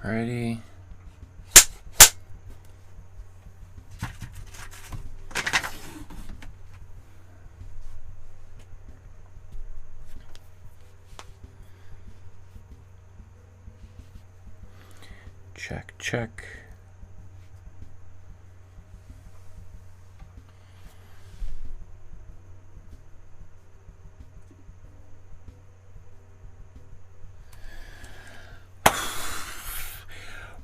Ready? Check, check.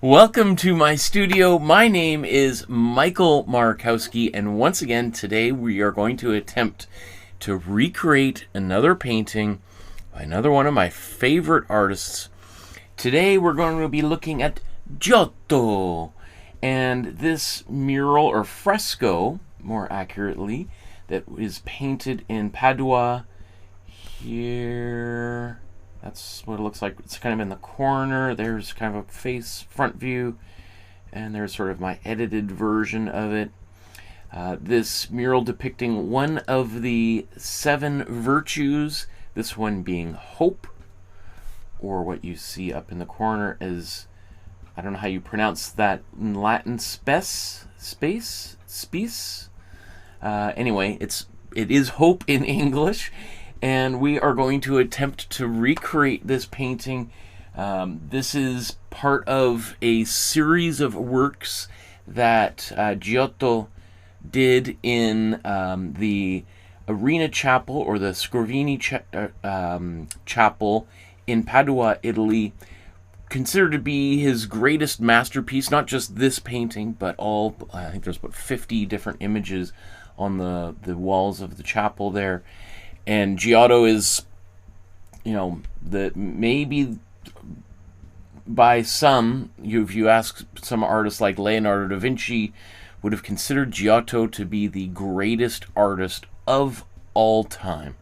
Welcome to my studio. My name is Michael Markowsky, and once again today we are going to attempt to recreate another painting by another one of my favorite artists. Today we're going to be looking at Giotto, and this mural or fresco, more accurately, that is painted in Padua here. That's what it looks like. It's kind of in the corner. There's kind of a face front view, and there's sort of my edited version of it. This mural depicting one of the 7 virtues, this one being hope, or what you see up in the corner is, I don't know how you pronounce that in Latin, space. Anyway, it is hope in English. And we are going to attempt to recreate this painting. This is part of a series of works that Giotto did in the Arena Chapel, or the Scrovini Chapel in Padua, Italy. Considered to be his greatest masterpiece, not just this painting, but all, I think there's about 50 different images on the walls of the chapel there. And Giotto is, maybe by some, if you ask some artists like Leonardo da Vinci, would have considered Giotto to be the greatest artist of all time.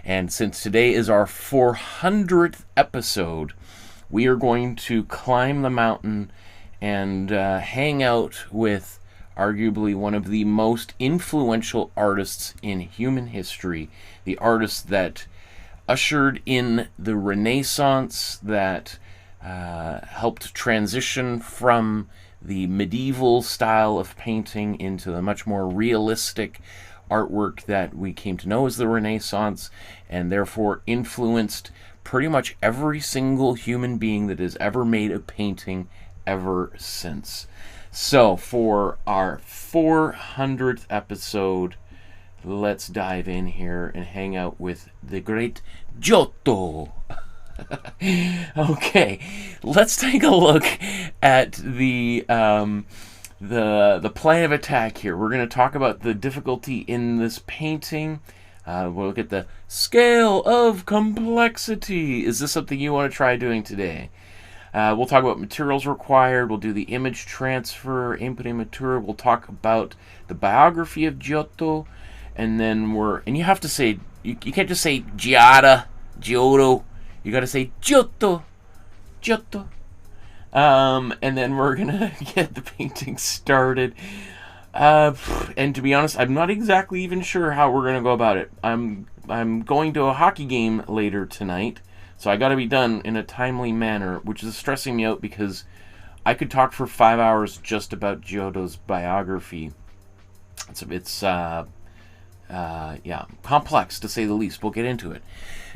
And since today is our 400th episode, we are going to climb the mountain and hang out with arguably one of the most influential artists in human history, the artist that ushered in the Renaissance, that helped transition from the medieval style of painting into the much more realistic artwork that we came to know as the Renaissance, and therefore influenced pretty much every single human being that has ever made a painting ever since. So, for our 400th episode, let's dive in here and hang out with the great Giotto. Okay, let's take a look at the plan of attack here. We're going to talk about the difficulty in this painting. We'll look at the scale of complexity. Is this something you want to try doing today? We'll talk about materials required. We'll do the image transfer, Imprimatura. We'll talk about the biography of Giotto, and then you have to say, you can't just say Giotto. You got to say Giotto. And then we're gonna get the painting started. And to be honest, I'm not exactly even sure how we're gonna go about it. I'm going to a hockey game later tonight. So I got to be done in a timely manner, which is stressing me out because I could talk for 5 hours just about Giotto's biography. It's complex to say the least. We'll get into it.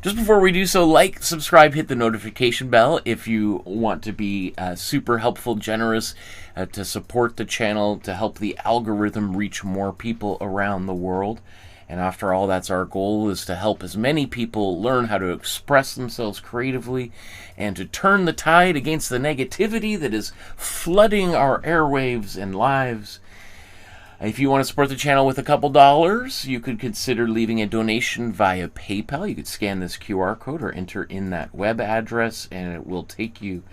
Just before we do so, like, subscribe, hit the notification bell if you want to be super helpful, generous, to support the channel, to help the algorithm reach more people around the world. And after all, that's our goal, is to help as many people learn how to express themselves creatively and to turn the tide against the negativity that is flooding our airwaves and lives. If you want to support the channel with a couple dollars, you could consider leaving a donation via PayPal. You could scan this QR code or enter in that web address, and it will take you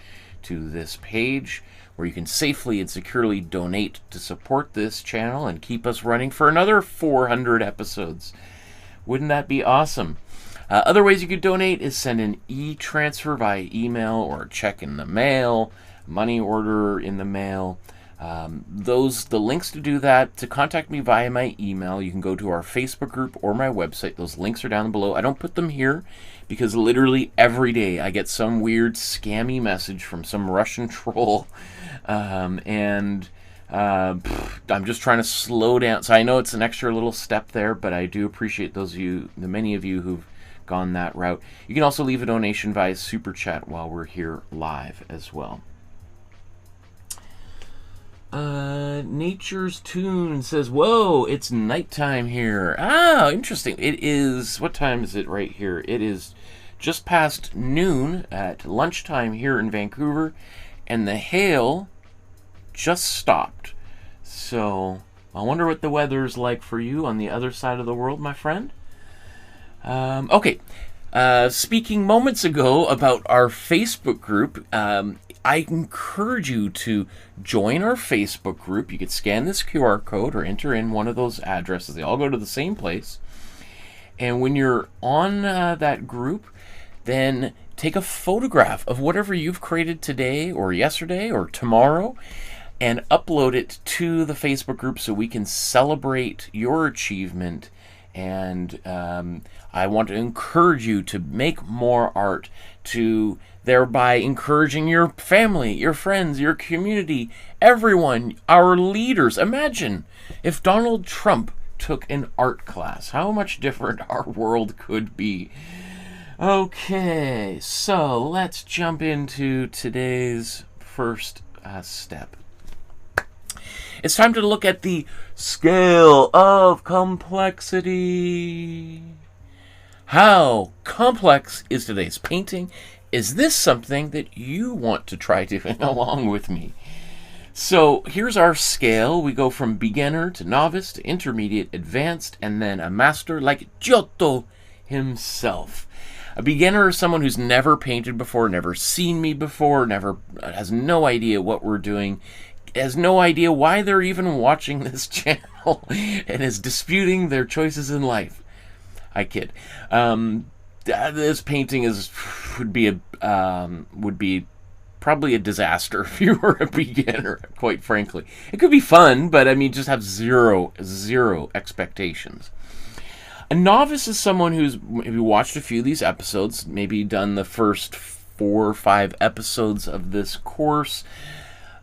to this page where you can safely and securely donate to support this channel and keep us running for another 400 episodes. Wouldn't that be awesome? Other ways you could donate is send an e-transfer via email or a check in the mail, money order in the mail. The links to do that, to contact me via my email, you can go to our Facebook group or my website. Those links are down below. I don't put them here because literally every day I get some weird scammy message from some Russian troll, and I'm just trying to slow down. So I know it's an extra little step there, but I do appreciate the many of you who've gone that route. You can also leave a donation via Super Chat while we're here live as well. Nature's Tune says, whoa, it's nighttime here. Ah, interesting. It is, what time is it right here? It is just past noon at lunchtime here in Vancouver, and the hail just stopped. So I wonder what the weather's like for you on the other side of the world, my friend. Okay. Speaking moments ago about our Facebook group, I encourage you to join our Facebook group. You could scan this QR code or enter in one of those addresses. They all go to the same place. And when you're on that group, then take a photograph of whatever you've created today or yesterday or tomorrow and upload it to the Facebook group so we can celebrate your achievement. And I want to encourage you to make more art, to thereby encouraging your family, your friends, your community, everyone, our leaders. Imagine if Donald Trump took an art class, how much different our world could be. Okay, so let's jump into today's first step. It's time to look at the scale of complexity. How complex is today's painting? Is this something that you want to try doing along with me? So here's our scale. We go from beginner to novice to intermediate, advanced, and then a master like Giotto himself. A beginner is someone who's never painted before, never seen me before, has no idea what we're doing, has no idea why they're even watching this channel, and is disputing their choices in life. I kid. This painting would be probably a disaster if you were a beginner, quite frankly. It could be fun, but I mean, just have zero expectations. A novice is someone who's maybe watched a few of these episodes, maybe done the first 4 or 5 episodes of this course.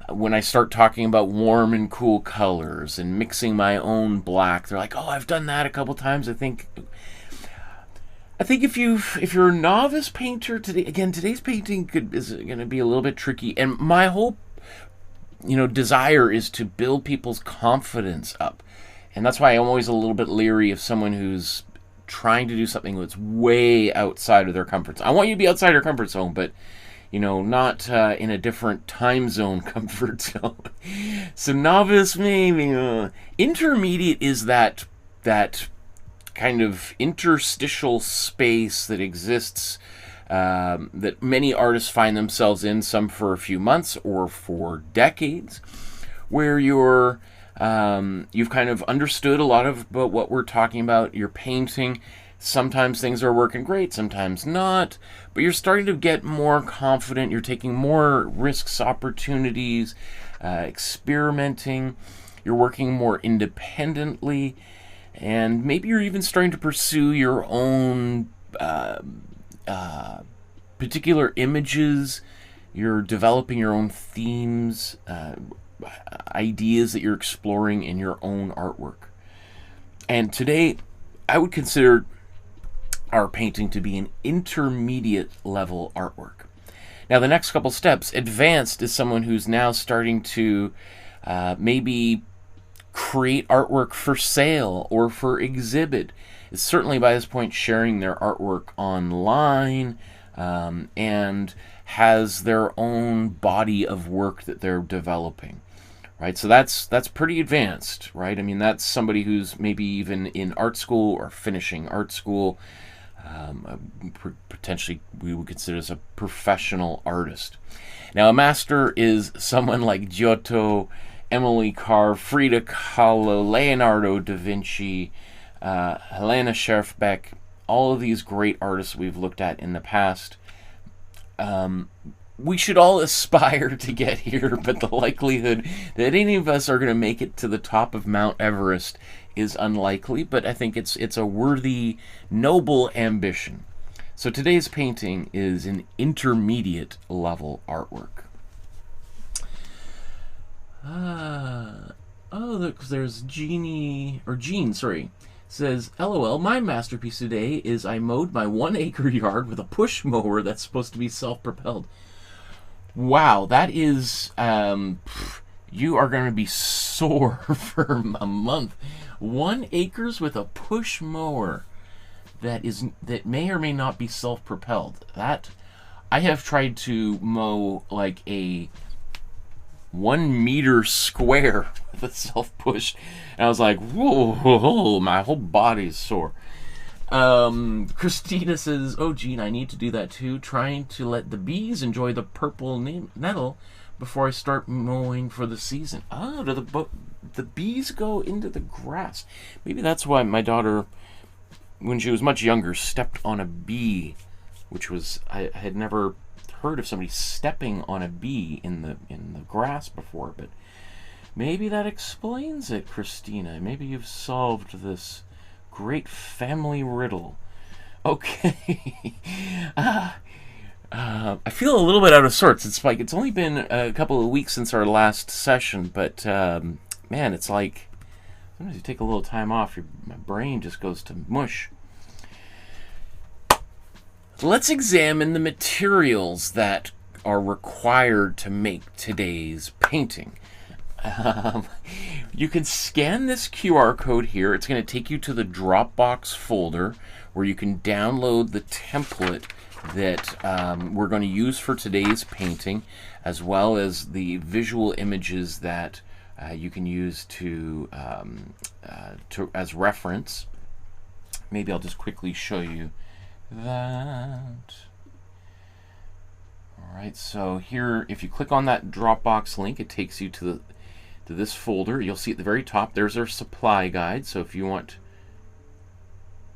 When I start talking about warm and cool colors and mixing my own black, they're like, "Oh, I've done that a couple times." I think if you're a novice painter today, again, today's painting is going to be a little bit tricky, and my whole desire is to build people's confidence up, and that's why I'm always a little bit leery of someone who's trying to do something that's way outside of their comfort zone. I want you to be outside your comfort zone, but not in a different time zone comfort zone. So novice, maybe. Intermediate is that kind of interstitial space that exists, that many artists find themselves in, some for a few months or for decades, where you've kind of understood a lot about what we're talking about. You're painting. Sometimes things are working great, sometimes not, but you're starting to get more confident. You're taking more risks, opportunities, experimenting. You're working more independently, and maybe you're even starting to pursue your own particular images. You're developing your own themes, ideas that you're exploring in your own artwork. And today, I would consider our painting to be an intermediate level artwork. Now, the next couple steps. Advanced is someone who's now starting to maybe create artwork for sale or for exhibit. It's certainly by this point sharing their artwork online, and has their own body of work that they're developing. Right, so that's pretty advanced, right? I mean, that's somebody who's maybe even in art school or finishing art school. Potentially, we would consider as a professional artist. Now, a master is someone like Giotto, Emily Carr, Frida Kahlo, Leonardo da Vinci, Helena Scherfbeck, all of these great artists we've looked at in the past. we should all aspire to get here, but the likelihood that any of us are going to make it to the top of Mount Everest is unlikely, but I think it's a worthy, noble ambition. So today's painting is an intermediate level artwork. Oh, look, there's Jean, sorry. Says, LOL, my masterpiece today is I mowed my 1 acre yard with a push mower that's supposed to be self-propelled. Wow, that is, you are going to be sore for a month. 1 acres with a push mower that may or may not be self-propelled. That, I have tried to mow like a 1 meter square with a self-push, and I was like, whoa, my whole body's sore. Christina says, oh Gene, I need to do that too, trying to let the bees enjoy the purple nettle before I start mowing for the season. Oh, do the bees go into the grass? Maybe that's why my daughter, when she was much younger, stepped on a bee, which was, I had never heard of somebody stepping on a bee in the grass before, but maybe that explains it, Christina. Maybe you've solved this great family riddle. Okay. I feel a little bit out of sorts. It's like it's only been a couple of weeks since our last session, but man, it's like sometimes you take a little time off, my brain just goes to mush. Let's examine the materials that are required to make today's painting. You can scan this QR code here. It's going to take you to the Dropbox folder where you can download the template that we're going to use for today's painting, as well as the visual images that you can use to as reference. Maybe I'll just quickly show you that. Alright, so here, if you click on that Dropbox link, it takes you to this folder. You'll see at the very top, there's our supply guide. So if you want...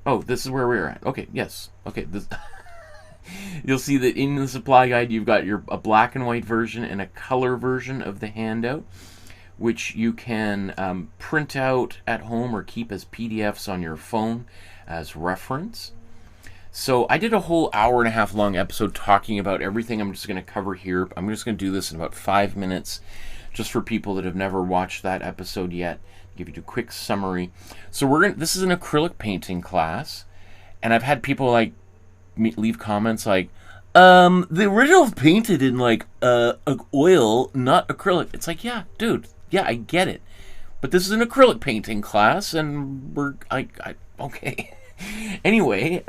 Oh, this is where we're at. Okay, yes. Okay, this... You'll see that in the supply guide, you've got a black and white version and a color version of the handout, which you can print out at home or keep as PDFs on your phone as reference. So I did a whole hour-and-a-half long episode talking about everything I'm just going to cover here. I'm just going to do this in about 5 minutes, just for people that have never watched that episode yet. Give you a quick summary. So this is an acrylic painting class, and I've had people like leave comments like, the original's painted in like oil, not acrylic. It's like, yeah, dude, yeah, I get it, but this is an acrylic painting class, and okay. Anyway,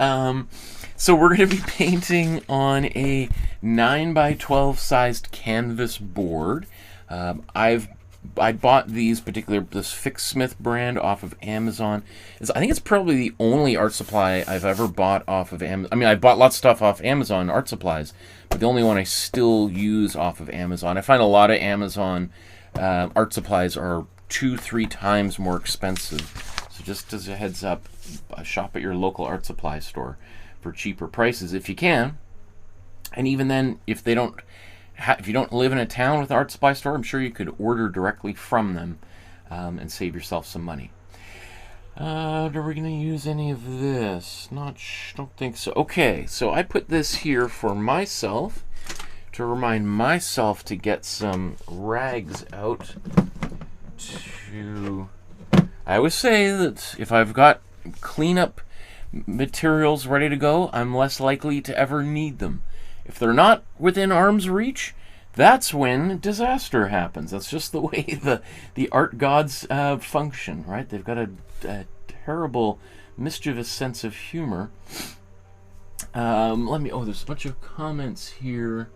so we're going to be painting on a 9x12 sized canvas board. I bought this Fixsmith brand off of Amazon. I think it's probably the only art supply I've ever bought off of Amazon. I mean, I bought lots of stuff off Amazon art supplies, but the only one I still use off of Amazon. I find a lot of Amazon art supplies are 2-3 times more expensive. So just as a heads up, shop at your local art supply store for cheaper prices if you can. And even then, if you don't live in a town with an art supply store, I'm sure you could order directly from them and save yourself some money. Are we going to use any of this? Don't think so. Okay, so I put this here for myself to remind myself to get some rags out to... I always say that if I've got cleanup materials ready to go, I'm less likely to ever need them. If they're not within arm's reach, that's when disaster happens. That's just the way the art gods function, right? They've got a terrible, mischievous sense of humor. There's a bunch of comments here.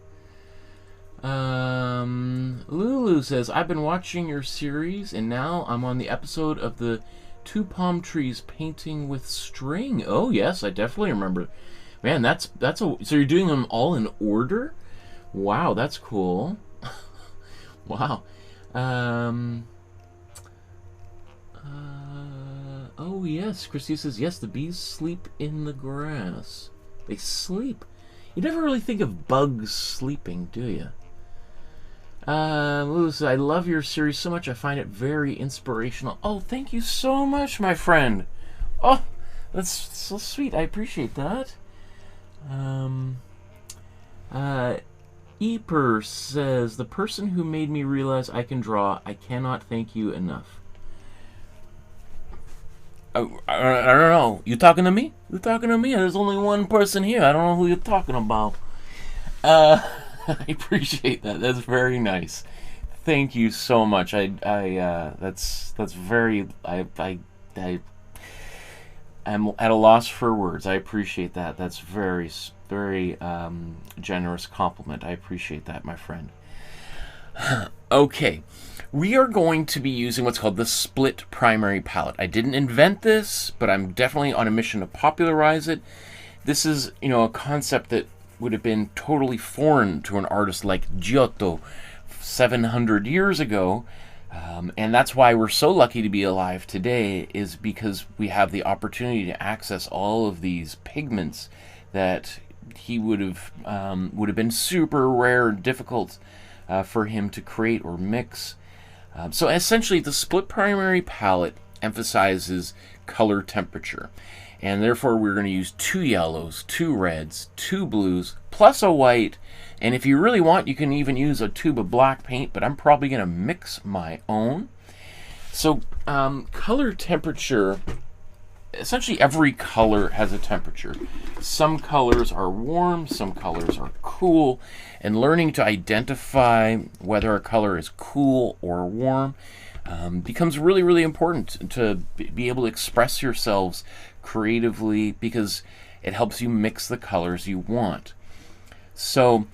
Lulu says, I've been watching your series, and now I'm on the episode of the 2 palm trees painting with string. Oh, yes, I definitely remember. Man, so you're doing them all in order? Wow, that's cool. Wow. Oh, yes, Christy says, yes, the bees sleep in the grass. They sleep You never really think of bugs sleeping, do you? Lewis, I love your series so much. I find it very inspirational. Oh, thank you so much, my friend. Oh, that's so sweet. I appreciate that. Eper says, the person who made me realize I can draw, I cannot thank you enough. I don't know. You talking to me? You talking to me? There's only one person here. I don't know who you're talking about. I appreciate that. That's very nice. Thank you so much. That's very. I'm at a loss for words. I appreciate that. That's very generous compliment. I appreciate that, my friend. Okay, we are going to be using what's called the split primary palette. I didn't invent this, but I'm definitely on a mission to popularize it. This is, a concept that would have been totally foreign to an artist like Giotto 700 years ago. And that's why we're so lucky to be alive today, is because we have the opportunity to access all of these pigments that he would have been super rare and difficult for him to create or mix. So essentially, the split primary palette emphasizes color temperature. And therefore, we're going to use 2 yellows, 2 reds, 2 blues, plus a white. And if you really want, you can even use a tube of black paint, but I'm probably going to mix my own. So color temperature, essentially every color has a temperature. Some colors are warm, some colors are cool, and learning to identify whether a color is cool or warm becomes really, really important to be able to express yourselves creatively, because it helps you mix the colors you want. So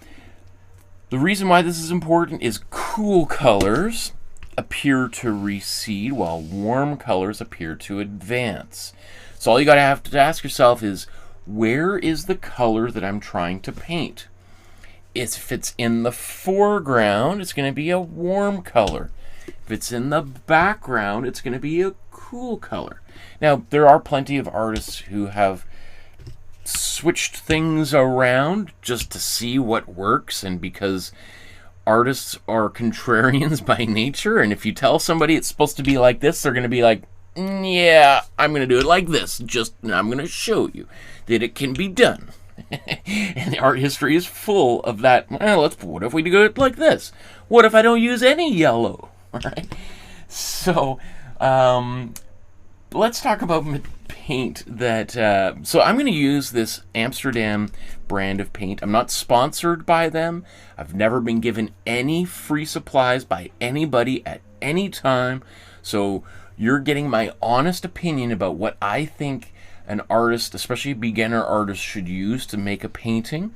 the reason why this is important is cool colors appear to recede while warm colors appear to advance. So all you gotta have to ask yourself is, where is the color that I'm trying to paint? If it's in the foreground, it's going to be a warm color. If it's in the background, it's going to be a cool color. Now, there are plenty of artists who have switched things around just to see what works, and because artists are contrarians by nature, and if you tell somebody it's supposed to be like this, they're going to be like, yeah, I'm going to do it like this. I'm going to show you that it can be done. And the art history is full of that. Well, what if we do it like this? What if I don't use any yellow? Right? So, let's talk about paint that. So I'm going to use this Amsterdam brand of paint. I'm not sponsored by them. I've never been given any free supplies by anybody at any time. So you're getting my honest opinion about what I think an artist, especially a beginner artist, should use to make a painting.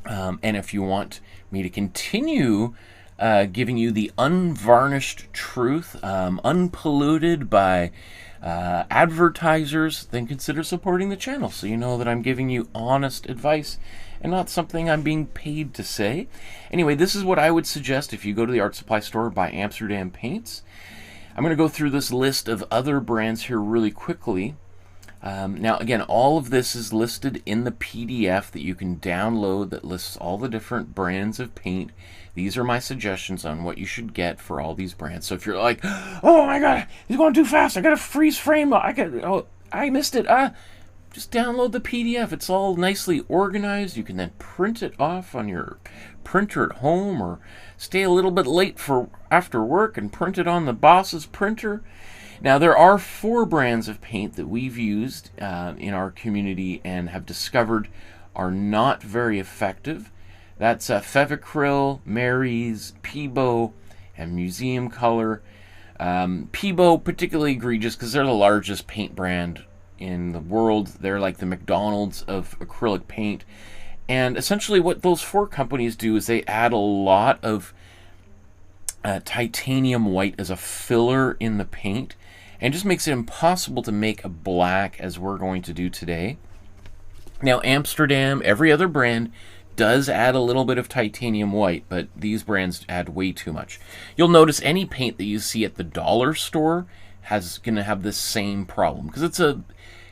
And if you want me to continue giving you the unvarnished truth, unpolluted by advertisers, then consider supporting the channel, so you know that I'm giving you honest advice and not something I'm being paid to say. Anyway, this is what I would suggest if you go to the art supply store, buy Amsterdam paints. I'm going to go through this list of other brands here really quickly. Now, again, all of this is listed in the PDF that you can download that lists all the different brands of paint. These are my suggestions on what you should get for all these brands. So if you're like, oh my god, he's going too fast, I got to freeze frame, I missed it, just download the PDF. It's all nicely organized. You can then print it off on your printer at home, or stay a little bit late for after work and print it on the boss's printer. Now, there are 4 brands of paint that we've used in our community and have discovered are not very effective. That's Fevicryl, Mary's, Peebo, and Museum Color. Peebo particularly egregious because they're the largest paint brand in the world. They're like the McDonald's of acrylic paint. And essentially what those 4 companies do is they add a lot of titanium white as a filler in the paint, and just makes it impossible to make a black as we're going to do today. Now, Amsterdam, every other brand, does add a little bit of titanium white, but these brands add way too much. You'll notice any paint that you see at the dollar store is going to have this same problem, because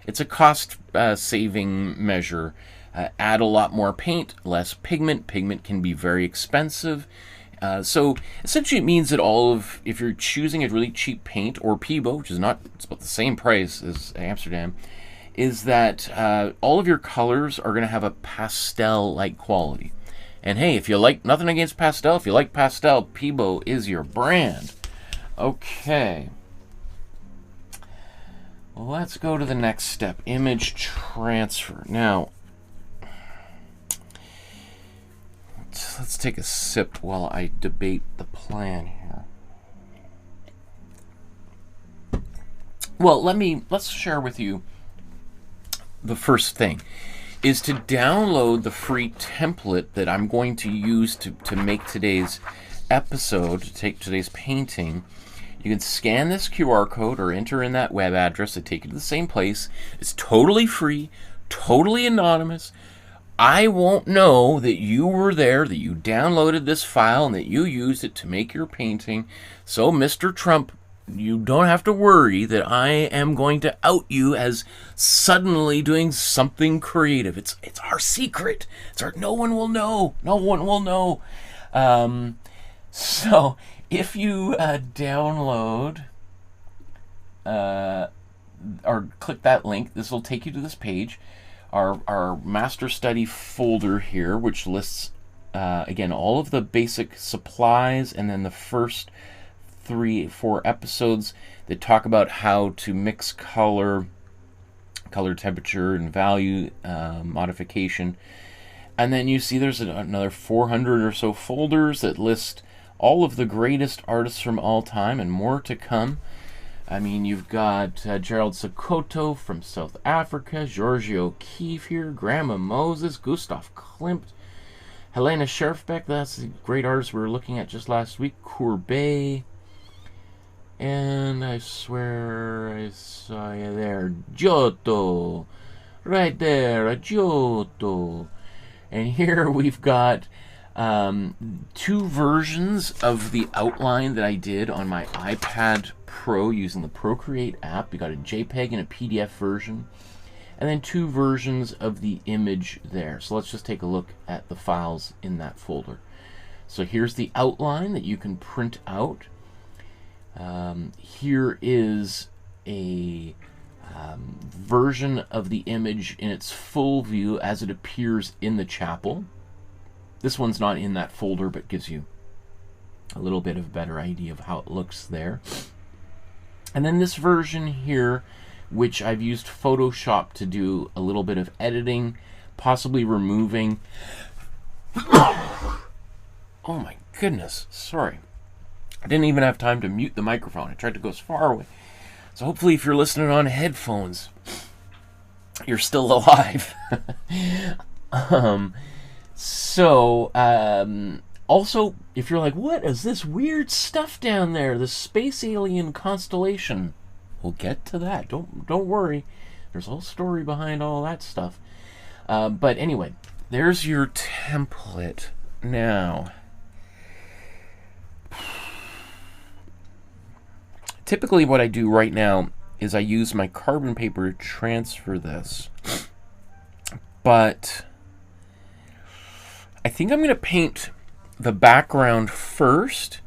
it's a cost saving measure add a lot more paint, less pigment. Pigment can be very expensive. So essentially it means that if you're choosing a really cheap paint, or Peebo, which is not, it's about the same price as Amsterdam, is that all of your colors are going to have a pastel-like quality. And hey, if you like, nothing against pastel, if you like pastel, Peebo is your brand. Okay. Let's go to the next step, image transfer. Now, let's take a sip while I debate the plan here. Well, let's share with you the first thing is to download the free template that I'm going to use to make today's episode, to take today's painting. You can scan this QR code or enter in that web address to take you to the same place. It's totally free, totally anonymous. I won't know that you were there, that you downloaded this file, and that you used it to make your painting. So, Mr. Trump, you don't have to worry that I am going to out you as suddenly doing something creative. It's our secret. No one will know. No one will know. So if you download or click that link, this will take you to this page. Our master study folder here, which lists again all of the basic supplies, and then the first 3-4 episodes that talk about how to mix color temperature and value modification. And then you see there's another 400 or so folders that list all of the greatest artists from all time, and more to come. I mean, you've got Gerald Sokoto from South Africa, Georgia O'Keeffe here, Grandma Moses, Gustav Klimt, Helena Scherfbeck, that's the great artist we were looking at just last week, Courbet, and I swear I saw you there, Giotto, right there, a Giotto. And here we've got 2 versions of the outline that I did on my iPad Pro using the Procreate app. We got a JPEG and a PDF version, and then 2 versions of the image there. So let's just take a look at the files in that folder. So here's the outline that you can print out. Here is a version of the image in its full view as it appears in the chapel. This one's not in that folder, but gives you a little bit of a better idea of how it looks there. And then this version here, which I've used Photoshop to do a little bit of editing, possibly removing... Oh my goodness, sorry. I didn't even have time to mute the microphone. I tried to go as far away. So hopefully if you're listening on headphones, you're still alive. Also, if you're like, what is this weird stuff down there? The space alien constellation. We'll get to that. Don't worry. There's a whole story behind all that stuff. But anyway, there's your template. Now, typically what I do right now is I use my carbon paper to transfer this. But I think I'm going to paint the background first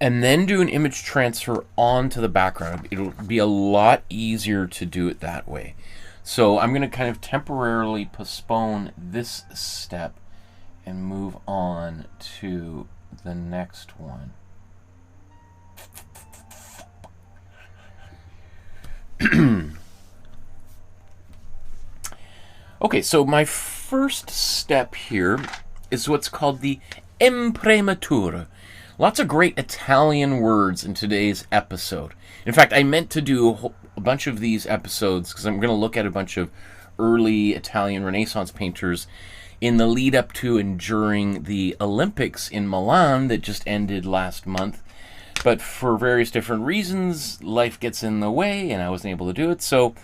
and then do an image transfer onto the background. It'll be a lot easier to do it that way. So I'm going to kind of temporarily postpone this step and move on to the next one. Okay, so my first step here is what's called the Imprimatura. Lots of great Italian words in today's episode. In fact, I meant to do a bunch of these episodes because I'm going to look at a bunch of early Italian Renaissance painters in the lead up to and during the Olympics in Milan that just ended last month. But for various different reasons, life gets in the way and I wasn't able to do it. So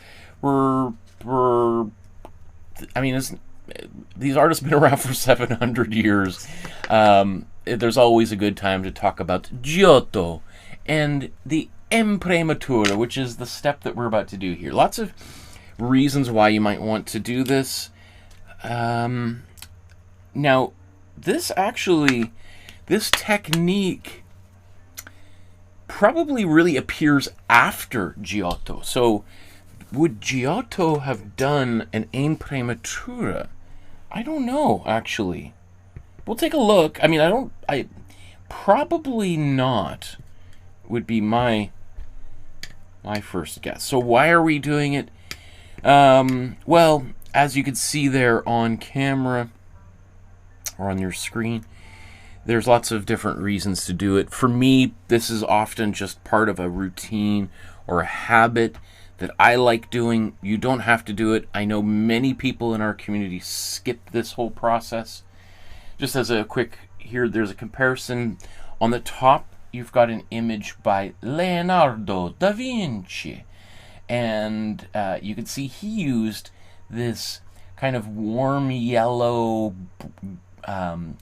these artists have been around for 700 years. There's always a good time to talk about Giotto and the Imprimatura, which is the step that we're about to do here. Lots of reasons why you might want to do this. Now, this technique probably really appears after Giotto. So, would Giotto have done an Imprimatura? I don't know, actually. We'll take a look. I mean, probably not, would be my first guess. So why are we doing it? Well, as you can see there on camera, or on your screen, there's lots of different reasons to do it. For me, this is often just part of a routine or a habit that I like doing. You don't have to do it. I know many people in our community skip this whole process. Just as a quick, here, there's a comparison. On the top, you've got an image by Leonardo da Vinci. And you can see he used this kind of warm yellow,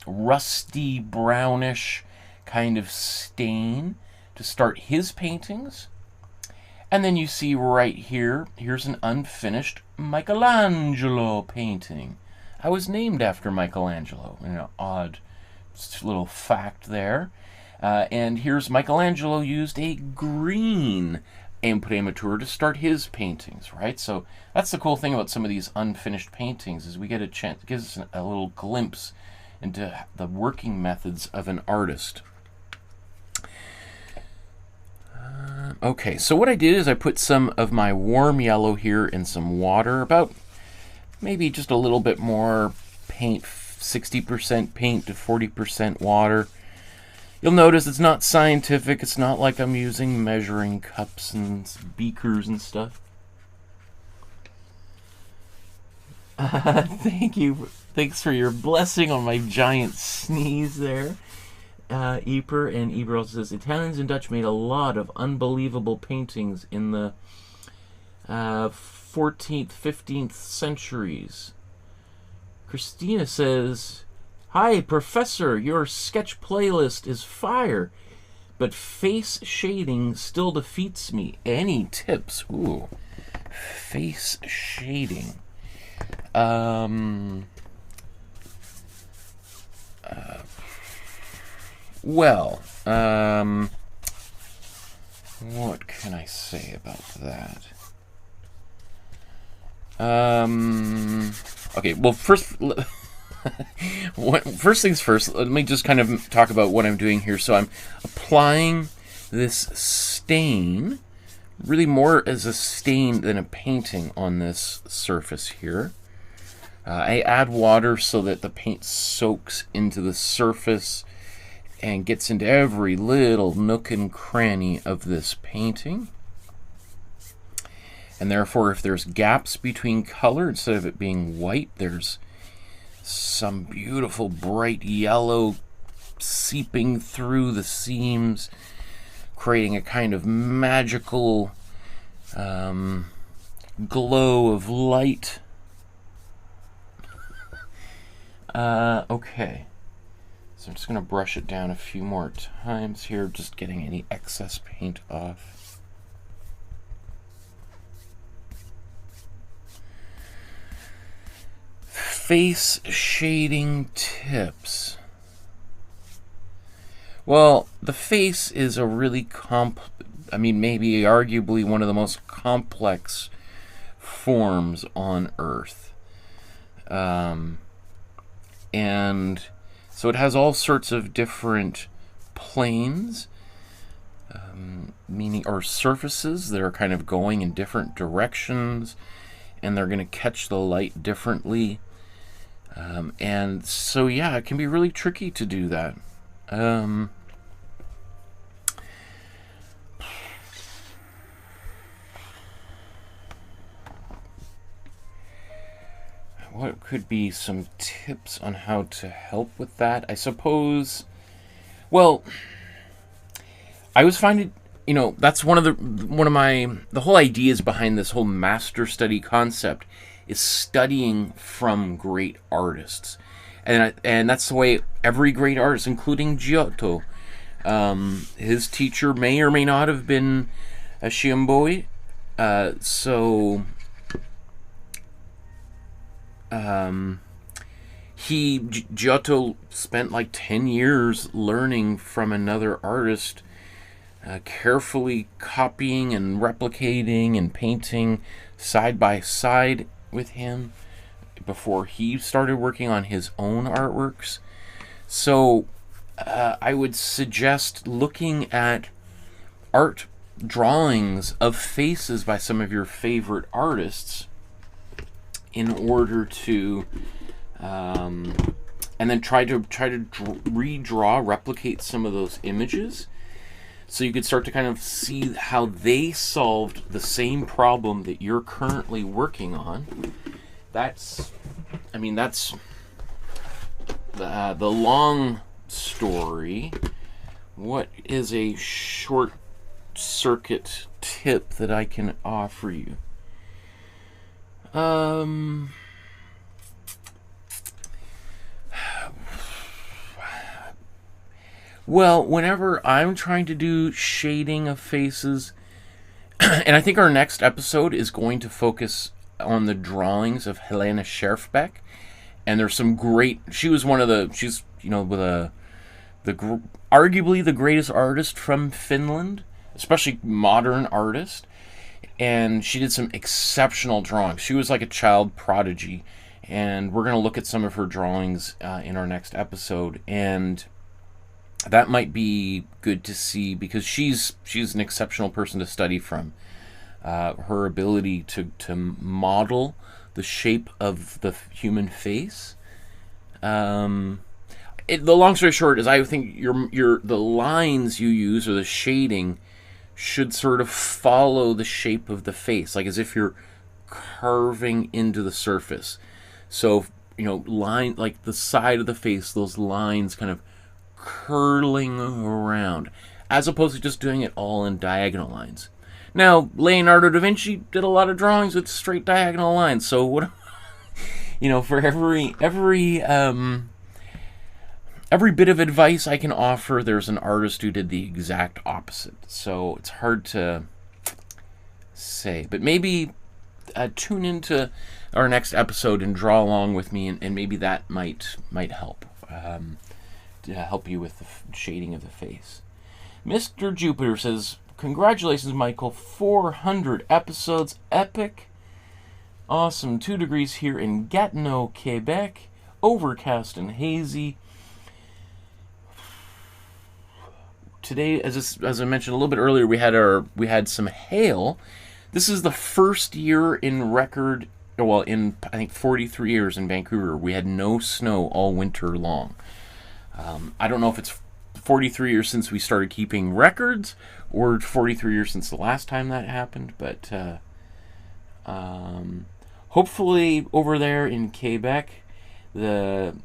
rusty brownish kind of stain to start his paintings. And then you see right here, here's an unfinished Michelangelo painting. I was named after Michelangelo, an odd little fact there. And here's Michelangelo used a green Imprimatura to start his paintings, right? So that's the cool thing about some of these unfinished paintings, is we get a chance, it gives us a little glimpse into the working methods of an artist. Okay, so what I did is I put some of my warm yellow here in some water, about maybe just a little bit more paint, 60% paint to 40% water. You'll notice it's not scientific. It's not like I'm using measuring cups and beakers and stuff. Thank you. Thanks for your blessing on my giant sneeze there. Yper, and Yper also says, Italians and Dutch made a lot of unbelievable paintings in the 14th, 15th centuries. Christina says, hi, Professor, your sketch playlist is fire, but face shading still defeats me. Any tips? Ooh, face shading. Well, what can I say about that? Okay, well, first things first, let me just kind of talk about what I'm doing here. So I'm applying this stain, really more as a stain than a painting on this surface here. I add water so that the paint soaks into the surface and gets into every little nook and cranny of this painting. And therefore, if there's gaps between color, instead of it being white, there's some beautiful bright yellow seeping through the seams, creating a kind of magical glow of light. Okay. So I'm just going to brush it down a few more times here, just getting any excess paint off. Face shading tips. Well, the face is a really maybe arguably one of the most complex forms on Earth. And so it has all sorts of different planes, or surfaces that are kind of going in different directions, and they're going to catch the light differently. And so, yeah, it can be really tricky to do that. What could be some tips on how to help with that? I suppose, well, I was finding, that's the whole ideas behind this whole master study concept is studying from great artists. And that's the way every great artist, including Giotto, his teacher may or may not have been a Shimboi. Giotto spent like 10 years learning from another artist, carefully copying and replicating and painting side by side with him before he started working on his own artworks. So I would suggest looking at art drawings of faces by some of your favorite artists in order to and then try to redraw, replicate some of those images, so you could start to kind of see how they solved the same problem that you're currently working on. That's the long story. What is a short circuit tip that I can offer you? Well, whenever I'm trying to do shading of faces, and I think our next episode is going to focus on the drawings of Helena Scherfbeck, and there's some great. She was one of the. She's arguably the greatest artist from Finland, especially modern artist, and she did some exceptional drawings. She was like a child prodigy, and we're going to look at some of her drawings in our next episode, and that might be good to see because she's an exceptional person to study from. Her ability to model the shape of the human face. The long story short is, I think the lines you use or the shading should sort of follow the shape of the face, like as if you're carving into the surface. So line like the side of the face, those lines kind of curling around, as opposed to just doing it all in diagonal lines. Now, Leonardo da Vinci did a lot of drawings with straight diagonal lines. So what, for every bit of advice I can offer, there's an artist who did the exact opposite. So it's hard to say, but maybe tune into our next episode and draw along with me, and maybe that might help. To help you with the shading of the face. Mr. Jupiter says, congratulations, Michael. 400 episodes. Epic. Awesome. 2 degrees here in Gatineau, Quebec. Overcast and hazy. Today, as I mentioned a little bit earlier, we had some hail. This is the first year in record, well, in I think 43 years in Vancouver, we had no snow all winter long. I don't know if it's 43 years since we started keeping records or 43 years since the last time that happened, but hopefully over there in Quebec, the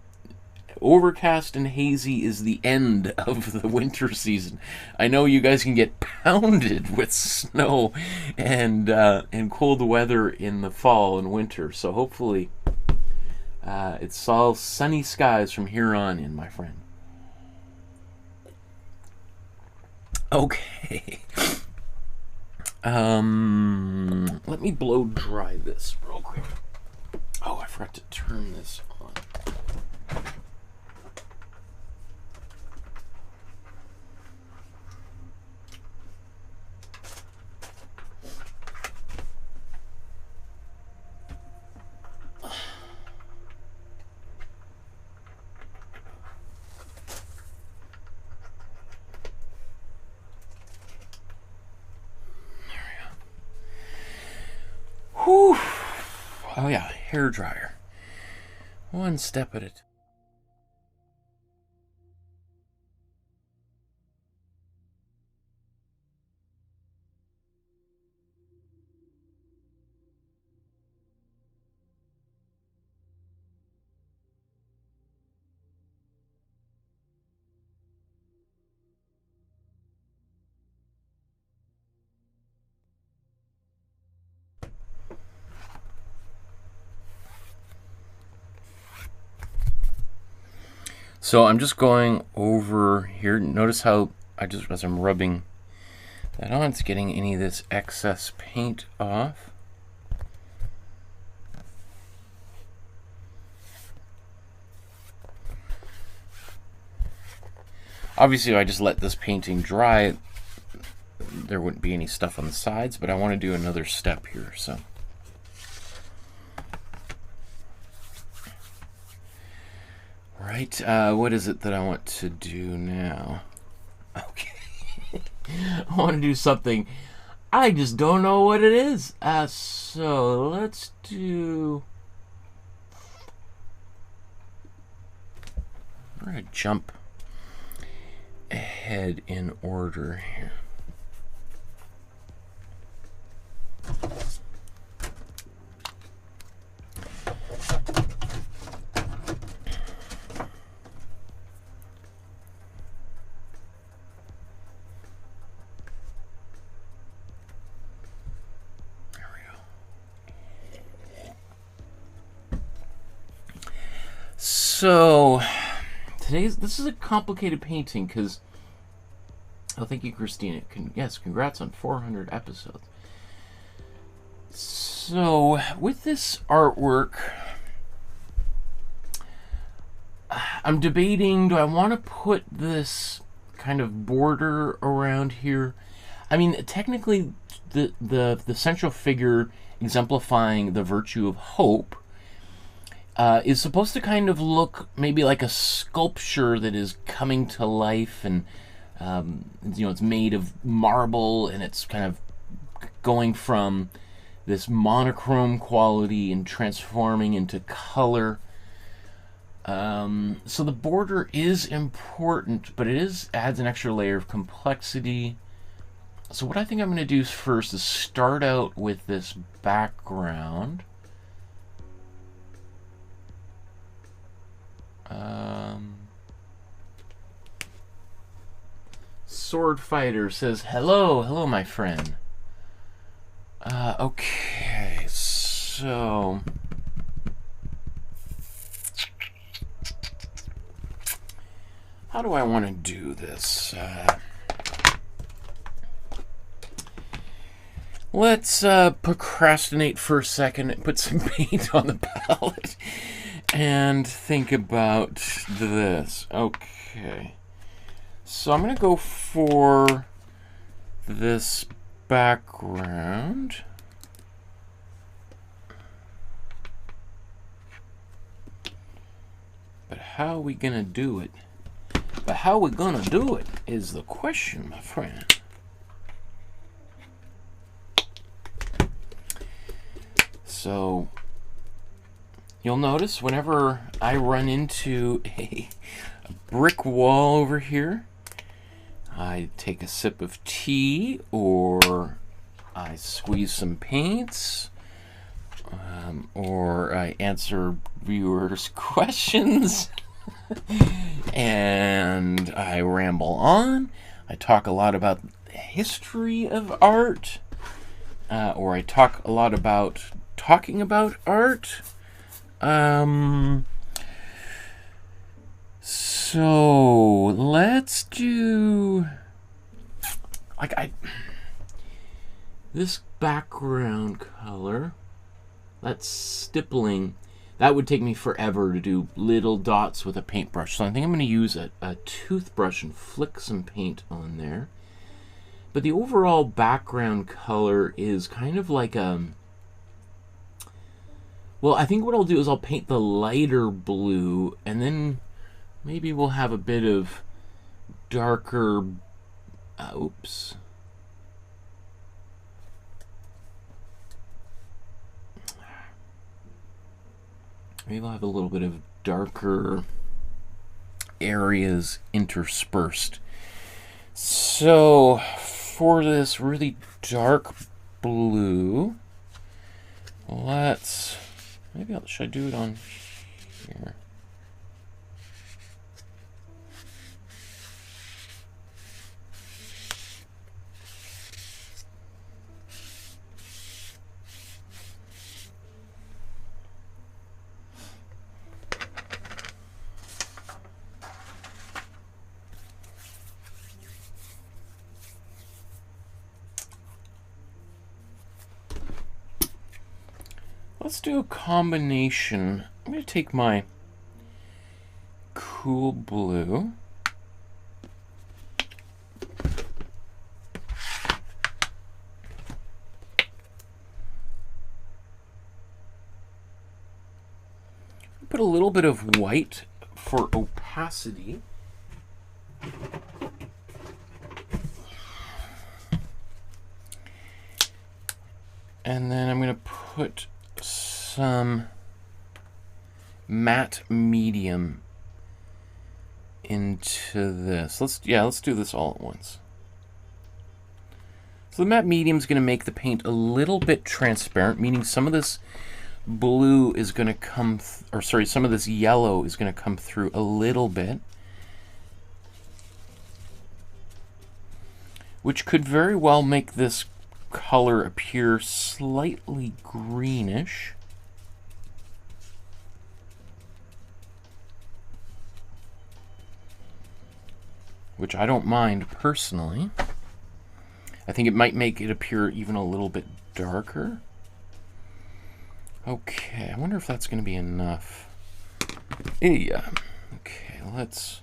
overcast and hazy is the end of the winter season. I know you guys can get pounded with snow and cold weather in the fall and winter, so hopefully it's all sunny skies from here on in, my friend. Okay. Let me blow dry this real quick. Oh, I forgot to turn this on. Whew. Oh yeah, hair dryer. One step at a time. So I'm just going over here. Notice how as I'm rubbing that on, it's getting any of this excess paint off. Obviously, if I just let this painting dry, there wouldn't be any stuff on the sides, but I want to do another step here, so. Right, what is it that I want to do now? Okay. I want to do something. I just don't know what it is. So let's do... I'm going to jump ahead in order here. So, this is a complicated painting because, oh, thank you, Christina. Yes, congrats on 400 episodes. So, with this artwork, I'm debating, do I want to put this kind of border around here? I mean, technically, the central figure exemplifying the virtue of hope is supposed to kind of look maybe like a sculpture that is coming to life, and you know, it's made of marble, and it's kind of going from this monochrome quality and transforming into color. So the border is important, but it adds an extra layer of complexity. So what I think I'm going to do first is start out with this background. Sword Fighter says, hello my friend. Okay, so how do I want to do this? Let's procrastinate for a second and put some paint on the palette and think about this. Okay. So I'm going to go for this background. But how are we going to do it? But how we're going to do it is the question, my friend. So you'll notice whenever I run into a brick wall over here, I take a sip of tea, or I squeeze some paints, or I answer viewers' questions, and I ramble on. I talk a lot about the history of art, or I talk a lot about talking about art. So let's do this background color, that's stippling. That would take me forever to do little dots with a paintbrush. So I think I'm going to use a toothbrush and flick some paint on there. But the overall background color is kind of like well, I think what I'll do is I'll paint the lighter blue, and then maybe we'll have a bit of darker, oops. Maybe I'll have a little bit of darker areas interspersed. So for this really dark blue, should I do it on here? Let's do a combination. I'm going to take my cool blue, Put a little bit of white for opacity. And then I'm going to put some matte medium into this. Let's do this all at once. So the matte medium is going to make the paint a little bit transparent, meaning some of this blue is going to come, or sorry, some of this yellow is going to come through a little bit, which could very well make this color appear slightly greenish. Which I don't mind personally. I think it might make it appear even a little bit darker. Okay, I wonder if that's going to be enough. Yeah. Okay, let's...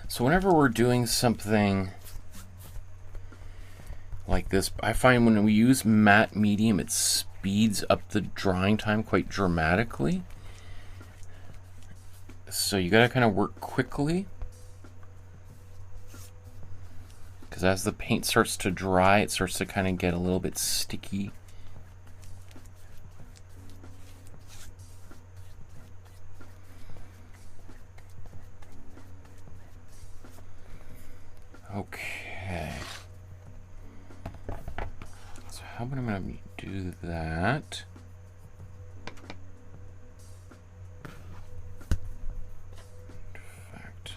So whenever we're doing something like this, I find when we use matte medium, it speeds up the drying time quite dramatically. So you gotta kind of work quickly, because as the paint starts to dry, it starts to kind of get a little bit sticky. Okay. So how about I'm going to do that? Perfect.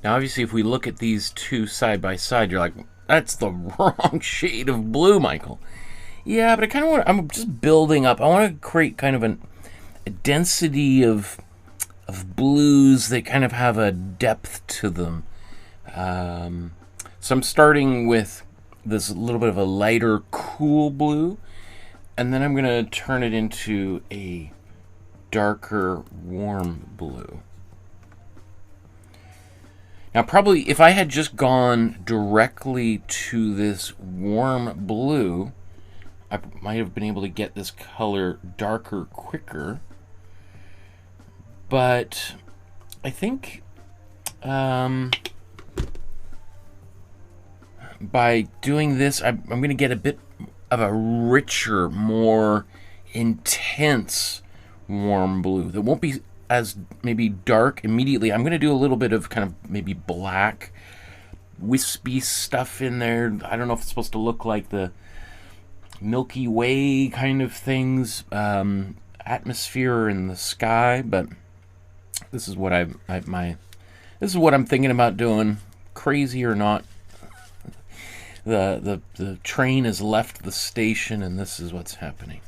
Now, obviously, if we look at these two side by side, you're like, That's the wrong shade of blue, Michael. Yeah, but I kind of want. I'm just building up. I want to create kind of a density of blues that kind of have a depth to them. So I'm starting with this little bit of a lighter, cool blue, and then I'm going to turn it into a darker, warm blue. Now, probably if I had just gone directly to this warm blue, I might have been able to get this color darker quicker. But I think by doing this, I'm going to get a bit of a richer, more intense warm blue that won't be as maybe dark immediately. I'm going to do a little bit of kind of maybe black, wispy stuff in there. I don't know if it's supposed to look like the Milky Way kind of things, atmosphere in the sky, but this is what this is what I'm thinking about doing. Crazy or not, the train has left the station, and this is what's happening.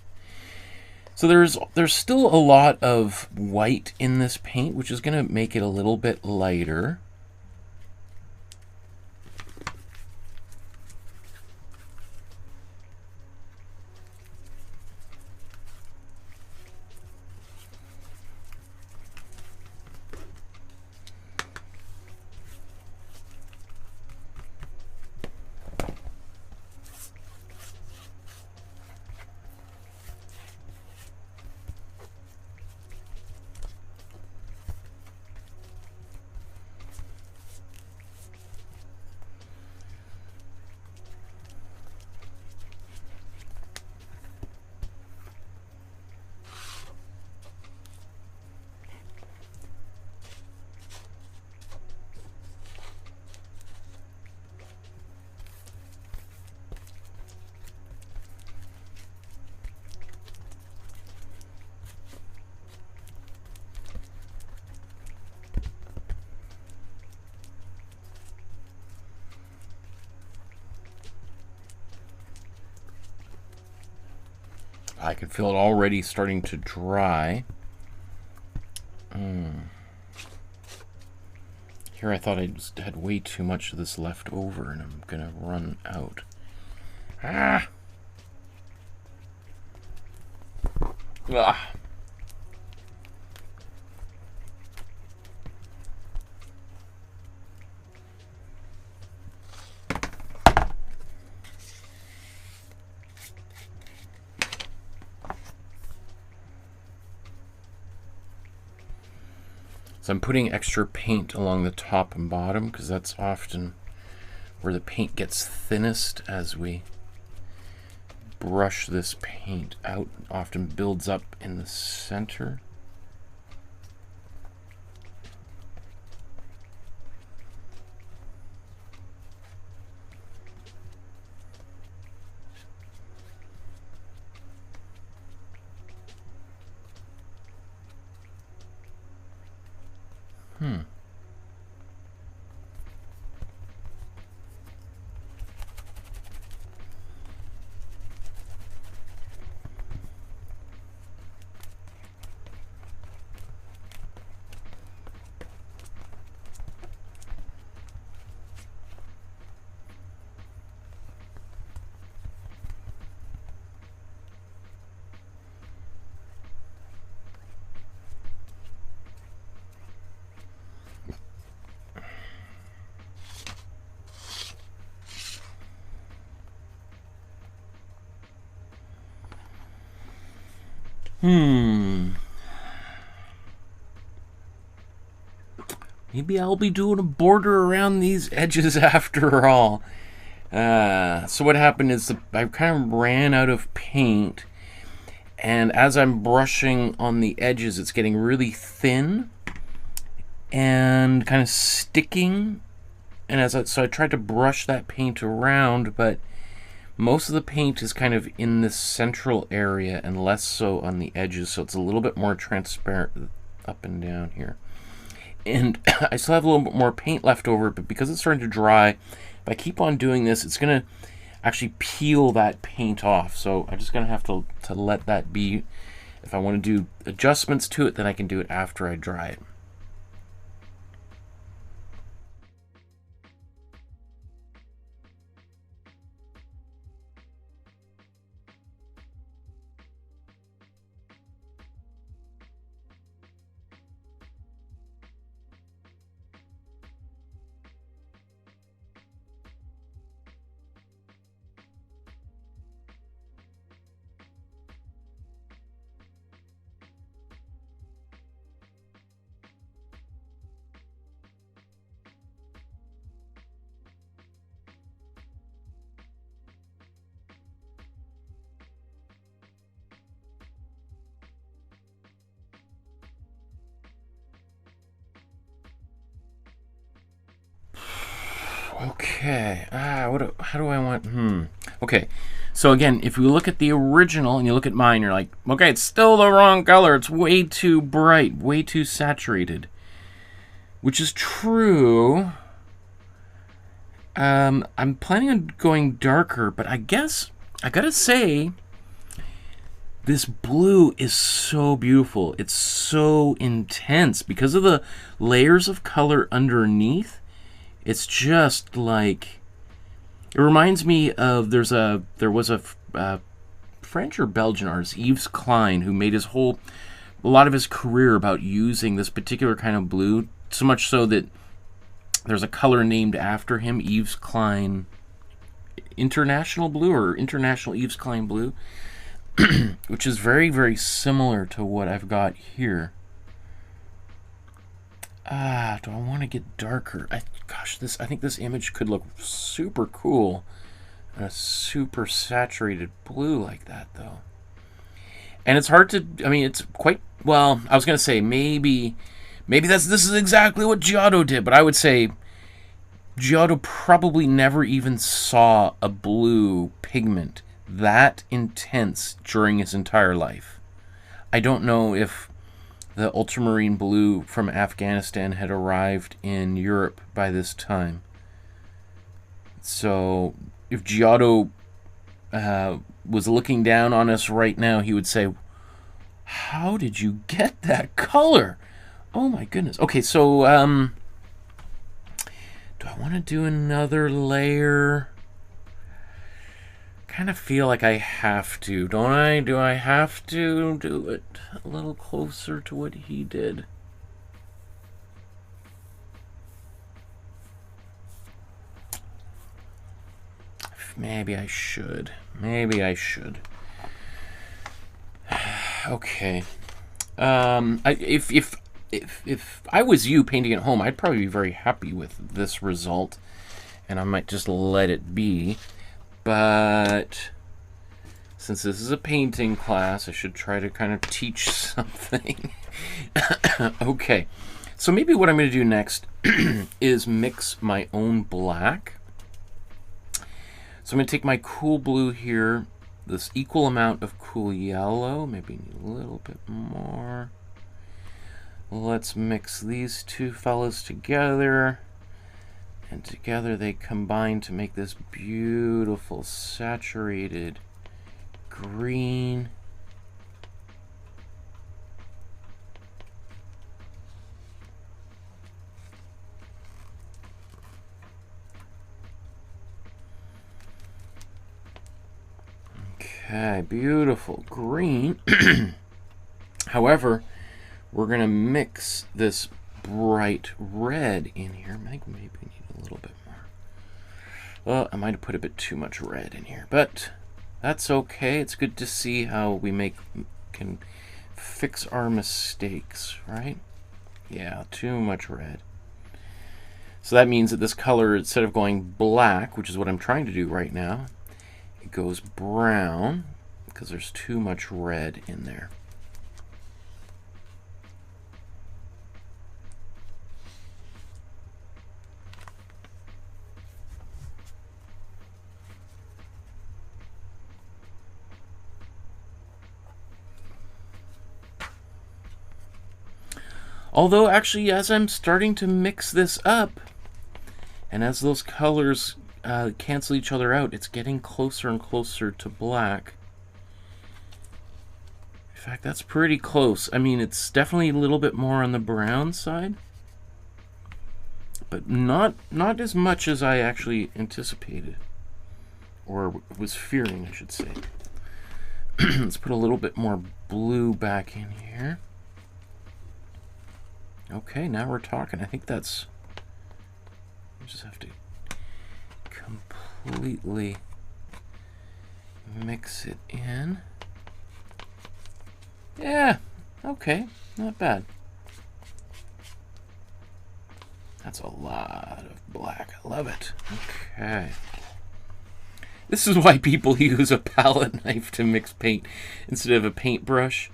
So there's still a lot of white in this paint, which is going to make it a little bit lighter. I can feel it already starting to dry. Here I thought I just had way too much of this left over, and I'm gonna run out. Ah! Ugh. So I'm putting extra paint along the top and bottom because that's often where the paint gets thinnest as we brush this paint out. It often builds up in the center. Maybe I'll be doing a border around these edges after all. So what happened is I kind of ran out of paint, and as I'm brushing on the edges, it's getting really thin and kind of sticking. And so I tried to brush that paint around, but most of the paint is kind of in this central area and less so on the edges, so it's a little bit more transparent up and down here. And I still have a little bit more paint left over, but because it's starting to dry, if I keep on doing this, it's going to actually peel that paint off. So I'm just going to have to let that be. If I want to do adjustments to it, then I can do it after I dry it. Okay, how do I want, Okay, so again, if you look at the original and you look at mine, you're like, okay, it's still the wrong color. It's way too bright, way too saturated. Which is true. I'm planning on going darker, but I guess I gotta say, this blue is so beautiful. It's so intense because of the layers of color underneath. It's just like, it reminds me of, there was a French or Belgian artist, Yves Klein, who made a lot of his career about using this particular kind of blue, so much so that there's a color named after him, Yves Klein International Blue, or International Yves Klein Blue, which is very, very similar to what I've got here. Do I want to get darker? I think this image could look super cool in a super saturated blue like that, though. And it's hard to, I mean, it's quite, well, I was going to say maybe this is exactly what Giotto did, but I would say Giotto probably never even saw a blue pigment that intense during his entire life. I don't know if the ultramarine blue from Afghanistan had arrived in Europe by this time. So if Giotto was looking down on us right now, he would say, how did you get that color? Oh my goodness. Okay, so do I want to do another layer? Kind of feel like I have to, don't I? Do I have to do it a little closer to what he did? Maybe I should. Maybe I should. Okay. If I was you painting at home, I'd probably be very happy with this result, and I might just let it be. But since this is a painting class, I should try to kind of teach something. Okay, so maybe what I'm going to do next is mix my own black. So I'm going to take my cool blue here, this equal amount of cool yellow, maybe need a little bit more. Let's mix these two fellas together. And together they combine to make this beautiful saturated green. Okay, beautiful green. However, we're going to mix this bright red in here. Maybe we need a little bit more. Well, I might have put a bit too much red in here, but that's okay. It's good to see how we can fix our mistakes, right? Yeah, too much red. So that means that this color, instead of going black, which is what I'm trying to do right now, it goes brown because there's too much red in there. Although, actually, as I'm starting to mix this up, and as those colors cancel each other out. It's getting closer and closer to black. In fact, that's pretty close. I mean, it's definitely a little bit more on the brown side, but not as much as I actually anticipated, or was fearing, I should say. Let's put a little bit more blue back in here. Okay, now we're talking. I think that's... I just have to completely mix it in. Yeah, okay, not bad. That's a lot of black. I love it. Okay. This is why people use a palette knife to mix paint instead of a paintbrush.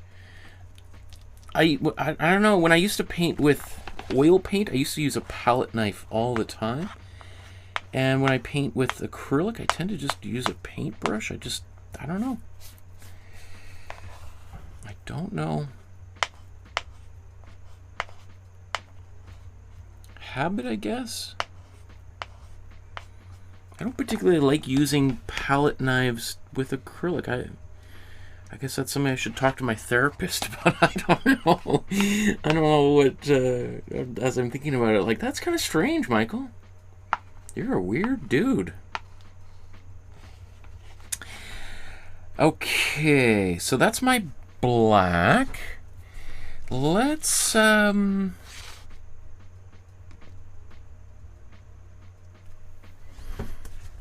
I don't know, when I used to paint with oil paint, I used to use a palette knife all the time. And when I paint with acrylic, I tend to just use a paintbrush. I don't know. I don't know. Habit, I guess. I don't particularly like using palette knives with acrylic. I guess that's something I should talk to my therapist about. I don't know. I don't know what, as I'm thinking about it, like, that's kind of strange, Michael. You're a weird dude. Okay, so that's my black. Let's,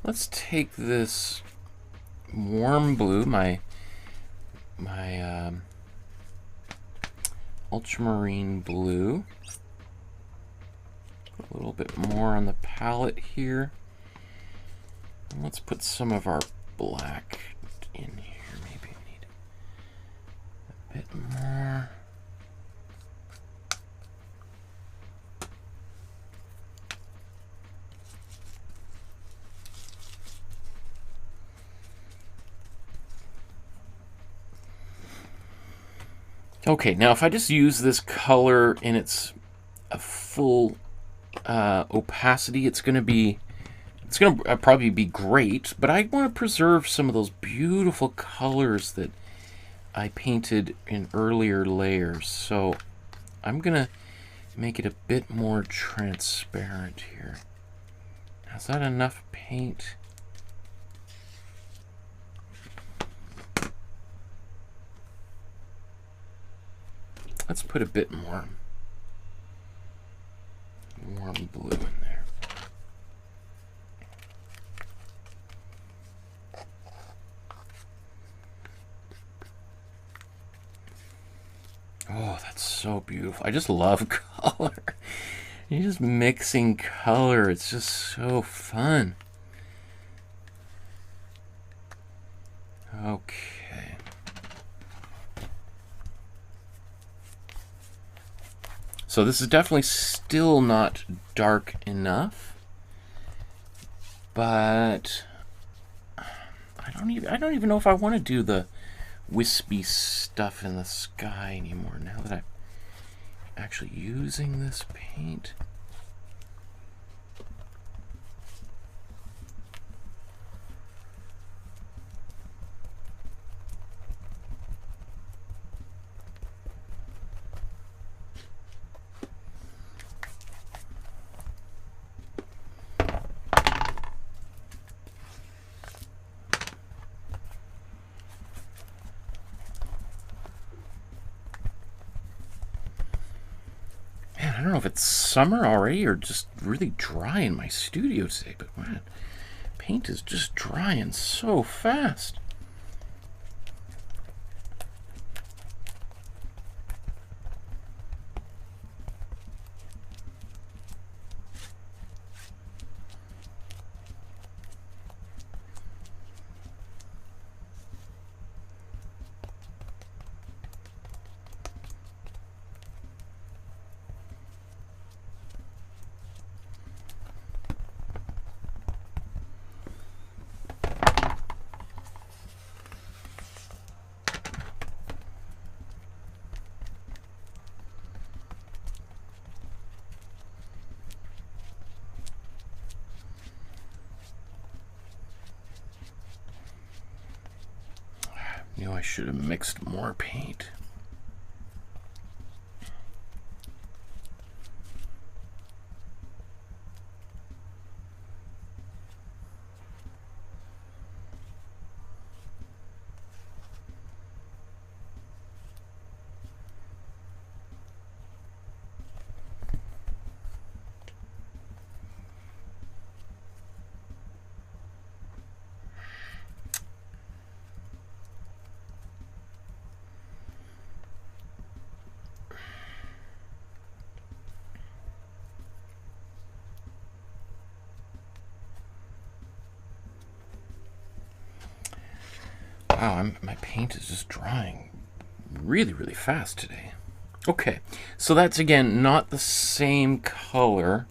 let's take this warm blue, my ultramarine blue. A little bit more on the palette here. And let's put some of our black in here. Maybe I need a bit more. Okay, now if I just use this color in its full opacity, it's gonna probably be great, but I want to preserve some of those beautiful colors that I painted in earlier layers. So I'm gonna make it a bit more transparent here. Now, is that enough paint? Let's put a bit more warm blue in there. Oh, that's so beautiful. I just love color. You're just mixing color. It's just so fun. Okay. So this is definitely still not dark enough, but I don't even know if I want to do the wispy stuff in the sky anymore now that I'm actually using this paint. I don't know if it's summer already or just really dry in my studio today, but man, paint is just drying so fast. You know, I should have mixed more paint. Wow, my paint is just drying really, really fast today. Okay, so that's, again, not the same color,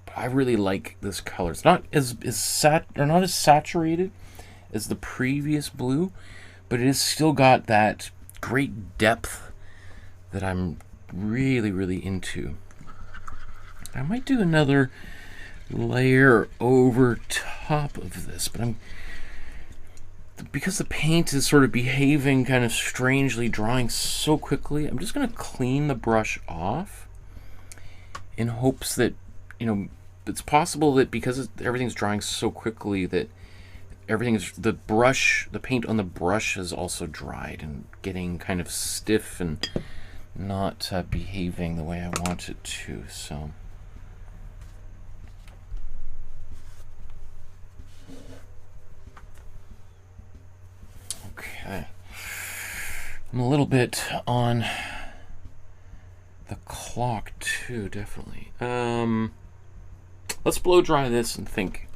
but I really like this color. It's not as not as saturated as the previous blue, but it has still got that great depth that I'm really, really into. I might do another layer over top of this, but because the paint is sort of behaving kind of strangely, drying so quickly, I'm just going to clean the brush off in hopes that, you know, it's possible that because everything's drying so quickly that the paint on the brush has also dried and getting kind of stiff and not behaving the way I want it to. So okay, I'm a little bit on the clock too, definitely. Let's blow dry this and think.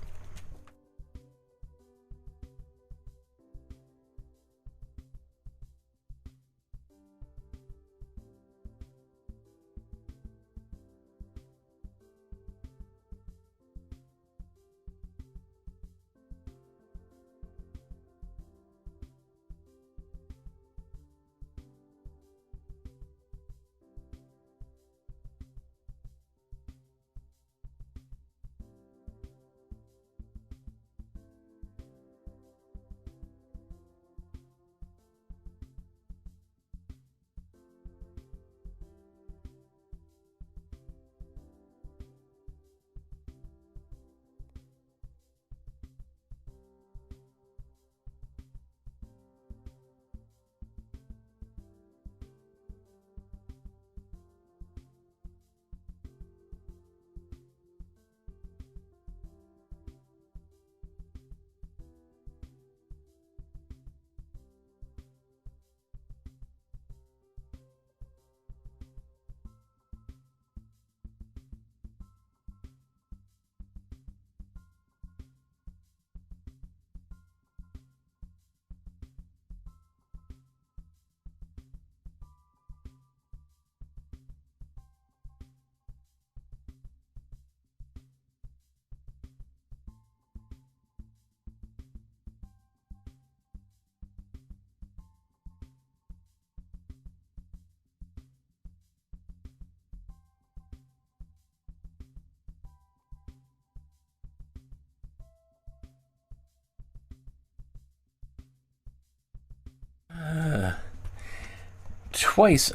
Twice,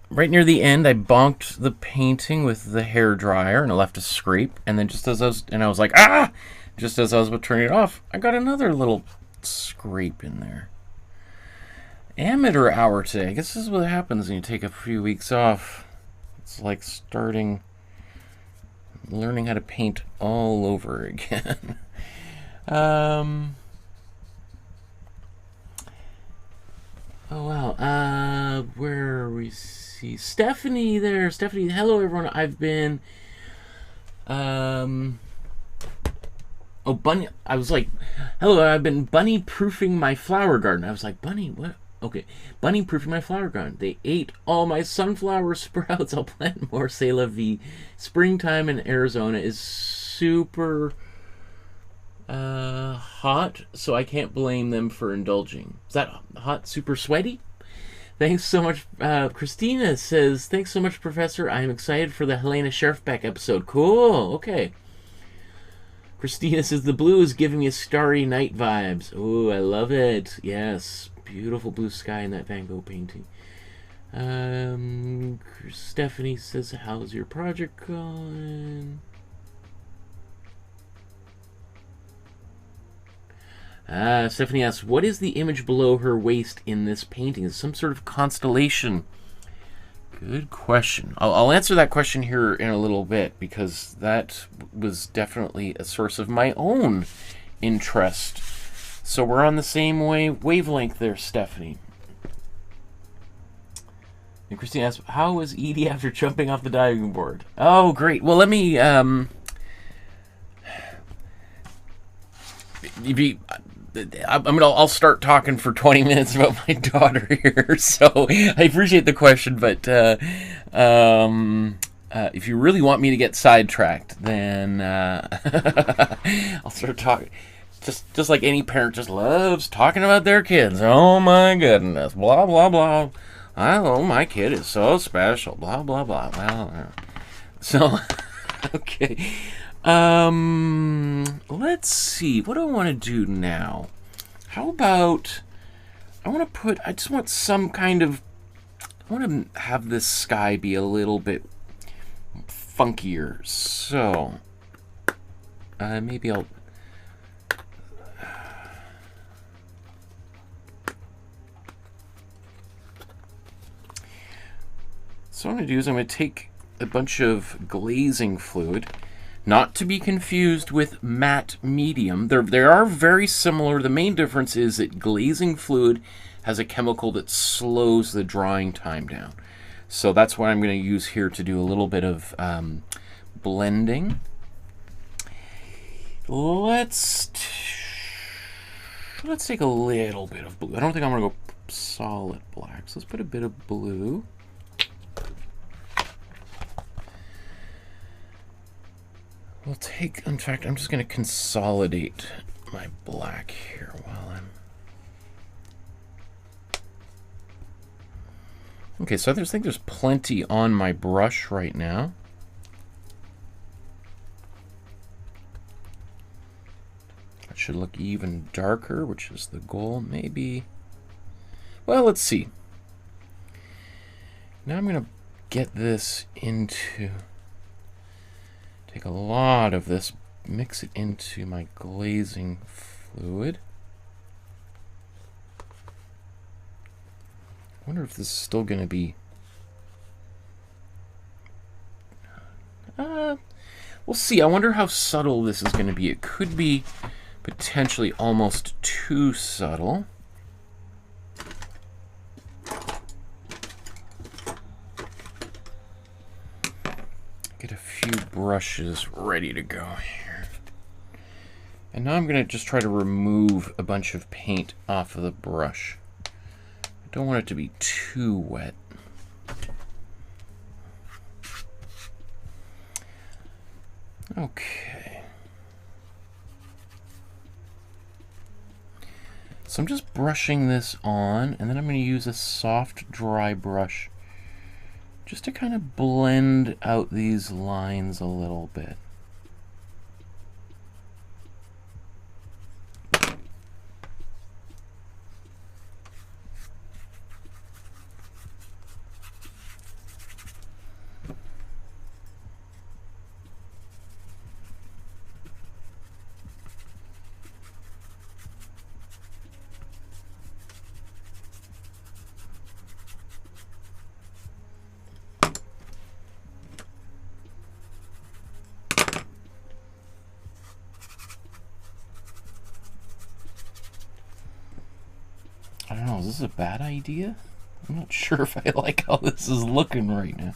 right near the end, I bonked the painting with the hair dryer and I left a scrape. And then just as I was like, ah! Just as I was about to turn it off, I got another little scrape in there. Amateur hour today. I guess this is what happens when you take a few weeks off. It's like learning how to paint all over again. Oh, wow. Where we see Stephanie there. Stephanie, hello, everyone. I've been... Oh, bunny... I was like, hello, I've been bunny-proofing my flower garden. I was like, bunny, what? Okay. Bunny-proofing my flower garden. They ate all my sunflower sprouts. I'll plant more. C'est la vie. Springtime in Arizona is super... hot, so I can't blame them for indulging. Is that hot, super sweaty? Thanks so much. Christina says, thanks so much, Professor. I'm excited for the Helena Sheriffbeck episode. Cool. Okay. Christina says the blue is giving me starry night vibes. Oh, I love it. Yes, beautiful blue sky in that Van Gogh painting. Stephanie says, how's your project going? Stephanie asks, what is the image below her waist in this painting? Is it some sort of constellation? Good question. I'll answer that question here in a little bit, because that was definitely a source of my own interest. So we're on the same wavelength there, Stephanie. And Christine asks, how was Edie after jumping off the diving board? Oh, great. Well, let me... I'll start talking for 20 minutes about my daughter here, so I appreciate the question, but if you really want me to get sidetracked, then I'll start talking. Just like any parent just loves talking about their kids. Oh my goodness, blah blah blah. Oh, my kid is so special. Blah blah blah. Well, so okay. Let's see. What do I want to do now? How about I just want some kind of, I want to have this sky be a little bit funkier. So, maybe I'll, so what I'm going to do is I'm going to take a bunch of glazing fluid, not to be confused with matte medium. They are very similar. The main difference is that glazing fluid has a chemical that slows the drying time down. So that's what I'm going to use here to do a little bit of blending. Let's take a little bit of blue. I don't think I'm going to go solid black. So let's put a bit of blue. We'll take, in fact, I'm just going to consolidate my black here while I'm... Okay, so I think there's plenty on my brush right now. It should look even darker, which is the goal, maybe. Well, let's see. Now I'm going to get this into... Take a lot of this, mix it into my glazing fluid. I wonder if this is still going to be... we'll see. I wonder how subtle this is going to be. It could be potentially almost too subtle. Get a few brushes ready to go here. And now I'm going to just try to remove a bunch of paint off of the brush. I don't want it to be too wet. Okay. So I'm just brushing this on, and then I'm going to use a soft, dry brush just to kind of blend out these lines a little bit. I don't know, is this a bad idea? I'm not sure if I like how this is looking right now.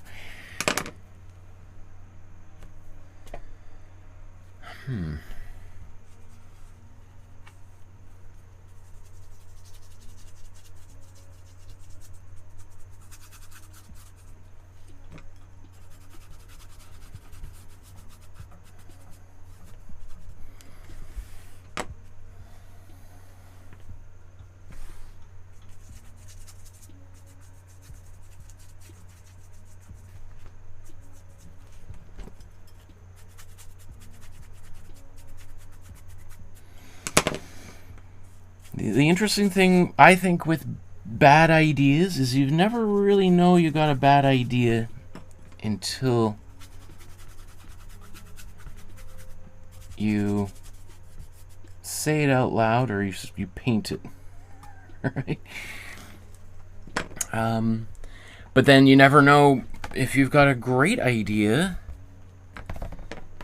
The interesting thing, I think, with bad ideas is you never really know you got a bad idea until you say it out loud or you paint it. Right? But then you never know if you've got a great idea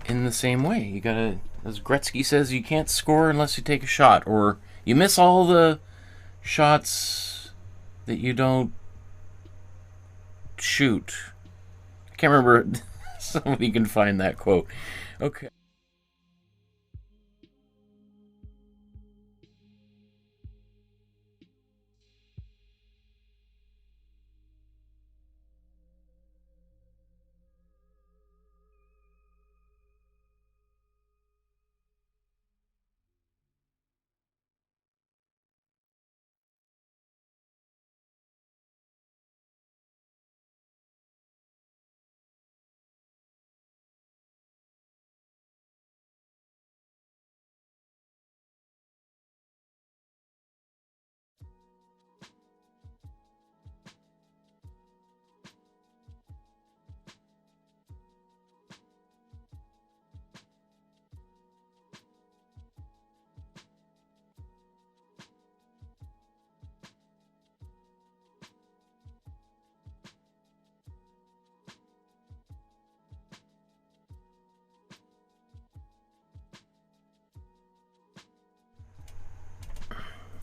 in the same way. You gotta, as Gretzky says, you can't score unless you take a shot, or you miss all the shots that you don't shoot. I can't remember. Somebody can find that quote. Okay.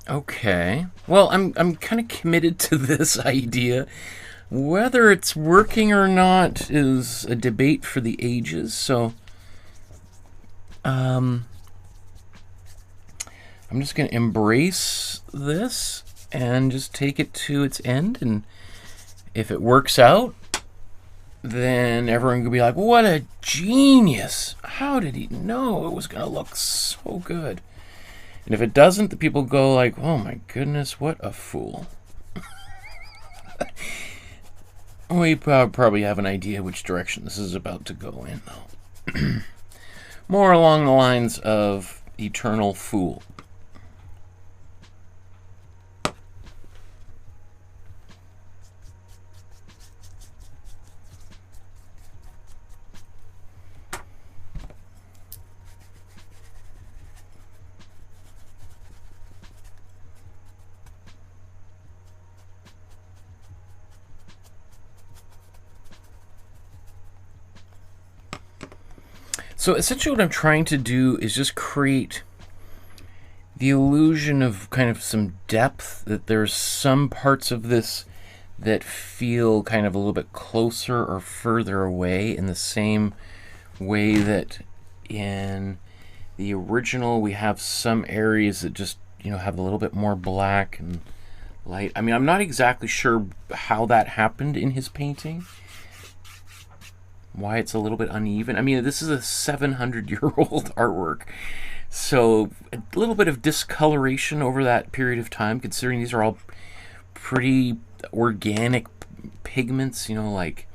Okay. Well, I'm kind of committed to this idea. Whether it's working or not is a debate for the ages. So, I'm just going to embrace this and just take it to its end. And if it works out, then everyone could be like, "What a genius! How did he know it was going to look so good?" And if it doesn't, the people go like, "Oh my goodness, what a fool." We probably have an idea which direction this is about to go in, though. More along the lines of Eternal Fool. So essentially what I'm trying to do is just create the illusion of kind of some depth, that there's some parts of this that feel kind of a little bit closer or further away, in the same way that in the original we have some areas that just, you know, have a little bit more black and light. I mean, I'm not exactly sure how that happened in his painting, why it's a little bit uneven. I mean, this is a 700-year-old artwork, so a little bit of discoloration over that period of time, considering these are all pretty organic pigments, you know, like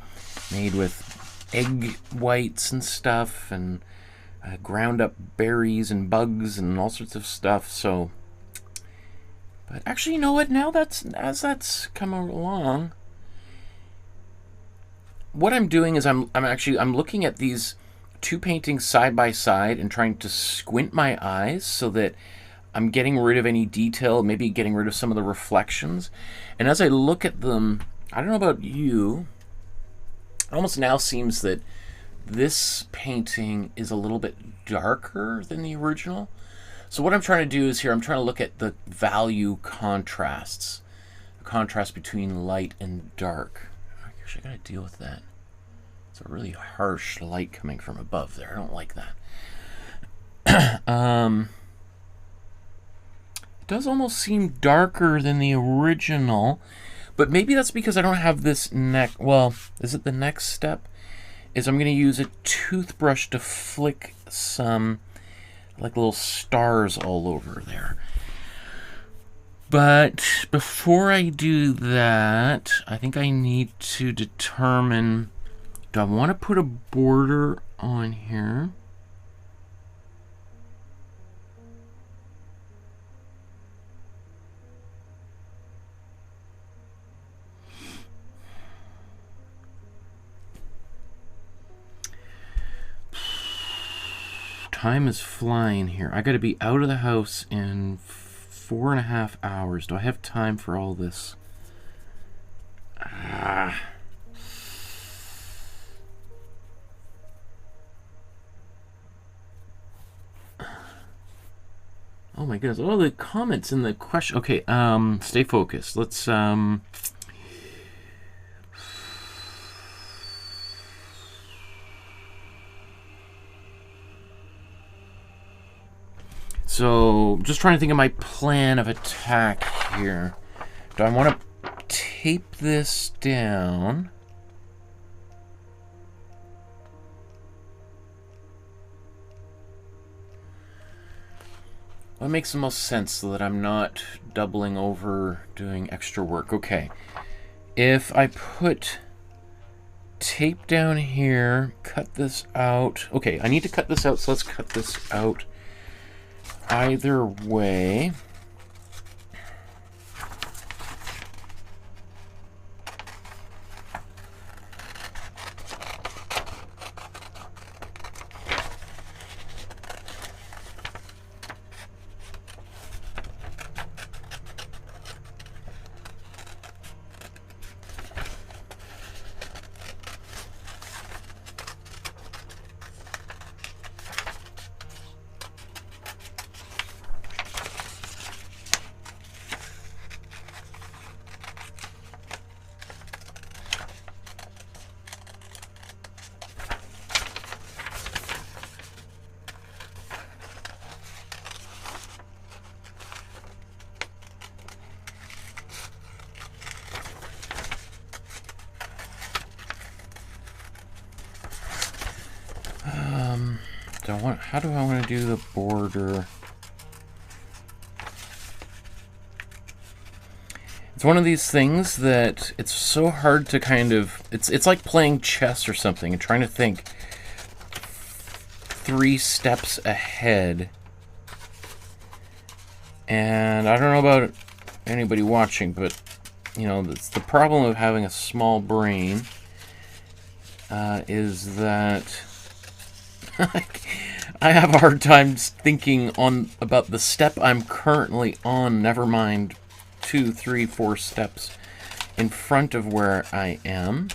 made with egg whites and stuff, and ground up berries and bugs and all sorts of stuff. So, but actually, you know what, now as that's come along, what I'm doing is I'm looking at these two paintings side by side and trying to squint my eyes so that I'm getting rid of any detail, maybe getting rid of some of the reflections. And as I look at them, I don't know about you, it almost now seems that this painting is a little bit darker than the original. So what I'm trying to do is here, I'm trying to look at the value contrasts, the contrast between light and dark. I gotta deal with that. It's a really harsh light coming from above there. I don't like that. It does almost seem darker than the original, but maybe that's because I don't have this next. Well, is it the next step? Is I'm gonna use a toothbrush to flick some like little stars all over there. But before I do that, I think I need to determine, do I want to put a border on here? time is flying here. I gotta be out of the house in 4.5 hours. Do I have time for all this? Ah. Oh my goodness. Oh, the comments in the question. Okay, stay focused. Let's, so, just trying to think of my plan of attack here. Do I want to tape this down? What makes the most sense so that I'm not doubling over doing extra work? Okay. If I put tape down here, cut this out. Okay, I need to cut this out, so let's cut this out. Either way, how do I want to do the border? It's one of these things that it's so hard to kind of, it's like playing chess or something and trying to think 3 steps ahead. And I don't know about anybody watching, but you know, it's the problem of having a small brain is that I have a hard time thinking about the step I'm currently on, never mind 2, 3, 4 steps in front of where I am.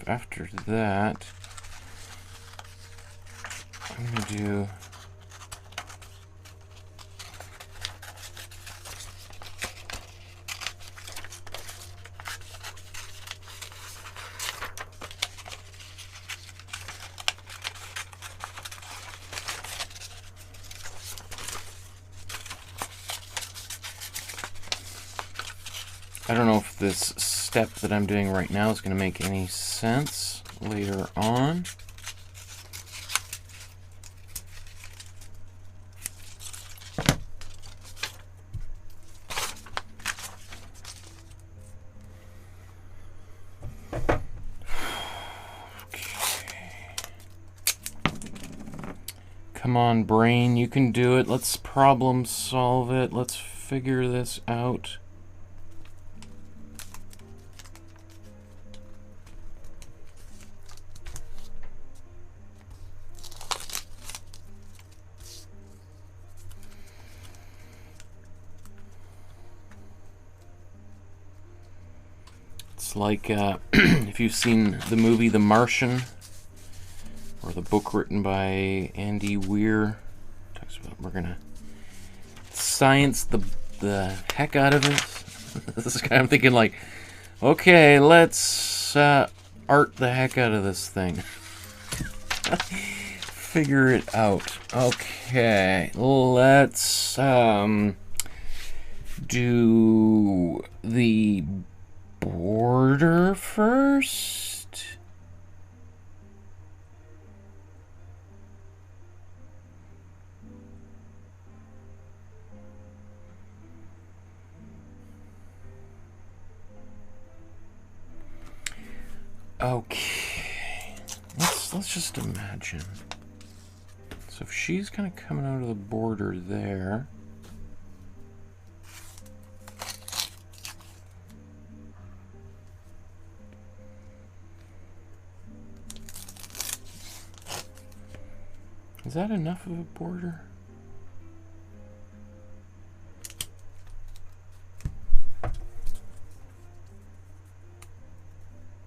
After that, I'm going to do I don't know if this step that I'm doing right now is going to make any sense later on. Come on, brain, you can do it. Let's problem solve it. Let's figure this out. It's like if you've seen the movie The Martian, or the book written by Andy Weir, talks about we're gonna science the heck out of it. This is kind of, I'm thinking like, okay, let's art the heck out of this thing. Figure it out. Okay, let's do the border first. let's just imagine. So if she's kind of coming out of the border there, is that enough of a border?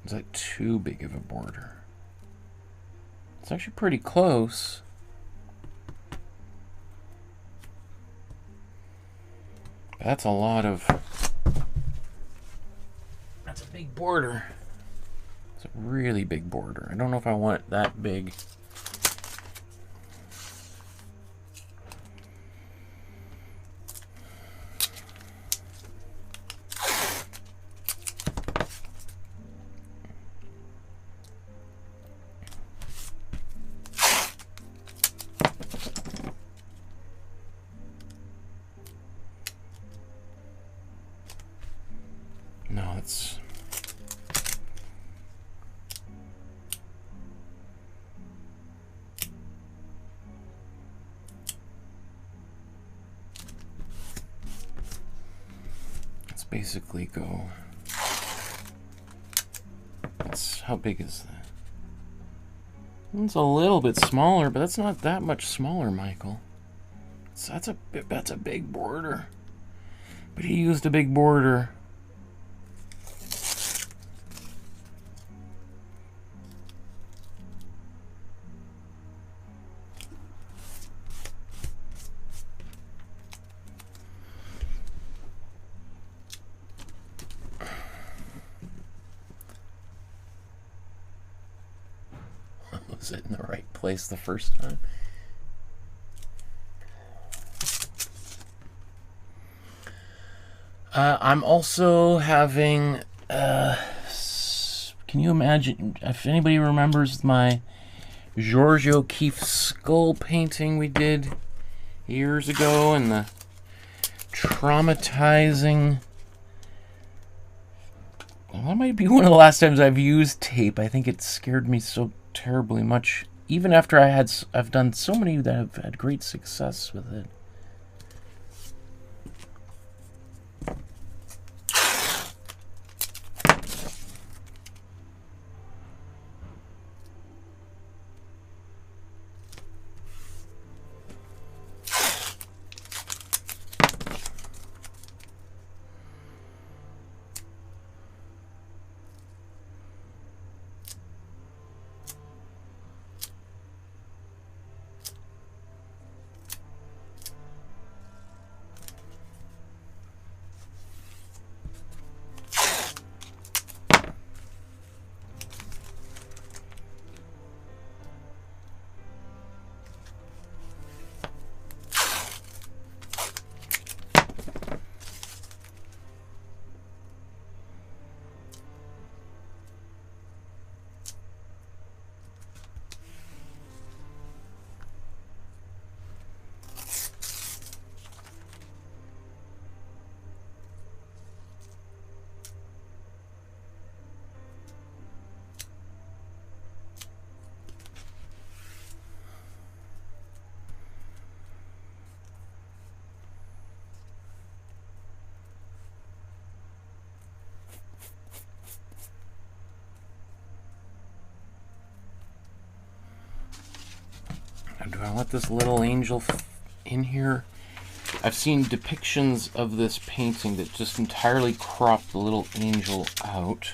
Is that too big of a border? It's actually pretty close. That's a lot of... That's a big border. It's a really big border. I don't know if I want it that big. No, it's... Let's basically go... How big is that? It's a little bit smaller, but that's not that much smaller, Michael. So that's a big border. But he used a big border. Was it in the right place the first time? I'm also having, can you imagine, if anybody remembers my George O'Keeffe skull painting we did years ago, and the traumatizing, well, that might be one of the last times I've used tape. I think it scared me so terribly much, even after I've done so many that have had great success with it. Do I want this little angel in here? I've seen depictions of this painting that just entirely crop the little angel out.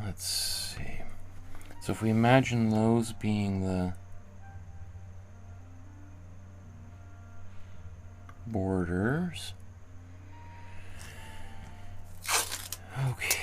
Let's see. So if we imagine those being the borders. Okay.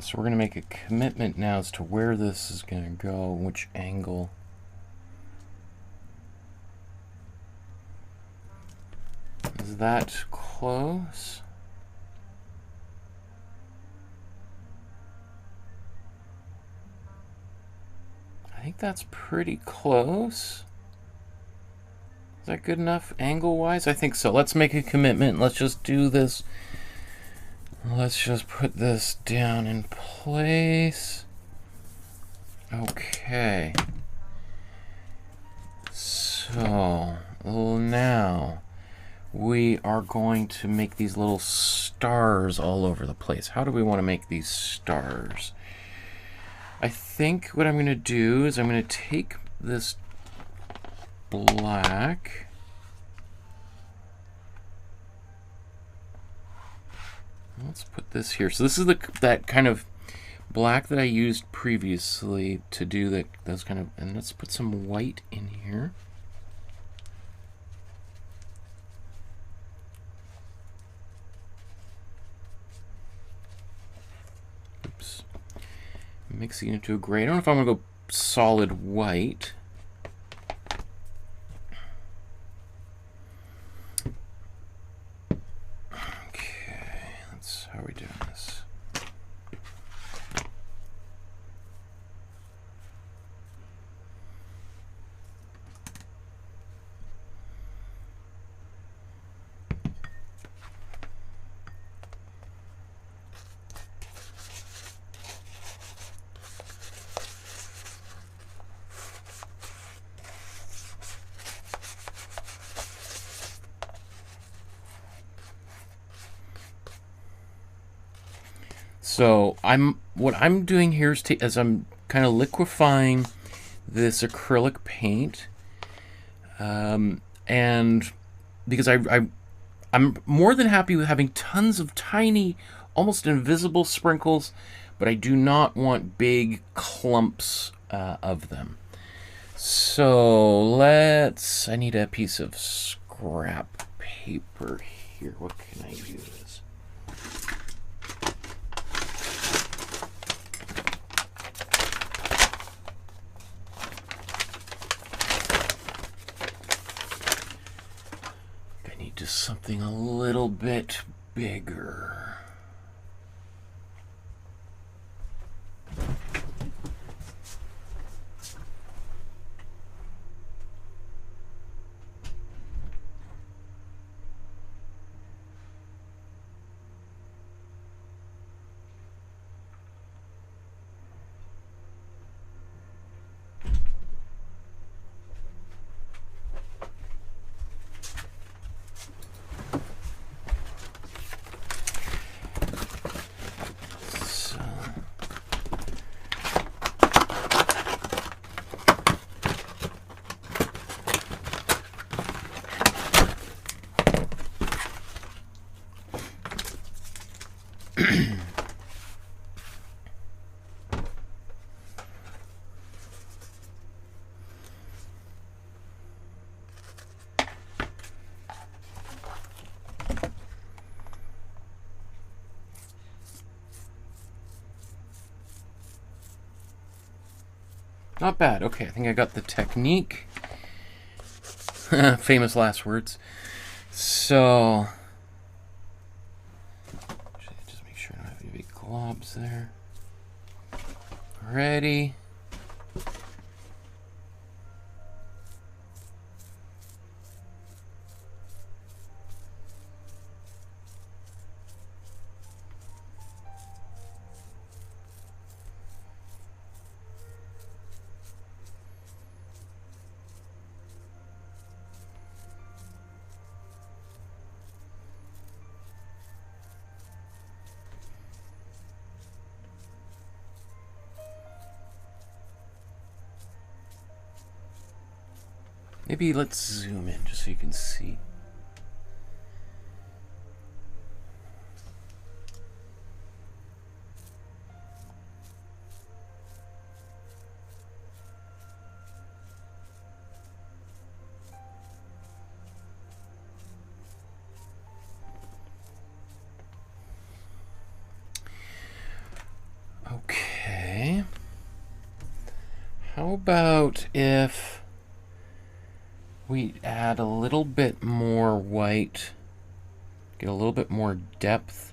so we're going to make a commitment now as to where this is going to go, which angle. Is that close? I think that's pretty close. Is that good enough angle-wise? I think so. Let's make a commitment. Let's just do this. Let's just put this down in place. Okay. So now we are going to make these little stars all over the place. How do we want to make these stars? I think what I'm going to do is I'm going to take this black. Let's put this here. So this is that kind of black that I used previously to do those kind of, and let's put some white in here. Oops. Mixing it into a gray. I don't know if I'm gonna go solid white. How are we doing this? So what I'm doing here is I'm kind of liquefying this acrylic paint, and because I'm more than happy with having tons of tiny, almost invisible sprinkles, but I do not want big clumps of them. So I need a piece of scrap paper here. What can I use? Just something a little bit bigger. Not bad. Okay, I think I got the technique. Famous last words. So, just make sure I don't have any big globs there. Ready. Maybe let's zoom in just so you can see. How about if we add a little bit more white, get a little bit more depth?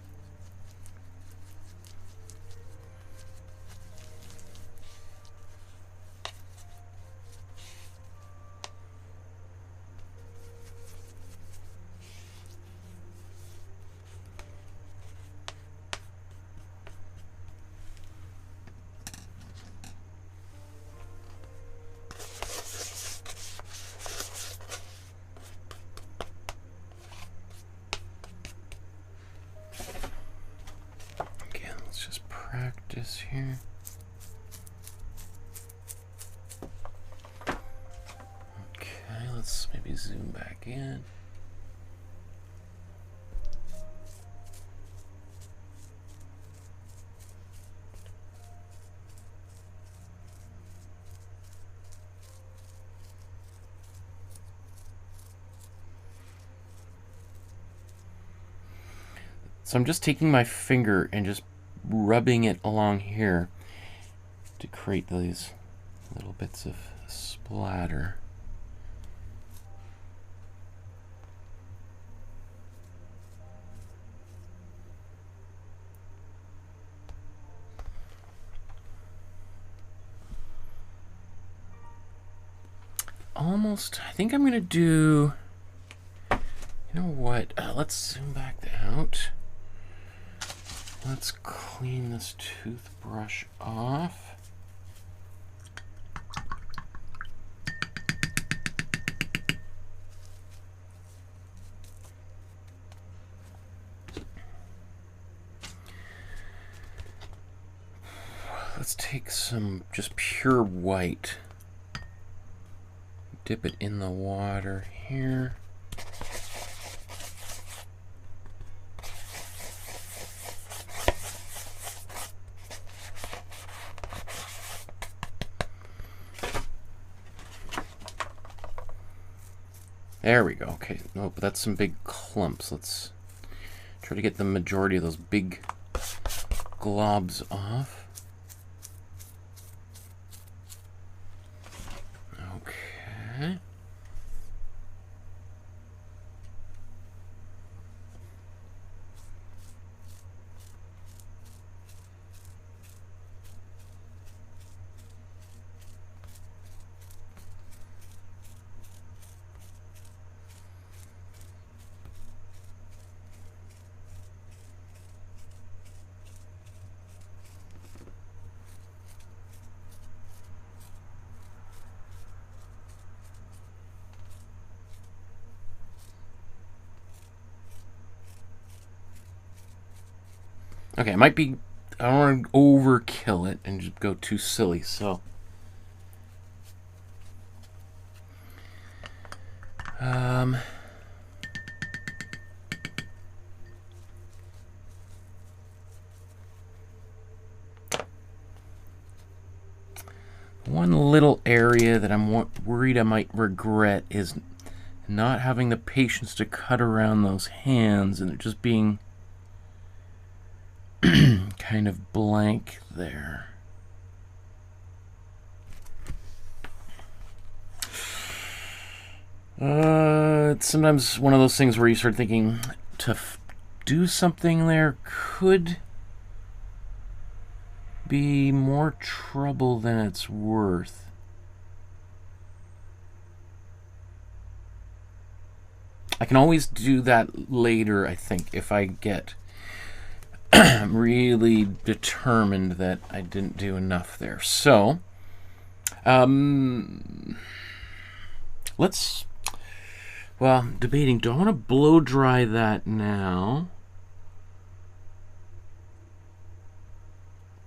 Practice here. Okay, let's maybe zoom back in. So I'm just taking my finger and just rubbing it along here to create these little bits of splatter. Almost, I think I'm gonna do, you know what, let's zoom back out. Let's clean this toothbrush off. Let's take some just pure white, dip it in the water here. There we go. Okay, no, but that's some big clumps. Let's try to get the majority of those big globs off. Okay. Okay, it might be, I don't want to overkill it and just go too silly, so. One little area that I'm worried I might regret is not having the patience to cut around those hands and it just being kind of blank there. It's sometimes one of those things where you start thinking to do something there could be more trouble than it's worth. I can always do that later, I think, if I get really determined that I didn't do enough there. So, let's, well, debating, do I want to blow dry that now?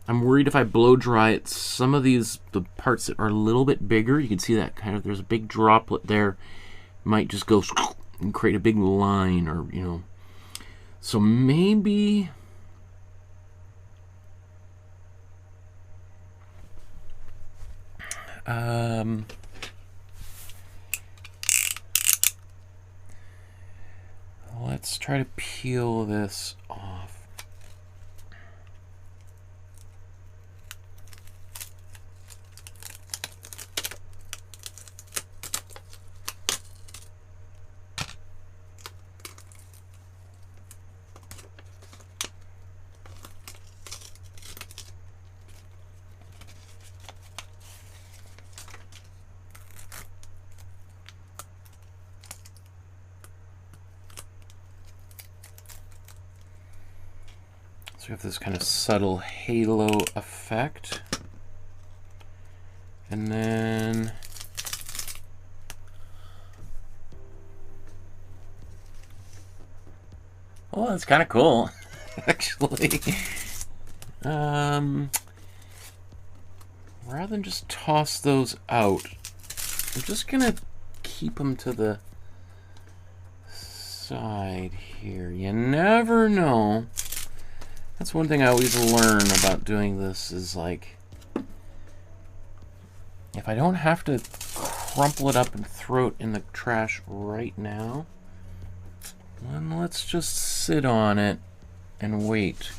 I'm worried if I blow dry it, some of these, the parts that are a little bit bigger, you can see that kind of, there's a big droplet there, might just go and create a big line, or, you know. So maybe let's try to peel this off. we have this kind of subtle halo effect. And then oh, that's kind of cool, actually. Rather than just toss those out, I'm just gonna keep them to the side here. You never know. That's one thing I always learn about doing this is, like, if I don't have to crumple it up and throw it in the trash right now, then let's just sit on it and wait.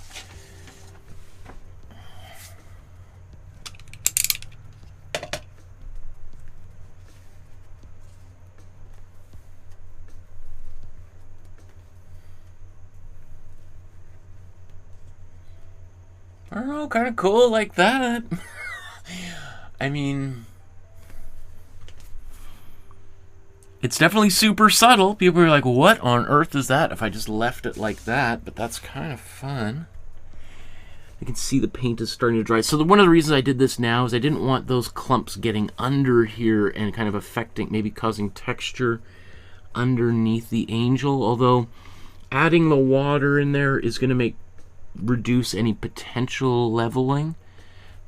I don't know, kind of cool like that. I mean, it's definitely super subtle. People are like, what on earth is that if I just left it like that? But that's kind of fun. I can see the paint is starting to dry. So one of the reasons I did this now is I didn't want those clumps getting under here and kind of affecting, maybe causing texture underneath the angel. Although adding the water in there is going to reduce any potential leveling.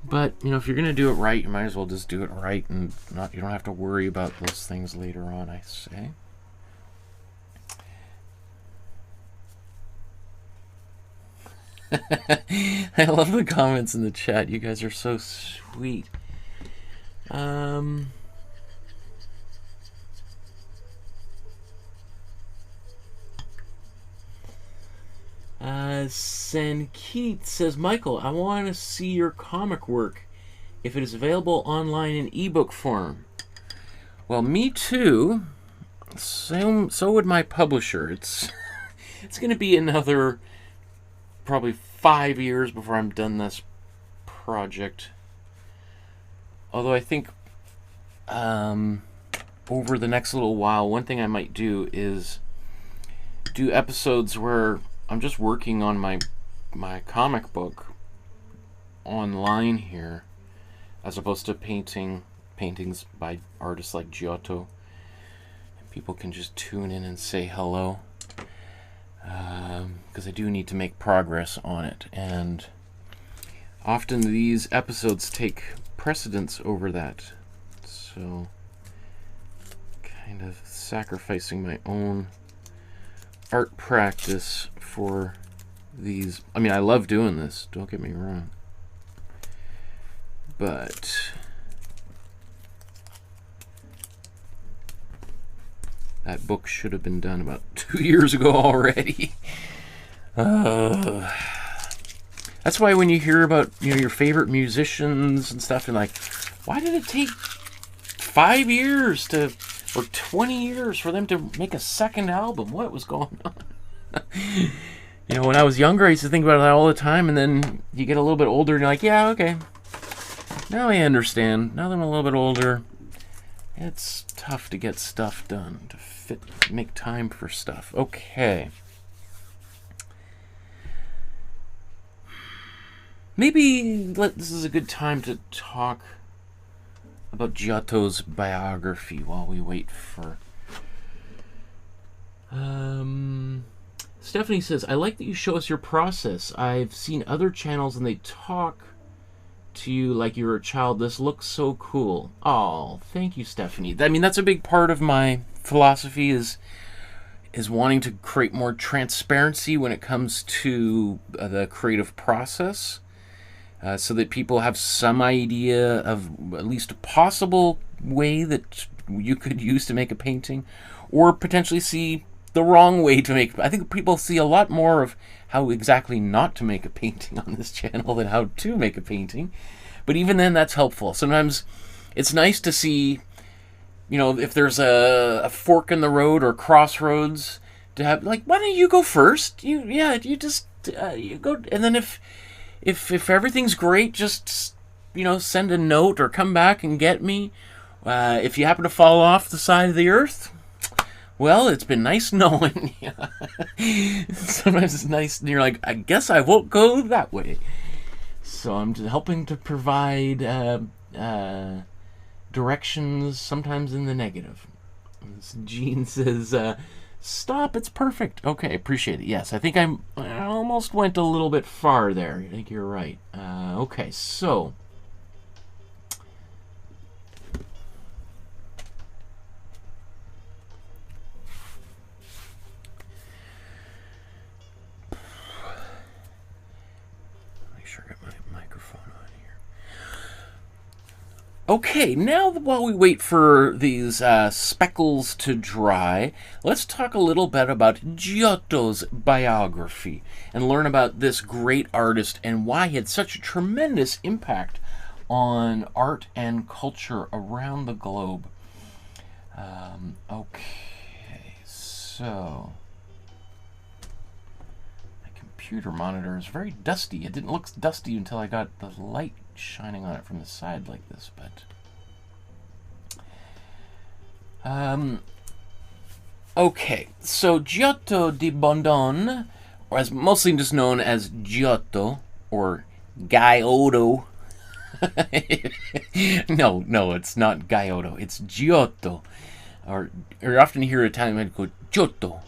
But, you know, if you're going to do it right, you might as well just do it right, and you don't have to worry about those things later on, I say. I love the comments in the chat. You guys are so sweet. Keith says, Michael, I want to see your comic work if it is available online in ebook form. Well, me too. So would my publisher. It's going to be another probably 5 years before I'm done this project. Although I think over the next little while, one thing I might do is do episodes where I'm just working on my comic book online here, as opposed to paintings by artists like Giotto. And people can just tune in and say hello, because I do need to make progress on it, and often these episodes take precedence over that, so kind of sacrificing my own art practice for these. I mean, I love doing this, don't get me wrong, but that book should have been done about 2 years ago already. That's why when you hear about, you know, your favorite musicians and stuff, and like, why did it take 5 years or 20 years for them to make a second album? What was going on? You know, when I was younger, I used to think about that all the time, and then you get a little bit older, and you're like, yeah, okay. Now I understand. Now that I'm a little bit older, it's tough to get stuff done, to make time for stuff. Okay. Maybe this is a good time to talk about Giotto's biography while we wait for... Stephanie says, I like that you show us your process. I've seen other channels and they talk to you like you were a child. This looks so cool. Oh, thank you, Stephanie. I mean, that's a big part of my philosophy is wanting to create more transparency when it comes to the creative process, so that people have some idea of at least a possible way that you could use to make a painting, or potentially see the wrong way to make. I think people see a lot more of how exactly not to make a painting on this channel than how to make a painting. But even then, that's helpful. Sometimes it's nice to see, you know, if there's a fork in the road or crossroads, to have, like, why don't you go first? You go, and then if everything's great, just, you know, send a note or come back and get me. If you happen to fall off the side of the earth, Well, it's been nice knowing you. Sometimes it's nice, and you're like, I guess I won't go that way. So I'm just helping to provide directions, sometimes in the negative. Gene says, stop, it's perfect. Okay, appreciate it. Yes, I think I almost went a little bit far there. I think you're right. Okay, so... make sure I got my microphone on here. Okay, now while we wait for these speckles to dry, let's talk a little bit about Giotto's biography and learn about this great artist and why he had such a tremendous impact on art and culture around the globe. Okay, so my computer monitor is very dusty. It didn't look dusty until I got the light shining on it from the side like this, but okay, so Giotto di Bondone, or as mostly just known as Giotto or Giotto. No, it's not Giotto, it's Giotto, or you often hear Italian men go Giotto.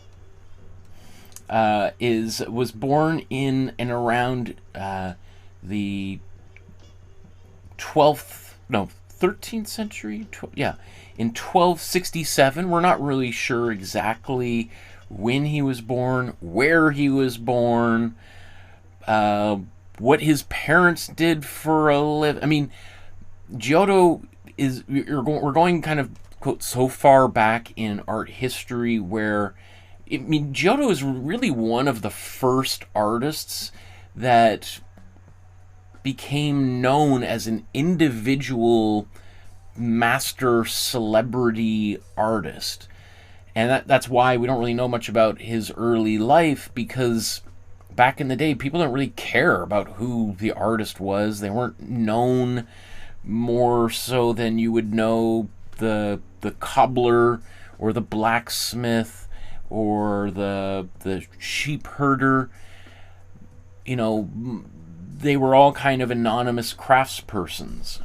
Was born in and around the 13th century, in 1267. We're not really sure exactly when he was born, where he was born, what his parents did for a living. I mean, Giotto we're going kind of, quote, so far back in art history where, I mean, Giotto is really one of the first artists that became known as an individual master celebrity artist. And that's why we don't really know much about his early life, because back in the day, people didn't really care about who the artist was. They weren't known more so than you would know the cobbler or the blacksmith or the sheep herder. You know, they were all kind of anonymous craftspersons,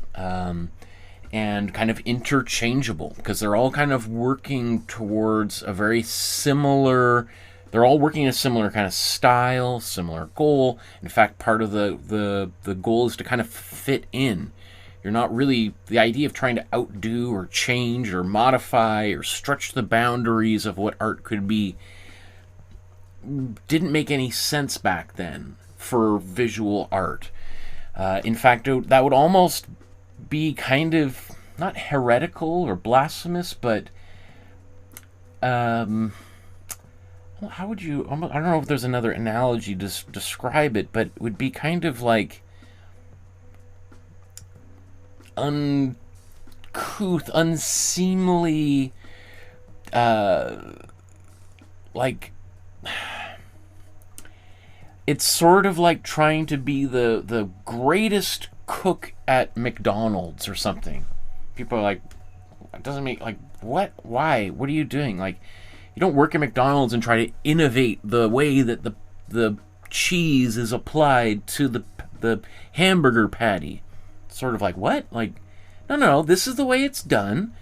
and kind of interchangeable, because they're all kind of working towards a very similar, they're all working in a similar kind of style, similar goal. In fact, part of the goal is to kind of fit in. You're not really, the idea of trying to outdo or change or modify or stretch the boundaries of what art could be didn't make any sense back then for visual art. In fact, that would almost be kind of, not heretical or blasphemous, but how would you, I don't know if there's another analogy to describe it, but it would be kind of like uncouth, unseemly, like, it's sort of like trying to be the greatest cook at McDonald's or something. People are like, it doesn't make, like, what? Why? What are you doing? Like, you don't work at McDonald's and try to innovate the way that the cheese is applied to the hamburger patty. It's sort of like, what? Like, no, this is the way it's done.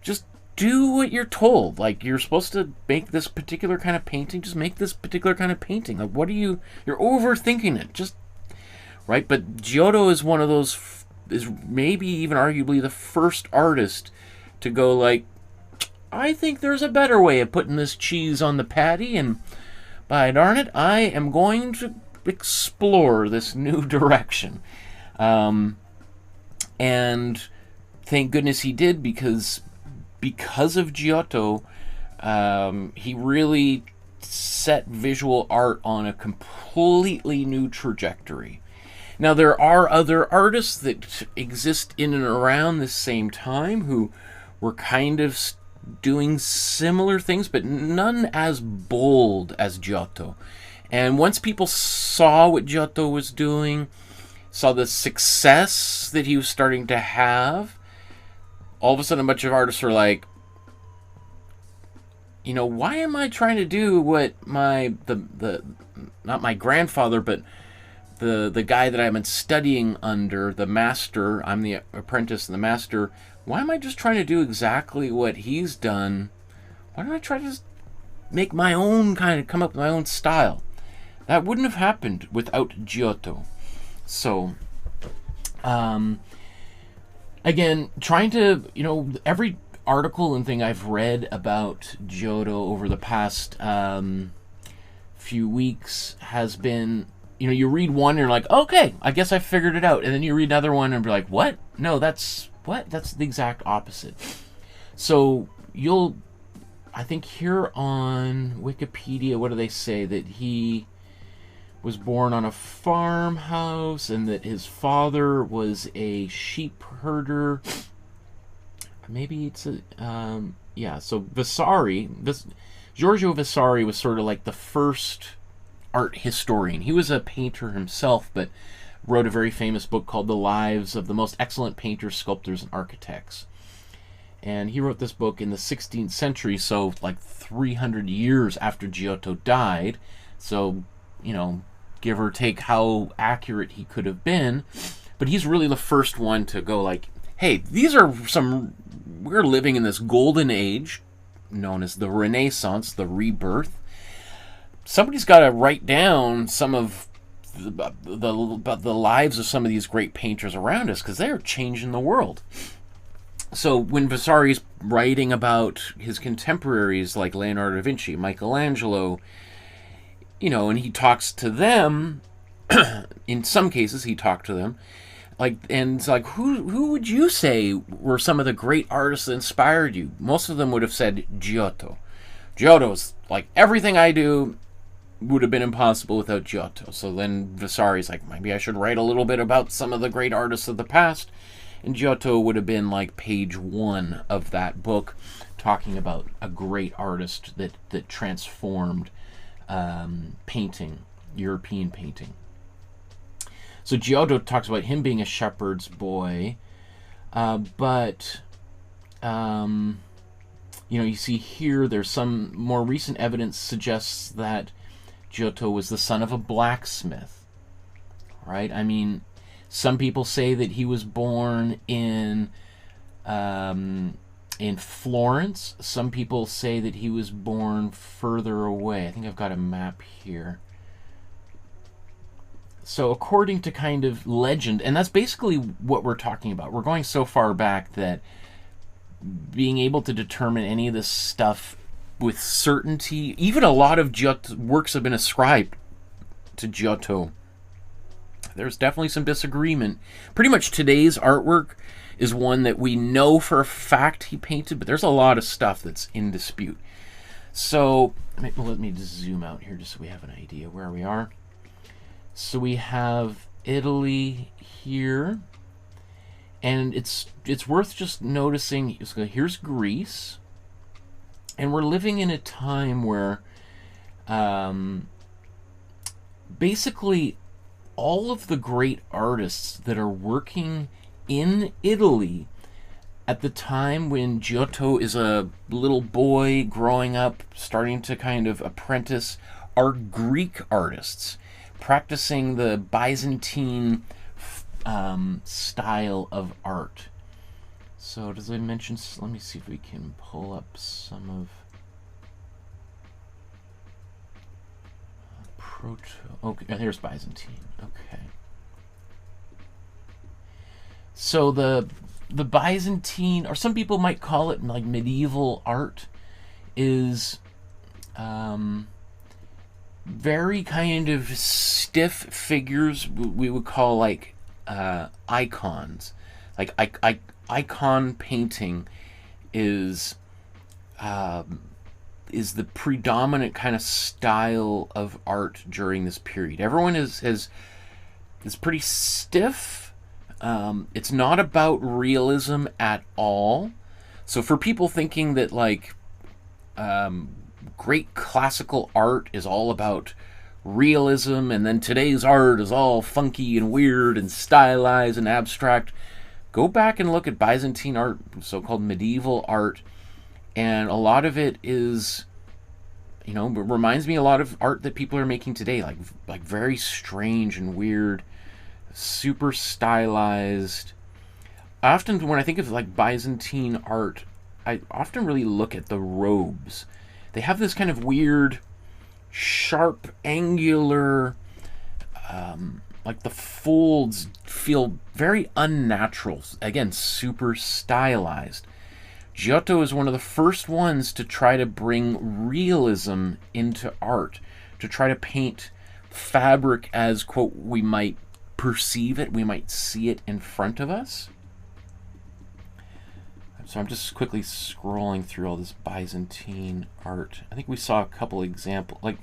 Just do what you're told. Like, you're supposed to make this particular kind of painting, just make this particular kind of painting. Like, what are you're overthinking it. Just, right? But Giotto is one of those, is maybe even arguably the first artist to go like, I think there's a better way of putting this cheese on the patty, and by darn it, I am going to explore this new direction. And thank goodness he did, because of Giotto, he really set visual art on a completely new trajectory. Now, there are other artists that exist in and around the same time who were kind of doing similar things, but none as bold as Giotto. And once people saw what Giotto was doing, saw the success that he was starting to have, all of a sudden a bunch of artists are like, you know, why am I trying to do what the not my grandfather, but the guy that I've been studying under, the master, I'm the apprentice and the master, why am I just trying to do exactly what he's done? Why don't I try to just make my own kind of, come up with my own style? That wouldn't have happened without Giotto. So, again, trying to, you know, every article and thing I've read about Giotto over the past few weeks has been, you know, you read one and you're like, okay, I guess I figured it out. And then you read another one and be like, what? No, that's the exact opposite. So you'll, I think here on Wikipedia, what do they say? That he was born on a farmhouse and that his father was a sheep herder. Maybe it's a, yeah, so Vasari, Giorgio Vasari was sort of like the first art historian. He was a painter himself, but wrote a very famous book called The Lives of the Most Excellent Painters, Sculptors, and Architects. And he wrote this book in the 16th century, so like 300 years after Giotto died. So, you know, give or take how accurate he could have been. But he's really the first one to go like, hey, these are some, we're living in this golden age known as the Renaissance, the rebirth. Somebody's got to write down some of the lives of some of these great painters around us, because they're changing the world. So when Vasari's writing about his contemporaries like Leonardo da Vinci, Michelangelo, you know, and he talks to them, in some cases he talked to them, like, and it's like, who would you say were some of the great artists that inspired you? Most of them would have said Giotto. Giotto's like, everything I do would have been impossible without Giotto. So then Vasari's like, maybe I should write a little bit about some of the great artists of the past. And Giotto would have been like page 1 of that book, talking about a great artist that transformed painting, European painting. So Giotto talks about him being a shepherd's boy, but you know, you see here there's some more recent evidence suggests that Giotto was the son of a blacksmith, right? I mean, some people say that he was born in Florence. Some people say that he was born further away. I think I've got a map here. So according to kind of legend, and that's basically what we're talking about. We're going so far back that being able to determine any of this stuff with certainty, even a lot of Giotto works have been ascribed to Giotto. There's definitely some disagreement. Pretty much today's artwork is one that we know for a fact he painted, but there's a lot of stuff that's in dispute. So let me just zoom out here just so we have an idea where we are. So we have Italy here, and it's worth just noticing, here's Greece, and we're living in a time where basically all of the great artists that are working in Italy at the time when Giotto is a little boy growing up, starting to kind of apprentice, are Greek artists, practicing the Byzantine style of art. So does it mention, let me see if we can pull up some of okay, here's Byzantine. Okay. So the Byzantine, or some people might call it like medieval art, is very kind of stiff figures we would call like icons. Like icon painting is the predominant kind of style of art during this period. Everyone is pretty stiff. It's not about realism at all. So for people thinking that like great classical art is all about realism, and then today's art is all funky and weird and stylized and abstract, go back and look at Byzantine art, so-called medieval art, and a lot of it is you know, it reminds me a lot of art that people are making today, like very strange and weird, super stylized. Often when I think of like Byzantine art, I often really look at the robes. They have this kind of weird, sharp, angular, like the folds feel very unnatural. Again, super stylized. Giotto is one of the first ones to try to bring realism into art, to try to paint fabric as, quote, we might perceive it, we might see it in front of us. So I'm just quickly scrolling through all this Byzantine art. I think we saw a couple examples. Like,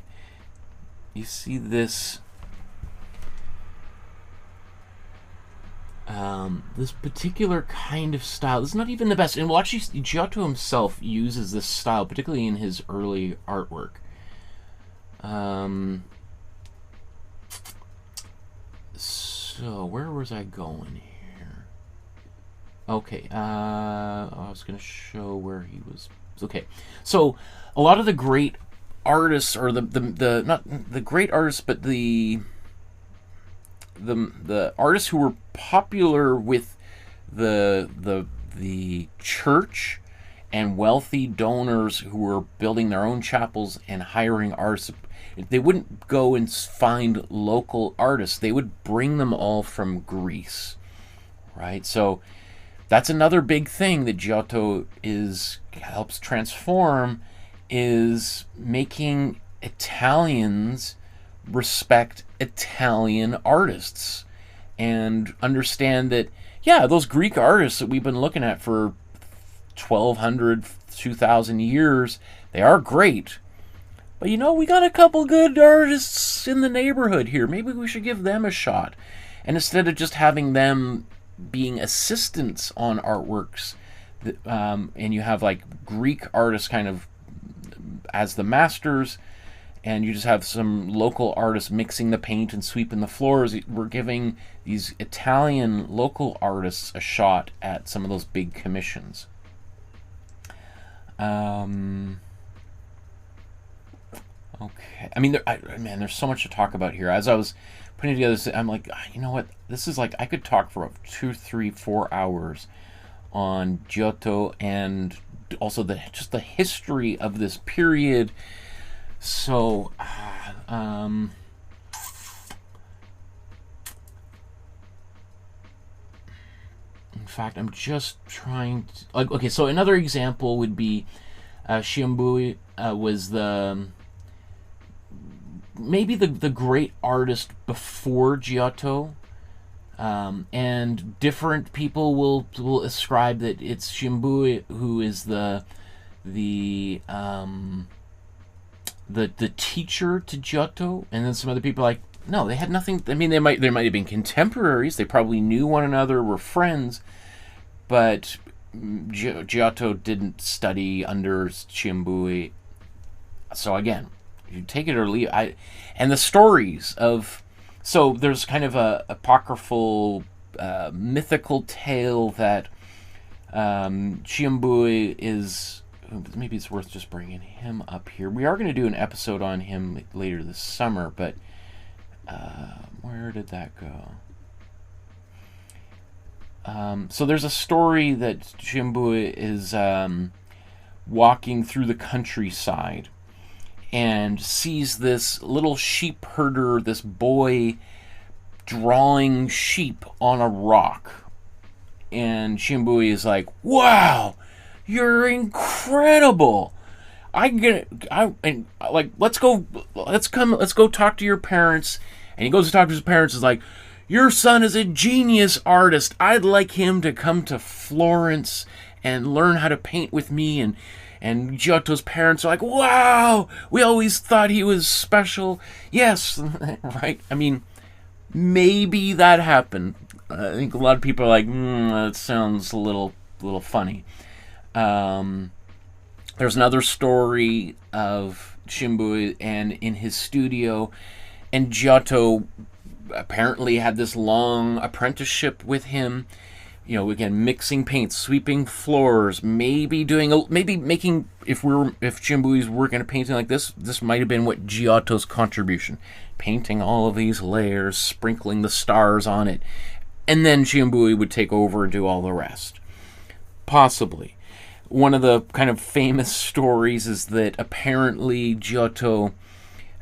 you see this, this particular kind of style. This is not even the best. And well, actually, Giotto himself uses this style, particularly in his early artwork. So where was I going here? Okay, I was going to show where he was. Okay, so a lot of the great artists, or the not the great artists, but the artists who were popular with the church and wealthy donors who were building their own chapels and hiring artists, they wouldn't go and find local artists. They would bring them all from Greece, right? So that's another big thing that Giotto helps transform, is making Italians respect Italian artists and understand that, yeah, those Greek artists that we've been looking at for 1,200, 2,000 years, they are great. But, you know, we got a couple good artists in the neighborhood here. Maybe we should give them a shot. And instead of just having them being assistants on artworks, and you have like Greek artists kind of as the masters, and you just have some local artists mixing the paint and sweeping the floors, we're giving these Italian local artists a shot at some of those big commissions. Okay, I mean, man, there's so much to talk about here. As I was putting together this, I'm like, you know what? This is like, I could talk for 2, 3, 4 hours on Giotto, and also just the history of this period. So, in fact, I'm just trying to, like, okay, so another example would be Sciambui was maybe the great artist before Giotto, and different people will ascribe that it's Sciambui who is the teacher to Giotto, and then some other people are like, no, they had nothing. I mean, they might have been contemporaries. They probably knew one another, were friends, but Giotto didn't study under Sciambui. So again, you take it or leave. And the stories of, so there's kind of a apocryphal, mythical tale that Sciambui is. Maybe it's worth just bringing him up here. We are going to do an episode on him later this summer, but where did that go? So there's a story that Sciambui is walking through the countryside and sees this little sheep herder, this boy, drawing sheep on a rock. And Sciambui is like, wow, you're incredible. Let's go talk to your parents. And he goes to talk to his parents. Is like, your son is a genius artist. I'd like him to come to Florence and learn how to paint with me. And Giotto's parents are like, wow, we always thought he was special. Yes, right? I mean, maybe that happened. I think a lot of people are like, that sounds a little funny. There's another story of Sciambui and in his studio, and Giotto apparently had this long apprenticeship with him, you know, again, mixing paints, sweeping floors, maybe making, if Shimbui's working a painting like this might have been what Giotto's contribution, painting all of these layers, sprinkling the stars on it, and then Shimbui would take over and do all the rest. Possibly. One of the kind of famous stories is that apparently Giotto,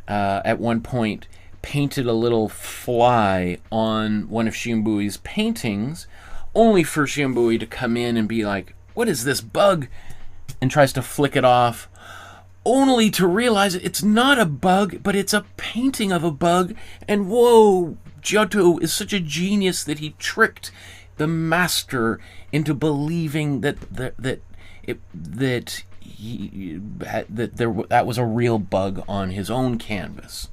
at one point, painted a little fly on one of Shimbui's paintings, only for Shimbui to come in and be like, "What is this bug?" and tries to flick it off, only to realize it's not a bug, but it's a painting of a bug. And whoa, Giotto is such a genius that he tricked the master into believing that that was a real bug on his own canvas.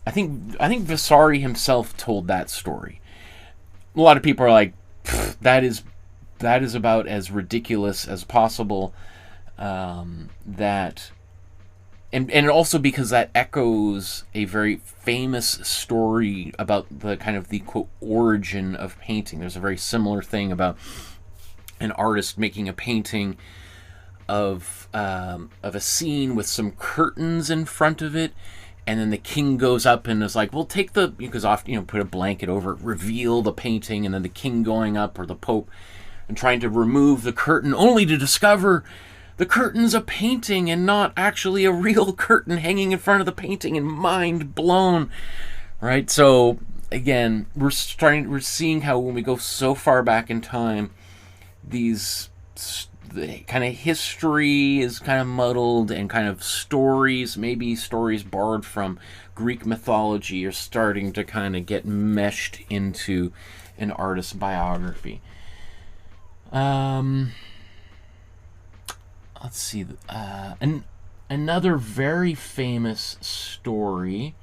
I think Vasari himself told that story. A lot of people are like, that is about as ridiculous as possible. And also because that echoes a very famous story about the kind of the quote origin of painting. There's a very similar thing about an artist making a painting of a scene with some curtains in front of it, and then the king goes up and is like, "Well, take the," because often, you know, put a blanket over it, reveal the painting, and then the king going up, or the Pope, and trying to remove the curtain, only to discover the curtain's a painting and not actually a real curtain hanging in front of the painting, and mind blown, right? So again, we're seeing how when we go so far back in time, the kind of history is kind of muddled, and kind of stories, maybe stories borrowed from Greek mythology, are starting to kind of get meshed into an artist's biography. Let's see. Another very famous story,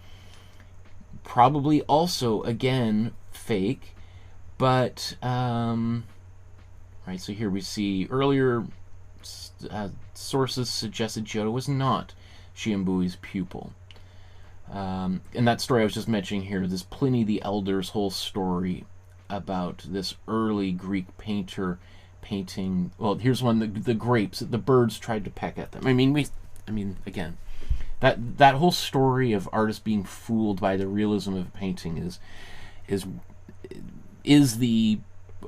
probably also, again, fake, but right, so here we see earlier sources suggested Giotto was not Shimbui's pupil. And that story I was just mentioning here, this Pliny the Elder's whole story about this early Greek painter painting. Well, here's one: the grapes. The birds tried to peck at them. I mean, again, that whole story of artists being fooled by the realism of painting is the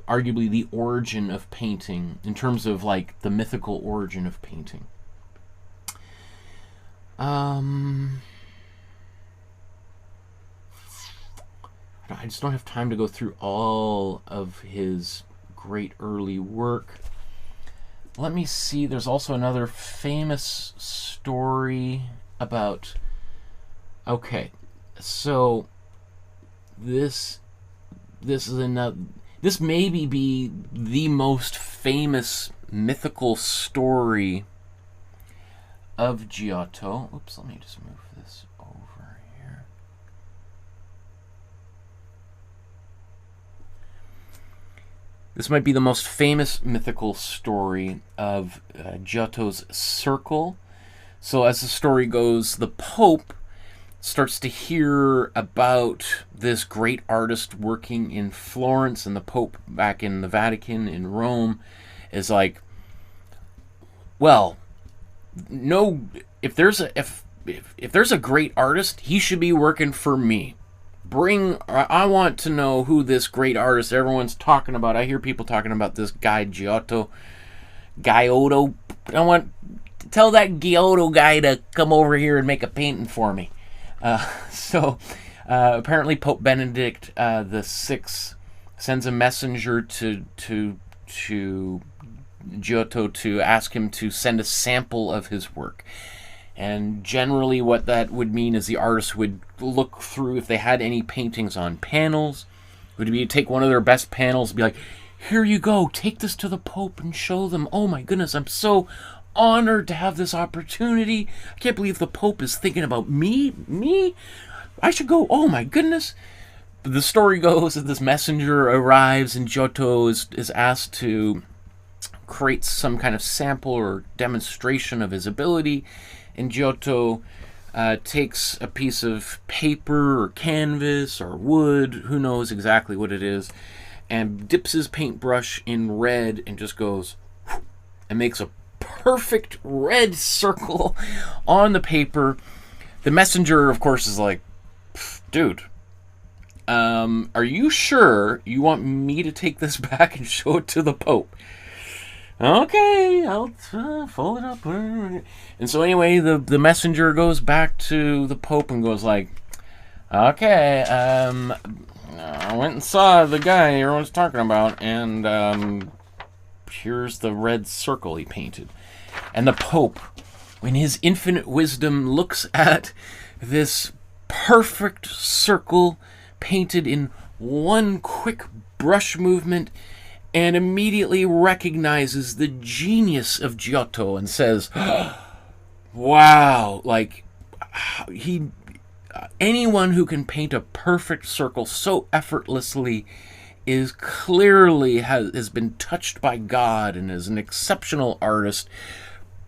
arguably the origin of painting, in terms of like the mythical origin of painting. I just don't have time to go through all of his great early work. Let me see. There's also another famous story about... Okay, so this is another... This maybe be the most famous mythical story of Giotto. Oops, let me just move this over here. This might be the most famous mythical story of Giotto's circle. So as the story goes, the Pope starts to hear about this great artist working in Florence, and the Pope back in the Vatican in Rome is like, well, no, if there's a great artist, he should be working for me. I want to know who this great artist everyone's talking about. I hear people talking about this guy Giotto. I want to tell that Giotto guy to come over here and make a painting for me. Apparently Pope Benedict the Sixth sends a messenger to Giotto to ask him to send a sample of his work. And generally what that would mean is the artist would look through, if they had any paintings on panels, would be to take one of their best panels and be like, "Here you go, take this to the Pope and show them. Oh my goodness, I'm so honored to have this opportunity. I can't believe the Pope is thinking about me. I should go. Oh my goodness." But the story goes that this messenger arrives and Giotto is asked to create some kind of sample or demonstration of his ability, and Giotto takes a piece of paper or canvas or wood, who knows exactly what it is, and dips his paintbrush in red and just goes and makes a perfect red circle on the paper. The messenger, of course, is like, dude, are you sure you want me to take this back and show it to the Pope? Okay, I'll fold it up. And so anyway, the messenger goes back to the Pope and goes like, okay, I went and saw the guy everyone's talking about, and here's the red circle he painted. And the Pope, in his infinite wisdom, looks at this perfect circle painted in one quick brush movement and immediately recognizes the genius of Giotto and says, wow, like, anyone who can paint a perfect circle so effortlessly is clearly has been touched by God and is an exceptional artist.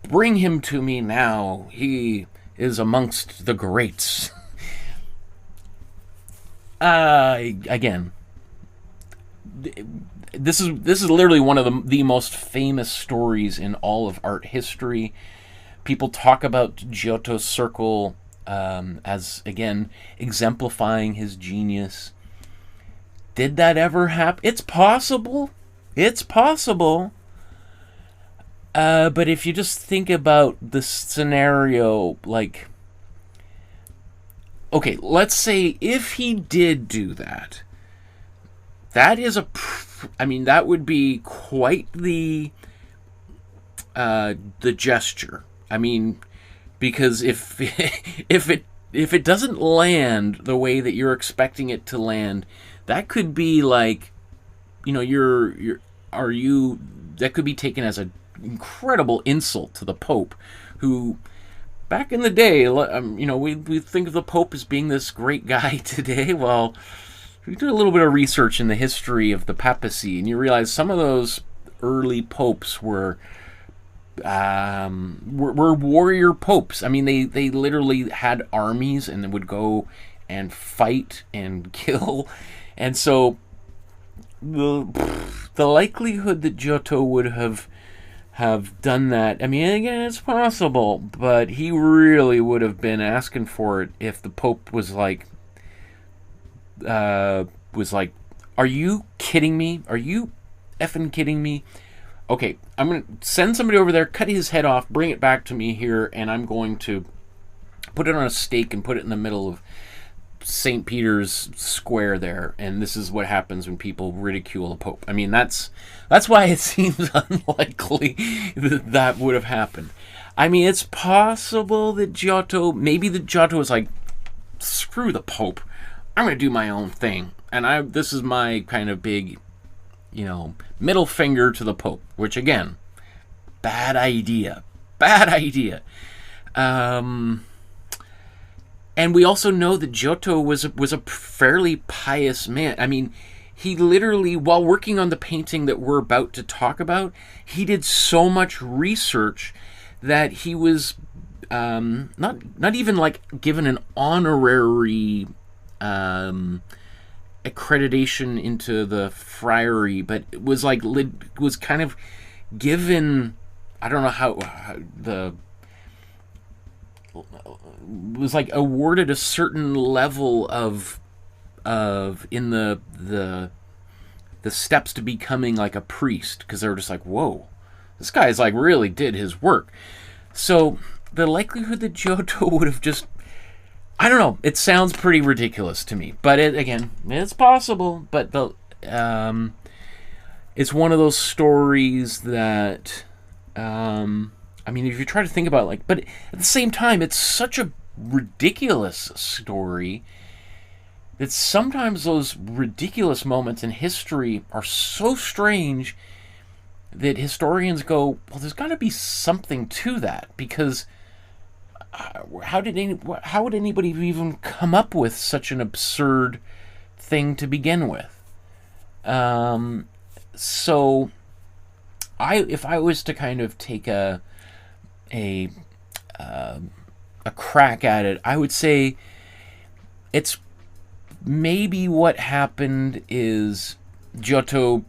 Bring him to me now. He is amongst the greats. Again, this is literally one of the most famous stories in all of art history. People talk about Giotto's circle as, again, exemplifying his genius. Did that ever happen? It's possible. It's possible. But if you just think about the scenario, like, okay, let's say if he did do that, that is that would be quite the gesture. I mean, because if it doesn't land the way that you're expecting it to land, that could be like, that could be taken as an incredible insult to the Pope, who back in the day, we think of the Pope as being this great guy today. Well, we did a little bit of research in the history of the papacy, and you realize some of those early popes were warrior popes. I mean, they literally had armies and they would go and fight and kill. And so the likelihood that Giotto would have done that, I mean, again, it's possible, but he really would have been asking for it if the Pope was like, are you kidding me? Are you effing kidding me? Okay, I'm going to send somebody over there, cut his head off, bring it back to me here, and I'm going to put it on a stake and put it in the middle of St. Peter's Square there. And this is what happens when people ridicule a Pope. I mean, that's why it seems unlikely that would have happened. I mean, it's possible that Giotto was like, screw the Pope. I'm going to do my own thing. And this is my kind of big, middle finger to the Pope, which, again, bad idea. Bad idea. And we also know that Giotto was a fairly pious man. I mean, he literally, while working on the painting that we're about to talk about, he did so much research that he was not even like given an honorary accreditation into the friary, but it was like was kind of given, I don't know how was like awarded a certain level of in the steps to becoming like a priest, because they were just like, whoa, this guy's like really did his work. So the likelihood that Giotto would have just, I don't know, it sounds pretty ridiculous to me, but it's possible. But it's one of those stories that I mean, if you try to think about it, like, but at the same time, it's such a ridiculous story that sometimes those ridiculous moments in history are so strange that historians go, well, there's got to be something to that, because how would anybody even come up with such an absurd thing to begin with? So if I was to kind of take a crack at it, I would say it's maybe what happened is Giotto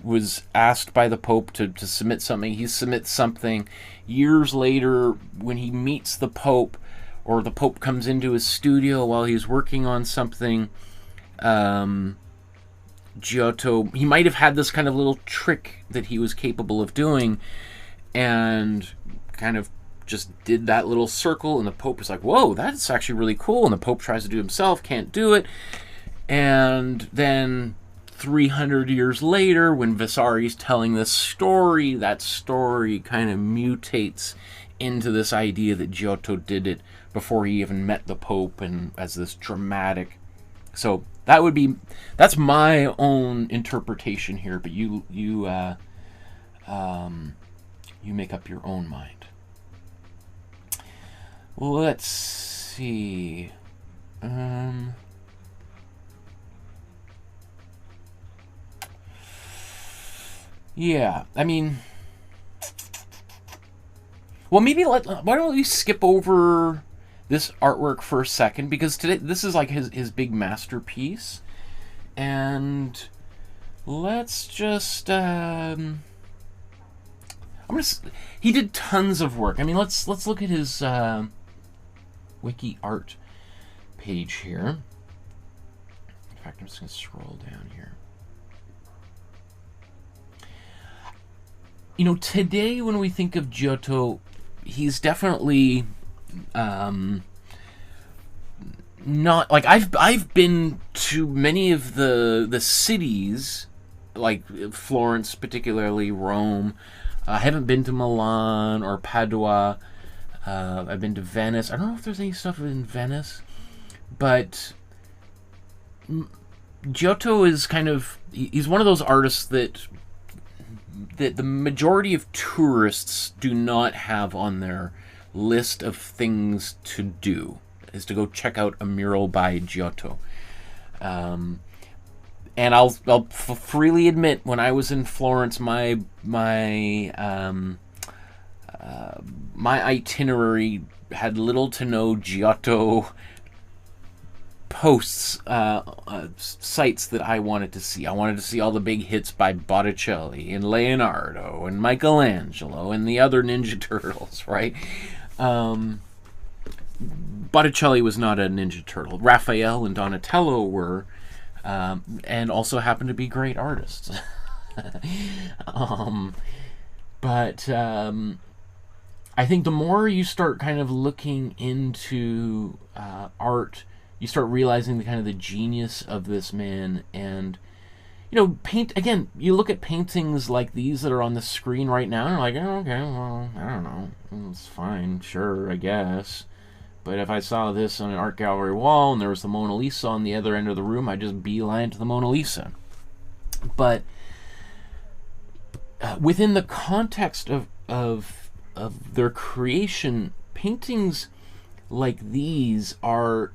was asked by the Pope to submit something. He submits something. Years later, when he meets the Pope, or the Pope comes into his studio while he's working on something, Giotto, he might have had this kind of little trick that he was capable of doing, and kind of just did that little circle, and the Pope was like, whoa, that's actually really cool, and the Pope tries to do it himself, can't do it, and then 300 years later, when Vasari's telling this story, that story kind of mutates into this idea that Giotto did it before he even met the Pope, and as this dramatic. So that's my own interpretation here, but you make up your own mind. Let's see. Yeah, I mean, well, maybe why don't we skip over this artwork for a second, because today this is like his big masterpiece, and let's just he did tons of work. I mean, let's look at his wiki art page here. In fact, I'm just gonna scroll down here. You know, today when we think of Giotto, he's definitely not like I've been to many of the cities, like Florence, particularly Rome. I haven't been to Milan or Padua. I've been to Venice. I don't know if there's any stuff in Venice, but Giotto is kind of, he's one of those artists that the majority of tourists do not have on their list of things to do, is to go check out a mural by Giotto. And I'll freely admit, when I was in Florence, my itinerary had little to no Giotto posts, sites that I wanted to see. I wanted to see all the big hits by Botticelli and Leonardo and Michelangelo and the other Ninja Turtles, right? Botticelli was not a Ninja Turtle. Raphael and Donatello were, and also happened to be great artists. But I think the more you start kind of looking into art, you start realizing the kind of the genius of this man. And you know, again, you look at paintings like these that are on the screen right now, and you're like, oh, okay, well, I don't know, it's fine, sure, I guess. But if I saw this on an art gallery wall and there was the Mona Lisa on the other end of the room, I'd just beeline to the Mona Lisa. But within the context of their creation, paintings like these are,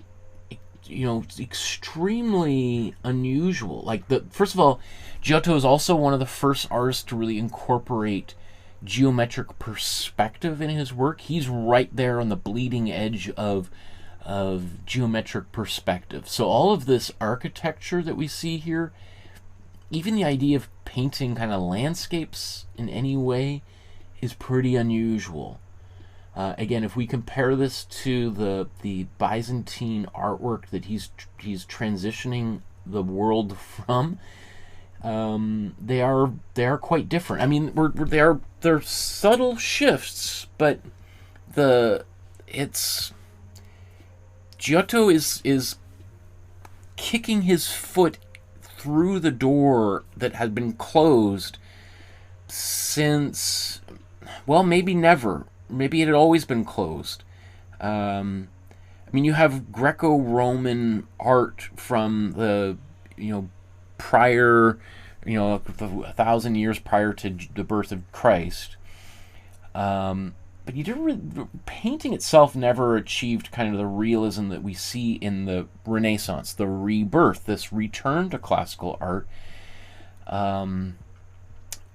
you know, extremely unusual. Like, first of all, Giotto is also one of the first artists to really incorporate geometric perspective in his work. He's right there on the bleeding edge of geometric perspective. So all of this architecture that we see here, even the idea of painting kind of landscapes in any way, is pretty unusual. Again, if we compare this to the Byzantine artwork that he's transitioning the world from, they are quite different. I mean, they're subtle shifts, but Giotto is kicking his foot through the door that had been closed since, well, maybe never. Maybe it had always been closed. I mean, you have Greco-Roman art from the, you know, prior, you know, 1,000 years prior to the birth of Christ. But you didn't painting itself never achieved kind of the realism that we see in the Renaissance, the rebirth, this return to classical art. A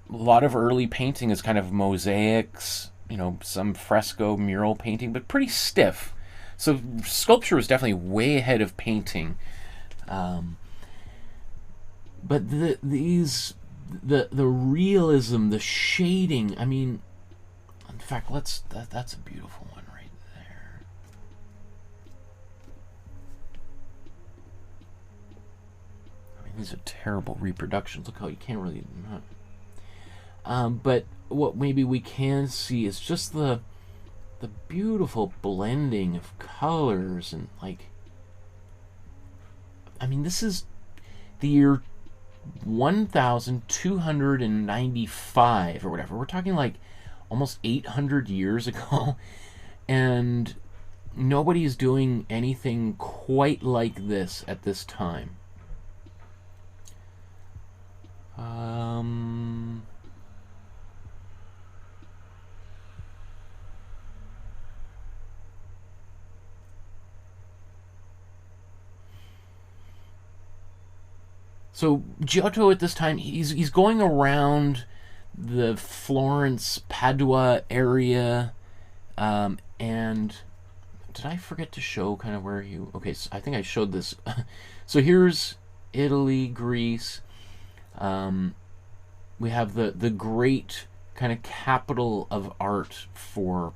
lot of early painting is kind of mosaics, you know, some fresco mural painting, but pretty stiff. So sculpture was definitely way ahead of painting. But the realism, the shading. I mean, in fact, that's a beautiful one right there. I mean, these are terrible reproductions. Look how you can't really. But what maybe we can see is just the beautiful blending of colors and like. I mean, this is the year 1295 or whatever. We're talking like almost 800 years ago, and nobody's doing anything quite like this at this time. So Giotto at this time, he's going around the Florence, Padua area, and did I forget to show kind of where he? Okay, so I think I showed this. So here's Italy, Greece. We have the great kind of capital of art for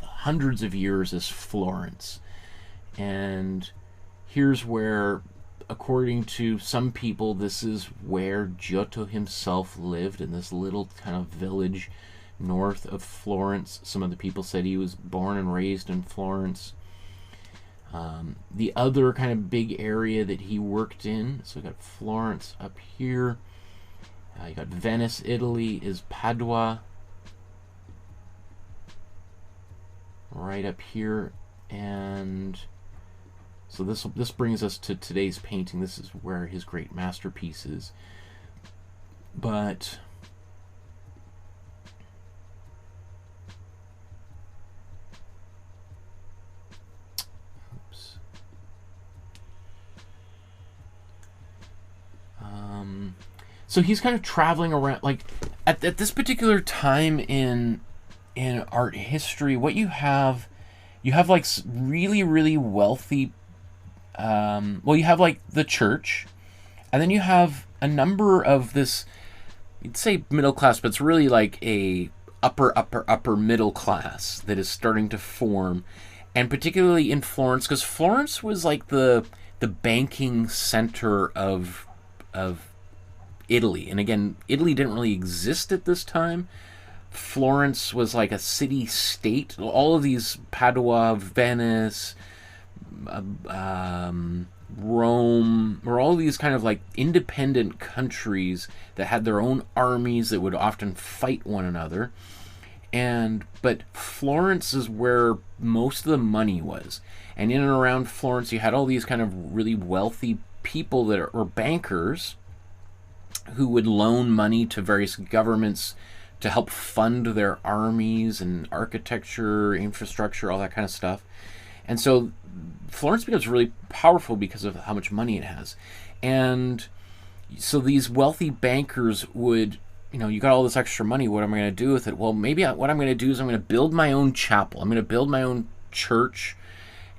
hundreds of years is Florence, and here's where, according to some people, this is where Giotto himself lived, in this little kind of village north of Florence. Some of the people said he was born and raised in Florence. The other kind of big area that he worked in, so we got Florence up here. You got Venice, Italy is Padua. Right up here, and so this brings us to today's painting. This is where his great masterpiece is. But oops. So he's kind of traveling around, like at this particular time in art history. What you have like really, really wealthy. Well, you have like the church, and then you have a number of this, you'd say middle class, but it's really like a upper middle class that is starting to form, and particularly in Florence, because Florence was like the banking center of Italy. And again, Italy didn't really exist at this time. Florence was like a city-state. All of these, Padua, Venice, Rome, or all these kind of like independent countries that had their own armies that would often fight one another. But Florence is where most of the money was. And in and around Florence, you had all these kind of really wealthy people that were bankers who would loan money to various governments to help fund their armies and architecture, infrastructure, all that kind of stuff. And so Florence becomes really powerful because of how much money it has. And so these wealthy bankers would, you got all this extra money, what am I going to do with it? Well, maybe what I'm going to do is I'm going to build my own chapel. I'm going to build my own church,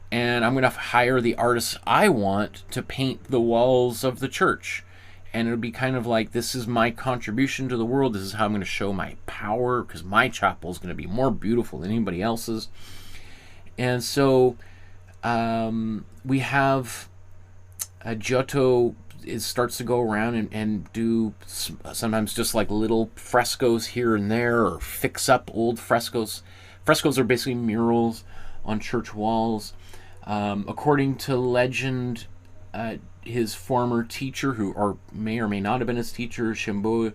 and I'm going to hire the artists I want to paint the walls of the church. And it'll be kind of like, this is my contribution to the world. This is how I'm going to show my power, because my chapel is going to be more beautiful than anybody else's. And so we have Giotto starts to go around and do sometimes just like little frescoes here and there, or fix up old frescoes. Frescoes are basically murals on church walls. According to legend, his former teacher, who may or may not have been his teacher, Shimbui,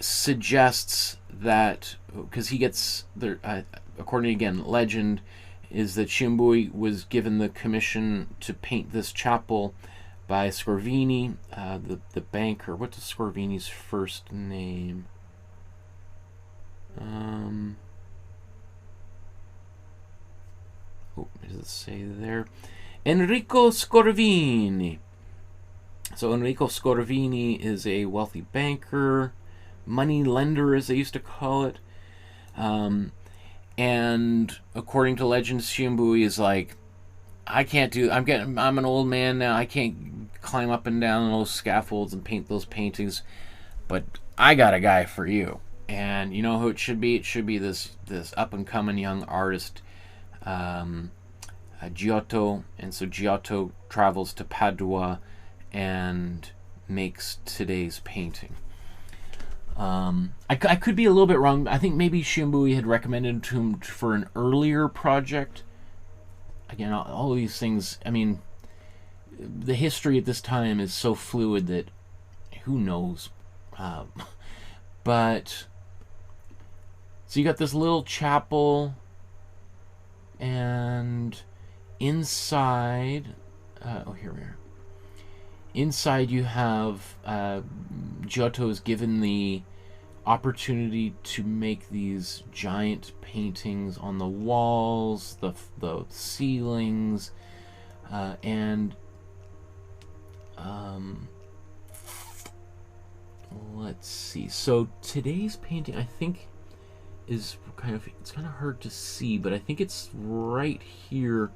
suggests that, because he gets there, according to, again, legend, is that Shimbui was given the commission to paint this chapel by Scorvini, the banker. What's Scorvini's first name? Does it say there? Enrico Scorvini. So Enrico Scorvini is a wealthy banker, money lender as they used to call it. And according to legends, Shimbui is like, I can't do. I'm an old man now. I can't climb up and down those scaffolds and paint those paintings. But I got a guy for you. And you know who it should be? It should be this up and coming young artist, Giotto. And so Giotto travels to Padua and makes today's painting. I could be a little bit wrong. I think maybe Shimbui had recommended to him for an earlier project. Again, all these things, I mean, the history at this time is so fluid that who knows. But, so you got this little chapel, and inside, oh, here we are. Inside you have, Giotto is given the opportunity to make these giant paintings on the walls, the ceilings, and let's see. So today's painting, I think, is it's kind of hard to see, but I think it's right here,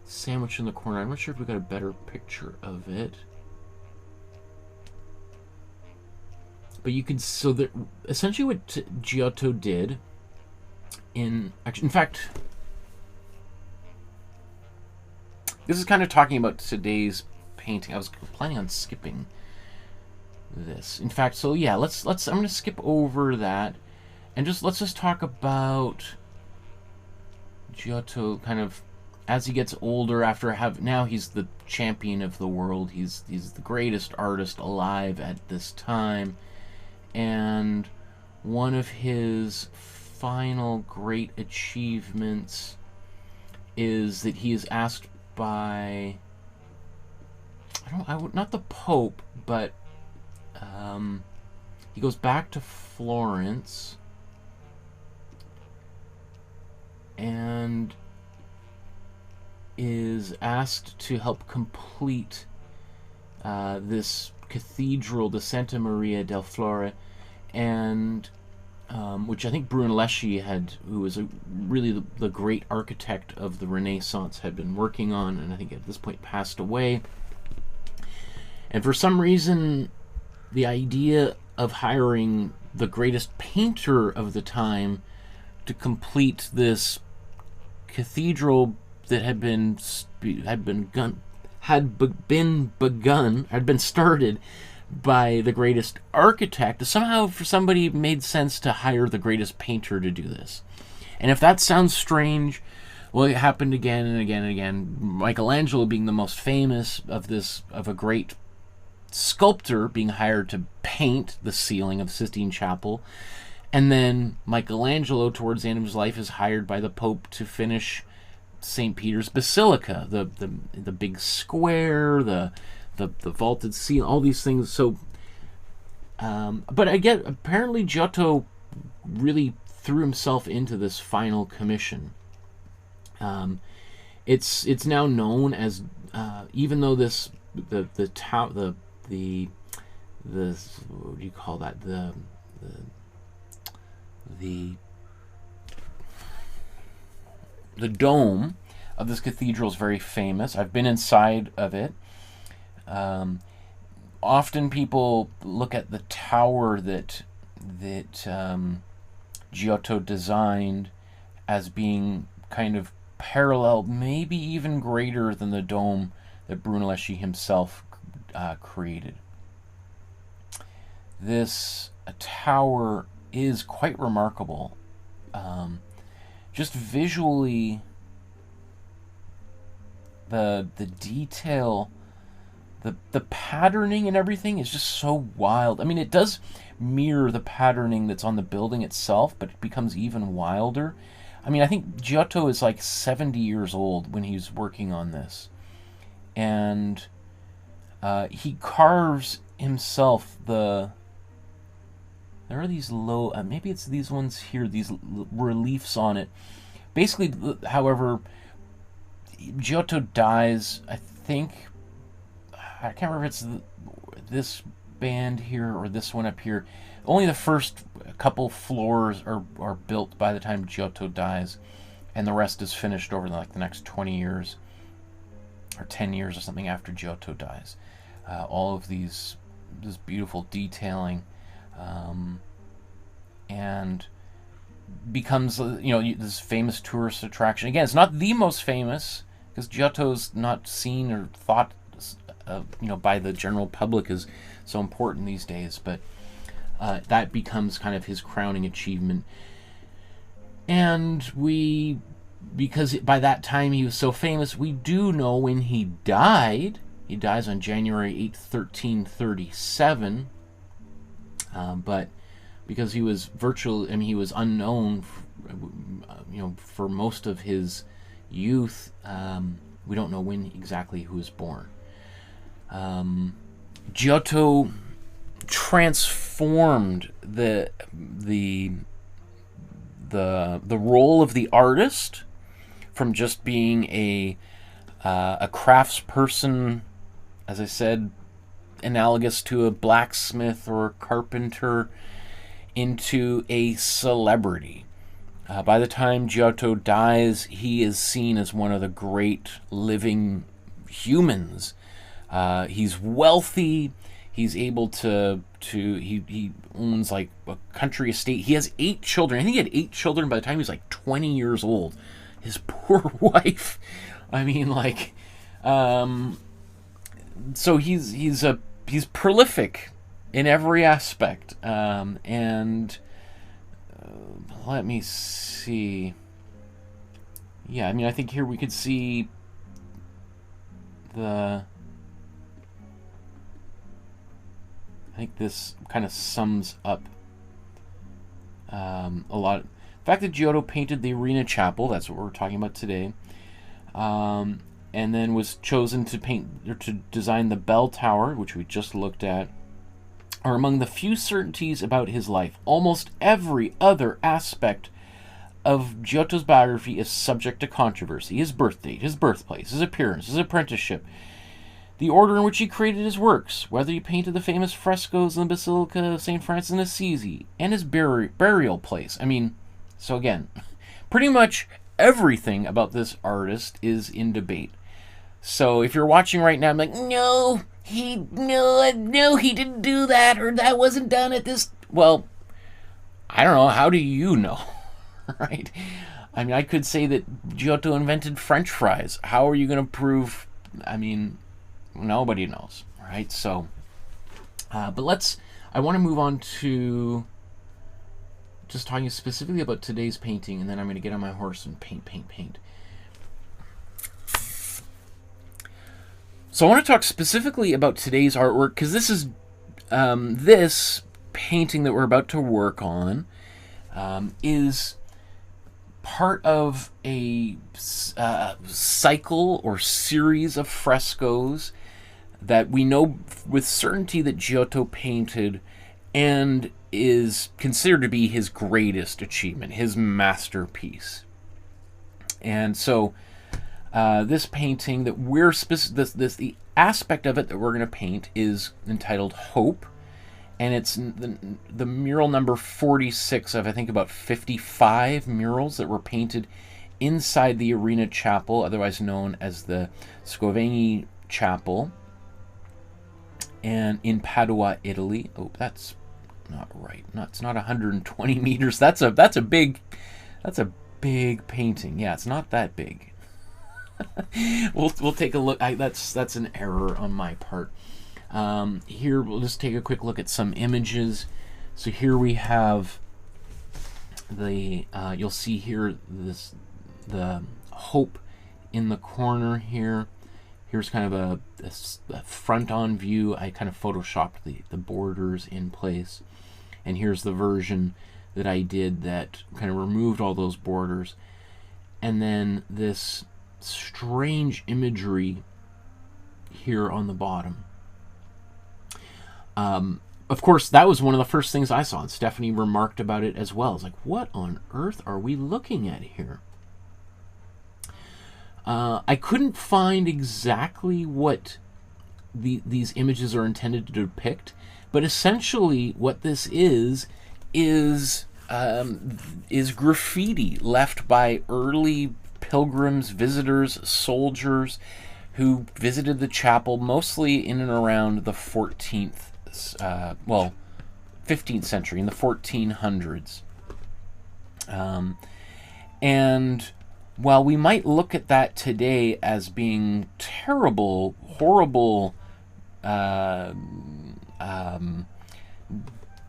sandwiched in the corner. I'm not sure if we got a better picture of it. But you can, so that essentially what Giotto did in fact, this is kind of talking about today's painting. I was planning on skipping this. In fact, so yeah, let's I'm going to skip over that and let's just talk about Giotto kind of as he gets older. Now he's the champion of the world. He's the greatest artist alive at this time. And one of his final great achievements is that he is asked by, not the Pope, but he goes back to Florence and is asked to help complete this cathedral, the Santa Maria del Fiore, and which I think Brunelleschi who was really the great architect of the Renaissance, had been working on, and I think at this point passed away. And for some reason, the idea of hiring the greatest painter of the time to complete this cathedral that had been started by the greatest architect, somehow for somebody it made sense to hire the greatest painter to do this. And if that sounds strange, well, it happened again and again and again. Michelangelo being the most famous of a great sculptor being hired to paint the ceiling of Sistine Chapel, and then Michelangelo towards the end of his life is hired by the Pope to finish St. Peter's Basilica, the big square, the vaulted ceiling, all these things. So, but again, apparently Giotto really threw himself into this final commission. It's now known as, even though this the what do you call that, the dome of this cathedral is very famous. I've been inside of it. Often people look at the tower that Giotto designed as being kind of parallel, maybe even greater than the dome that Brunelleschi himself created. This tower is quite remarkable. Just visually, the detail, the patterning and everything is just so wild. I mean, it does mirror the patterning that's on the building itself, but it becomes even wilder. I mean, I think Giotto is like 70 years old when he's working on this. And he carves himself there are these low, maybe it's these ones here, these reliefs on it. Basically, however, Giotto dies, I think, I can't remember if it's this band here or this one up here. Only the first couple floors are built by the time Giotto dies, and the rest is finished over like the next 20 years. or 10 years or something after Giotto dies. All of this beautiful detailing, and becomes, this famous tourist attraction. Again, it's not the most famous, because Giotto's not seen or thought, by the general public as so important these days, but that becomes kind of his crowning achievement. And because by that time he was so famous, we do know when he died. He dies on January 8th, 1337. But because he was he was unknown, for most of his youth, we don't know when exactly he was born. Giotto transformed the role of the artist from just being a craftsperson, as I said, analogous to a blacksmith or a carpenter, into a celebrity. By the time Giotto dies, he is seen as one of the great living humans. He's wealthy. He's able to he owns like a country estate. He has 8 children. I think he had 8 children by the time he was like 20 years old. His poor wife. I mean, like, so he's prolific in every aspect. And let me see. Yeah, I mean, I think here we could see I think this kind of sums up a lot. The fact that Giotto painted the Arena Chapel, that's what we're talking about today, and then was chosen to paint or to design the bell tower, which we just looked at, are among the few certainties about his life. Almost every other aspect of Giotto's biography is subject to controversy. His birth date, his birthplace, his appearance, his apprenticeship, the order in which he created his works, whether he painted the famous frescoes in the Basilica of St. Francis in Assisi, and his burial place. I mean, so again, pretty much everything about this artist is in debate. So if you're watching right now, I'm like, no, he didn't do that, or that wasn't done at this. Well, I don't know. How do you know, right? I mean, I could say that Giotto invented French fries. How are you going to prove? I mean, nobody knows, right? So, but I want to move on to just talking specifically about today's painting, and then I'm going to get on my horse and paint. So I want to talk specifically about today's artwork, because this is this painting that we're about to work on is part of a cycle or series of frescoes that we know with certainty that Giotto painted and is considered to be his greatest achievement, his masterpiece. And so this painting that we're the aspect of it that we're going to paint is entitled Hope, and it's the mural number 46 of, I think, about 55 murals that were painted inside the Arena Chapel, otherwise known as the Scrovegni Chapel, and in Padua, Italy. Oh, that's not right. It's not 120 meters. That's a big painting. Yeah, it's not that big. We'll take a look. That's an error on my part. Here we'll just take a quick look at some images. So here we have the you'll see here the Hope in the corner here. Here's kind of a front-on view. I kind of photoshopped the borders in place, and here's the version that I did that kind of removed all those borders. And then this strange imagery here on the bottom. Of course, that was one of the first things I saw, and Stephanie remarked about it as well. It's like, what on earth are we looking at here? I couldn't find exactly what these images are intended to depict, but essentially what this is graffiti left by early pilgrims, visitors, soldiers, who visited the chapel mostly in and around the 14th, 15th century, in the 1400s. And while we might look at that today as being terrible, horrible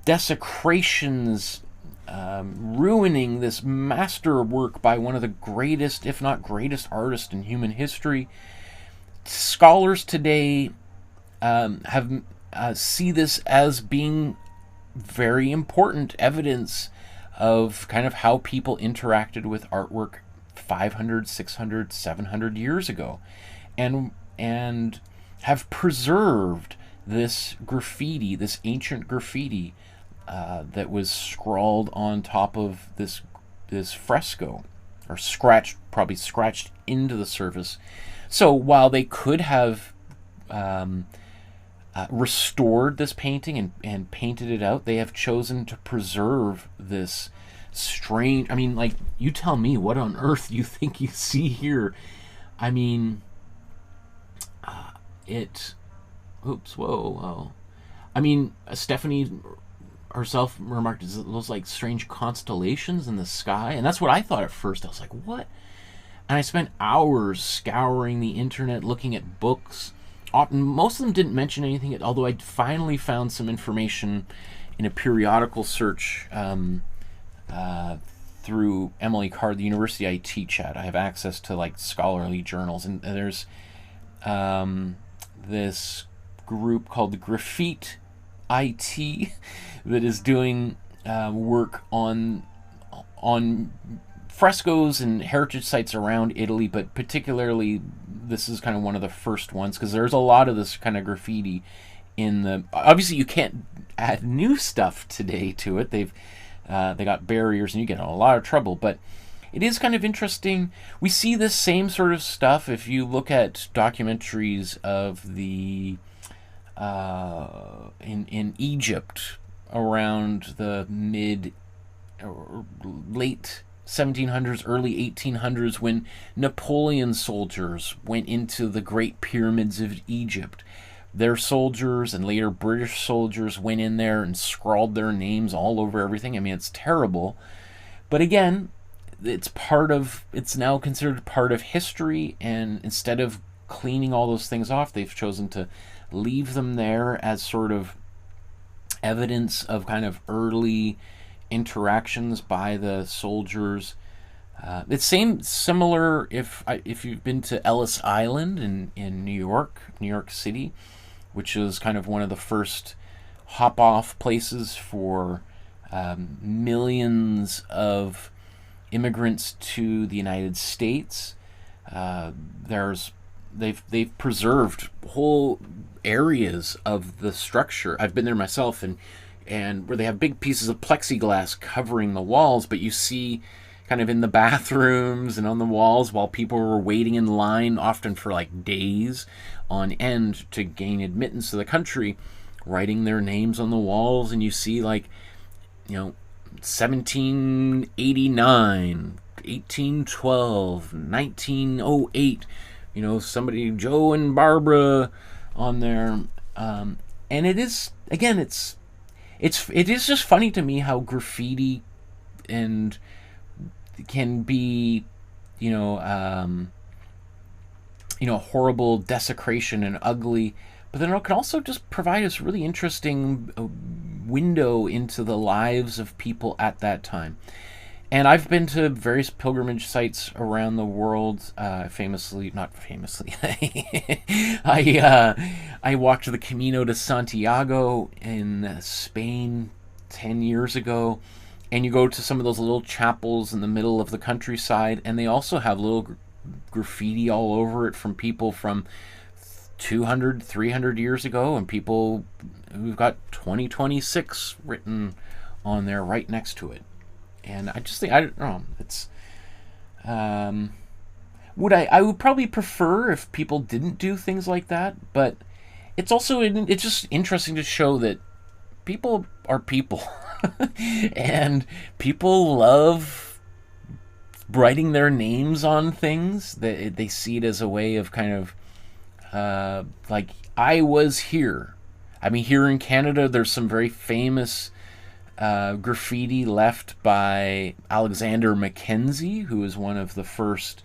desecrations, ruining this masterwork by one of the greatest, if not greatest, artists in human history, scholars today have see this as being very important evidence of kind of how people interacted with artwork 500, 600, 700 years ago, and have preserved this graffiti, this ancient graffiti that was scrawled on top of this fresco, or probably scratched into the surface. So while they could have restored this painting and painted it out, they have chosen to preserve this strange... I mean, like, you tell me, what on earth do you think you see here? I mean, oops, whoa. I mean, Stephanie herself remarked, it looks like strange constellations in the sky, and that's what I thought at first. I was like, what? And I spent hours scouring the internet, looking at books. Most of them didn't mention anything, although I finally found some information in a periodical search through Emily Card, the university I teach at. I have access to like scholarly journals, and there's this group called the Graffiti IT that is doing work on frescoes and heritage sites around Italy, but particularly this is kind of one of the first ones, because there's a lot of this kind of graffiti in the... Obviously you can't add new stuff today to it. They got barriers and you get in a lot of trouble, but it is kind of interesting. We see this same sort of stuff if you look at documentaries of the in Egypt around the mid or late 1700s, early 1800s, when Napoleon soldiers went into the Great Pyramids of Egypt. Their soldiers and later British soldiers went in there and scrawled their names all over everything. I mean, it's terrible. But again, it's now considered part of history, and instead of cleaning all those things off, they've chosen to leave them there as sort of evidence of kind of early interactions by the soldiers. It's similar if you've been to Ellis Island in New York City, which is kind of one of the first hop-off places for millions of immigrants to the United States. They've preserved whole areas of the structure. I've been there myself, and where they have big pieces of plexiglass covering the walls, but you see kind of in the bathrooms and on the walls while people were waiting in line, often for like days on end to gain admittance to the country, writing their names on the walls. And you see, like, 1789, 1812, 1908, somebody, Joe and Barbara on there. And it is, again, it is just funny to me how graffiti and can be, horrible desecration and ugly, but then it can also just provide us really interesting window into the lives of people at that time. And I've been to various pilgrimage sites around the world. Not famously, I walked the Camino de Santiago in Spain 10 years ago, and you go to some of those little chapels in the middle of the countryside, and they also have little graffiti all over it from people from 200, 300 years ago, and people who've got 2026 written on there right next to it. And I just think, I don't know, it's... I would probably prefer if people didn't do things like that, but it's just interesting to show that people are people. And people love writing their names on things. They see it as a way of kind of like I was here. I mean, here in Canada, there's some very famous graffiti left by Alexander Mackenzie, who is one of the first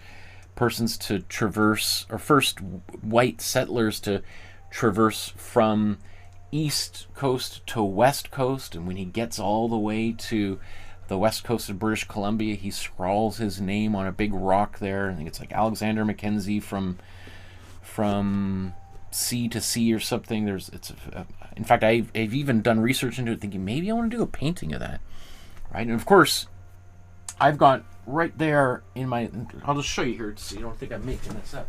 persons to traverse, or first white settlers to traverse from east coast to west coast. And when he gets all the way to the west coast of British Columbia, he scrawls his name on a big rock there. I think it's like Alexander Mackenzie from sea to sea or something. In fact, I've even done research into it, thinking maybe I want to do a painting of that, right? And of course, I've got right there in my. I'll just show you here so you don't think I'm making this up.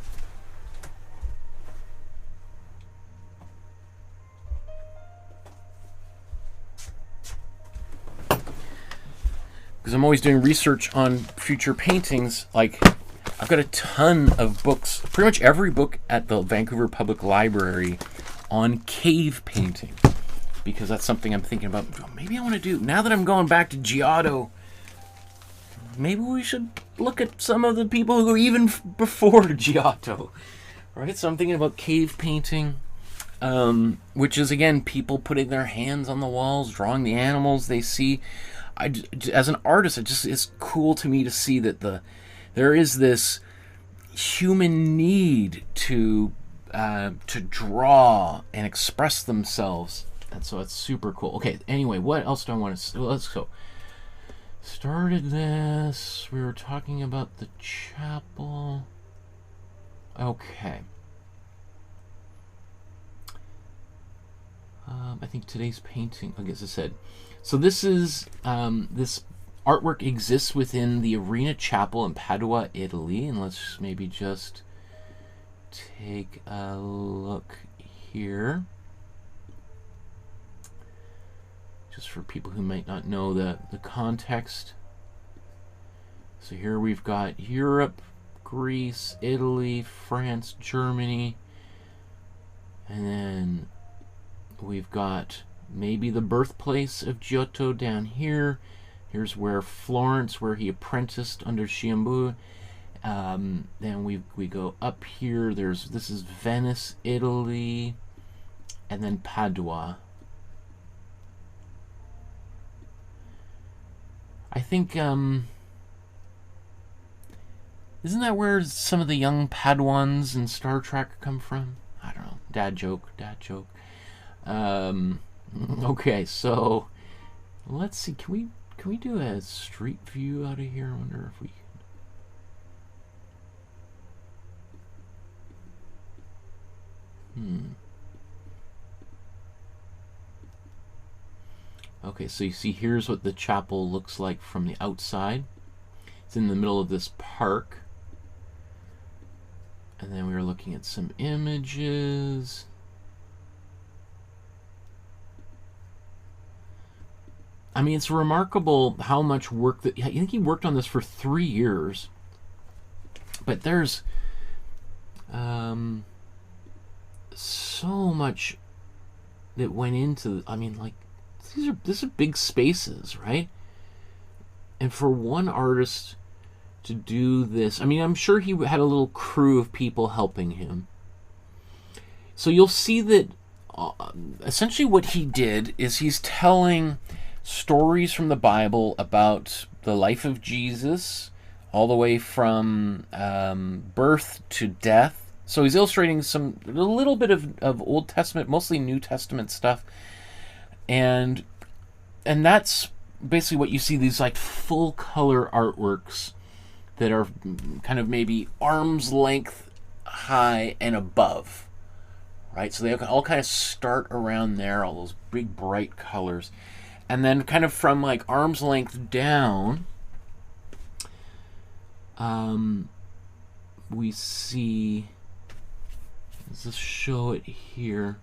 Because I'm always doing research on future paintings. Like, I've got a ton of books, pretty much every book at the Vancouver Public Library on cave painting, because that's something I'm thinking about. Maybe I want to do, now that I'm going back to Giotto, maybe we should look at some of the people who are even before Giotto, right? So I'm thinking about cave painting, which is, again, people putting their hands on the walls, drawing the animals they see. As an artist, it's cool to me to see that there is this human need to draw and express themselves, and so it's super cool. Okay, anyway, what else do I want to? Let's go. Started this. We were talking about the chapel. Okay. I think today's painting, I guess I said. So this is this artwork exists within the Arena Chapel in Padua, Italy, and let's maybe just take a look here, just for people who might not know the context. So here we've got Europe, Greece, Italy, France, Germany, and then we've got maybe the birthplace of Giotto down here. Here's where Florence, where he apprenticed under Ciambu. Then we go up here. This is Venice, Italy, and then Padua. I think isn't that where some of the young Padawans in Star Trek come from? I don't know. Dad joke. Okay, so let's see. Can we do a street view out of here? I wonder if we can. Okay, so you see here's what the chapel looks like from the outside. It's in the middle of this park. And then we were looking at some images. I mean, it's remarkable how much work that I think he worked on this for 3 years. But there's so much that went into. I mean, like these are big spaces, right? And for one artist to do this, I mean, I'm sure he had a little crew of people helping him. So you'll see that essentially what he did is he's telling stories from the Bible about the life of Jesus, all the way from birth to death. So he's illustrating a little bit of Old Testament, mostly New Testament stuff, and that's basically what you see, these like full color artworks that are kind of maybe arm's length high and above, right? So they all kind of start around there, all those big bright colors. And then kind of from like arm's length down, we see, let's just show it here.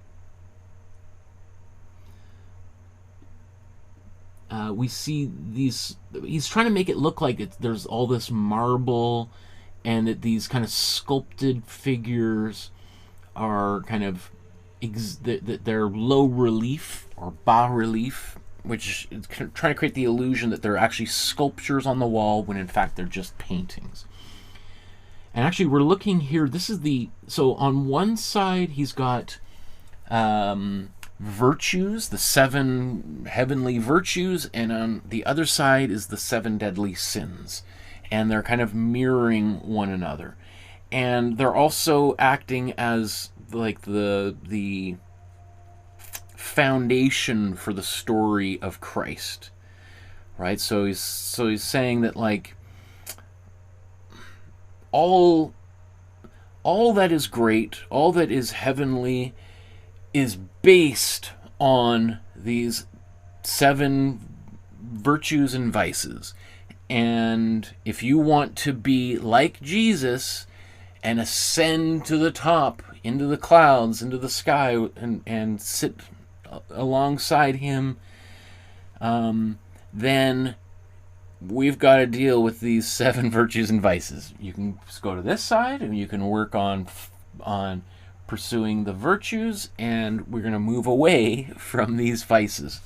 We see these, he's trying to make it look like there's all this marble, and that these kind of sculpted figures are kind of, they're low relief or bas relief, which is trying to create the illusion that they're actually sculptures on the wall when in fact they're just paintings. And actually, we're looking here. This is so on one side, he's got virtues, the 7 heavenly virtues, and on the other side is the 7 deadly sins. And they're kind of mirroring one another. And they're also acting as like the foundation for the story of Christ. Right? So he's saying that, like, all that is great, all that is heavenly, is based on these 7 virtues and vices. And if you want to be like Jesus and ascend to the top, into the clouds, into the sky, and sit alongside him, then we've got to deal with these 7 virtues and vices. You can just go to this side, and you can work on pursuing the virtues, and we're going to move away from these vices.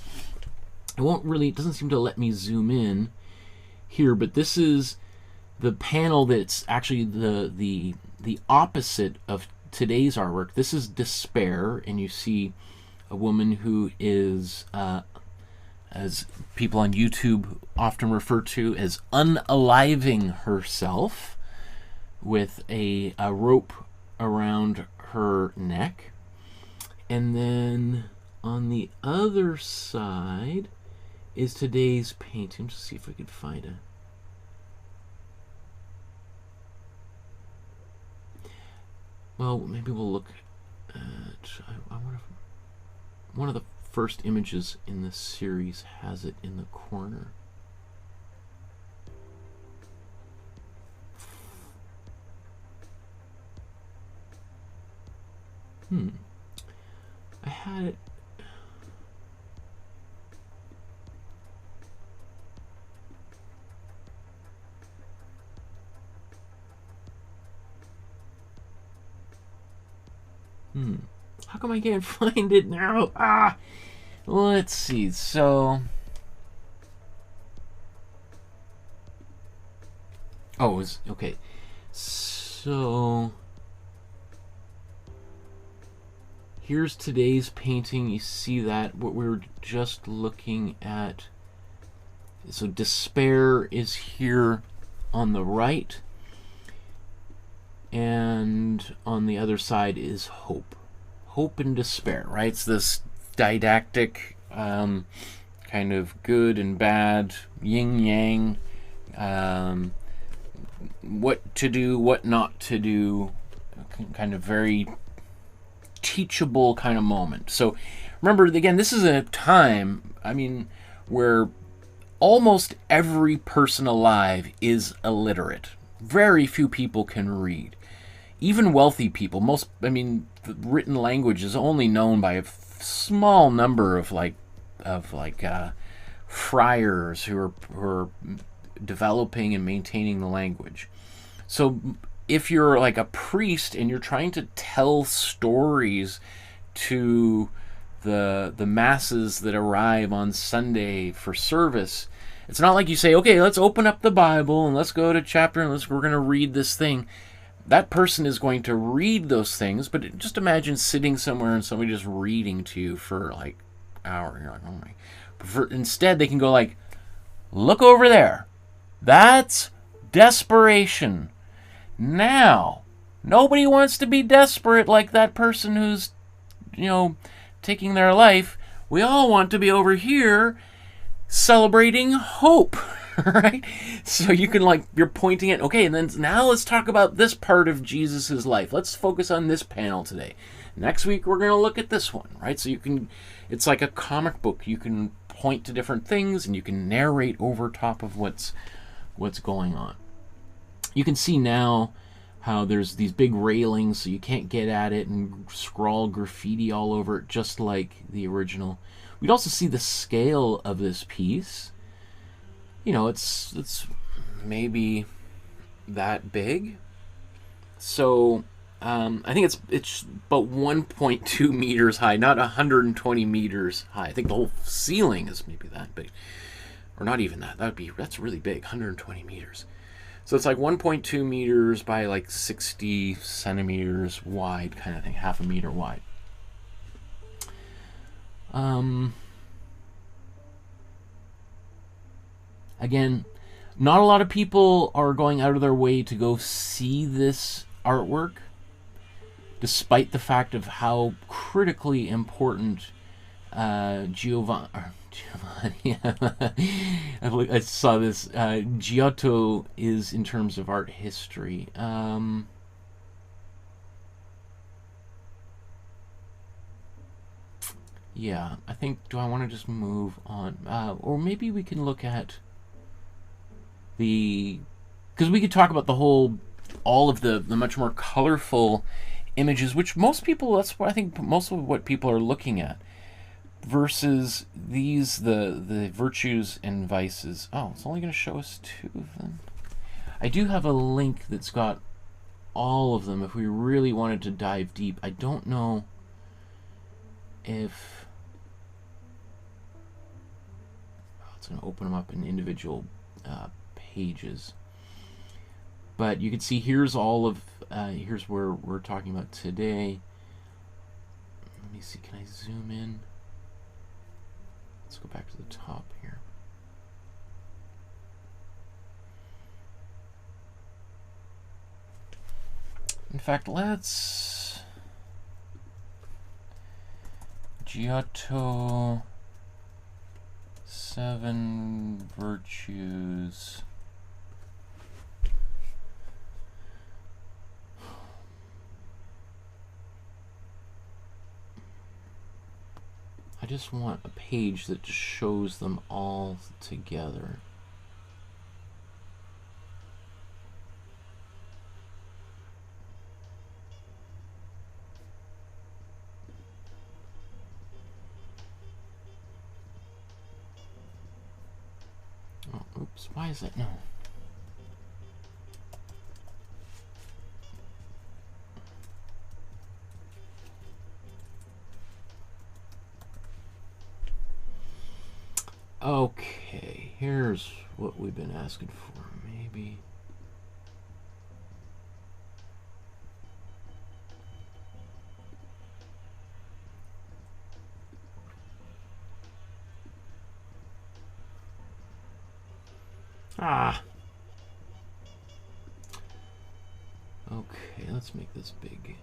It doesn't seem to let me zoom in here, but this is the panel that's actually the opposite of today's artwork. This is despair, and you see a woman who is, as people on YouTube often refer to as, unaliving herself with a rope around her neck. And then on the other side is today's painting. Just see if I could find it. Well, maybe we'll look at, I wonder if one of the first images in this series has it in the corner. I had it. How come I can't find it now? Let's see. So, okay. So here's today's painting. You see that what we were just looking at. So despair is here on the right, and on the other side is hope. Hope and despair, right? It's this didactic kind of good and bad, yin-yang, what to do, what not to do, kind of very teachable kind of moment. So remember, again, this is a time, where almost every person alive is illiterate. Very few people can read. Even wealthy people, the written language is only known by a small number of friars who are developing and maintaining the language. So if you're like a priest and you're trying to tell stories to the masses that arrive on Sunday for service, it's not like you say, okay, let's open up the Bible and let's go to chapter and we're going to read this thing. That person is going to read those things, but just imagine sitting somewhere and somebody just reading to you for like an hour. You're like, oh my. Instead, they can go like, look over there. That's desperation. Now, nobody wants to be desperate like that person who's, taking their life. We all want to be over here celebrating hope. Right? So you can you're pointing at, okay, and then now let's talk about this part of Jesus's life. Let's focus on this panel today. Next week we're going to look at this one, right? So it's like a comic book. You can point to different things and you can narrate over top of what's going on. You can see now how there's these big railings so you can't get at it and scrawl graffiti all over it just like the original. We'd also see the scale of this piece. It's maybe that big. So I think it's about 1.2 meters high, not 120 meters high. I think the whole ceiling is maybe that big, or not even that. That's really big, 120 meters. So it's like 1.2 meters by like 60 centimeters wide kind of thing, half a meter wide. Again, not a lot of people are going out of their way to go see this artwork, despite the fact of how critically important Giovanni, I saw this, Giotto is in terms of art history. Yeah, I think, do I want to just move on? Or maybe we can look at the, because we could talk about the whole, all of the much more colorful images, which most people, that's what I think most of what people are looking at, versus these, the virtues and vices. Oh, it's only going to show us 2 of them. I do have a link that's got all of them if we really wanted to dive deep. I don't know if it's going to open them up in individual pages, but you can see here's all of here's where we're talking about today. Let me see, can I zoom in? Let's go back to the top here. In fact, let's Giotto 7 virtues. I just want a page that just shows them all together. Oh, oops, why is that? No. Okay, here's what we've been asking for, maybe. Ah. Okay, let's make this big.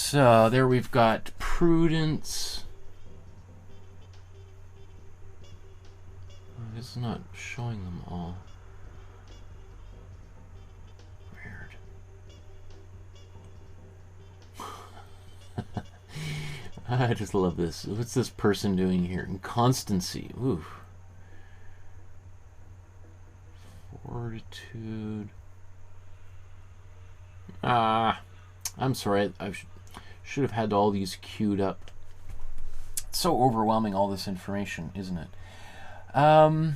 So there we've got Prudence. It's not showing them all. Weird. I just love this. What's this person doing here? Inconstancy. Ooh. Fortitude. Ah. I'm sorry. I should have had all these queued up. It's so overwhelming, all this information, isn't it? I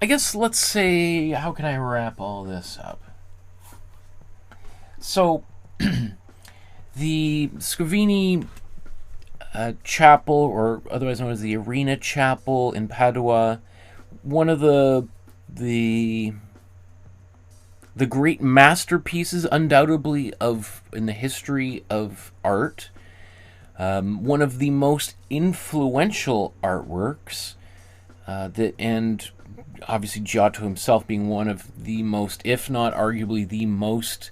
guess let's say, how can I wrap all this up? So, the Scavini Chapel, or otherwise known as the Arena Chapel in Padua, one of the great masterpieces, undoubtedly, in the history of art. One of the most influential artworks, and obviously Giotto himself being one of the most, if not arguably the most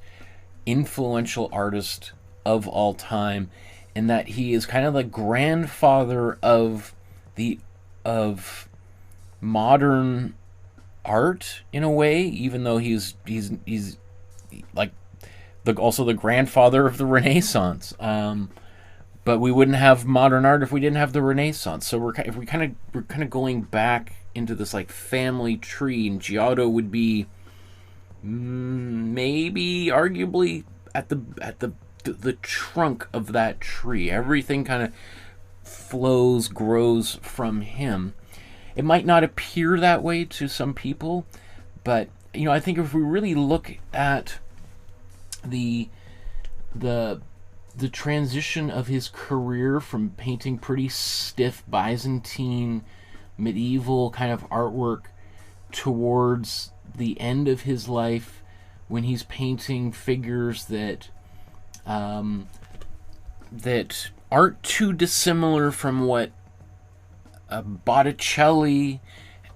influential artist of all time, in that he is kind of the grandfather of modern art in a way, even though he's like also the grandfather of the Renaissance. But we wouldn't have modern art if we didn't have the Renaissance. So we're kind of going back into this like family tree, and Giotto would be maybe arguably at the trunk of that tree. Everything kind of flows, grows from him. It might not appear that way to some people, but you know, I think if we really look at the transition of his career from painting pretty stiff Byzantine medieval kind of artwork towards the end of his life, when he's painting figures that that aren't too dissimilar from what Botticelli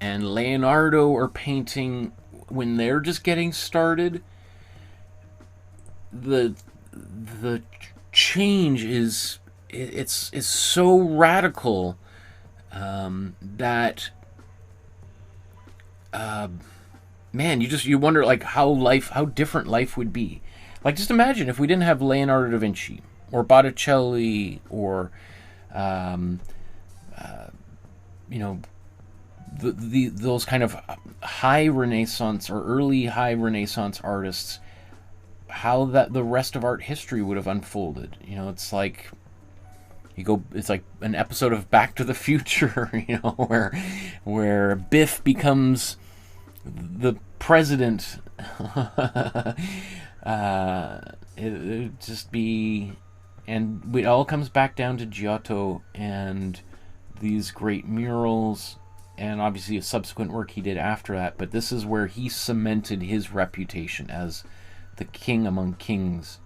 and Leonardo are painting when they're just getting started, the change is so radical that man, you wonder like how different life would be. Like, just imagine if we didn't have Leonardo da Vinci or Botticelli or you know, those kind of high Renaissance or early high Renaissance artists, how that the rest of art history would have unfolded. You know, it's like it's like an episode of Back to the Future, you know, where Biff becomes the president. It'd just be, and it all comes back down to Giotto and these great murals, and obviously a subsequent work he did after that. But this is where he cemented his reputation as the king among kings.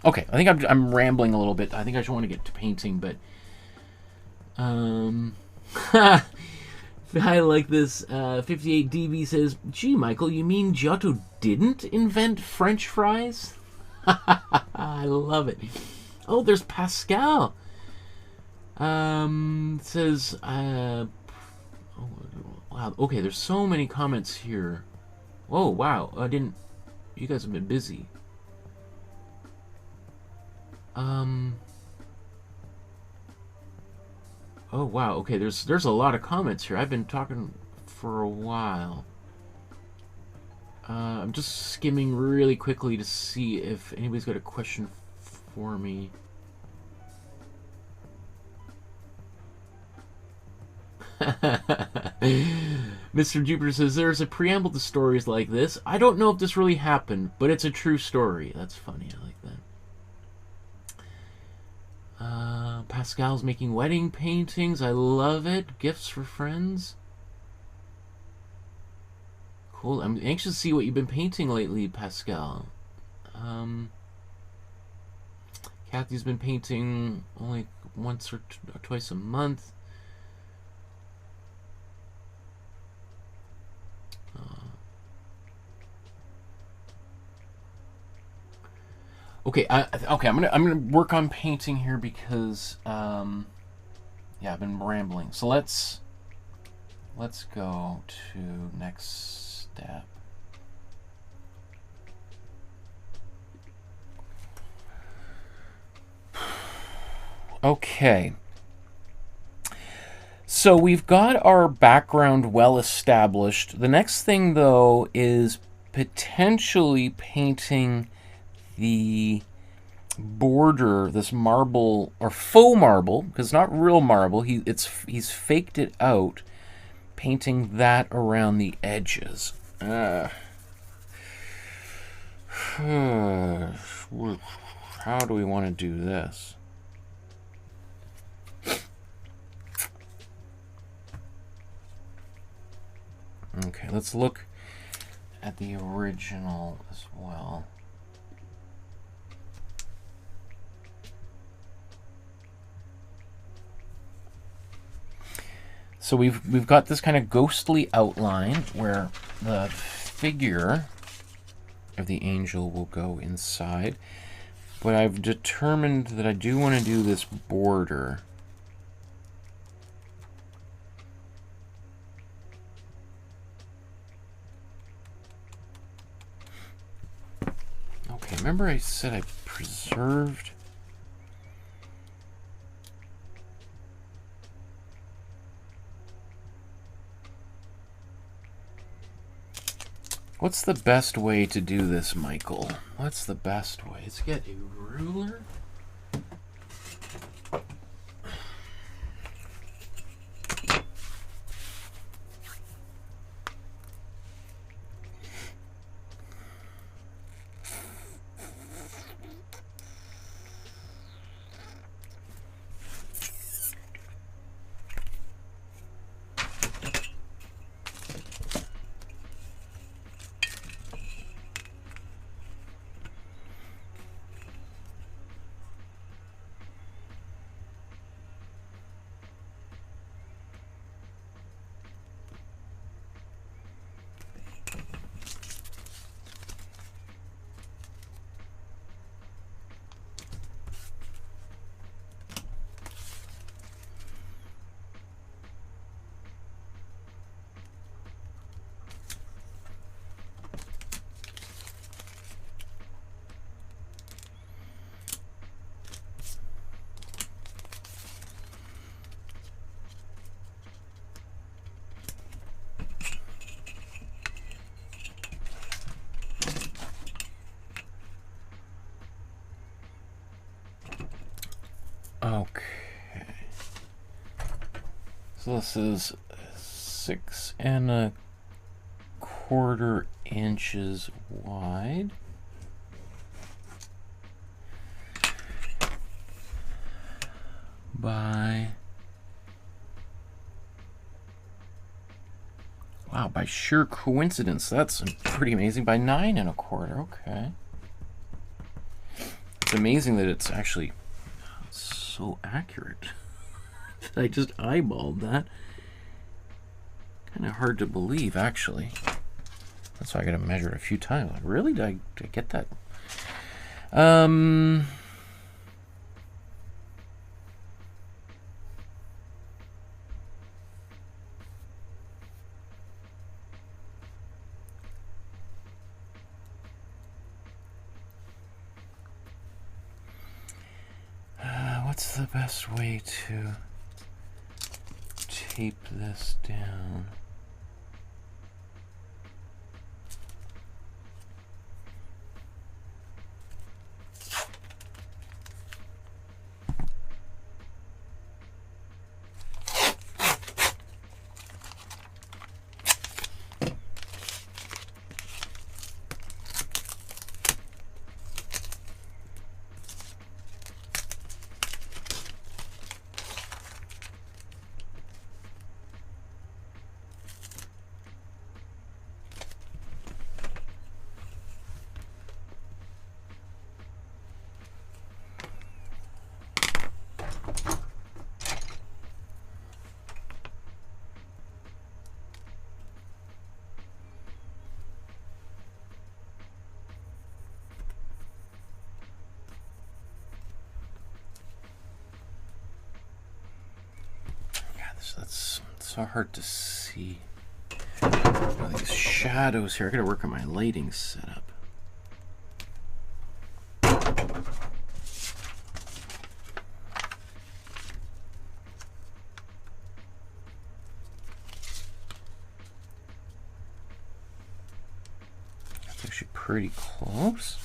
Okay, I think I'm rambling a little bit. I think I just want to get to painting, but I like this. 58DB says, "Gee, Michael, you mean Giotto didn't invent French fries?" I love it. Oh, there's Pascal. Says, oh, wow. Okay, there's so many comments here. Oh, wow. You guys have been busy. Oh, wow. Okay, there's a lot of comments here. I've been talking for a while. I'm just skimming really quickly to see if anybody's got a question for me. Mr. Jupiter says, "There's a preamble to stories like this. I don't know if this really happened, but it's a true story." That's funny. I like that. Pascal's making wedding paintings. I love it. Gifts for friends. Cool. I'm anxious to see what you've been painting lately, Pascal. Kathy's been painting only once or twice a month. Okay, okay. I'm gonna work on painting here because yeah, I've been rambling. So let's go to next step. Okay. So we've got our background well established. The next thing, though, is potentially painting the border, this marble or faux marble, because it's not real marble. He's faked it out, painting that around the edges. How do we want to do this? Okay, let's look at the original as well. So we've got this kind of ghostly outline where the figure of the angel will go inside. But I've determined that I do want to do this border. Okay, remember I said I preserved? What's the best way to do this, Michael? What's the best way? Let's get a ruler. Okay. So this is 6 1/4 inches wide. By, wow, by sheer coincidence, that's pretty amazing. By 9 1/4, okay. It's amazing that it's actually so accurate. I just eyeballed that. Kind of hard to believe, actually. That's why I got to measure it a few times. Like, really? Did I get that? What's the best way to tape this down? That's so hard to see. All these shadows here. I gotta work on my lighting setup. That's actually pretty close.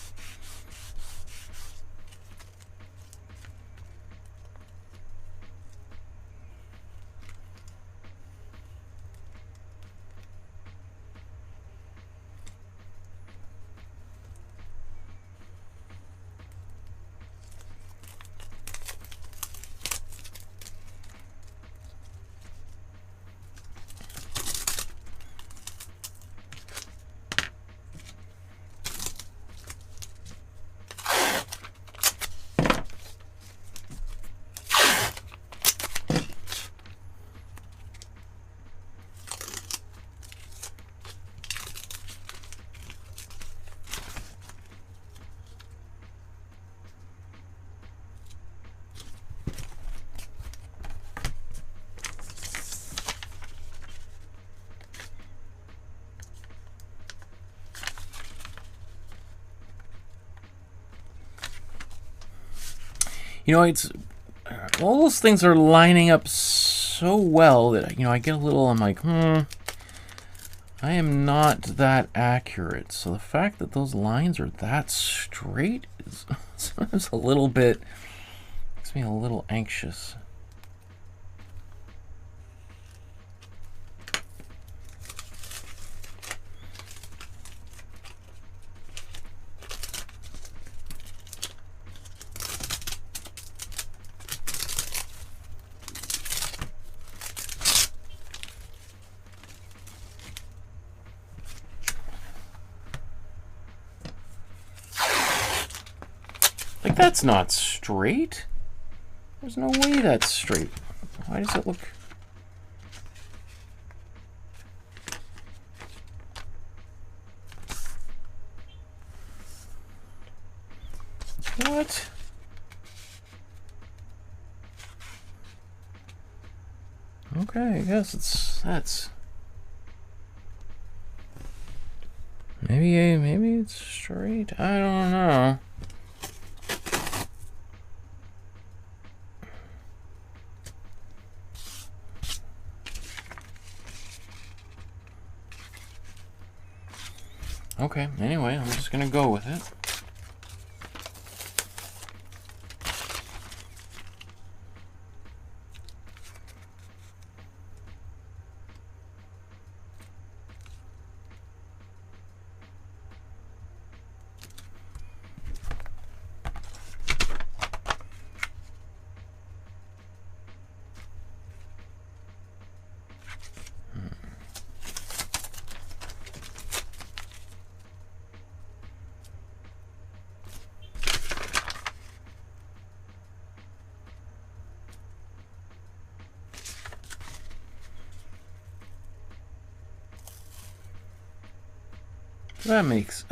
You know, it's all those things are lining up so well that, you know, I get a little, I'm like, I am not that accurate. So the fact that those lines are that straight is sometimes a little bit, makes me a little anxious. Like, that's not straight. There's no way that's straight. Why does it look... What? Okay, I guess that's... Maybe it's straight. I don't know. Okay, anyway, I'm just gonna go with it. That makes...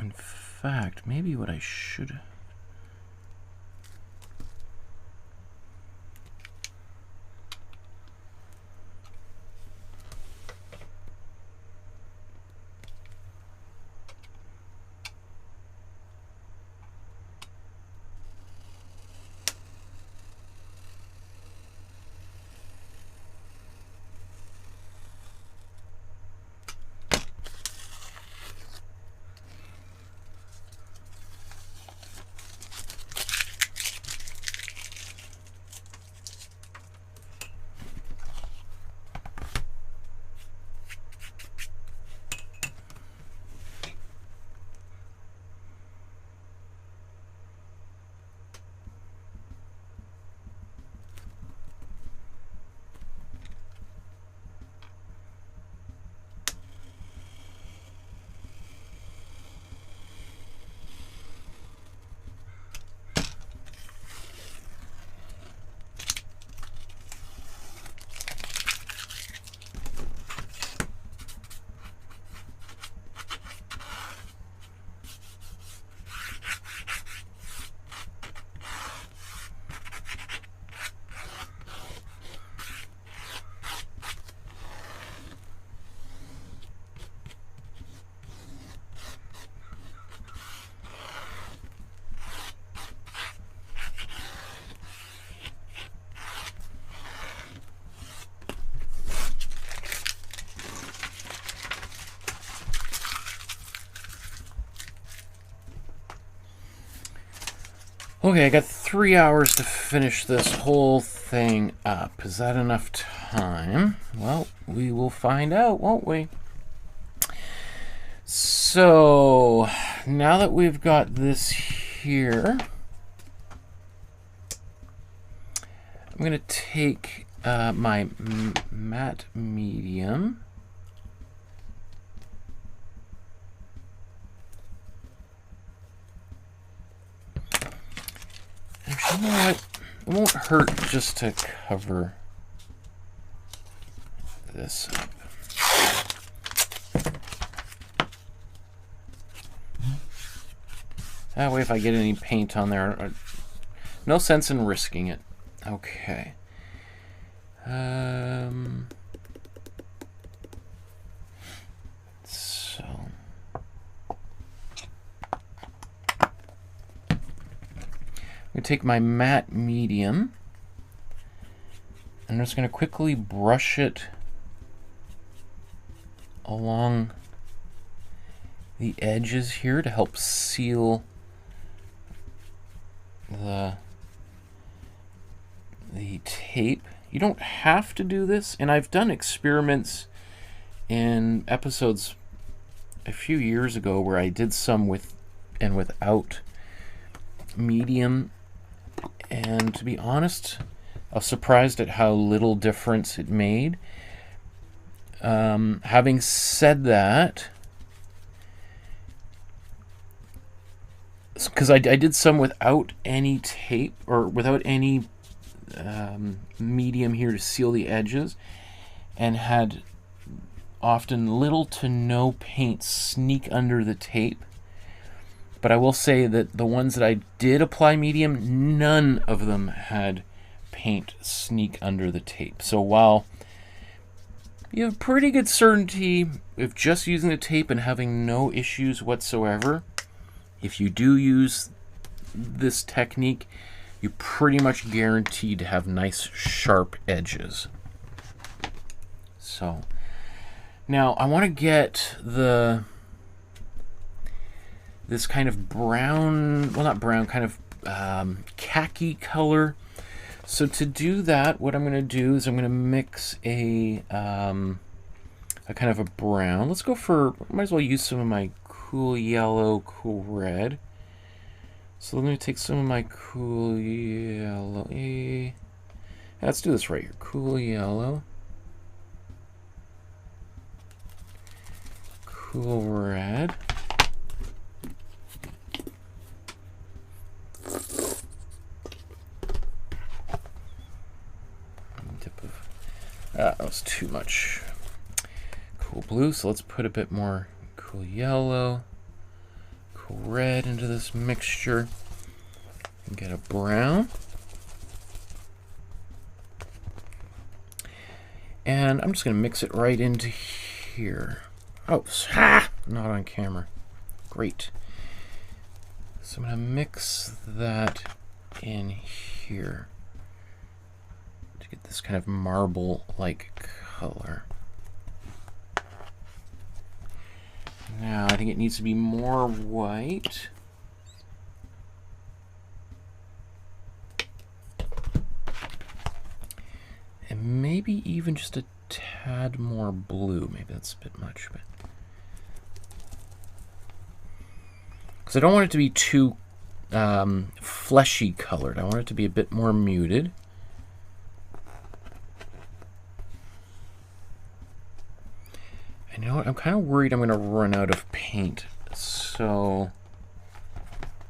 In fact, maybe what I should... Okay, I got 3 hours to finish this whole thing up. Is that enough time? Well, we will find out, won't we? So, now that we've got this here, I'm going to take my matte medium. Actually, you know what? It won't hurt just to cover this up. That way if I get any paint on there, no sense in risking it. Okay. So I'm going to take my matte medium and I'm just going to quickly brush it along the edges here to help seal the tape. You don't have to do this, and I've done experiments in episodes a few years ago where I did some with and without medium, and to be honest, I was surprised at how little difference it made. Having said that, because I did some without any tape or without any medium here to seal the edges, and had often little to no paint sneak under the tape. But I will say that the ones that I did apply medium, none of them had paint sneak under the tape. So while you have pretty good certainty of just using the tape and having no issues whatsoever, if you do use this technique, you're pretty much guaranteed to have nice sharp edges. So now I want to get this kind of brown, well, not brown, kind of khaki color. So to do that, what I'm going to do is I'm going to mix a kind of a brown. Let's go for, might as well use some of my cool yellow, cool red. So let me take some of my cool yellow. Let's do this right here. Cool yellow. Cool red. That was too much. Cool blue, so let's put a bit more cool yellow, cool red into this mixture and get a brown. And I'm just going to mix it right into here. Oh, not on camera. Great. So I'm going to mix that in here to get this kind of marble-like color. Now, I think it needs to be more white. And maybe even just a tad more blue. Maybe that's a bit much. Because I don't want it to be too fleshy colored. I want it to be a bit more muted. And you know what? I'm kind of worried I'm going to run out of paint. So,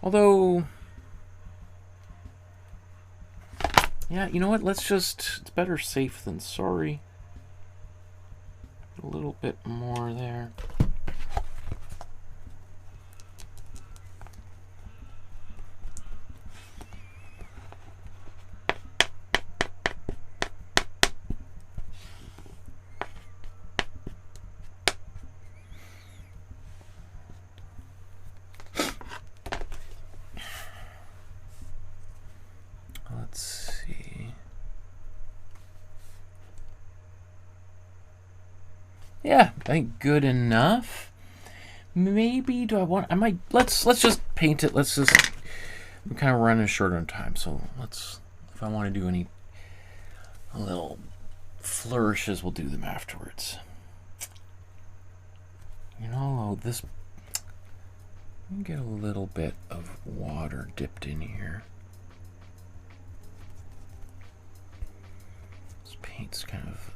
although, yeah, you know what? Let's just, it's better safe than sorry. A little bit more there. Yeah, I think good enough. Maybe do I want? I might. Let's just paint it. Let's just. I'm kind of running short on time, so let's. If I want to do any little flourishes, we'll do them afterwards. You know, this. Let me get a little bit of water dipped in here. This paint's kind of.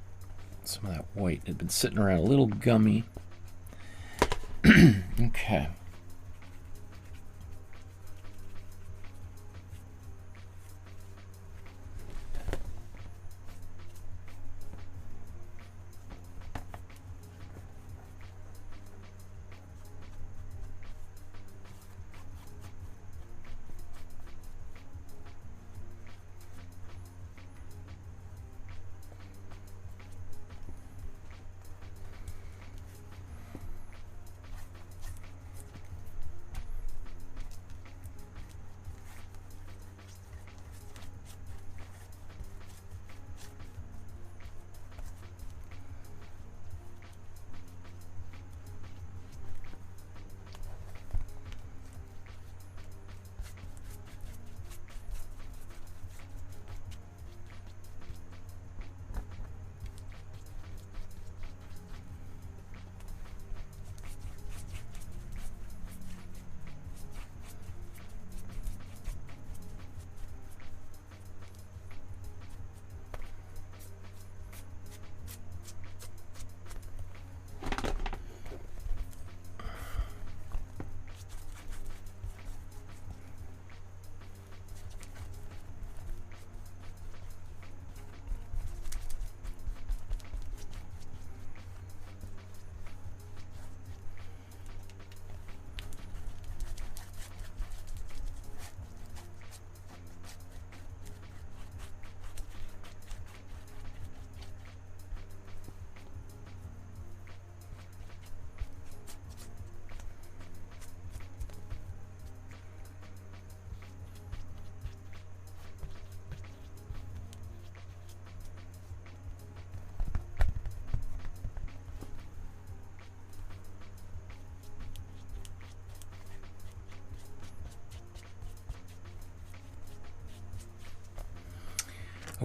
Some of that white had been sitting around a little gummy. Okay.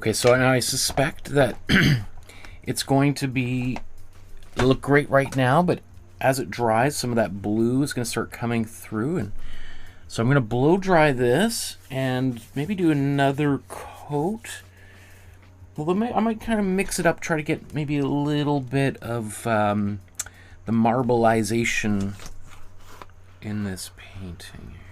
Okay, so now I suspect that it's going to look great right now, but as it dries, some of that blue is going to start coming through. And so I'm going to blow dry this and maybe do another coat. Although I might kind of mix it up, try to get maybe a little bit of the Marblelization in this painting here.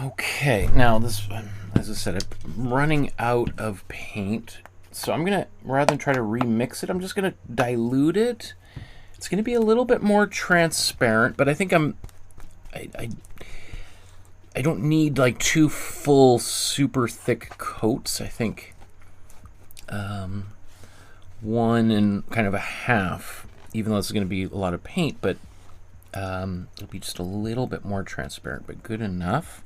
Okay, now this, as I said, I'm running out of paint, so I'm gonna, rather than try to remix it, I'm just gonna dilute it. It's gonna be a little bit more transparent, but I think I don't need like 2 full super thick coats. I think 1 and kind of a half, even though it's gonna be a lot of paint, but it'll be just a little bit more transparent, but good enough.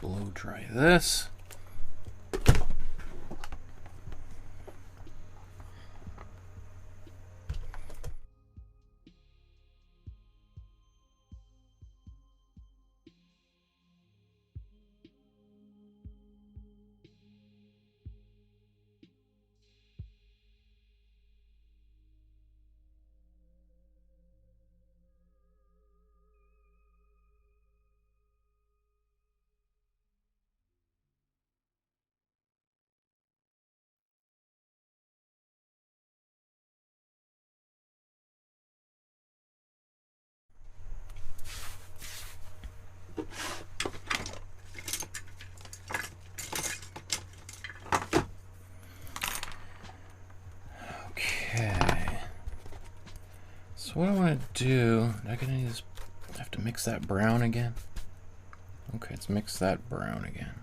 Blow dry this. So what I want to do, I have to mix that brown again. Okay, let's mix that brown again.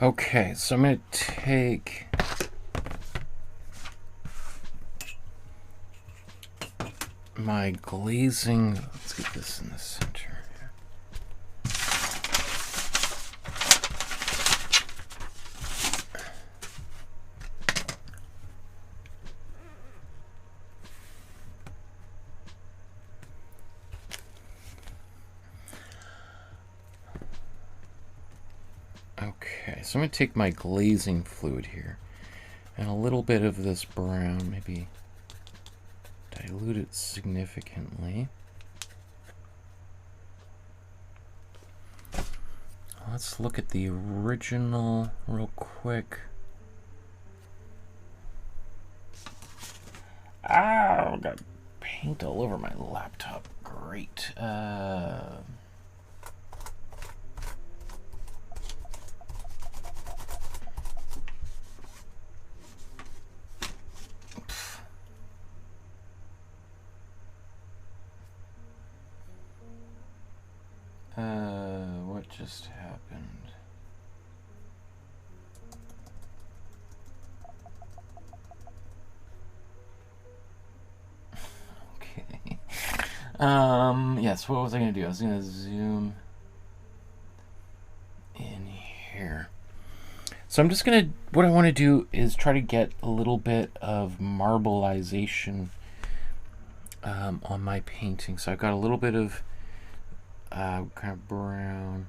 Okay, so I'm going to take my glazing. Let's get this in the center. Okay, so I'm going to take my glazing fluid here and a little bit of this brown, maybe dilute it significantly. Let's look at the original real quick. Ow, got paint all over my laptop. Great. What just happened? Okay. Yes, what was I going to do? I was going to zoom in here. So I'm just going to, what I want to do is try to get a little bit of marbleization on my painting. So I've got a little bit of kind of brown.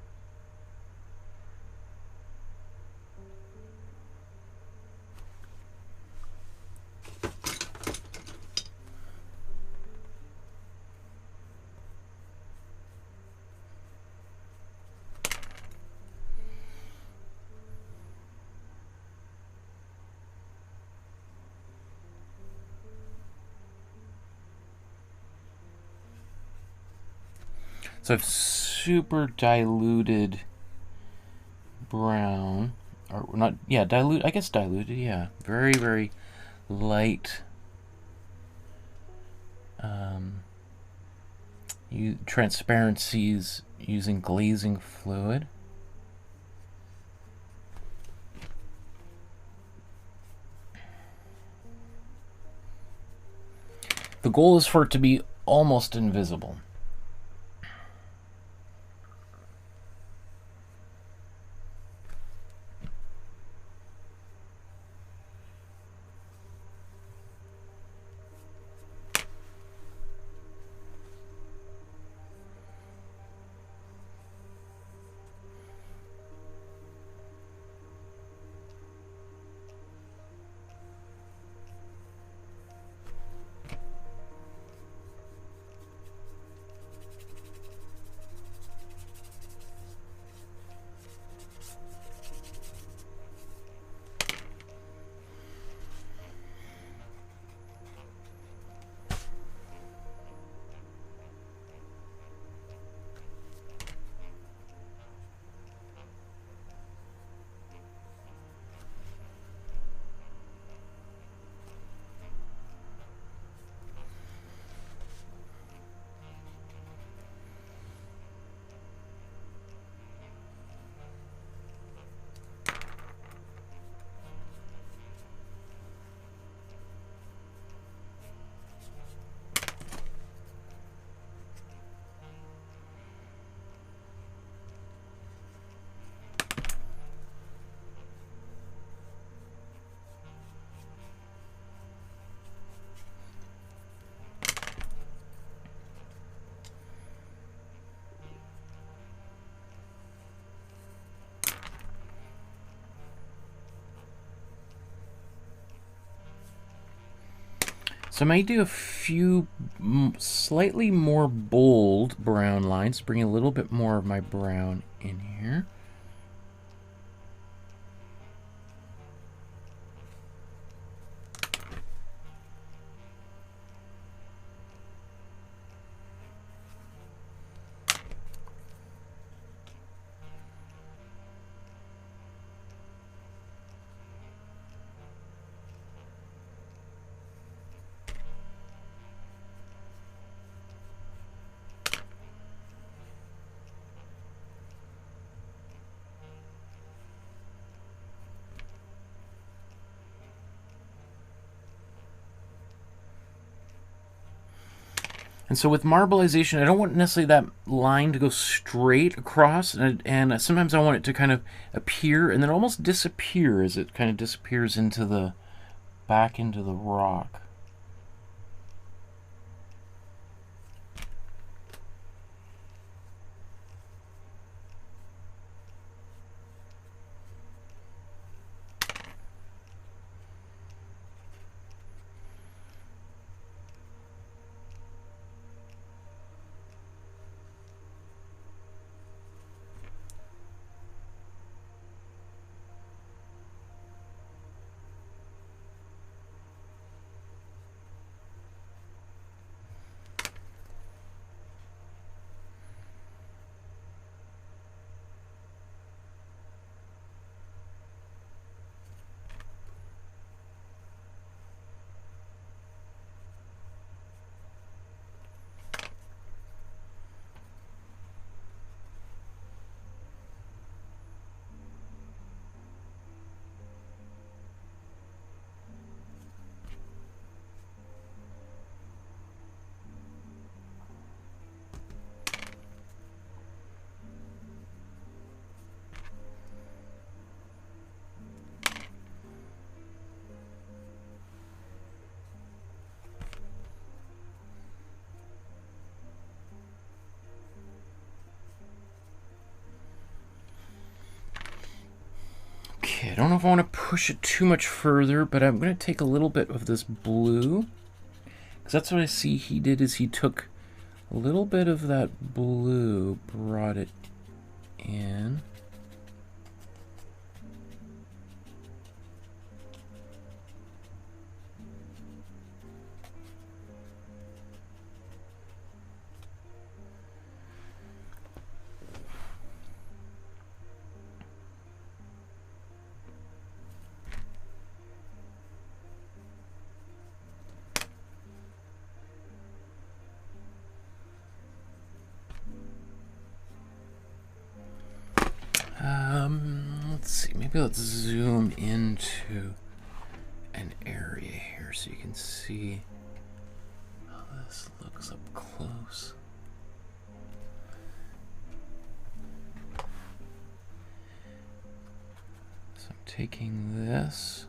So I've super diluted brown, or not, yeah, dilute, I guess diluted, yeah. Very, very light transparencies using glazing fluid. The goal is for it to be almost invisible. So I might do a few slightly more bold brown lines, bring a little bit more of my brown in here. And so with Marblelization, I don't want necessarily that line to go straight across, and sometimes I want it to kind of appear and then almost disappear as it kind of disappears into the back into the rock. Okay, I don't know if I want to push it too much further, but I'm going to take a little bit of this blue, because that's what I see he did, is he took a little bit of that blue, brought it in. Let's see, maybe let's zoom into an area here so you can see how this looks up close. So I'm taking this.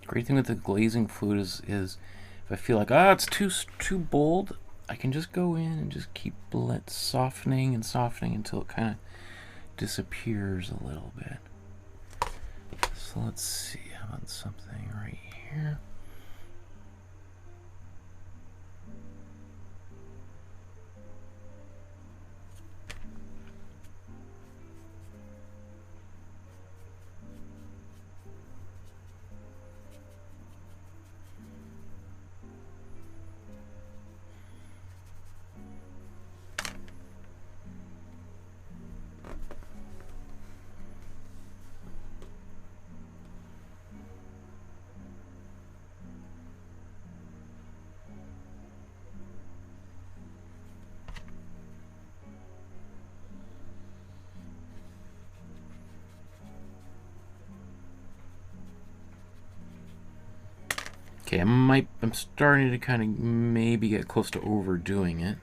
Great thing with the glazing fluid is if I feel like, it's too bold, I can just go in and just keep softening and softening until it kind of disappears a little bit. So let's see, how about something right here? Okay, I'm starting to kind of maybe get close to overdoing it.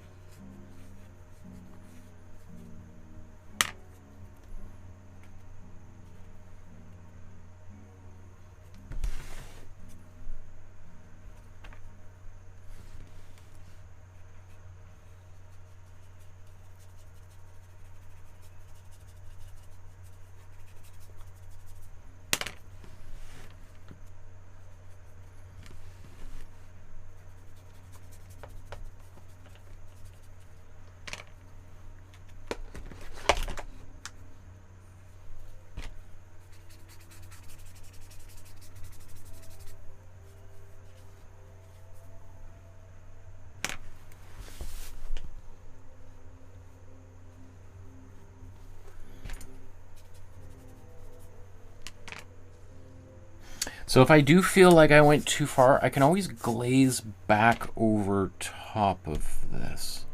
So if I do feel like I went too far, I can always glaze back over top of this.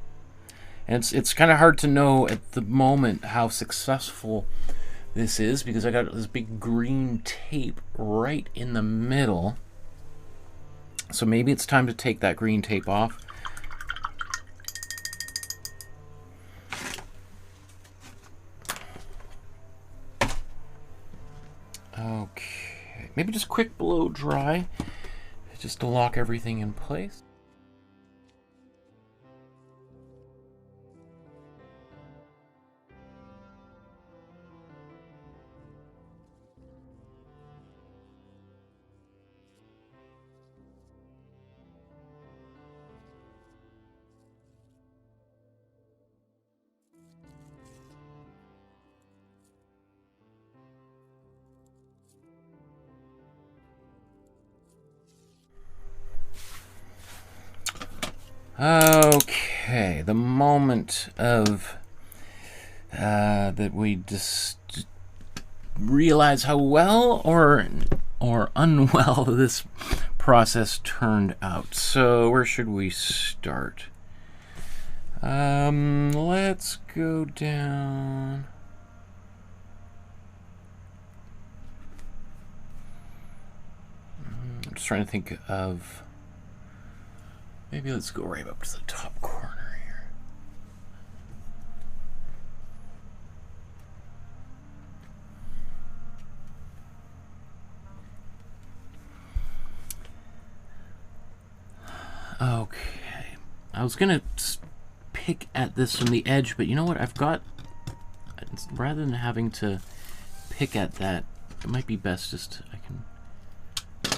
And it's kind of hard to know at the moment how successful this is because I got this big green tape right in the middle. So maybe it's time to take that green tape off. Okay, maybe just quick blow dry, just to lock everything in place. Okay, the moment of that we just realize how well or unwell this process turned out. So where should we start? Let's go down. I'm just trying to think of. Maybe let's go right up to the top corner here. Okay. I was going to pick at this from the edge, but you know what? I've got, rather than having to pick at that, it might be best just, I can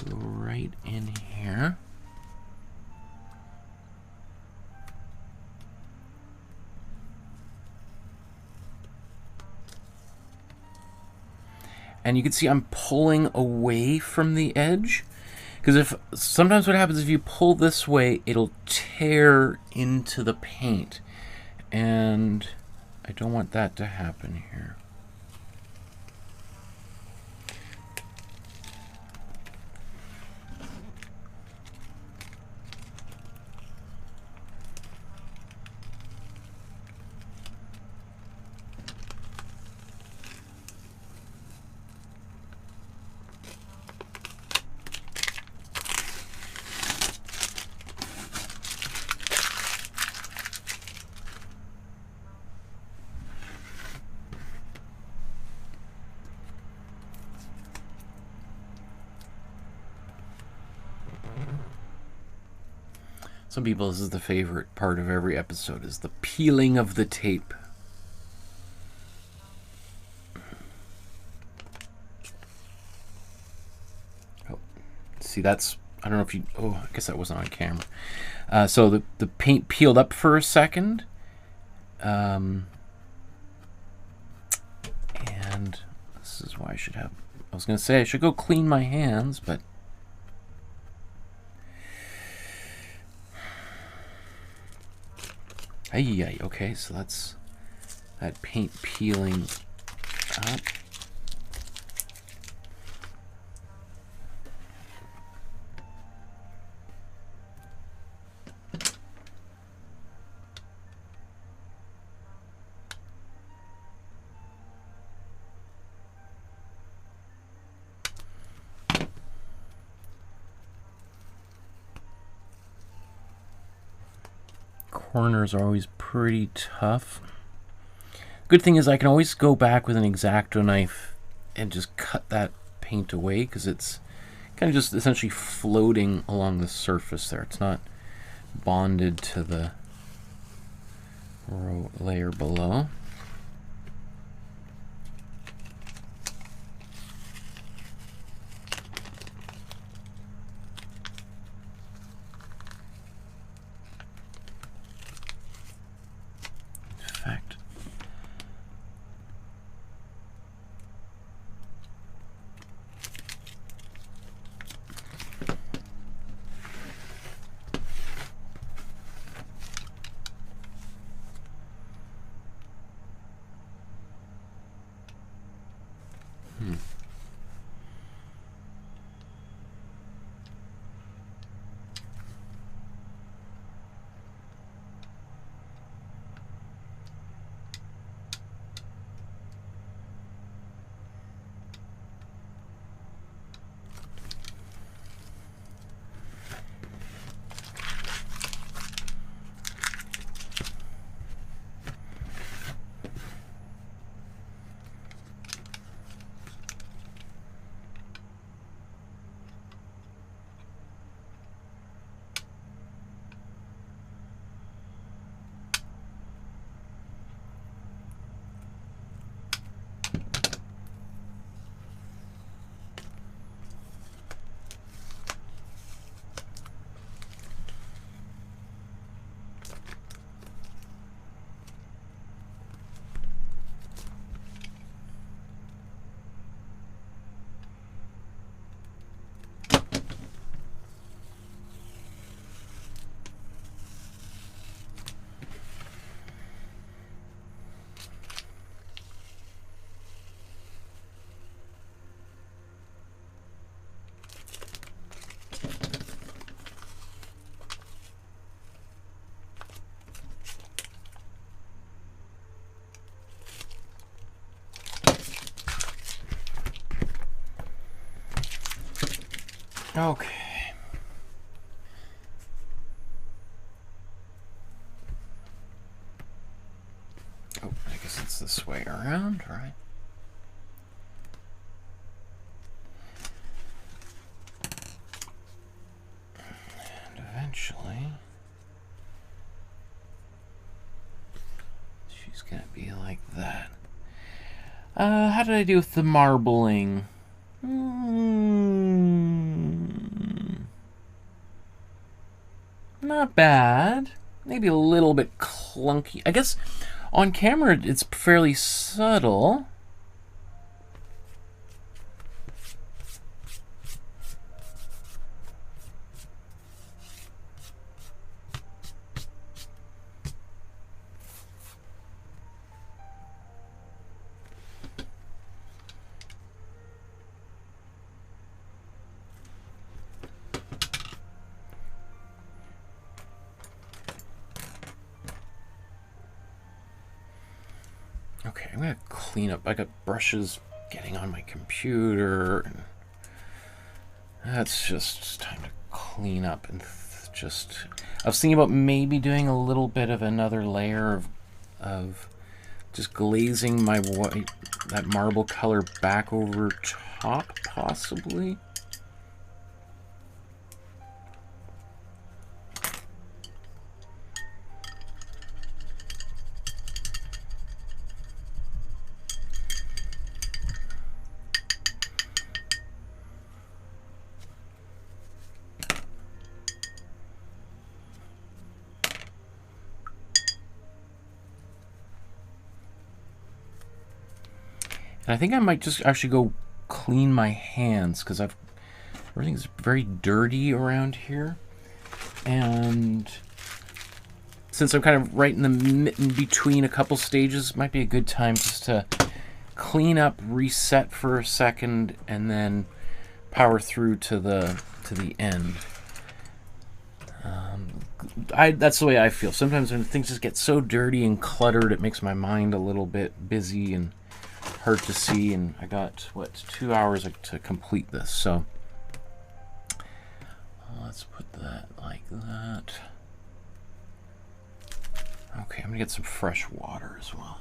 go right in here. And you can see I'm pulling away from the edge. Because sometimes what happens if you pull this way, it'll tear into the paint. And I don't want that to happen here. Some people, this is the favorite part of every episode, is the peeling of the tape. Oh, see, that's, I don't know if you, oh, I guess that wasn't on camera. So the paint peeled up for a second. And this is why I should have, I was going to say I should go clean my hands, but ay, okay, so that's that paint peeling up. Corners are always pretty tough. Good thing is I can always go back with an X-Acto knife and just cut that paint away because it's kind of just essentially floating along the surface there. It's not bonded to the layer below. Okay. Oh, I guess it's this way around, right? And eventually, she's gonna be like that. How did I do with the marbling? Not bad. Maybe a little bit clunky. I guess on camera it's fairly subtle. Okay, I'm gonna clean up. I got brushes getting on my computer, and that's just time to clean up and just. I was thinking about maybe doing a little bit of another layer of just glazing my white, that marble color back over top, possibly. And I think I might just actually go clean my hands because everything's very dirty around here. And since I'm kind of right in between a couple stages, might be a good time just to clean up, reset for a second, and then power through to the end. That's the way I feel. Sometimes when things just get so dirty and cluttered, it makes my mind a little bit busy and hard to see, and I got, what, 2 hours to complete this, so let's put that like that. Okay, I'm gonna get some fresh water as well.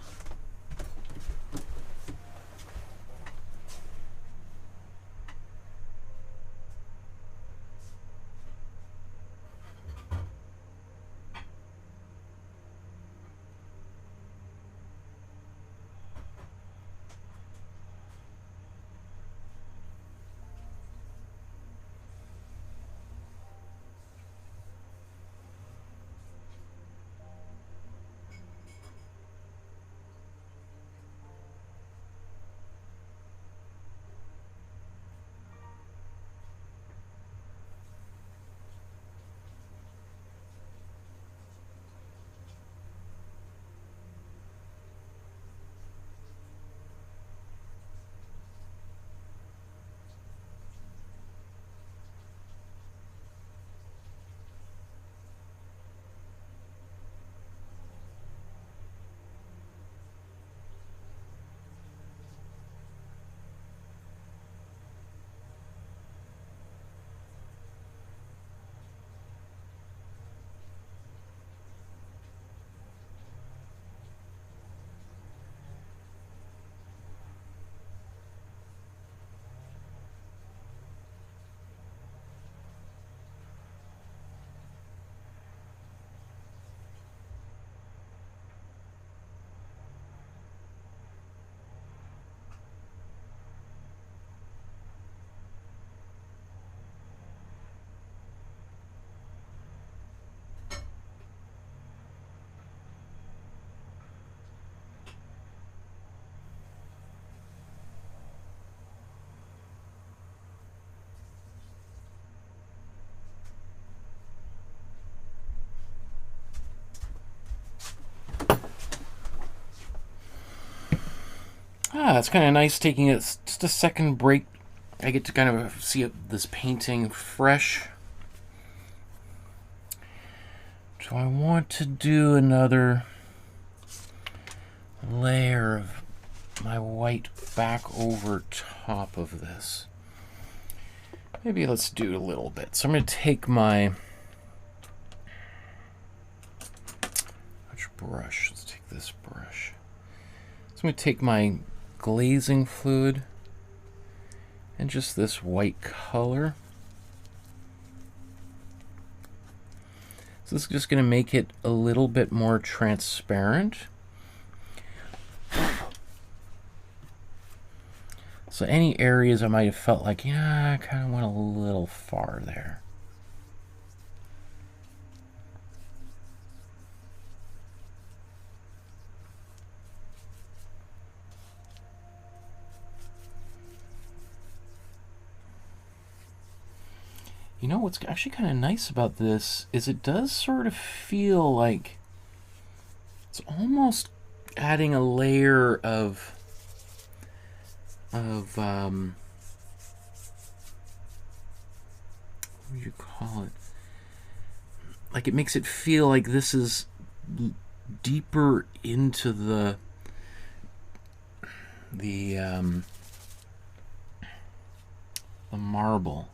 It's kind of nice taking just a second break. I get to kind of see this painting fresh. Do I want to do another layer of my white back over top of this? Maybe let's do a little bit. So I'm going to take my... Which brush? Let's take this brush. So I'm going to take my glazing fluid and just this white color. So this is just going to make it a little bit more transparent. So any areas I might have felt like, yeah, I kind of went a little far there. You know what's actually kind of nice about this is it does sort of feel like it's almost adding a layer of what would you call it? Like it makes it feel like this is deeper into the marble.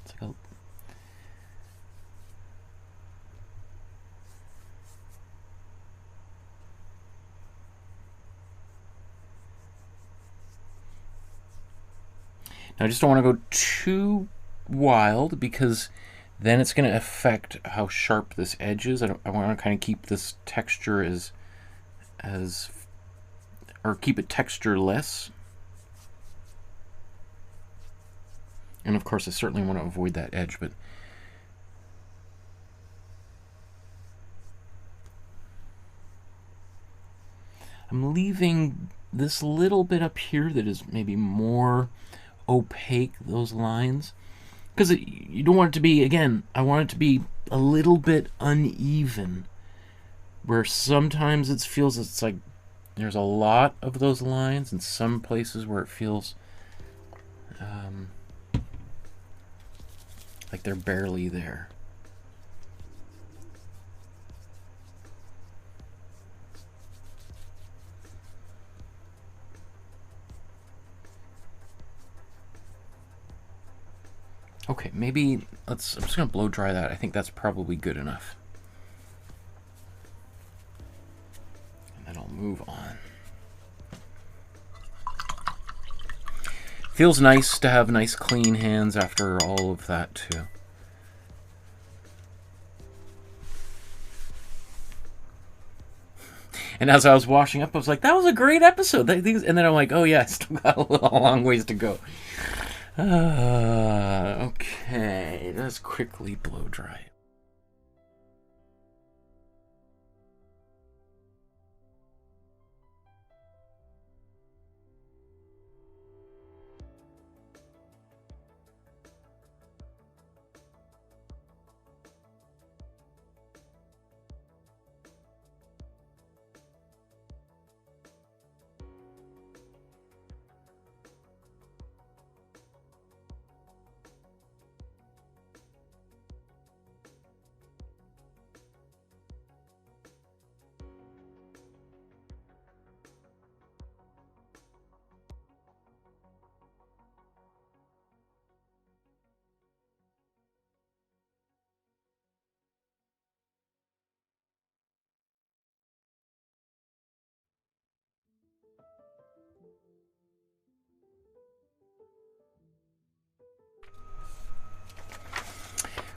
It's like a Now, I just don't want to go too wild because then it's going to affect how sharp this edge is. I want to kind of keep this texture or keep it textureless. And of course, I certainly want to avoid that edge, but I'm leaving this little bit up here that is maybe more opaque, those lines, because you don't want it to be, again, I want it to be a little bit uneven, where sometimes it feels it's like there's a lot of those lines, and some places where it feels like they're barely there. Okay, maybe I'm just gonna blow dry that. I think that's probably good enough. And then I'll move on. Feels nice to have nice clean hands after all of that too. And as I was washing up, I was like, that was a great episode. And then I'm like, oh yeah, I still got a long ways to go. Okay, let's quickly blow dry.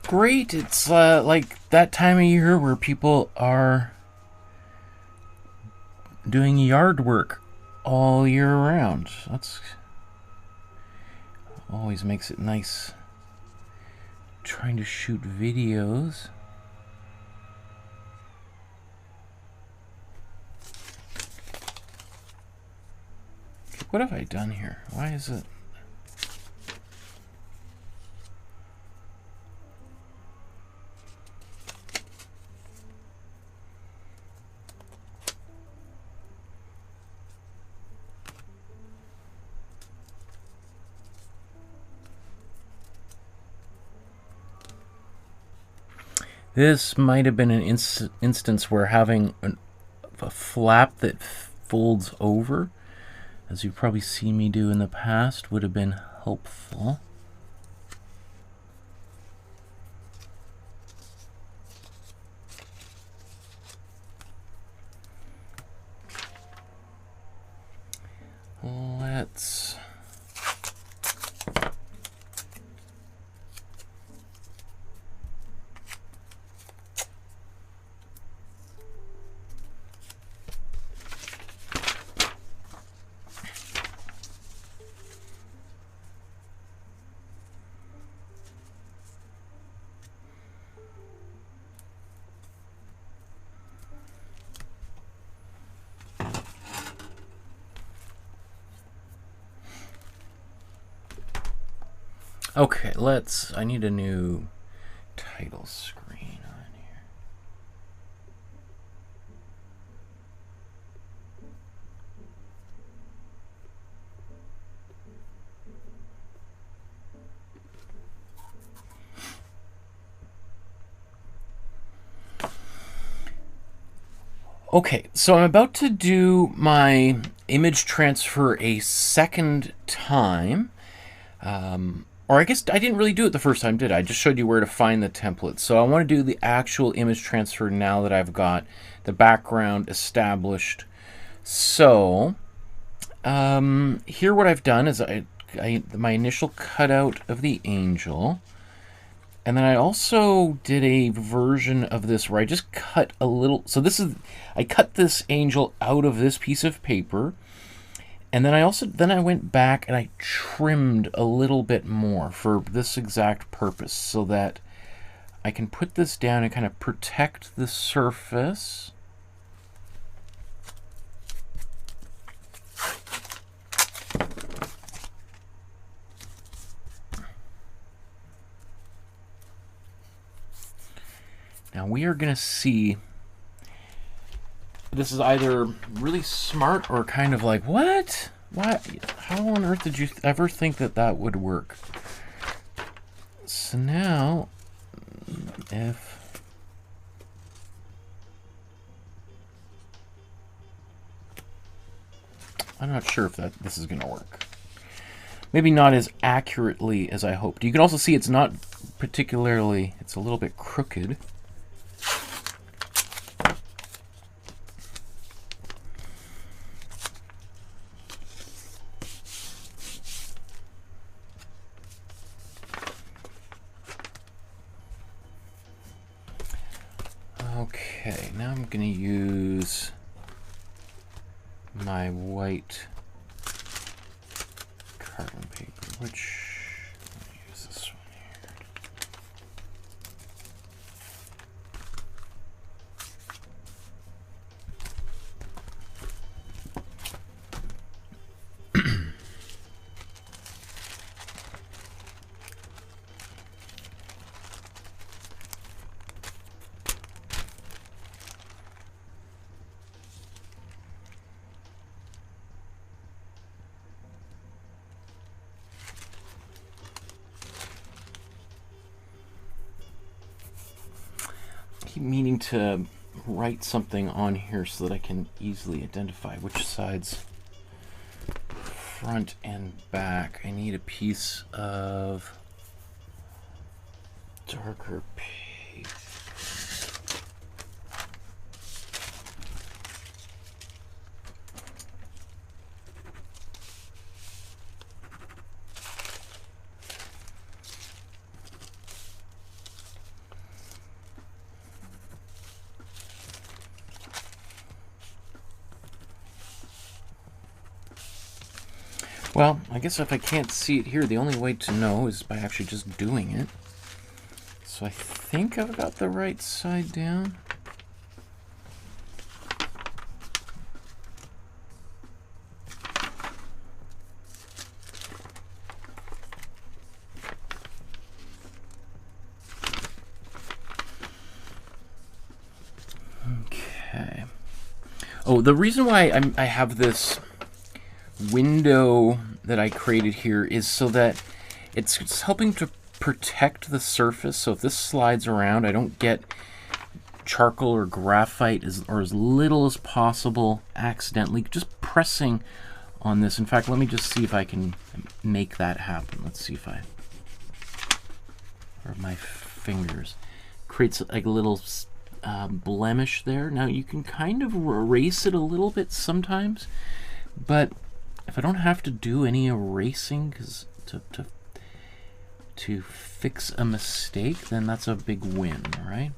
Great, it's like that time of year where people are doing yard work all year round. That's always makes it nice trying to shoot videos. What have I done here? Why is it? This might have been an instance where having a flap that folds over as you've probably seen me do in the past, would have been helpful. Let's okay, I need a new title screen on here. Okay, so I'm about to do my image transfer a second time. Or I guess I didn't really do it the first time, did I? I just showed you where to find the template. So I want to do the actual image transfer now that I've got the background established. So here what I've done is my initial cutout of the angel. And then I also did a version of this where I just cut a little. So I cut this angel out of this piece of paper. And then I went back and I trimmed a little bit more for this exact purpose so that I can put this down and kind of protect the surface. Now we are going to see, this is either really smart or kind of like, what? Why? How on earth did you ever think that that would work? So now, if I'm not sure if this is going to work. Maybe not as accurately as I hoped. You can also see it's not particularly, it's a little bit crooked. Okay, now I'm going to use my white carbon paper, which I'm going to use this one meaning to write something on here so that I can easily identify which sides, front and back. I need a piece of darker paper. Well, I guess if I can't see it here, the only way to know is by actually just doing it. So I think I've got the right side down. Okay. Oh, the reason why I have this window that I created here is so that it's helping to protect the surface. So if this slides around, I don't get charcoal or graphite or as little as possible accidentally just pressing on this. In fact, let me just see if I can make that happen. Let's see if I, or my fingers, creates like a little blemish there. Now you can kind of erase it a little bit sometimes, but if I don't have to do any erasing, because to fix a mistake, then that's a big win, right?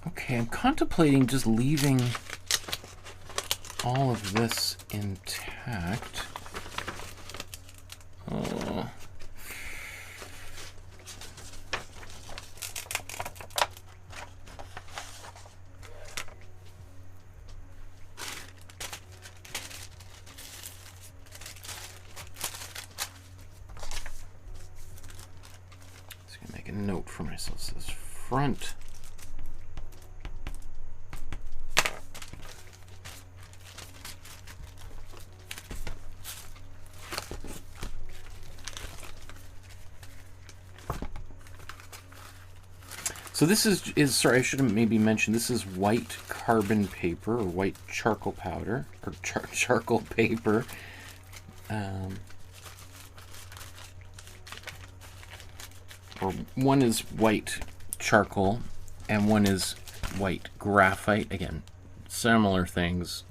Okay, I'm contemplating just leaving all of this intact. Oh. Just gonna make a note for myself. It says front. So this is sorry, I should have maybe mentioned, this is white carbon paper, or white charcoal powder, or charcoal paper. Or one is white charcoal, and one is white graphite. Again, similar things.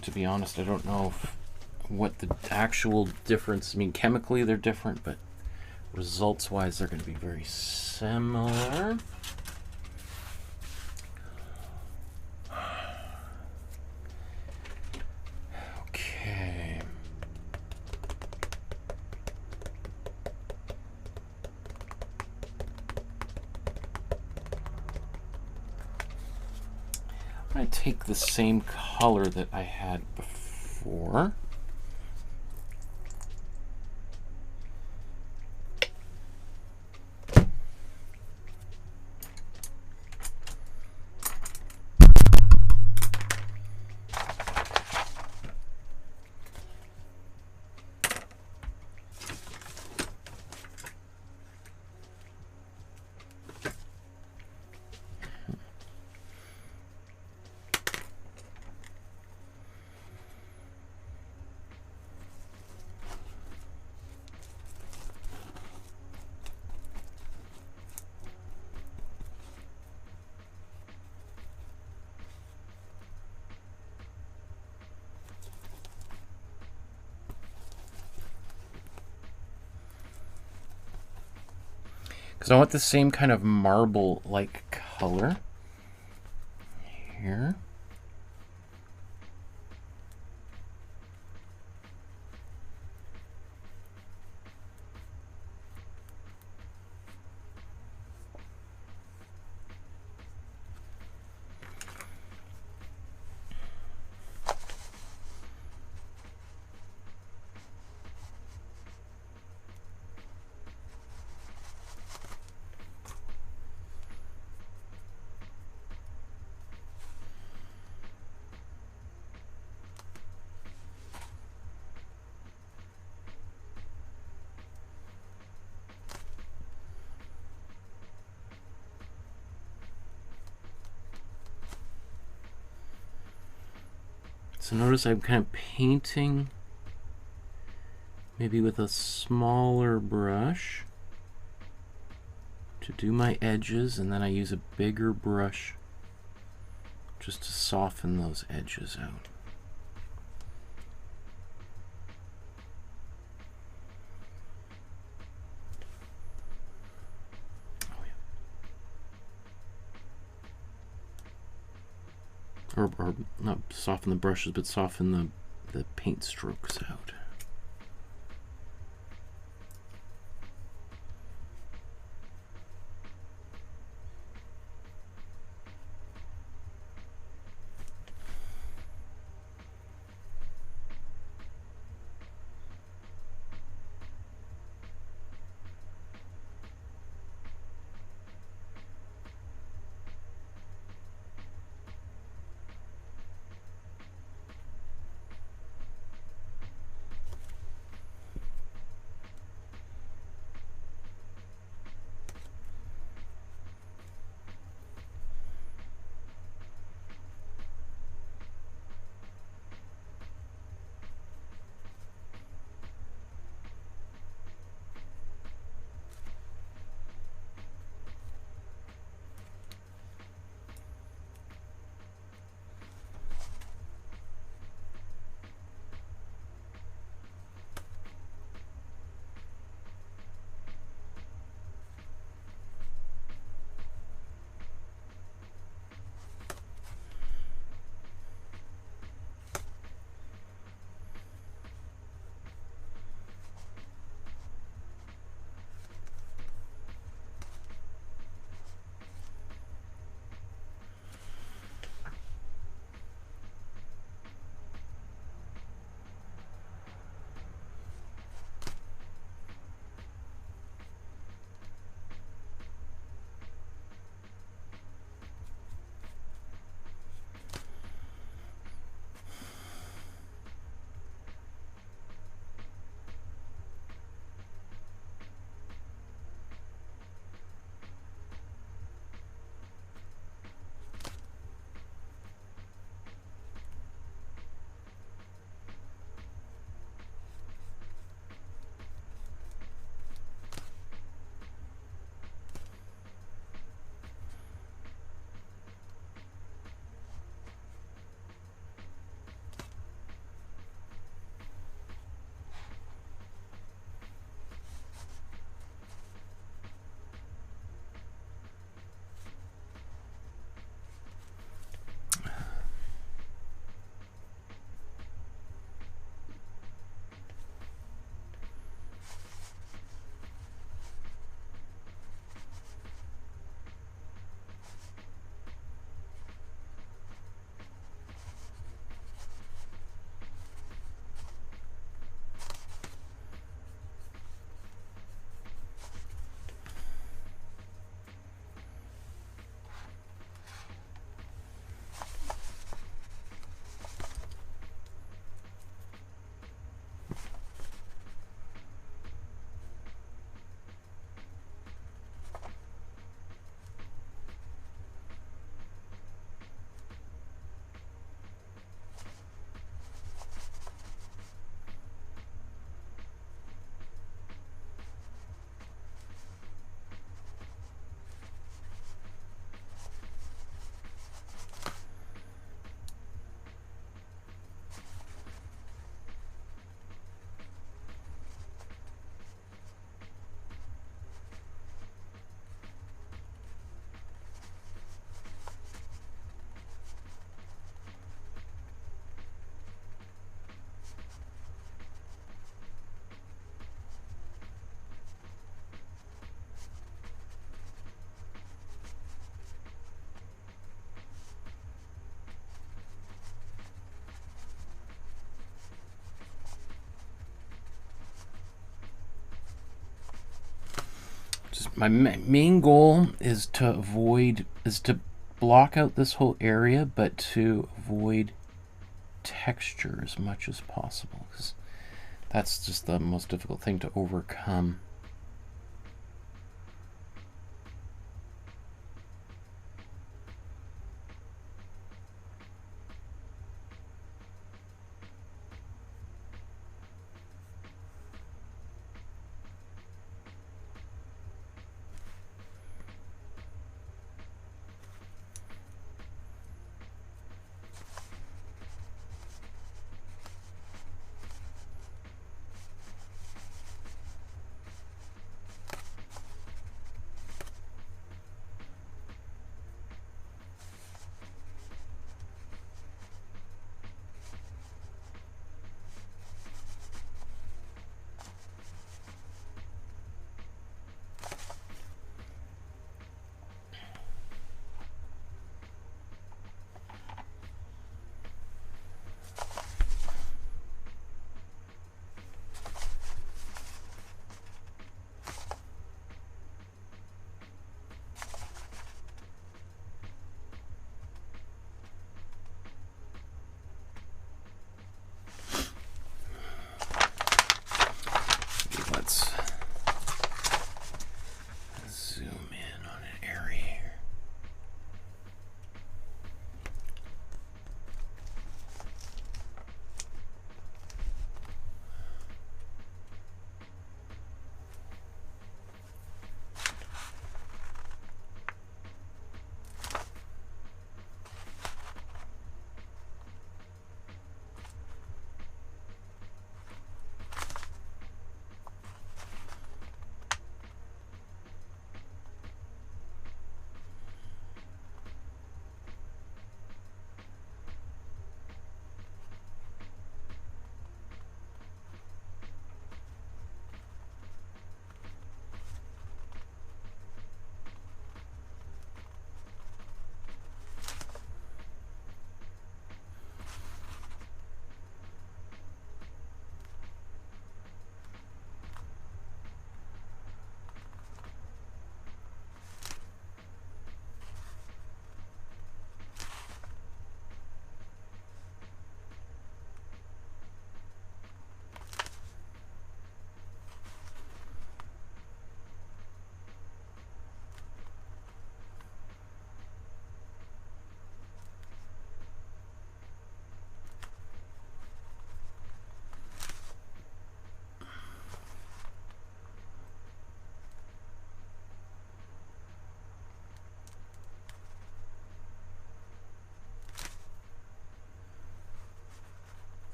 To be honest, I don't know what the actual difference, I mean, chemically they're different, but results-wise, they're going to be very similar. Okay. going to take the same color that I had before. Because I want the same kind of marble-like color here. So notice I'm kind of painting maybe with a smaller brush to do my edges, and then I use a bigger brush just to soften those edges out. Or not soften the brushes, but soften the paint strokes out. my main goal is to block out this whole area, but to avoid texture as much as possible, because that's just the most difficult thing to overcome. Let's zoom in on an area here.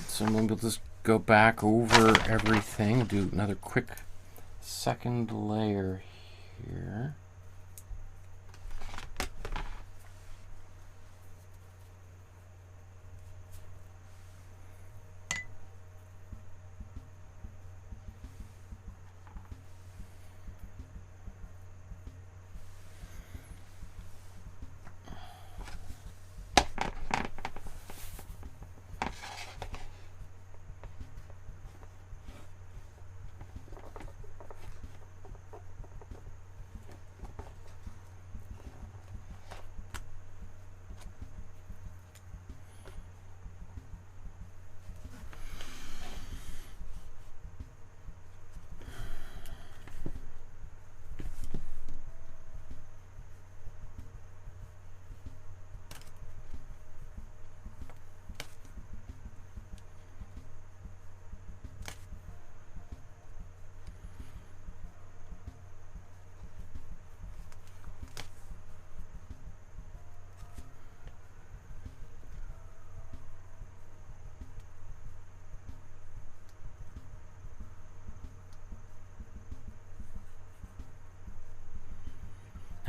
So maybe we'll just go back over everything, do another quick second layer here.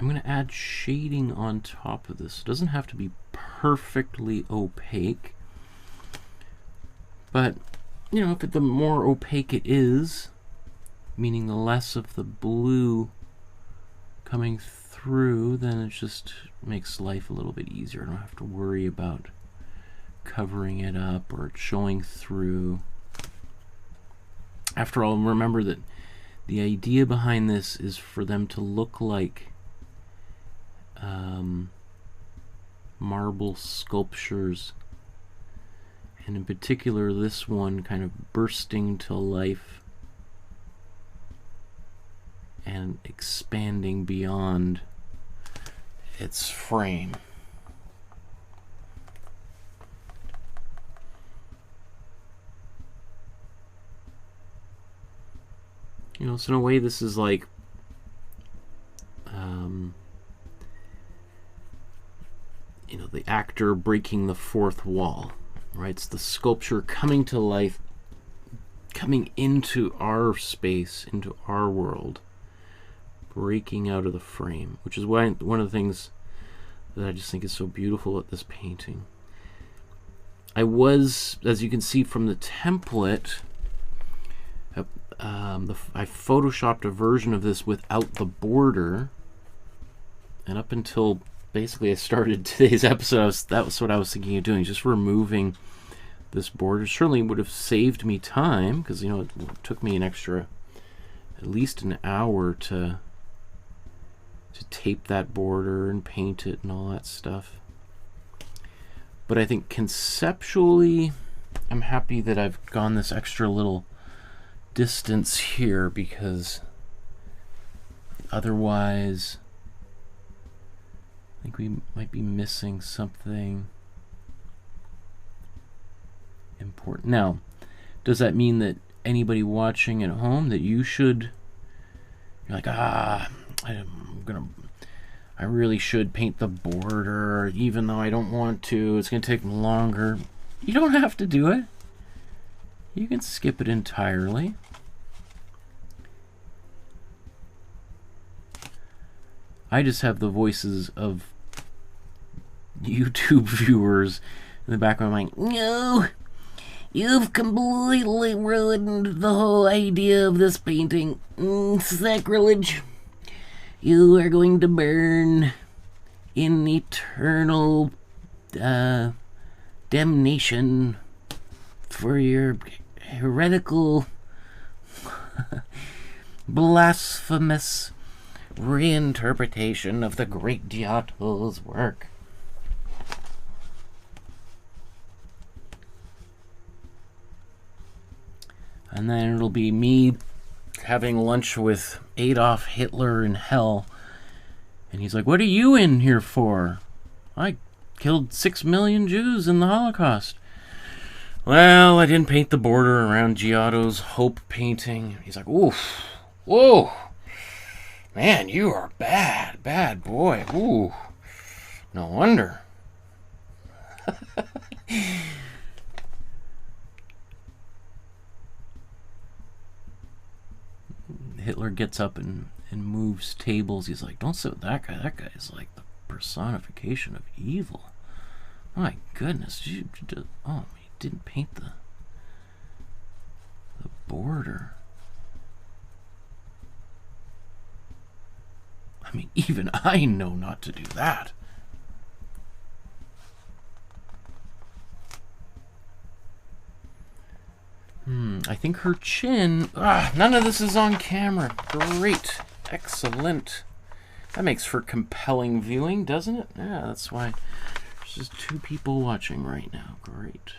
I'm going to add shading on top of this. It doesn't have to be perfectly opaque, but you know, if the more opaque it is, meaning the less of the blue coming through, then it just makes life a little bit easier. I don't have to worry about covering it up or it showing through. After all, remember that the idea behind this is for them to look like marble sculptures, and in particular this one kind of bursting to life and expanding beyond its frame. You know, so in a way this is like you know, the actor breaking the fourth wall, right? It's the sculpture coming to life, coming into our space, into our world, breaking out of the frame, which is why one of the things that I just think is so beautiful at this painting. I was, as you can see from the template, I photoshopped a version of this without the border, and up until basically I started today's episode, that was what I was thinking of doing, just removing this border. Certainly would have saved me time, because you know, it took me an extra at least an hour to tape that border and paint it and all that stuff. But I think conceptually I'm happy that I've gone this extra little distance here, because otherwise I think we might be missing something important. Now, does that mean that anybody watching at home, that you're like, I really should paint the border, even though I don't want to, it's going to take longer? You don't have to do it. You can skip it entirely. I just have the voices of YouTube viewers in the background like, no, you've completely ruined the whole idea of this painting. Sacrilege. You are going to burn in eternal damnation for your heretical, blasphemous reinterpretation of the great Giotto's work. And then it'll be me having lunch with Adolf Hitler in hell, and he's like, what are you in here for? I killed 6 million Jews in the Holocaust. Well, I didn't paint the border around Giotto's Hope painting. He's like, oof, whoa, man, you are bad boy. Ooh, no wonder. Hitler gets up and moves tables. He's like, don't sit with that guy. That guy is like the personification of evil. My goodness. You didn't paint the border. I mean, even I know not to do that. I think her chin... none of this is on camera. Great. Excellent. That makes for compelling viewing, doesn't it? Yeah, that's why there's just 2 people watching right now. Great.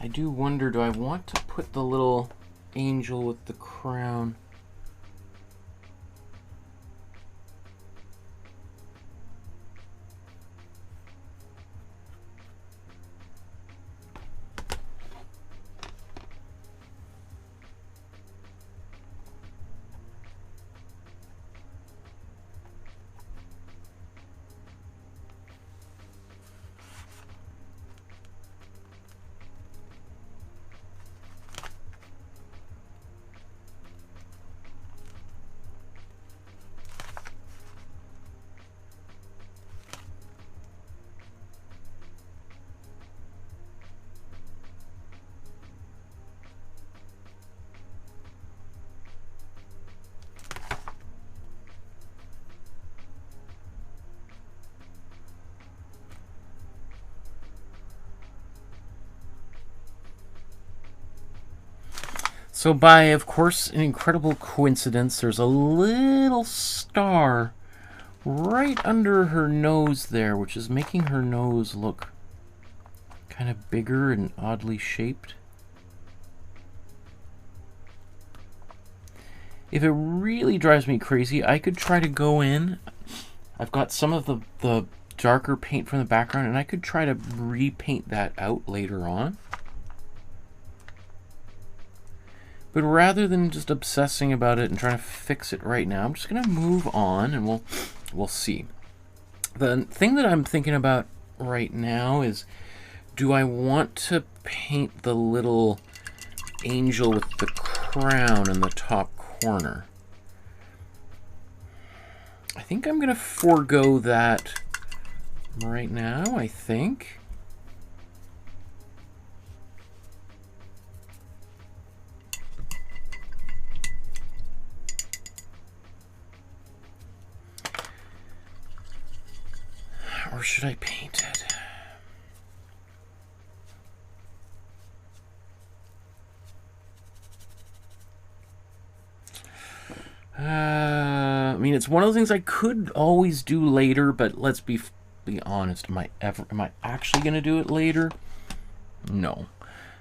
I do wonder, do I want to put the little angel with the crown? So by, of course, an incredible coincidence, there's a little star right under her nose there, which is making her nose look kind of bigger and oddly shaped. If it really drives me crazy, I could try to go in. I've got some of the darker paint from the background, and I could try to repaint that out later on. But rather than just obsessing about it and trying to fix it right now, I'm just going to move on and we'll see. The thing that I'm thinking about right now is, do I want to paint the little angel with the crown in the top corner? I think I'm going to forego that right now, I think. Or should I paint it? I mean, it's one of the things I could always do later, but let's be honest. Am I actually going to do it later? No.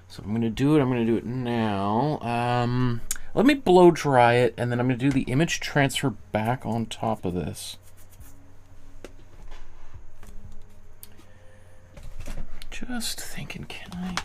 So I'm going to do it. I'm going to do it now. Let me blow dry it, and then I'm going to do the image transfer back on top of this. Just thinking, can I?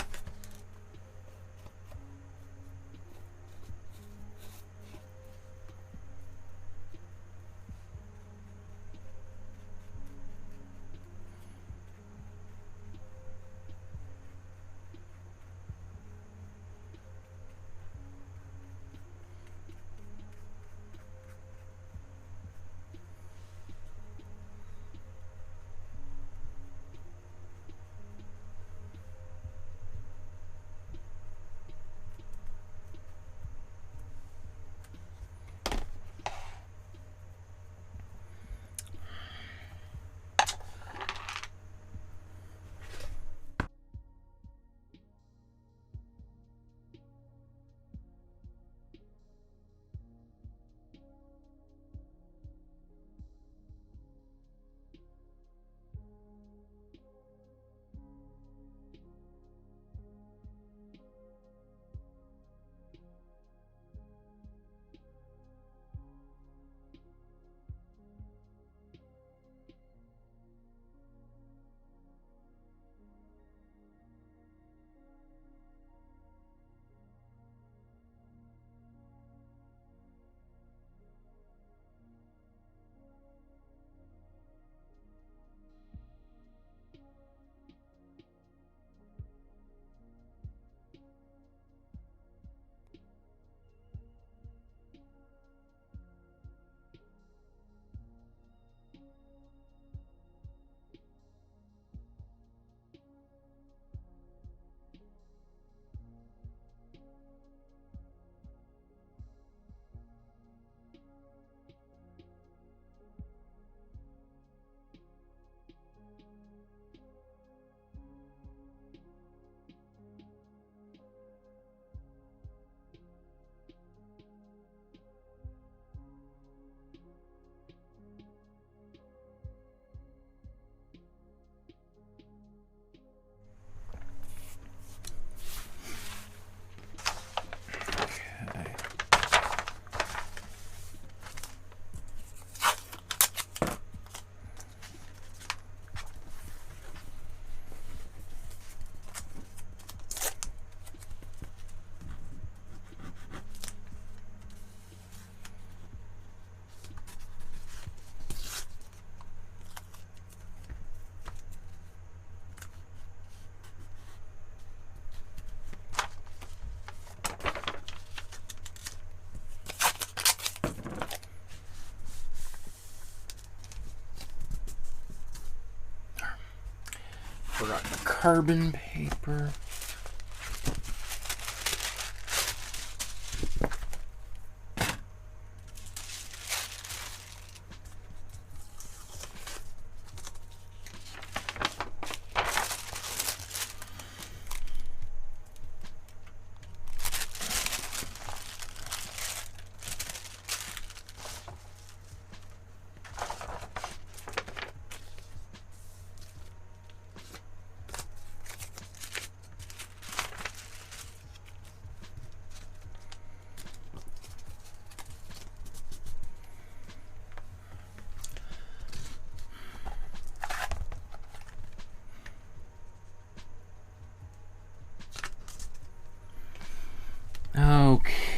carbon paper.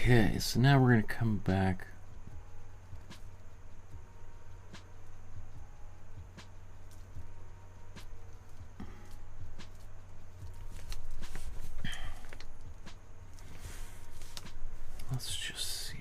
Okay, so now we're going to come back. Let's just see.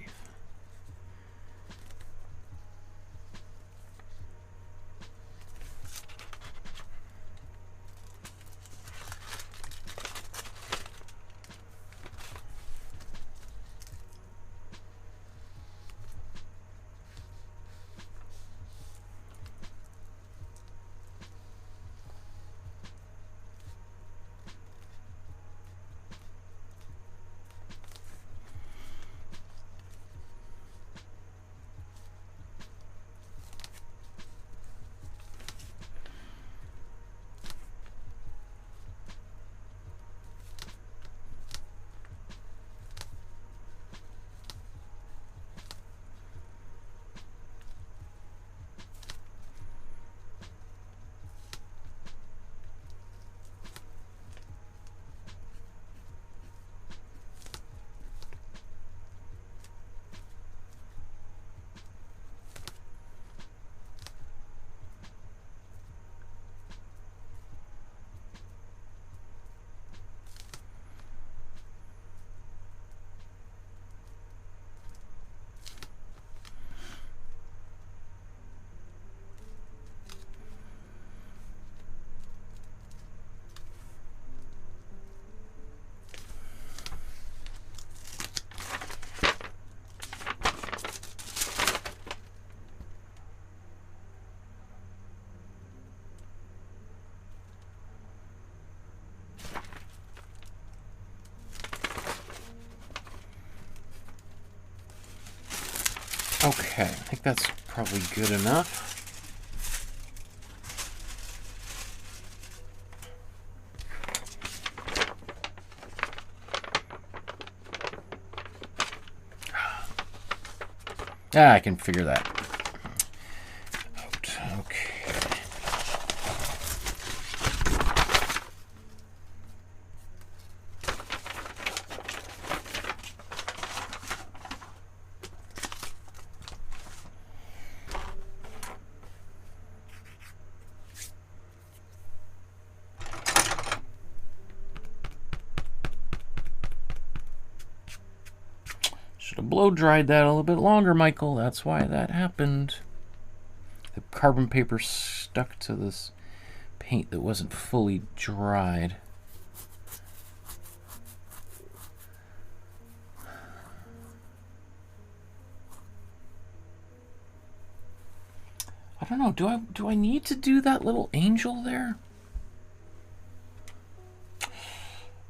Okay, I think that's probably good enough. Ah, I can figure that out. Okay. Should have blow dried that a little bit longer, Michael. That's why that happened. The carbon paper stuck to this paint that wasn't fully dried. I don't know. Do I need to do that little angel there?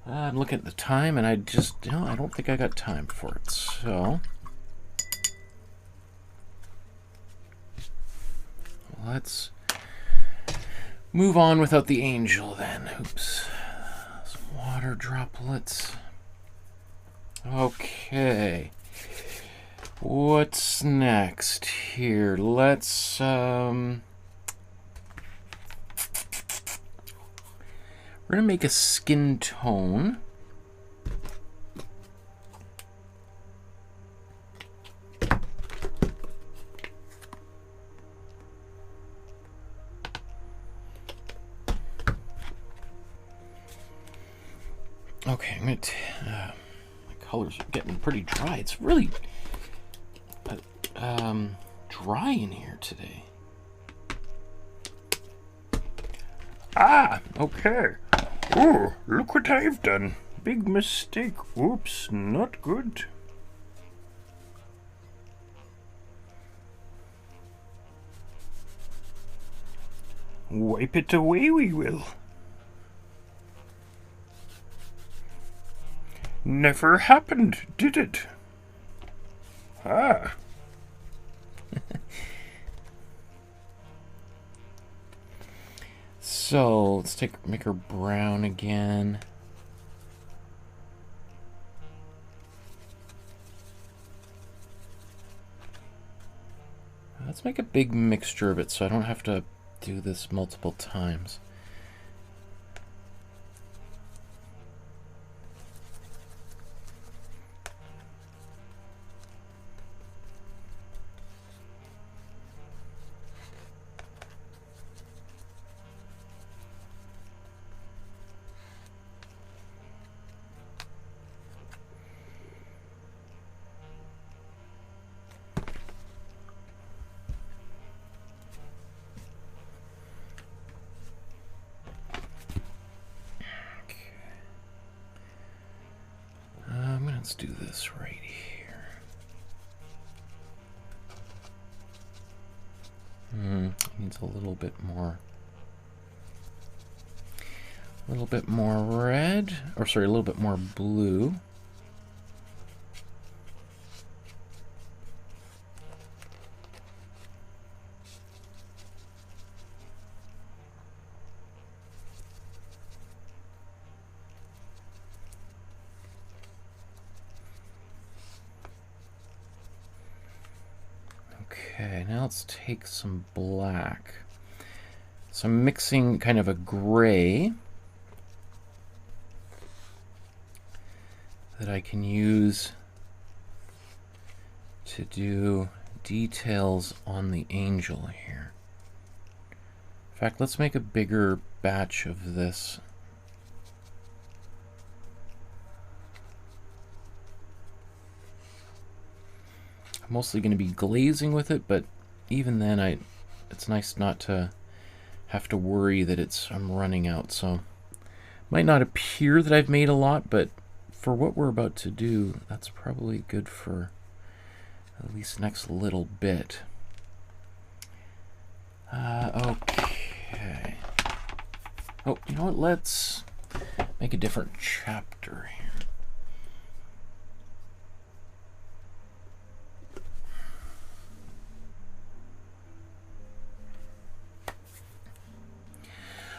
I'm looking at the time, and I just, I don't think I got time for it. So let's move on without the angel then. Oops. Some water droplets. Okay. What's next here? Let's we're going to make a skin tone. Okay, I'm going to my colors are getting pretty dry. It's really dry in here today. Ah, okay. Oh, look what I've done. Big mistake. Oops, not good. Wipe it away we will. Never happened, did it? Ah. So let's make her brown again. Let's make a big mixture of it so I don't have to do this multiple times. Let's do this right here. Needs a little bit more red, or sorry, a little bit more blue. Okay, now let's take some black. So I'm mixing kind of a gray that I can use to do details on the angel here. In fact, let's make a bigger batch of this. I'm mostly going to be glazing with it, but even then it's nice not to have to worry that I'm running out. So might not appear that I've made a lot, but for what we're about to do, that's probably good for at least next little bit. Okay. Oh, you know what? Let's make a different chapter here.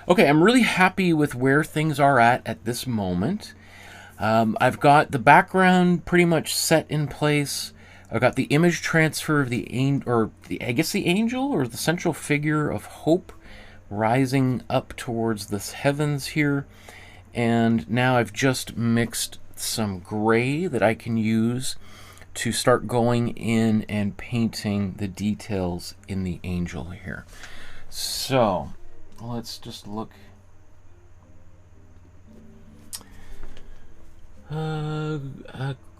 Okay, I'm really happy with where things are at this moment. I've got the background pretty much set in place. I've got the image transfer of the angel, or the central figure of hope rising up towards the heavens here. And now I've just mixed some gray that I can use to start going in and painting the details in the angel here. So let's just look.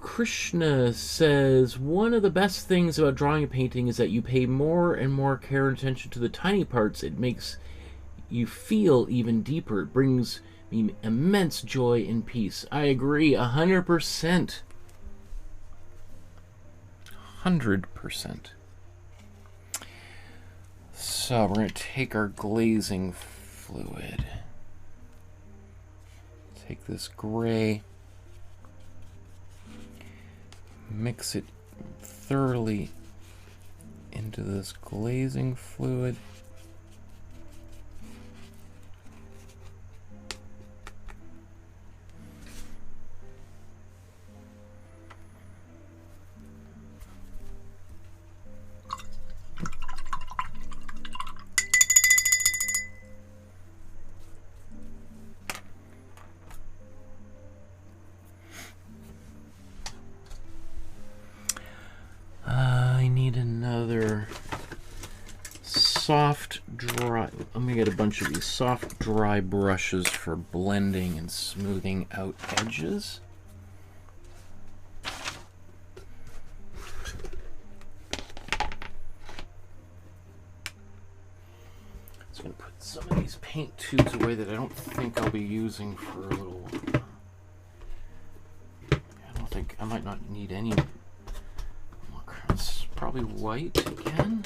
Krishna says, one of the best things about drawing a painting is that you pay more and more care and attention to the tiny parts. It makes you feel even deeper. It brings me immense joy and peace. I agree 100%. 100%. So we're going to take our glazing fluid. Take this gray. Mix it thoroughly into this glazing fluid. I need another soft, dry. I'm gonna get a bunch of these soft, dry brushes for blending and smoothing out edges. So I'm gonna put some of these paint tubes away that I don't think I'll be using for a little while. I don't think I might not need any more. It's probably white again.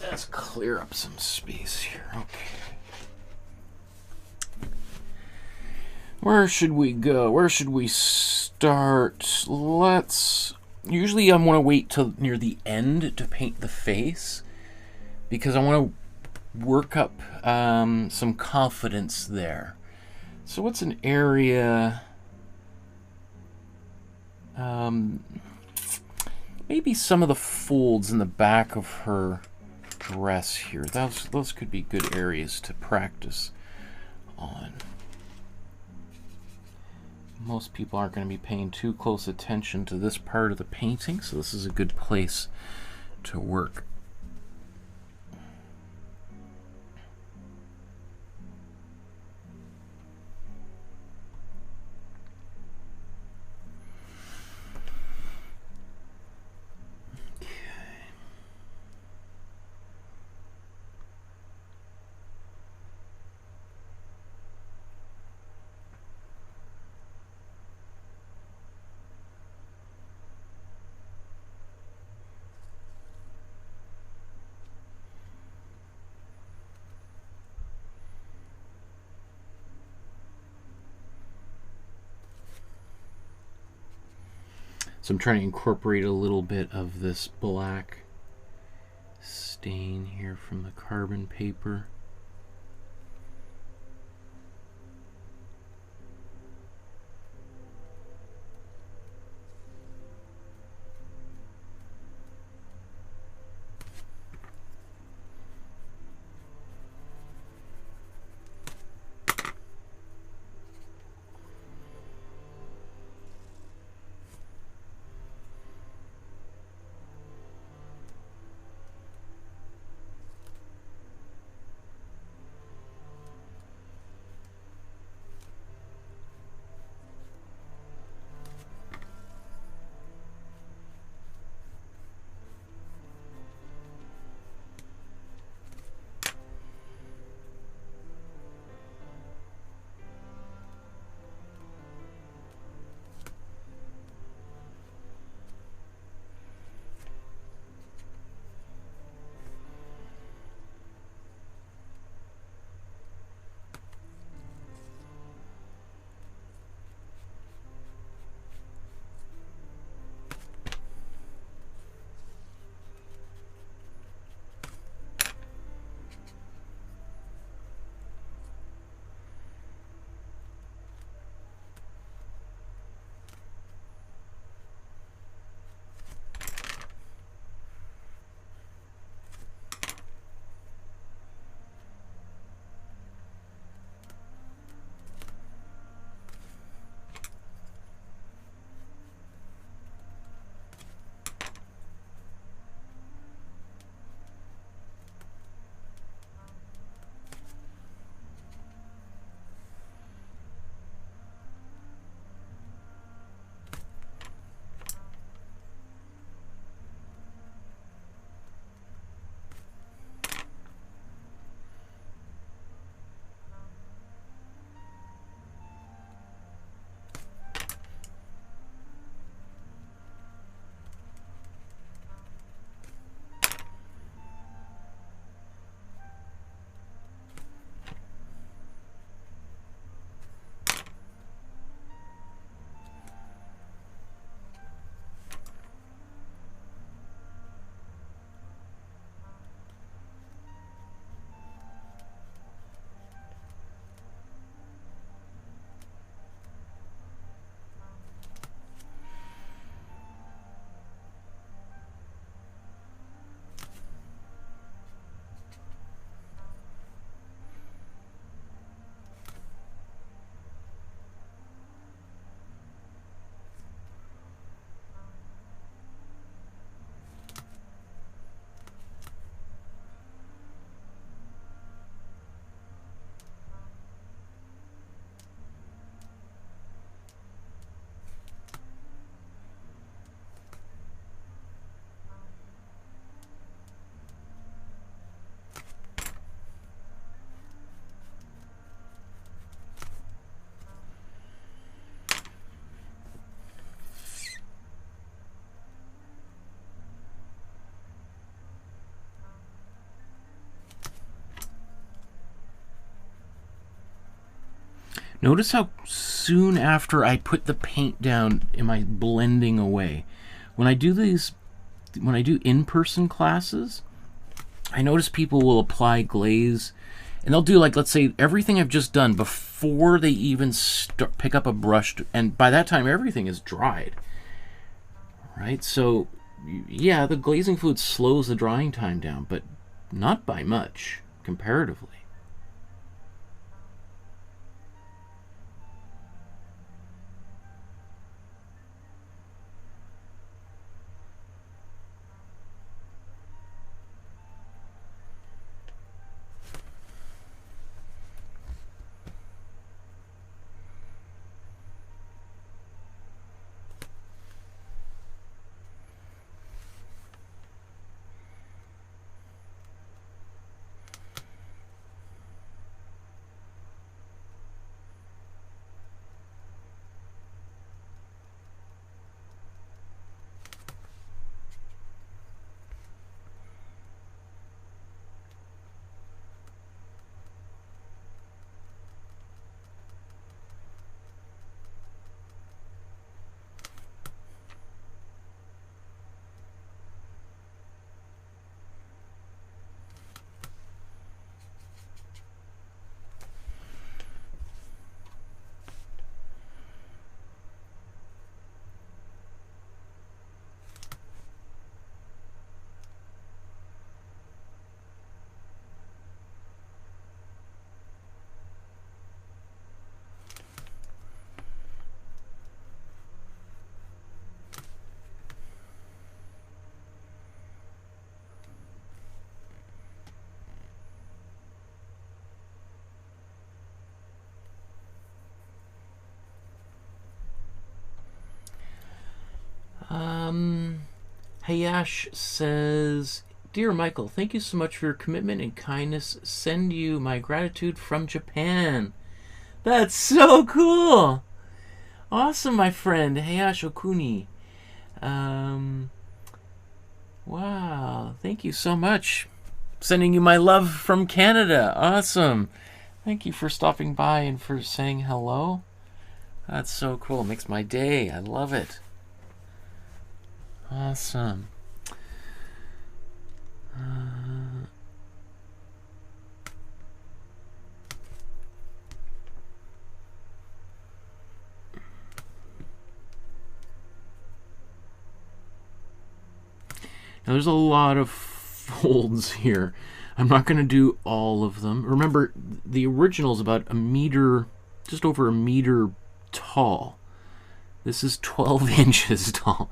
Let's clear up some space here. Okay. Where should we go? Where should we start? Usually I want to wait till near the end to paint the face, because I want to work up some confidence there. So what's an area? Maybe some of the folds in the back of her dress here. Those could be good areas to practice on. Most people aren't going to be paying too close attention to this part of the painting, so this is a good place to work. So I'm trying to incorporate a little bit of this black stain here from the carbon paper. Notice how soon after I put the paint down am I blending away. When I do in-person classes, I notice people will apply glaze, and they'll do, like, let's say everything I've just done before they even pick up a brush, and by that time everything is dried. Right? So yeah, the glazing fluid slows the drying time down, but not by much comparatively. Hayash says, "Dear Michael, thank you so much for your commitment and kindness. Send you my gratitude from Japan." That's so cool! Awesome, my friend, Hayash Okuni. Wow, thank you so much. Sending you my love from Canada. Awesome. Thank you for stopping by and for saying hello. That's so cool. It makes my day. I love it. Awesome. Now there's a lot of folds here. I'm not going to do all of them. Remember, the original is about a meter, just over a meter tall. This is 12 inches tall.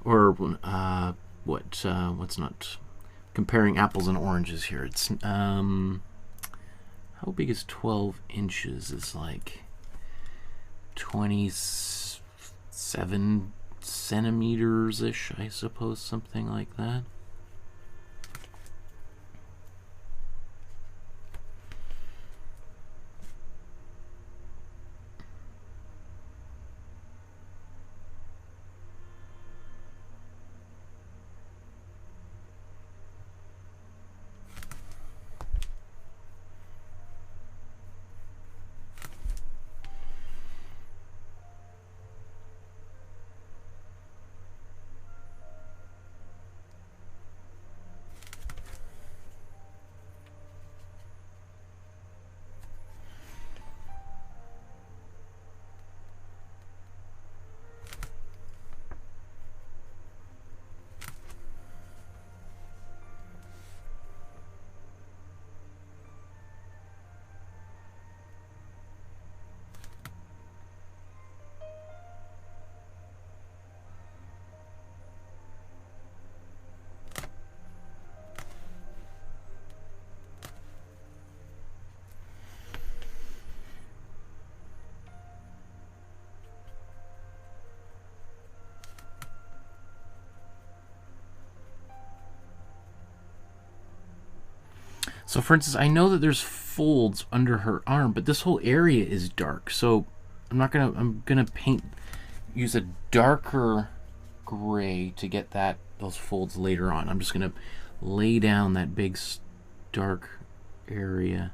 Or what's not comparing apples and oranges here. It's how big is 12 inches? Is like 27 centimeters ish, I suppose, something like that. So for instance, I know that there's folds under her arm, but this whole area is dark. So I'm gonna use a darker gray to get those folds later on. I'm just gonna lay down that big dark area.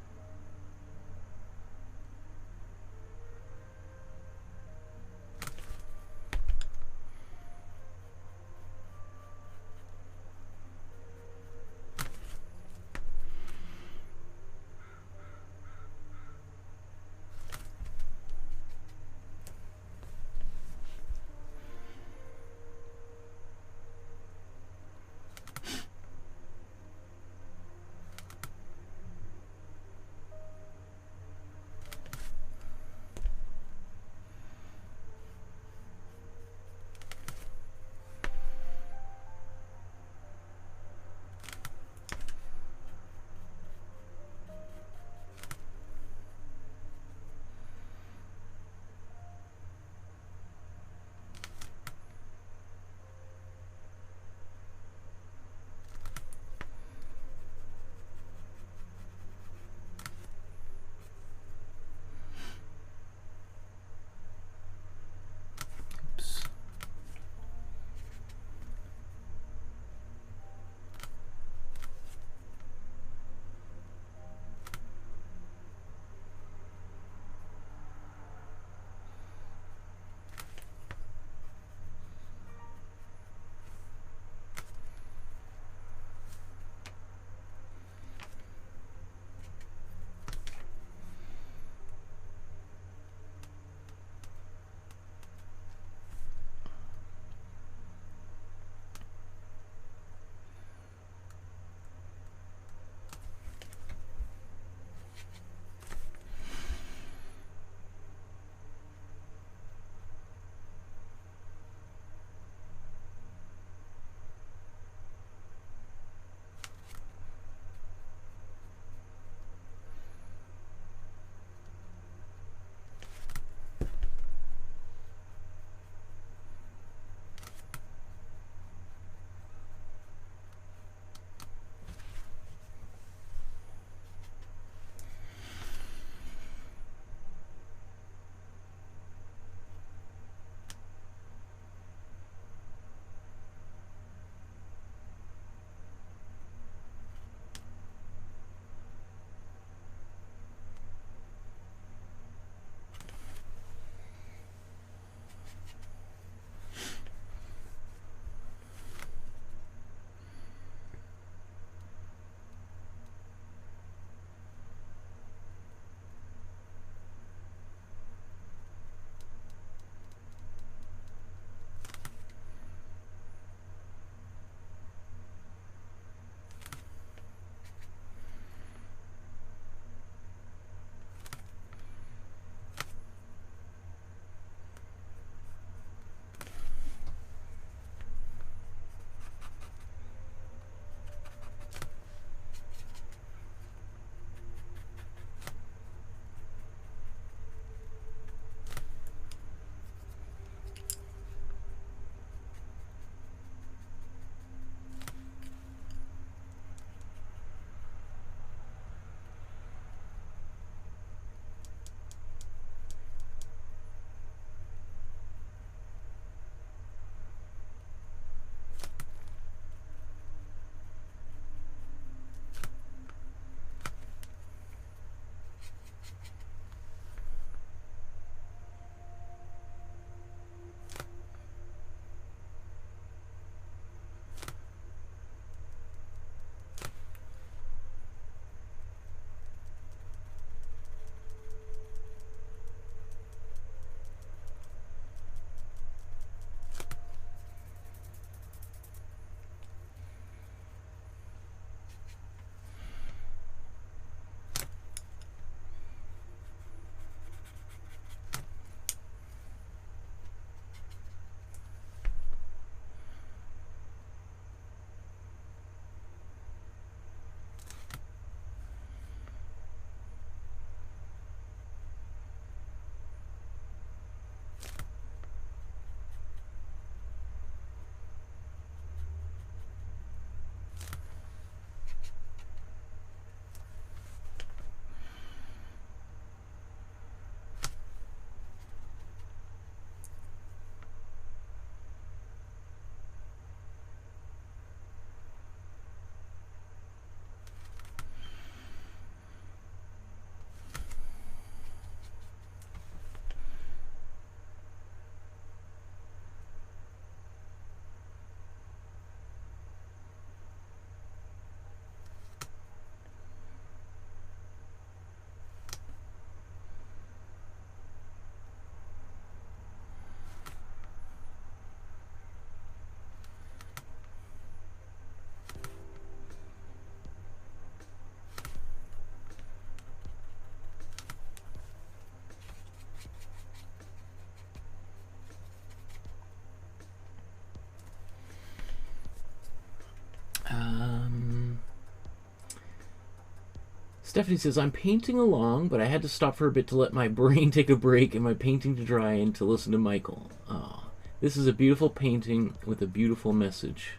Stephanie says, I'm painting along, but I had to stop for a bit to let my brain take a break and my painting to dry and to listen to Michael. Oh, this is a beautiful painting with a beautiful message.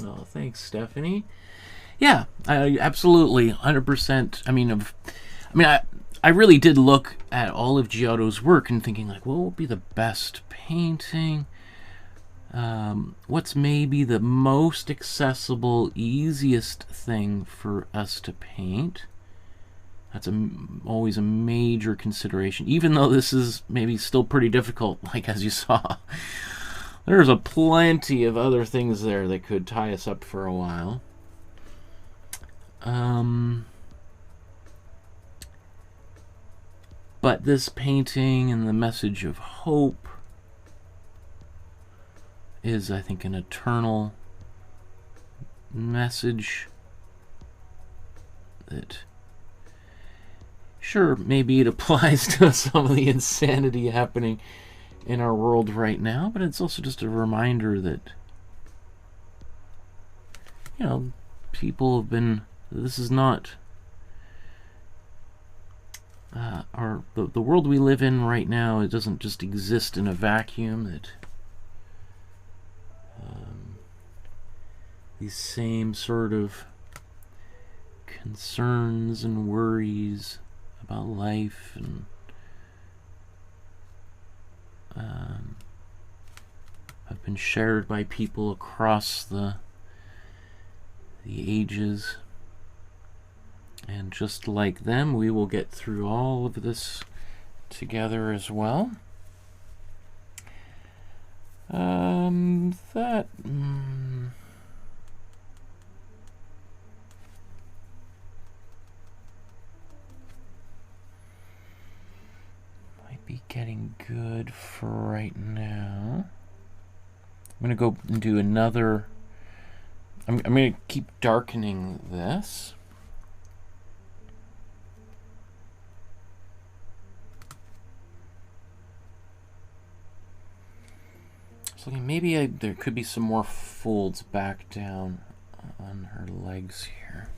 Oh, thanks, Stephanie. Yeah, I absolutely, 100%. I really did look at all of Giotto's work and thinking, like, what would be the best painting? What's maybe the most accessible, easiest thing for us to paint? That's always a major consideration, even though this is maybe still pretty difficult, like as you saw. There's a plenty of other things there that could tie us up for a while. But this painting and the message of hope is, I think, an eternal message that, sure, maybe it applies to some of the insanity happening in our world right now, but it's also just a reminder that, you know, people have been, this is not, the world we live in right now, it doesn't just exist in a vacuum. That these same sort of concerns and worries about life and have been shared by people across the ages. And just like them, we will get through all of this together as well. That... might be getting good for right now. I'm going to go and do another... I'm going to keep darkening this. So maybe there could be some more folds back down on her legs here.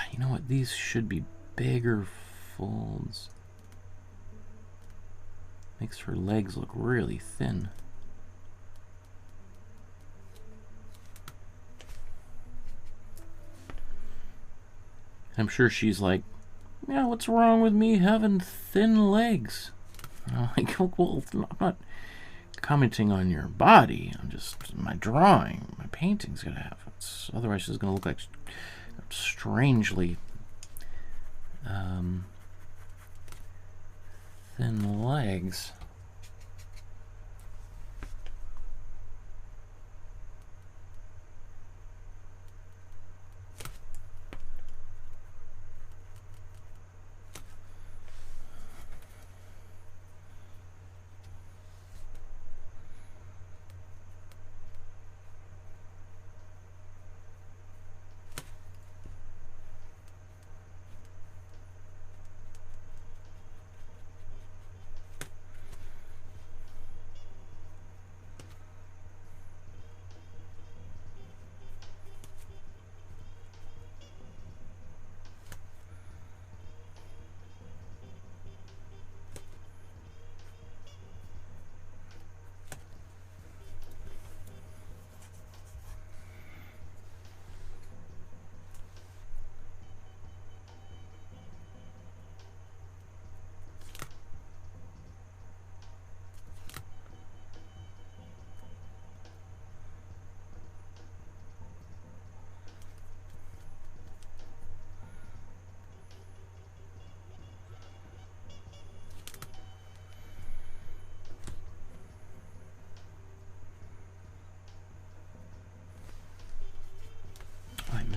You know what? These should be bigger folds. Makes her legs look really thin. I'm sure she's like, yeah, what's wrong with me having thin legs? I'm like, well, I'm not commenting on your body. I'm just, my drawing, my painting's gonna have it. Otherwise she's gonna look like strangely thin legs.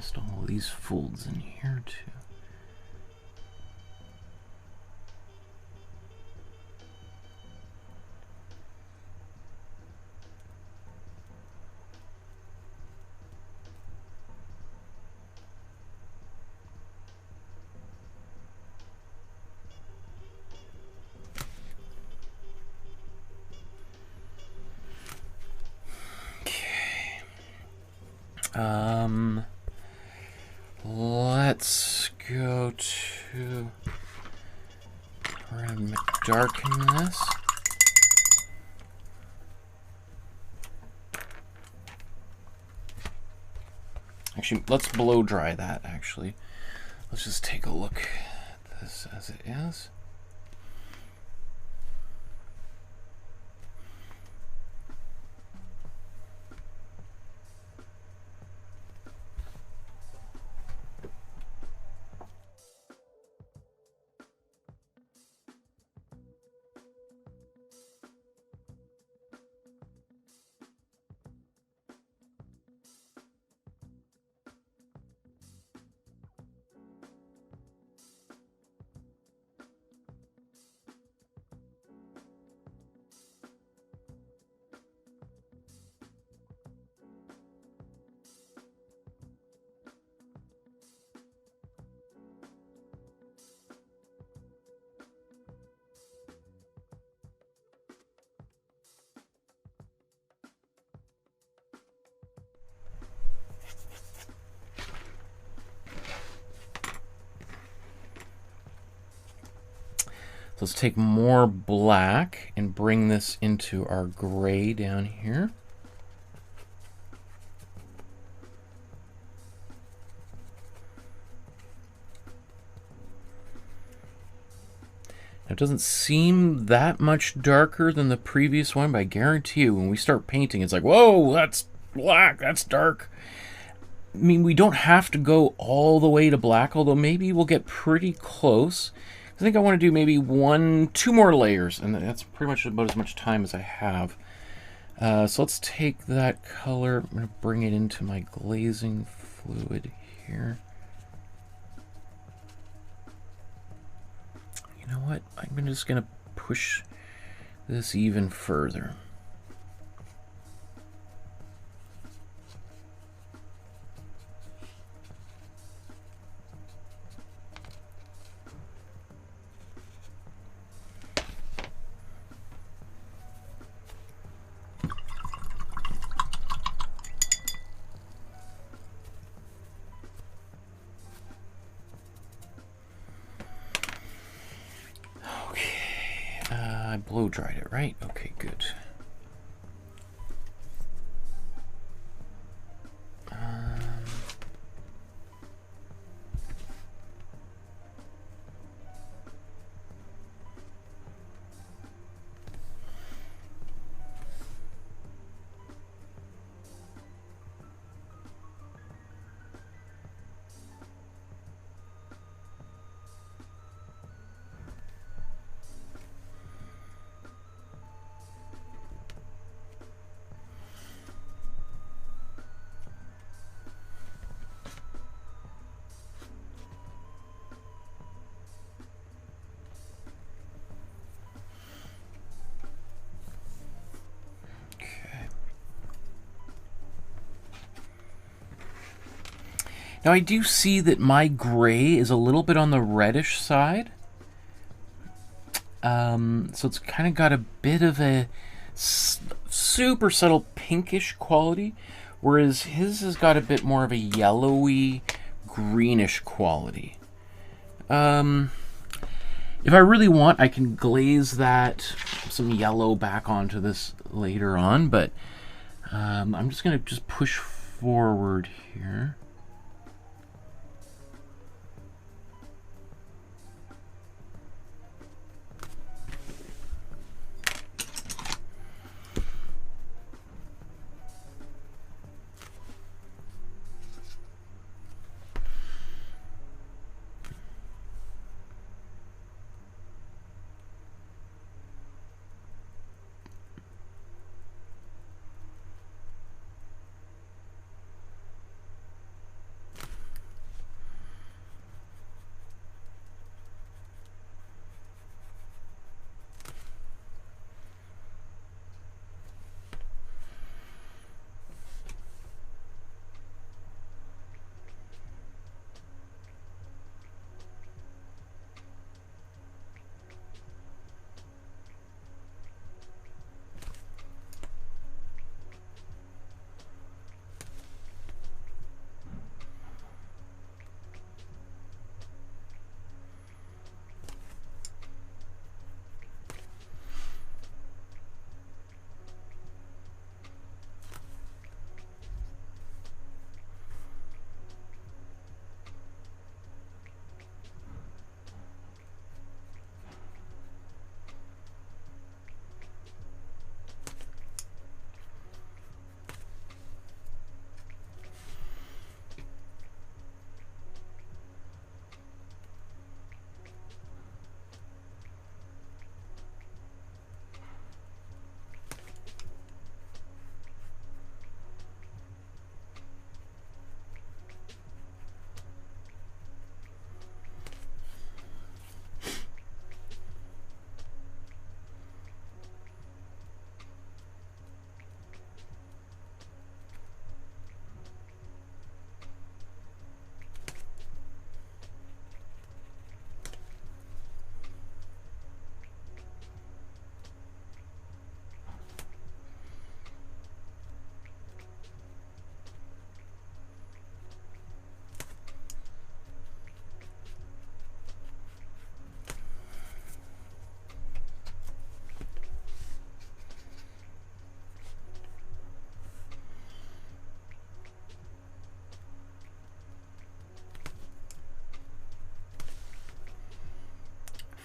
missed all these folds in here too. Let's go to, we're gonna darken this. Actually, let's blow dry that, actually. Let's just take a look at this as it is. So let's take more black and bring this into our gray down here. Now, it doesn't seem that much darker than the previous one, but I guarantee you when we start painting, it's like, whoa, that's black, that's dark. I mean, we don't have to go all the way to black, although maybe we'll get pretty close. I think I want to do maybe 2 more layers, and that's pretty much about as much time as I have. So let's take that color, I'm going to bring it into my glazing fluid here. You know what? I'm just going to push this even further. I blow dried it, right? Okay, good. Now I do see that my gray is a little bit on the reddish side. So it's kind of got a bit of a super subtle pinkish quality, whereas his has got a bit more of a yellowy, greenish quality. If I really want, I can glaze that some yellow back onto this later on, but I'm just going to push forward here.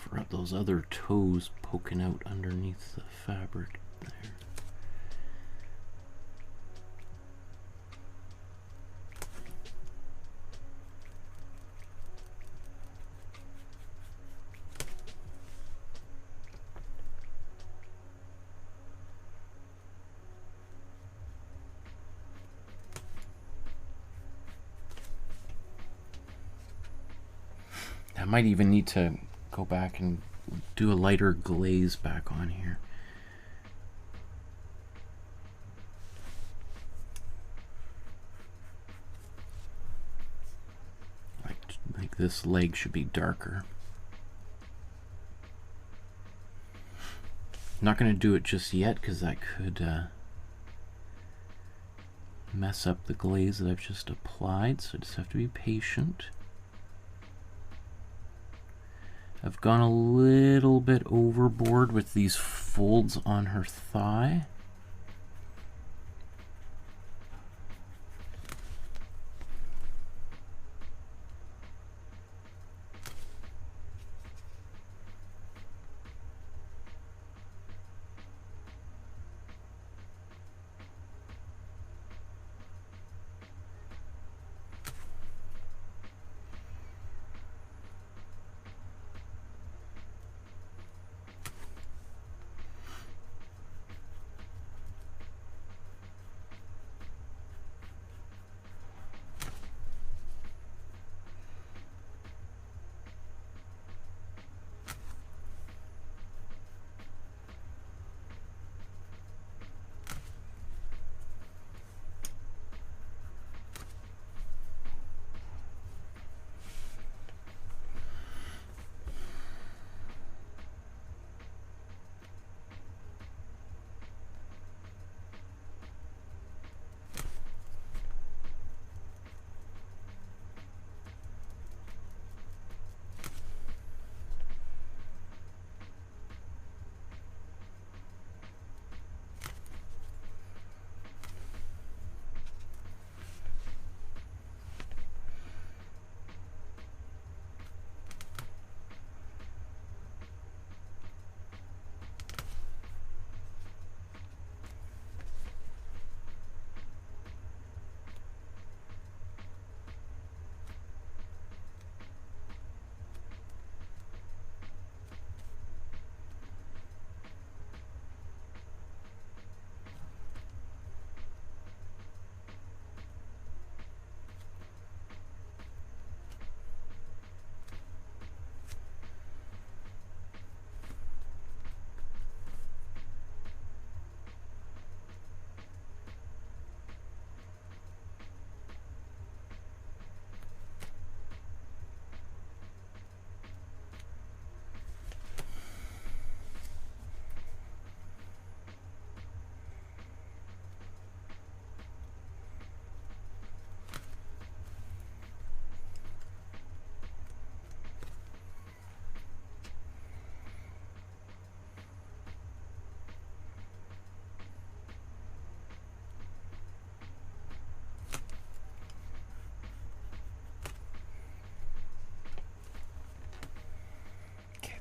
for those other toes poking out underneath the fabric there. I might even need to go back and do a lighter glaze back on here. Like this leg should be darker. I'm not going to do it just yet because that could mess up the glaze that I've just applied, so I just have to be patient. I've gone a little bit overboard with these folds on her thigh.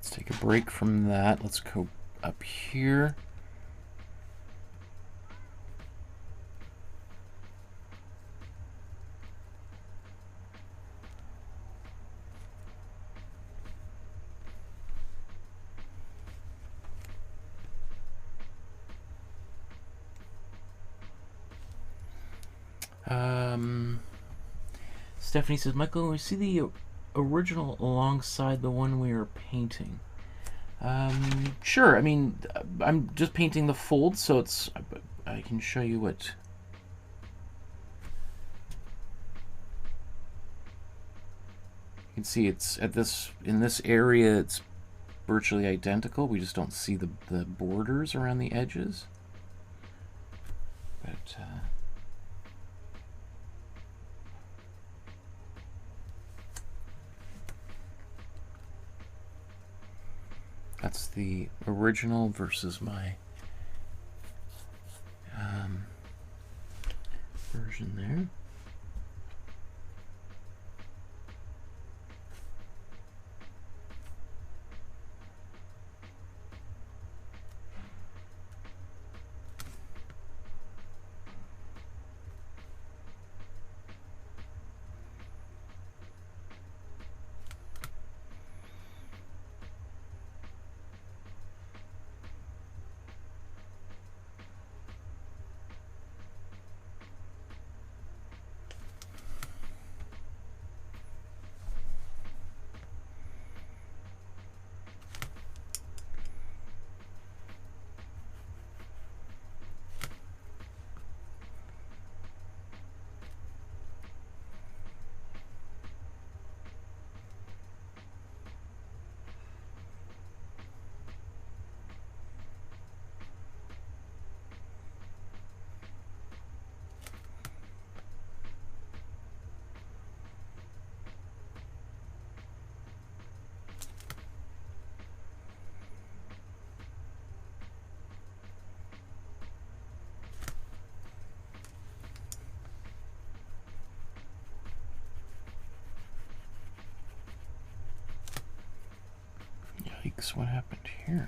Let's take a break from that. Let's go up here. Stephanie says, Michael, we see the original alongside the one we are painting. Sure. I mean, I'm just painting the folds, so it's. I can show you what. You can see it's at this in this area. It's virtually identical. We just don't see the borders around the edges. But. That's the original versus my version there. yikes, what happened here?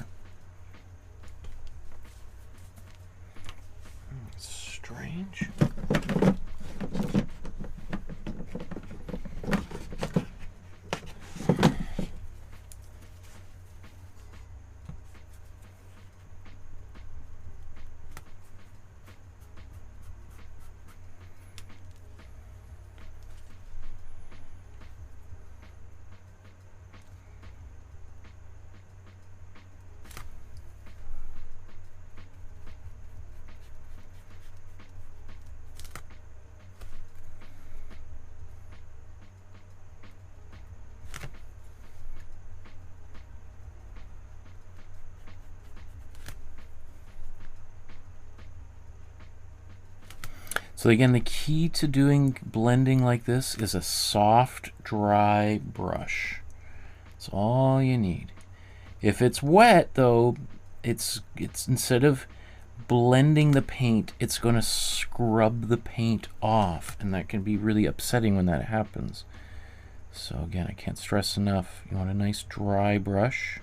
Strange. So again, the key to doing blending like this is a soft, dry brush. That's all you need. If it's wet, though, it's instead of blending the paint, it's going to scrub the paint off, and that can be really upsetting when that happens. So again, I can't stress enough, you want a nice dry brush.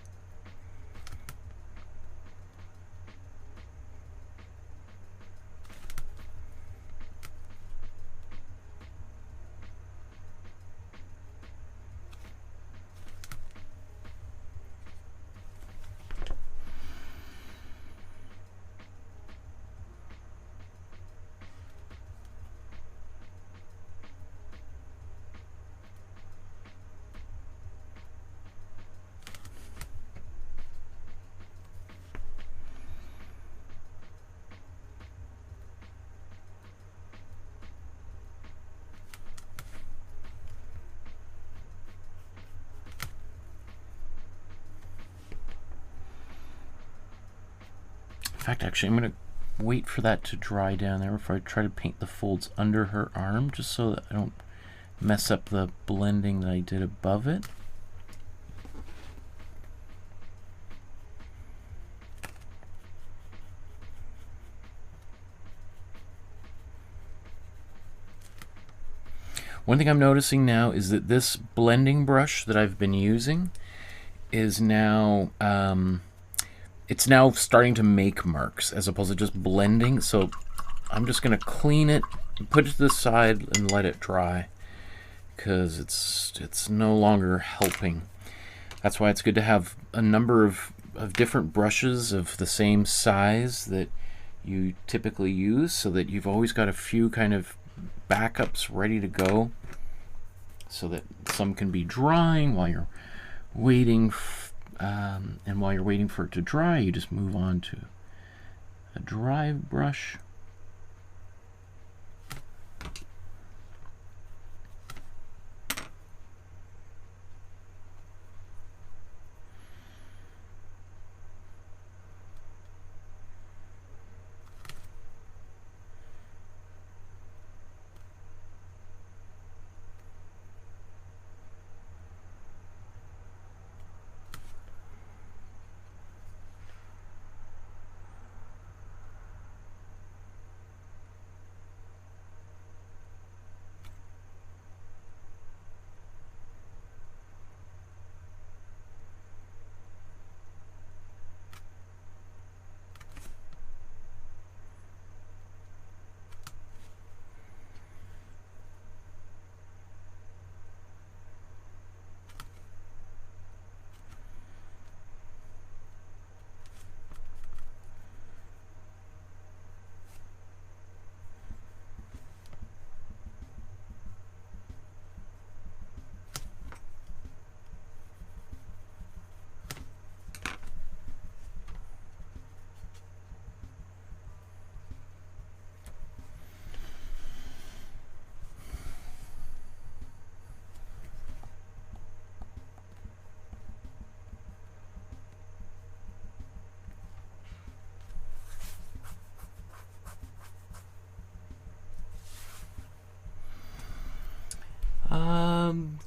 In fact, actually, I'm going to wait for that to dry down there before I try to paint the folds under her arm, just so that I don't mess up the blending that I did above it. One thing I'm noticing now is that this blending brush that I've been using is now it's now starting to make marks as opposed to just blending. So I'm just going to clean it, put it to the side, and let it dry, because it's no longer helping. That's why it's good to have a number of different brushes of the same size that you typically use, so that you've always got a few kind of backups ready to go, so that some can be drying while you're waiting. And while you're waiting for it to dry, you just move on to a dry brush.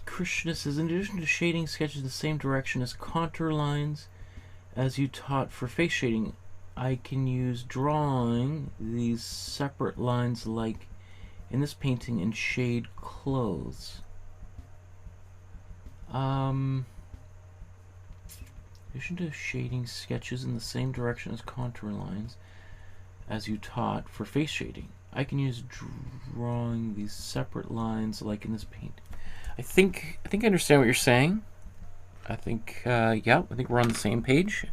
Krishna says, in addition to shading sketches the same direction as contour lines as you taught for face shading, I can use drawing these separate lines like in this painting and shade clothes. addition to shading sketches in the same direction as contour lines as you taught for face shading, I can use drawing these separate lines like in this paint. I think I understand what you're saying. I think yeah, I think we're on the same page.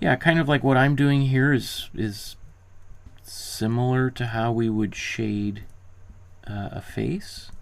Yeah, kind of like what I'm doing here is similar to how we would shade a face.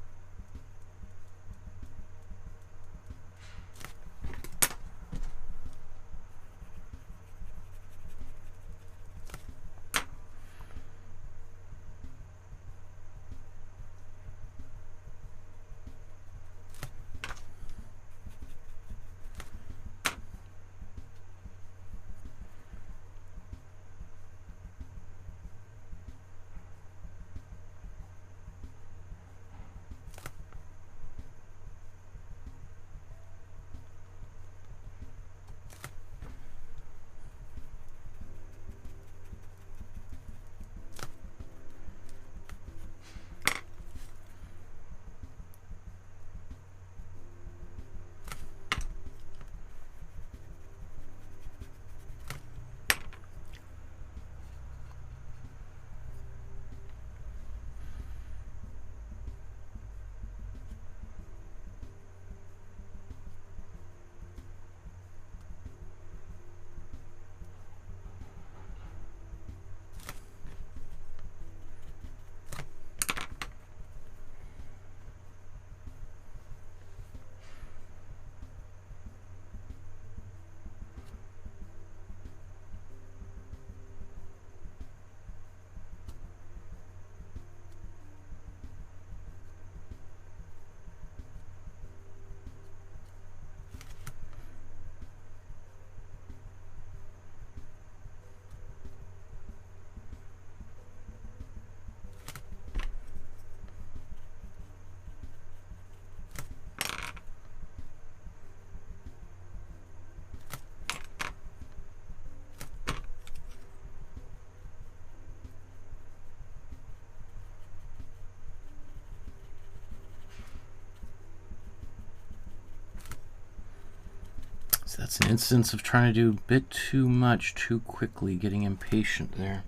So that's an instance of trying to do a bit too much too quickly, getting impatient there.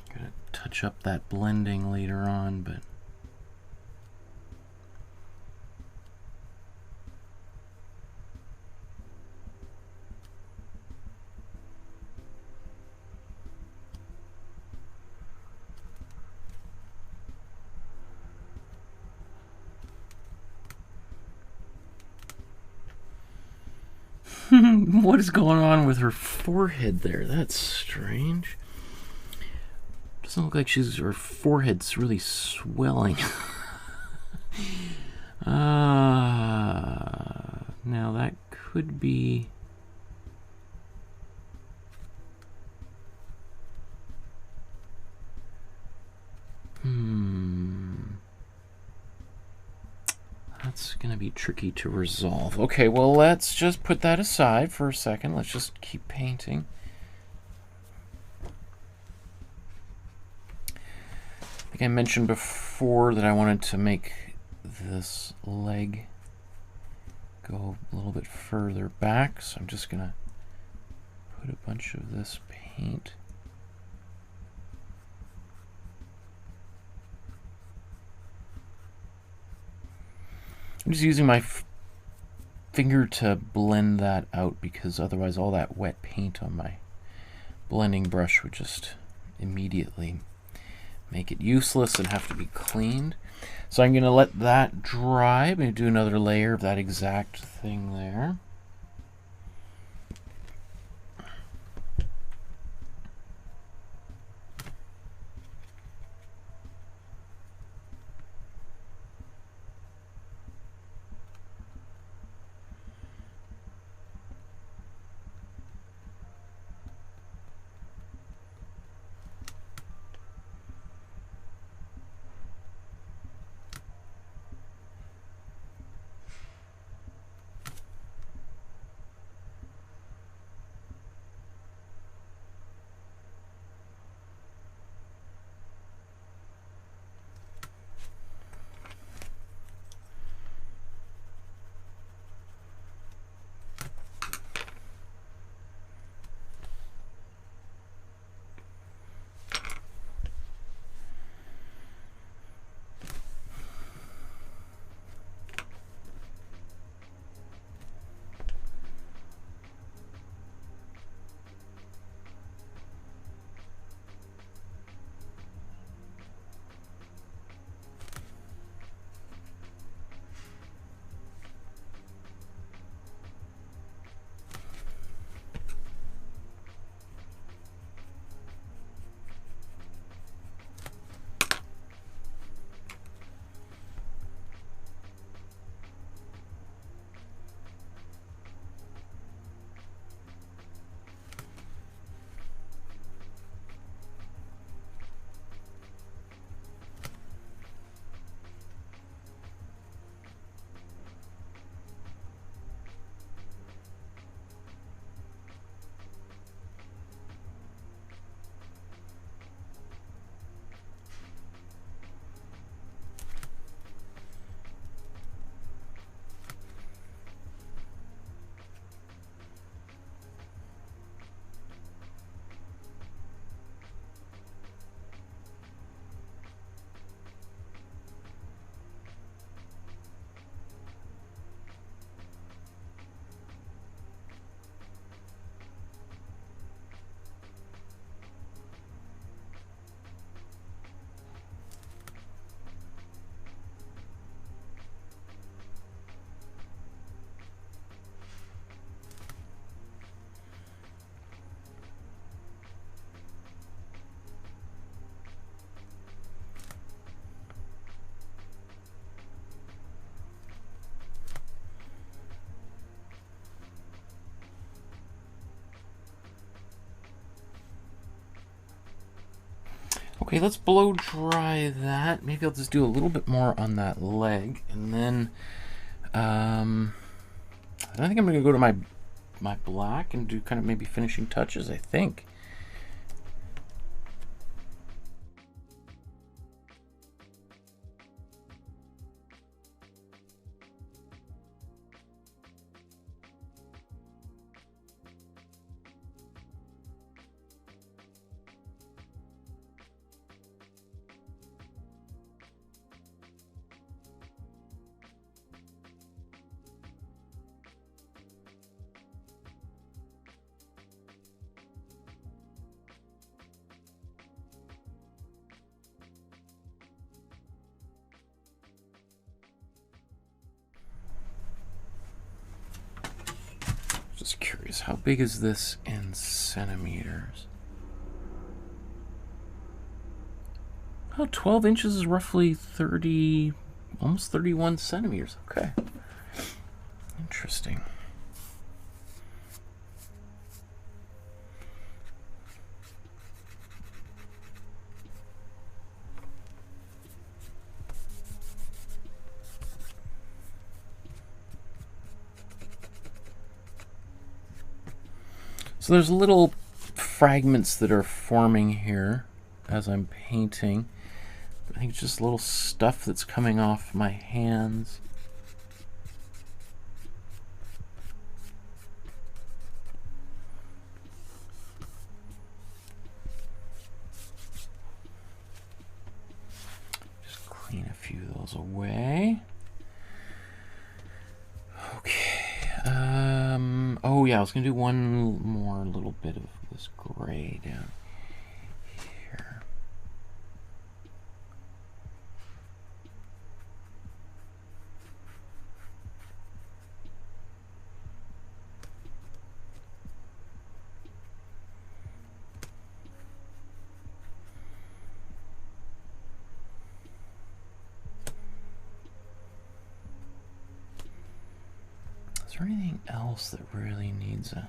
Gotta touch up that blending later on, but what is going on with her forehead there? That's strange. Doesn't look like her forehead's really swelling. Now that could be... That's going to be tricky to resolve. Okay, well, let's just put that aside for a second. Let's just keep painting. I think I mentioned before that I wanted to make this leg go a little bit further back, so I'm just going to put a bunch of this paint. I'm just using my finger to blend that out, because otherwise all that wet paint on my blending brush would just immediately make it useless and have to be cleaned. So I'm going to let that dry. I'm going to do another layer of that exact thing there. Okay, let's blow dry that. Maybe I'll just do a little bit more on that leg, and then I think I'm gonna go to my black and do kind of maybe finishing touches, I think. Just curious, how big is this in centimeters? Oh, 12 inches is roughly 30, almost 31 centimeters. Okay. Interesting. So there's little fragments that are forming here as I'm painting. I think it's just little stuff that's coming off my hands. Just clean a few of those away. Okay. Oh yeah, I was gonna do one more little bit of this gray down here. Is there anything else that really needs a...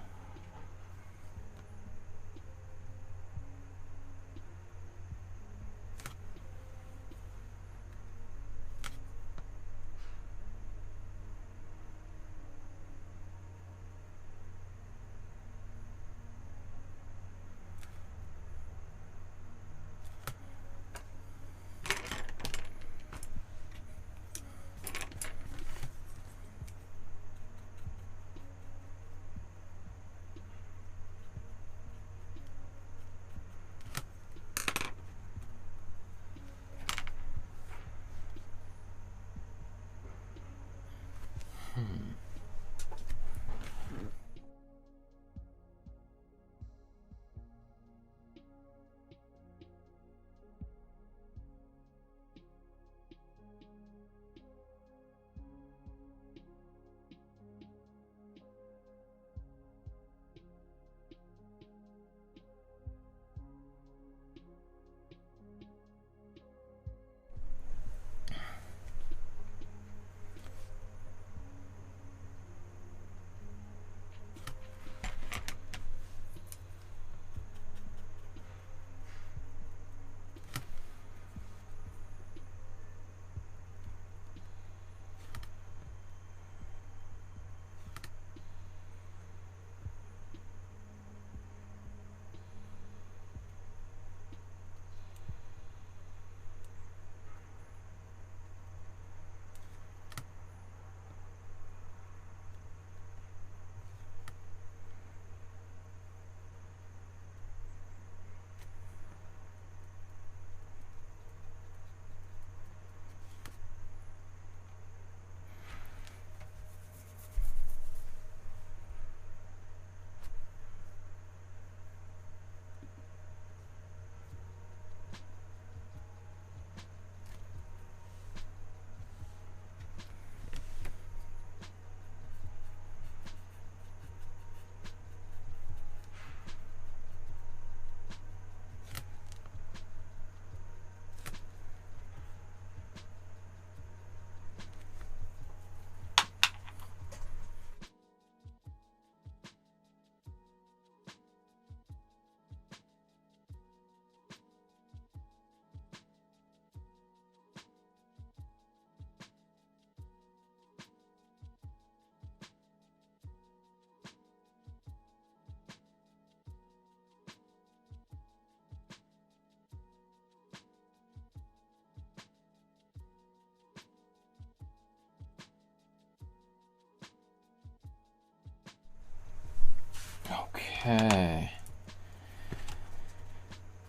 Okay.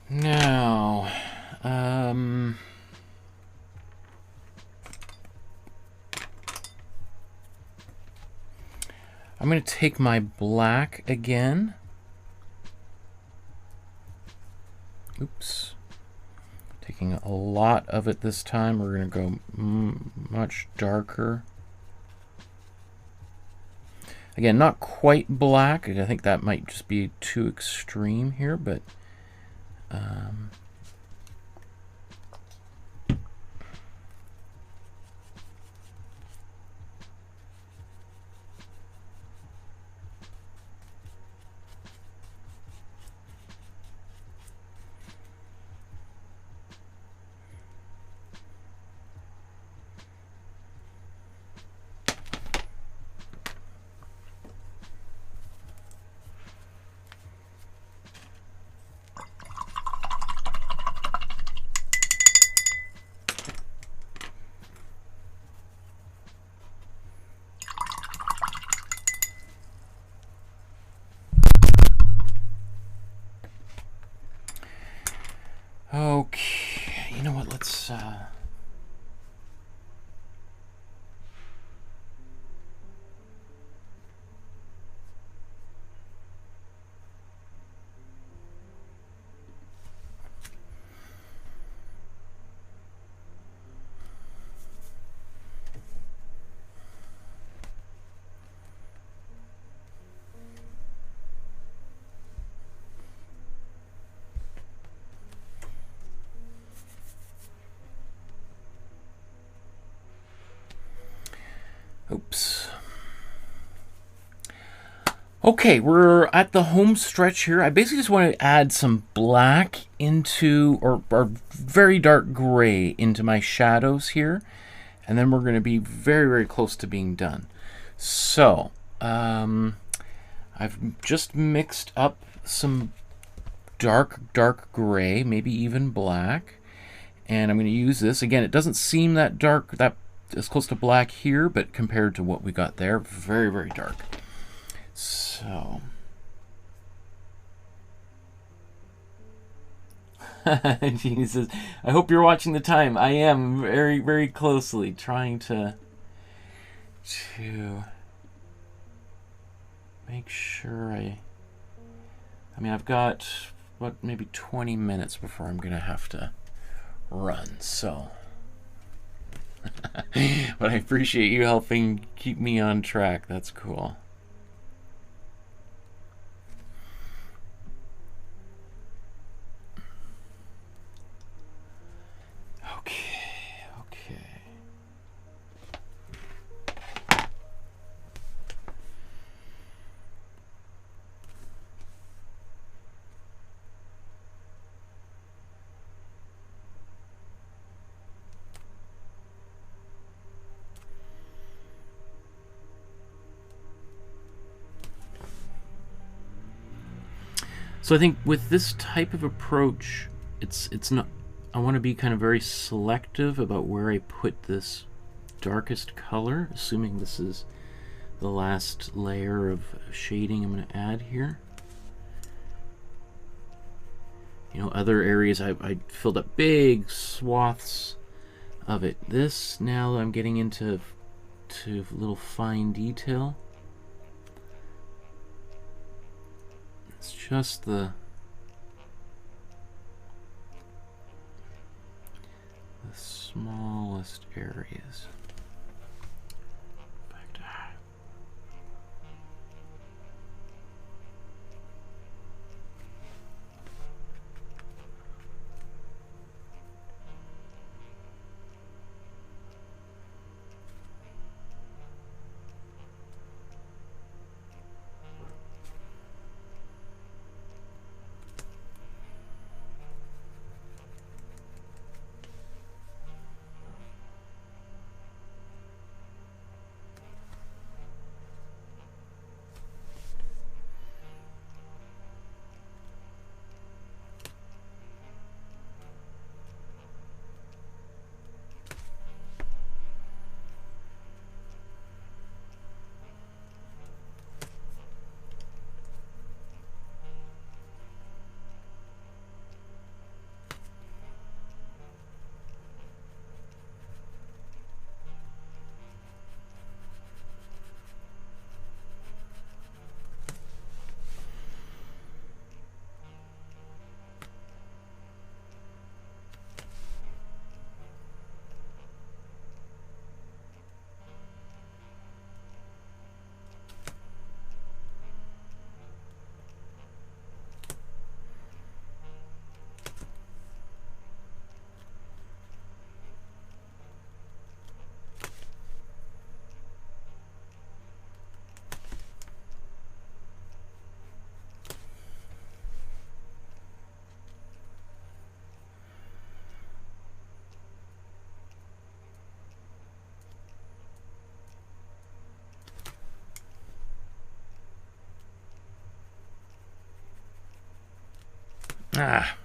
Now, I'm going to take my black again. Oops. Taking a lot of it this time. We're going to go much darker. Again, not quite black. I think that might just be too extreme here, but okay, you know what, let's oops. Okay, we're at the home stretch here. I basically just want to add some black into, or very dark gray into my shadows here. And then we're going to be very, very close to being done. So, I've just mixed up some dark gray, maybe even black. And I'm going to use this. Again, it doesn't seem that dark, that as close to black here, but compared to what we got there, very, very dark. So, Jeannie says, I hope you're watching the time. I am very, very closely trying to make sure I mean, I've got, what, maybe 20 minutes before I'm going to have to run, so. But I appreciate you helping keep me on track. That's cool. So I think with this type of approach, it's not, I want to be kind of very selective about where I put this darkest color, assuming this is the last layer of shading I'm going to add here. You know, other areas I filled up big swaths of it. This, now I'm getting into little fine detail. It's just the smallest areas. Ah.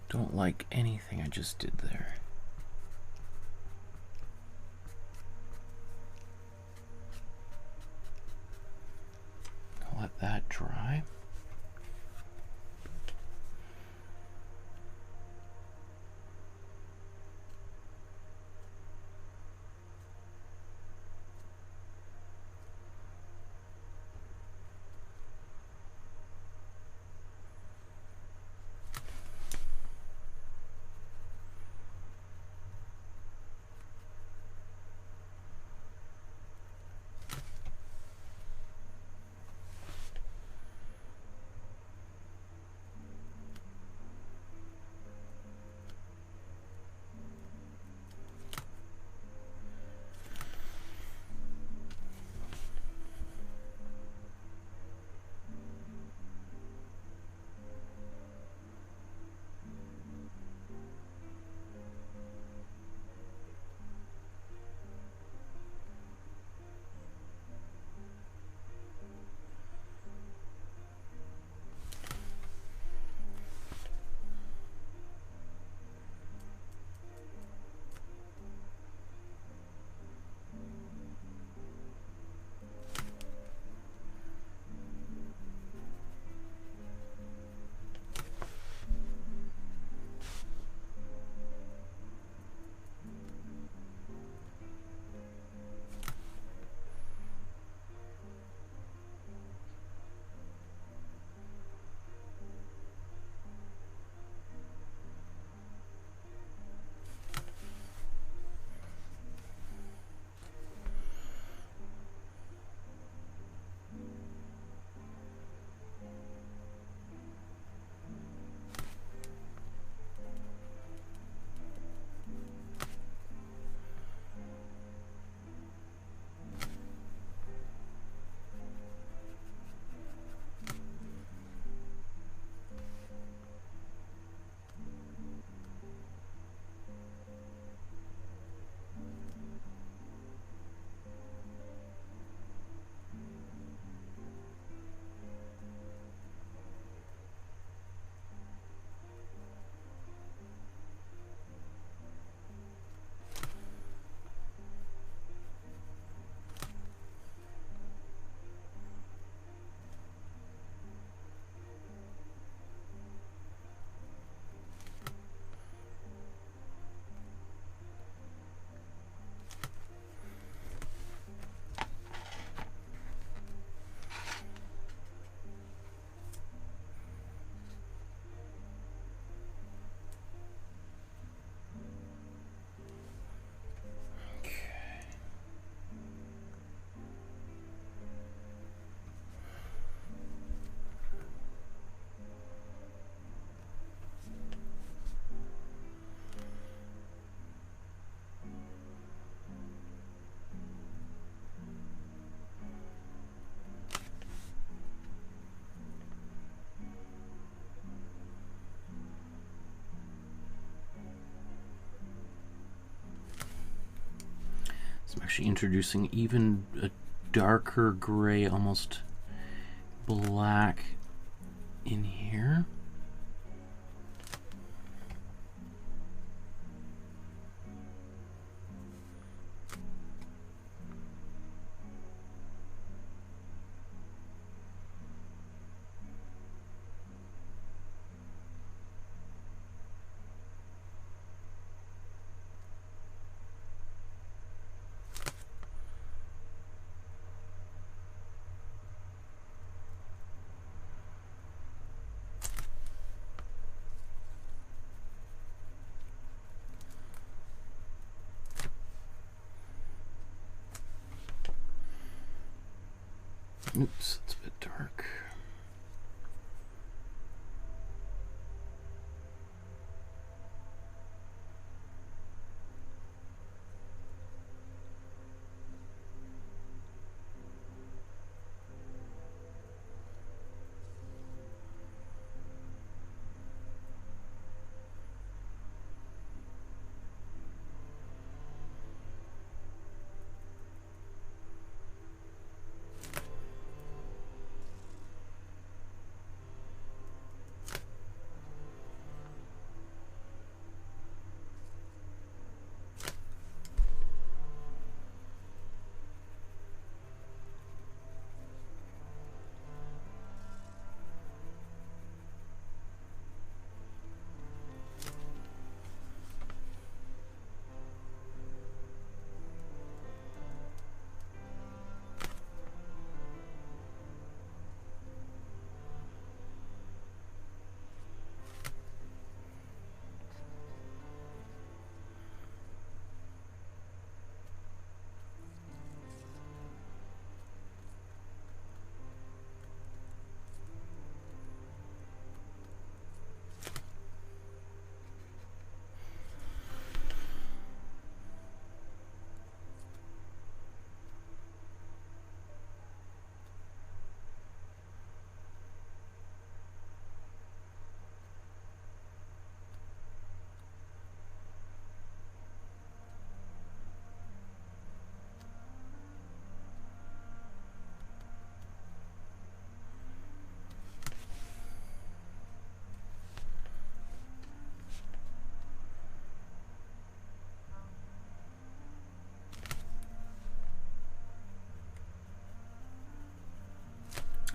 Don't like anything I just did there. I'll let that dry. So I'm actually introducing even a darker gray, almost black in here. Oops, it's a bit dark.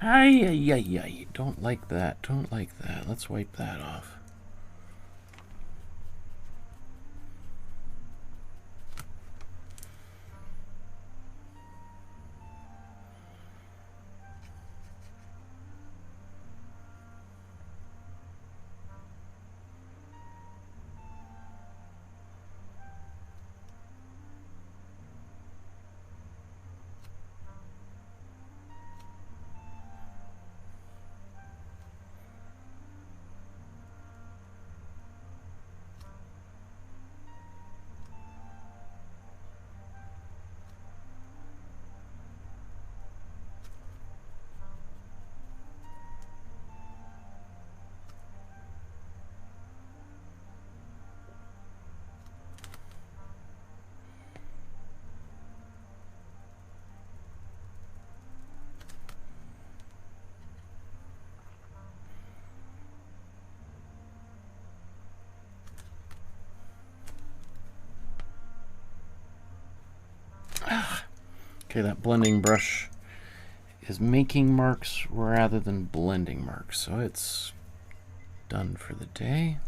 Ay, ay, ay, ay. Don't like that. Don't like that. Let's wipe that off. Okay, that blending brush is making marks rather than blending marks, so it's done for the day.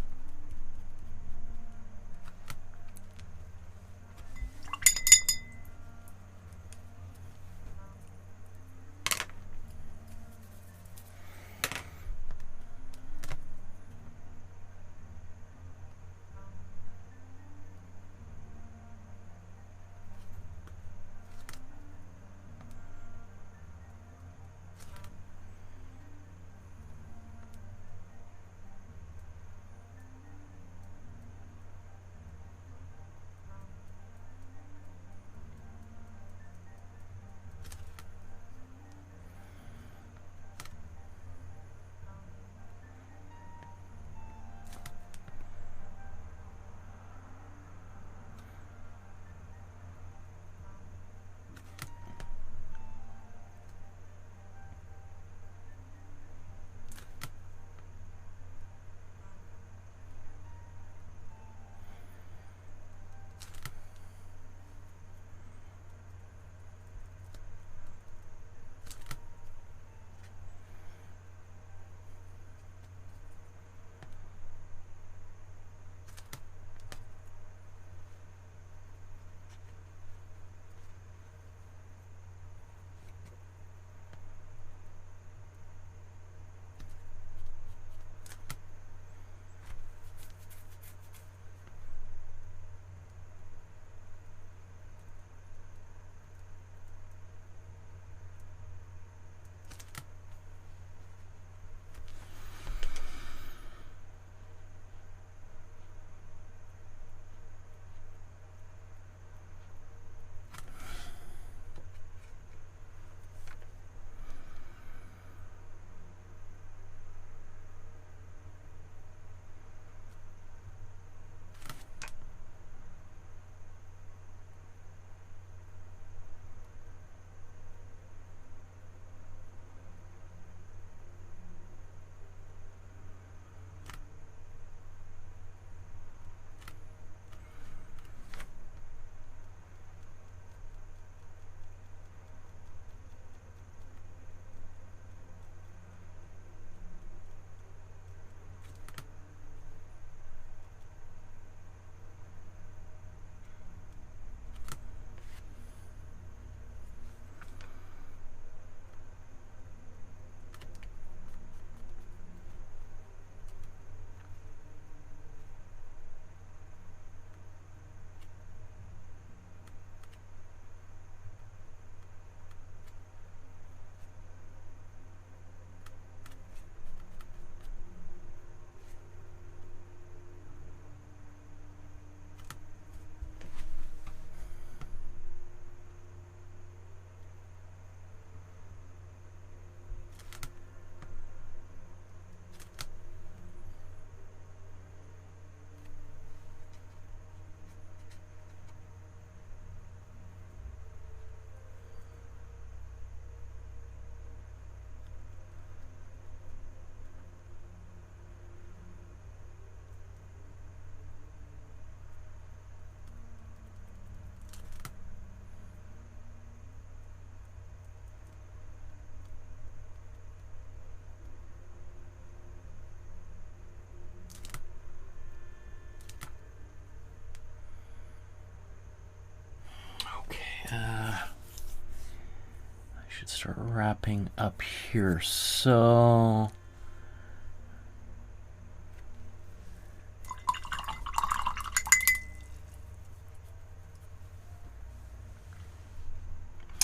start wrapping up here. So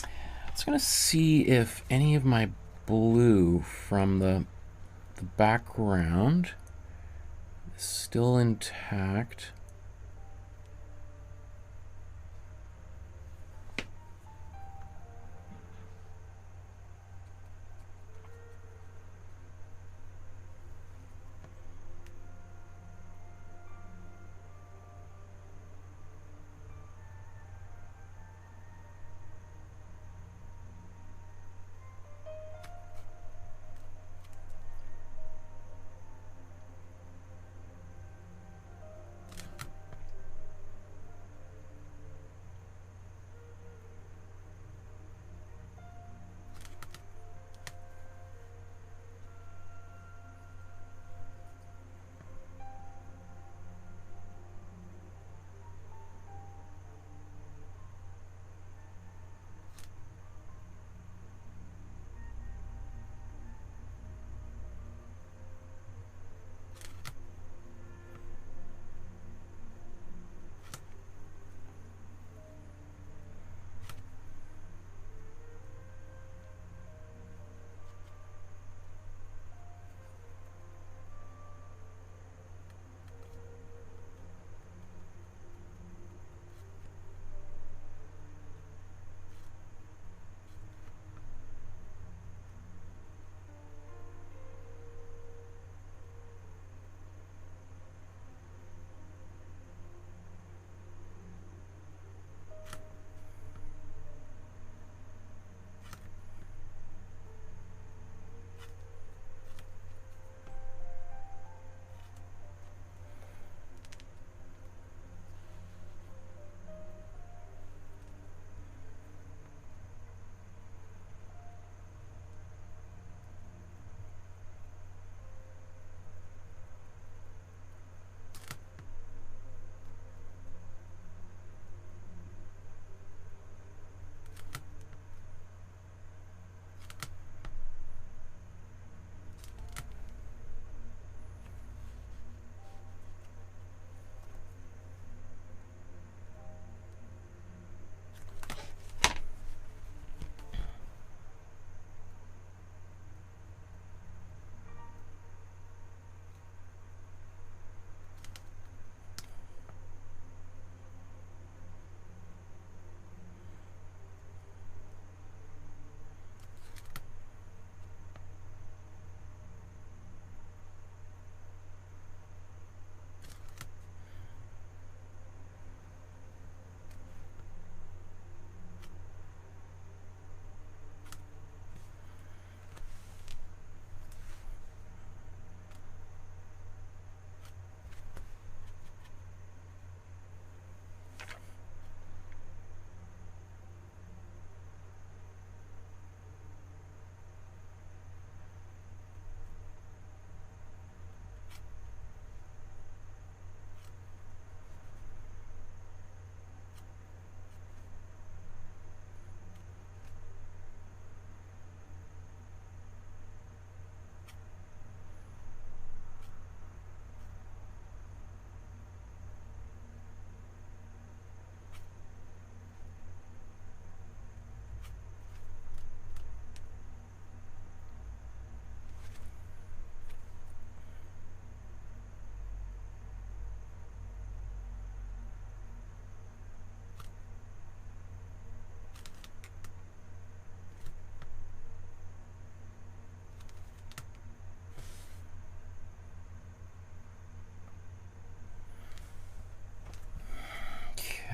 I was gonna see if any of my blue from the background is still intact.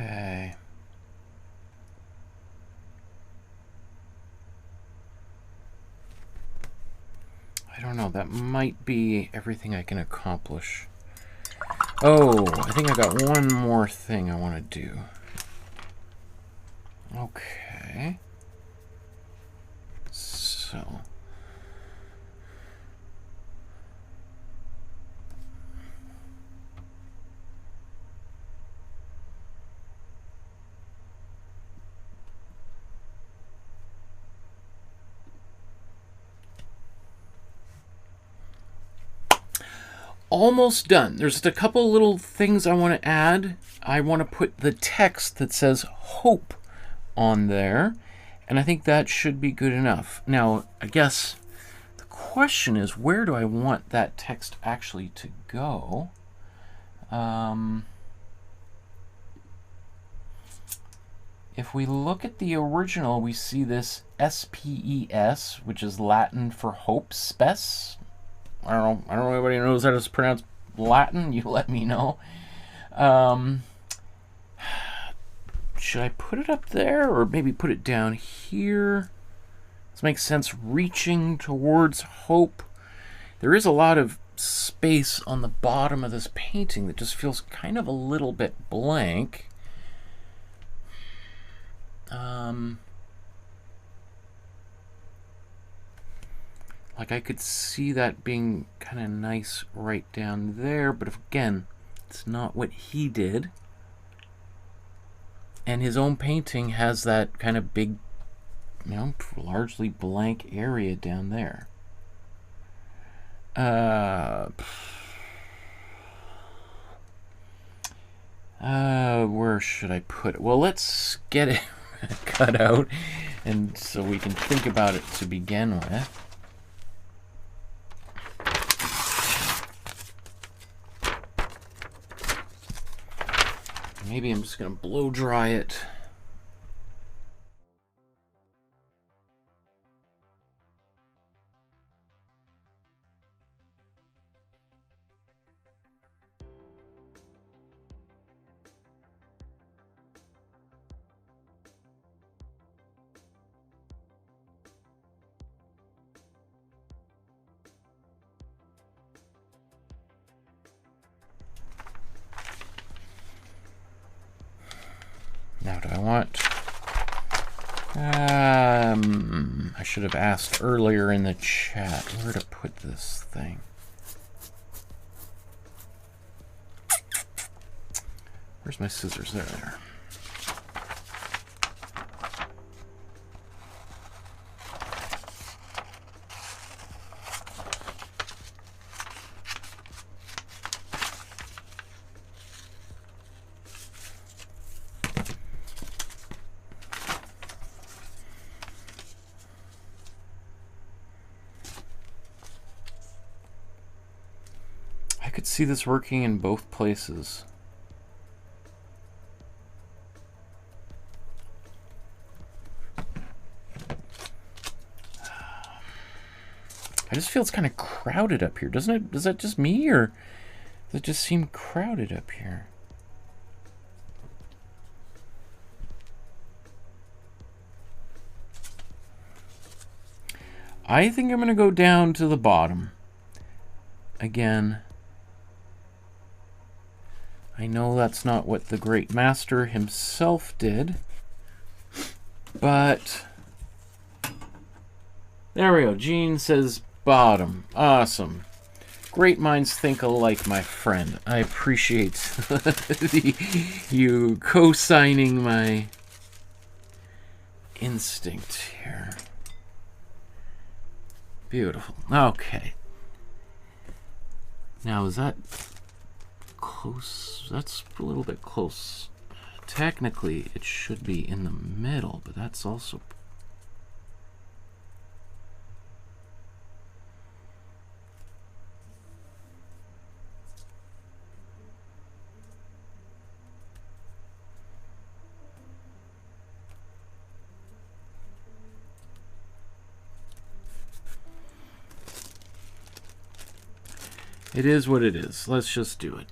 Okay. I don't know. That might be everything I can accomplish. Oh, I think I got one more thing I want to do. Okay. So. almost done. There's just a couple little things I want to add. I want to put the text that says hope on there, and I think that should be good enough. Now, I guess the question is, where do I want that text actually to go? If we look at the original, we see this SPES, which is Latin for hope, spes. I don't know if anybody knows how to pronounce Latin. You let me know. Should I put it up there or maybe put it down here? This makes sense, reaching towards hope. There is a lot of space on the bottom of this painting that just feels kind of a little bit blank. Like I could see that being kind of nice right down there, but again, it's not what he did. And his own painting has that kind of big, you know, largely blank area down there. Where should I put it? Well, let's get it cut out, and so we can think about it to begin with. Maybe I'm just going to blow dry it. Now, do I want... I should have asked earlier in the chat where to put this thing. Where's my scissors? There. See this working in both places. I just feel it's kind of crowded up here, doesn't it? Is that just me, or does it just seem crowded up here? I think I'm going to go down to the bottom. Again, I know that's not what the great master himself did, but there we go. Gene says bottom. Awesome. Great minds think alike, my friend. I appreciate you co-signing my instinct here. Beautiful. Okay. Now, is that close? That's a little bit close. Technically, it should be in the middle, but that's also... It is what it is. Let's just do it.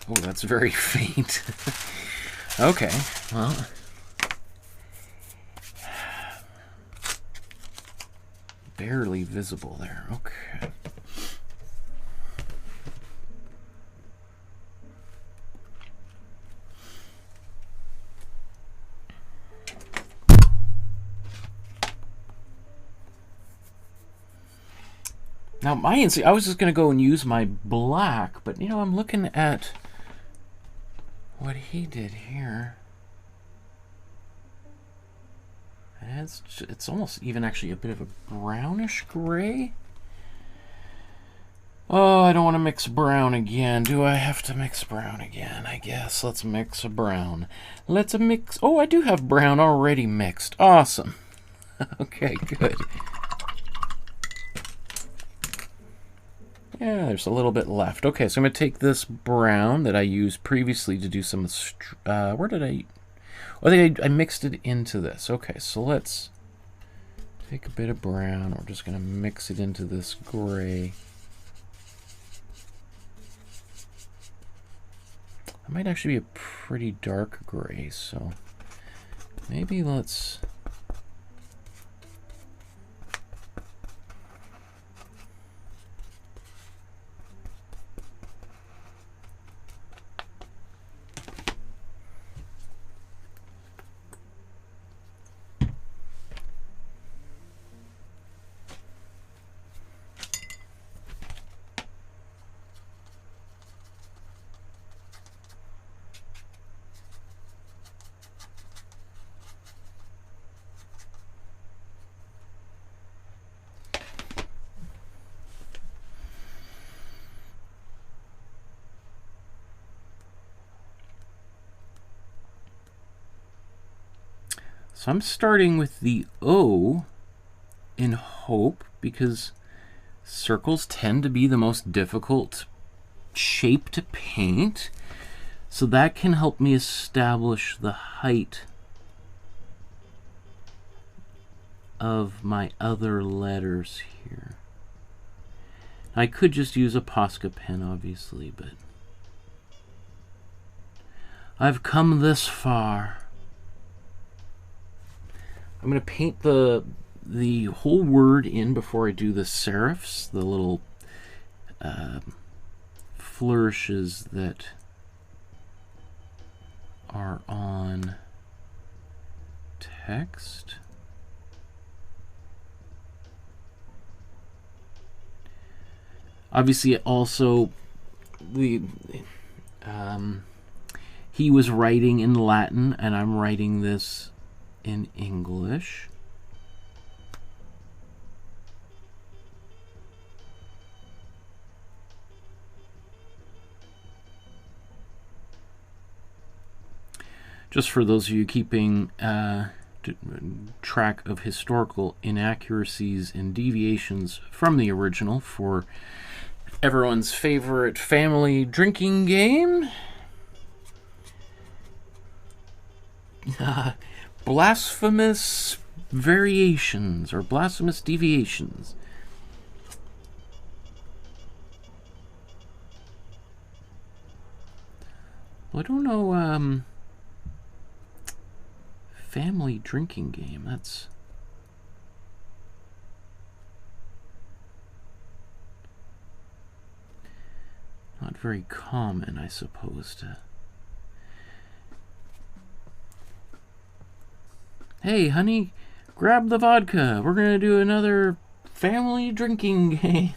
Oh, that's very faint. Okay, well... barely visible there. Okay. Now, my instinct, I was just going to go and use my black, but, you know, I'm looking at what he did here. And it's almost even actually a bit of a brownish gray. Oh, I don't want to mix brown again. Do I have to mix brown again? I guess. Let's mix a brown. Let's mix... Oh, I do have brown already mixed. Awesome. Okay, good. Yeah, there's a little bit left. Okay, so I'm going to take this brown that I used previously to do some... where did I... I think I mixed it into this. Okay, so let's take a bit of brown. We're just going to mix it into this gray. It might actually be a pretty dark gray, so maybe let's... So I'm starting with the O in hope, because circles tend to be the most difficult shape to paint. So that can help me establish the height of my other letters here. I could just use a Posca pen, obviously, but I've come this far. I'm going to paint the whole word in before I do the serifs, the little flourishes that are on text. Obviously, also he was writing in Latin, and I'm writing this in English. Just for those of you keeping track of historical inaccuracies and deviations from the original, for everyone's favorite family drinking game, blasphemous variations or blasphemous deviations. Well, I don't know, family drinking game, that's... not very common, I suppose, to... Hey, honey, grab the vodka. We're going to do another family drinking game.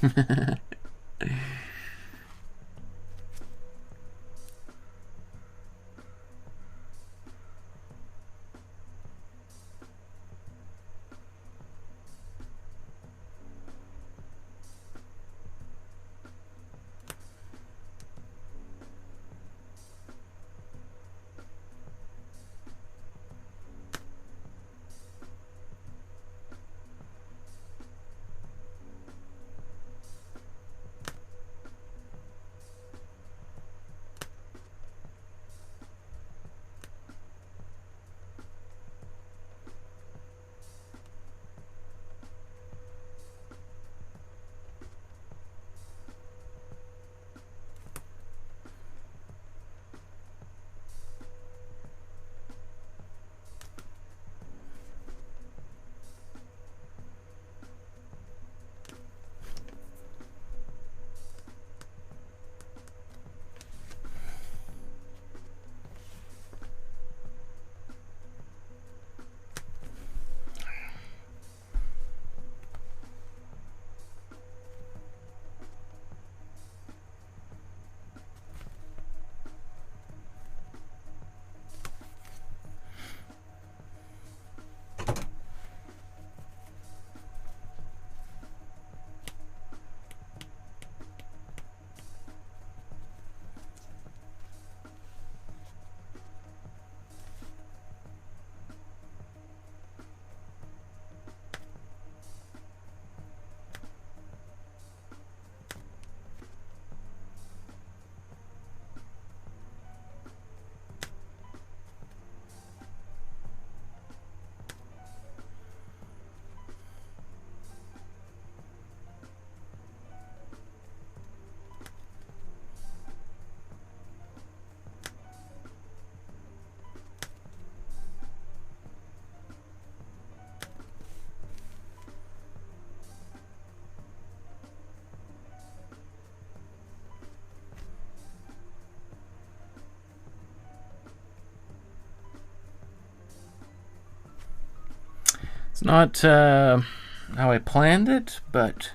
not how I planned it, but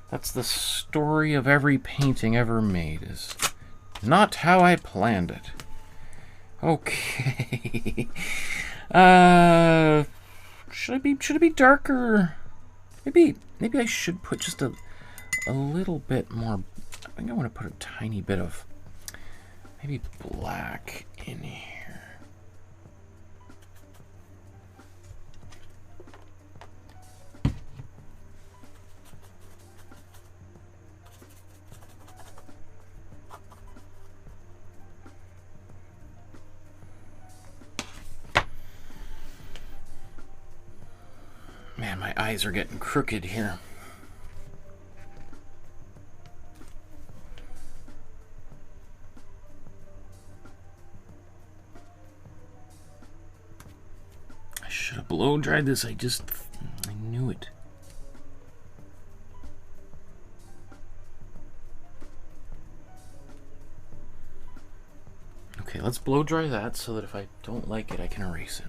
that's the story of every painting ever made, is not how I planned it. Okay. Should it be darker? Maybe I should put just a little bit more. I think I want to put a tiny bit of maybe black in here. Man, my eyes are getting crooked here. I should have blow dried this. I knew it. Okay, let's blow dry that so that if I don't like it, I can erase it.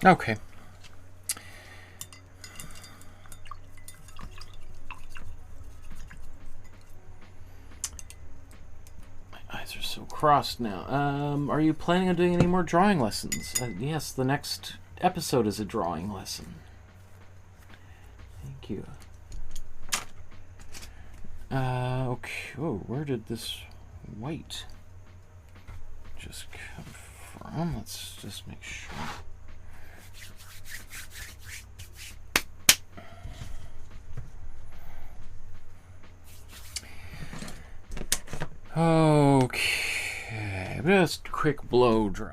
Okay. My eyes are so crossed now. Are you planning on doing any more drawing lessons? Yes, the next episode is a drawing lesson. Thank you. Okay. Oh, where did this white just come from? Let's just make sure. Okay, just quick blow dry.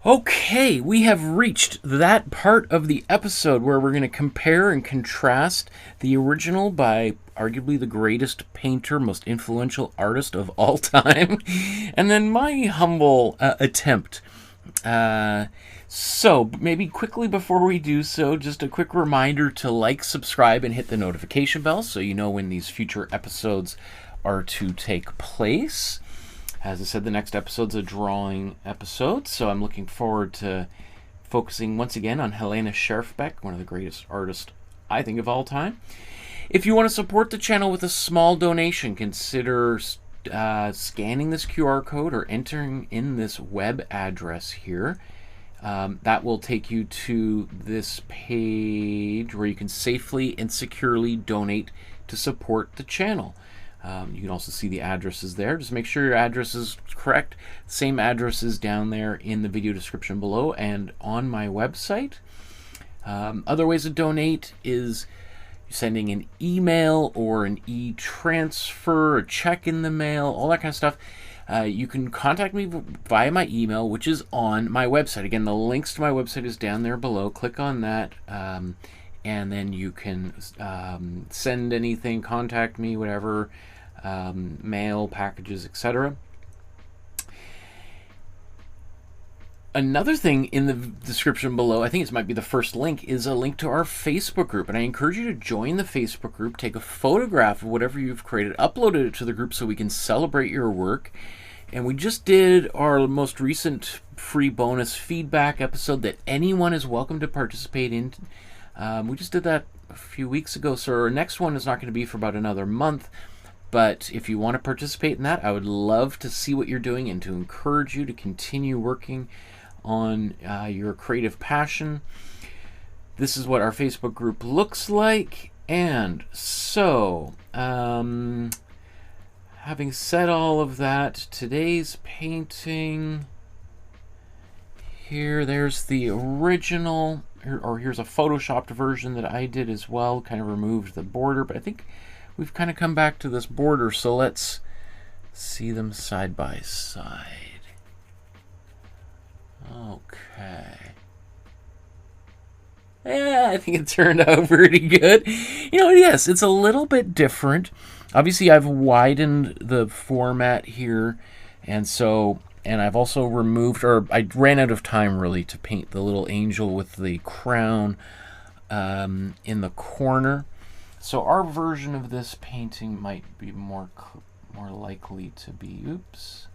Okay, we have reached that part of the episode where we're going to compare and contrast the original by arguably the greatest painter, most influential artist of all time, and then my humble attempt. So, maybe quickly before we do so, just a quick reminder to like, subscribe, and hit the notification bell so you know when these future episodes are to take place. As I said, the next episode's a drawing episode, so I'm looking forward to focusing once again on Helena Scherfbeck, one of the greatest artists, I think, of all time. If you want to support the channel with a small donation, consider scanning this QR code or entering in this web address here. That will take you to this page where you can safely and securely donate to support the channel. You can also see the addresses there. Just make sure your address is correct. Same address is down there in the video description below and on my website. Other ways to donate is sending an email or an e-transfer, a check in the mail, all that kind of stuff. You can contact me via my email, which is on my website. Again, the links to my website is down there below. Click on that, and then you can send anything, contact me, whatever, mail, packages, etc. Another thing in the description below, I think it might be the first link, is a link to our Facebook group. And I encourage you to join the Facebook group, take a photograph of whatever you've created, upload it to the group so we can celebrate your work. And we just did our most recent free bonus feedback episode that anyone is welcome to participate in. We just did that a few weeks ago, so our next one is not going to be for about another month. But if you want to participate in that, I would love to see what you're doing and to encourage you to continue working on your creative passion. This is what our Facebook group looks like. And so, having said all of that, today's painting, there's the original, or here's a photoshopped version that I did as well, kind of removed the border, but I think we've kind of come back to this border, so let's see them side by side. Okay. Yeah, I think it turned out pretty good. You know, yes, it's a little bit different. Obviously, I've widened the format here, and I've also removed, or I ran out of time really to paint the little angel with the crown in the corner. So our version of this painting might be more likely to be, oops.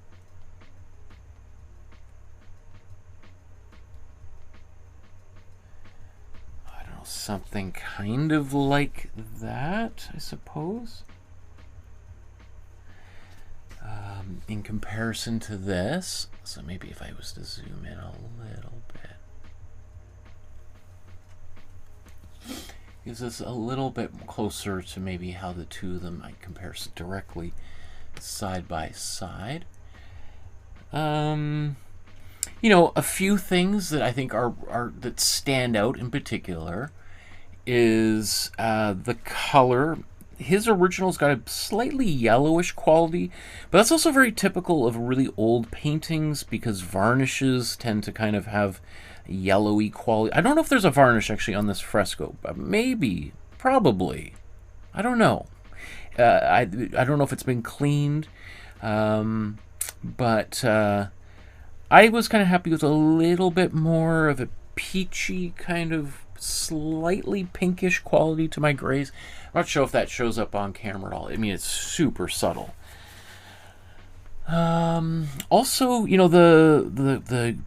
I don't know, something kind of like that, I suppose. In comparison to this, so maybe if I was to zoom in a little bit, gives us a little bit closer to maybe how the two of them might compare directly side by side. You know, a few things that I think are that stand out in particular is the color. His original's got a slightly yellowish quality, but that's also very typical of really old paintings because varnishes tend to kind of have a yellowy quality. I don't know if there's a varnish actually on this fresco, but maybe, probably. I don't know. I don't know if it's been cleaned, but I was kind of happy with a little bit more of a peachy kind of slightly pinkish quality to my grays. I'm not sure if that shows up on camera at all. I mean, it's super subtle. Also, you know, the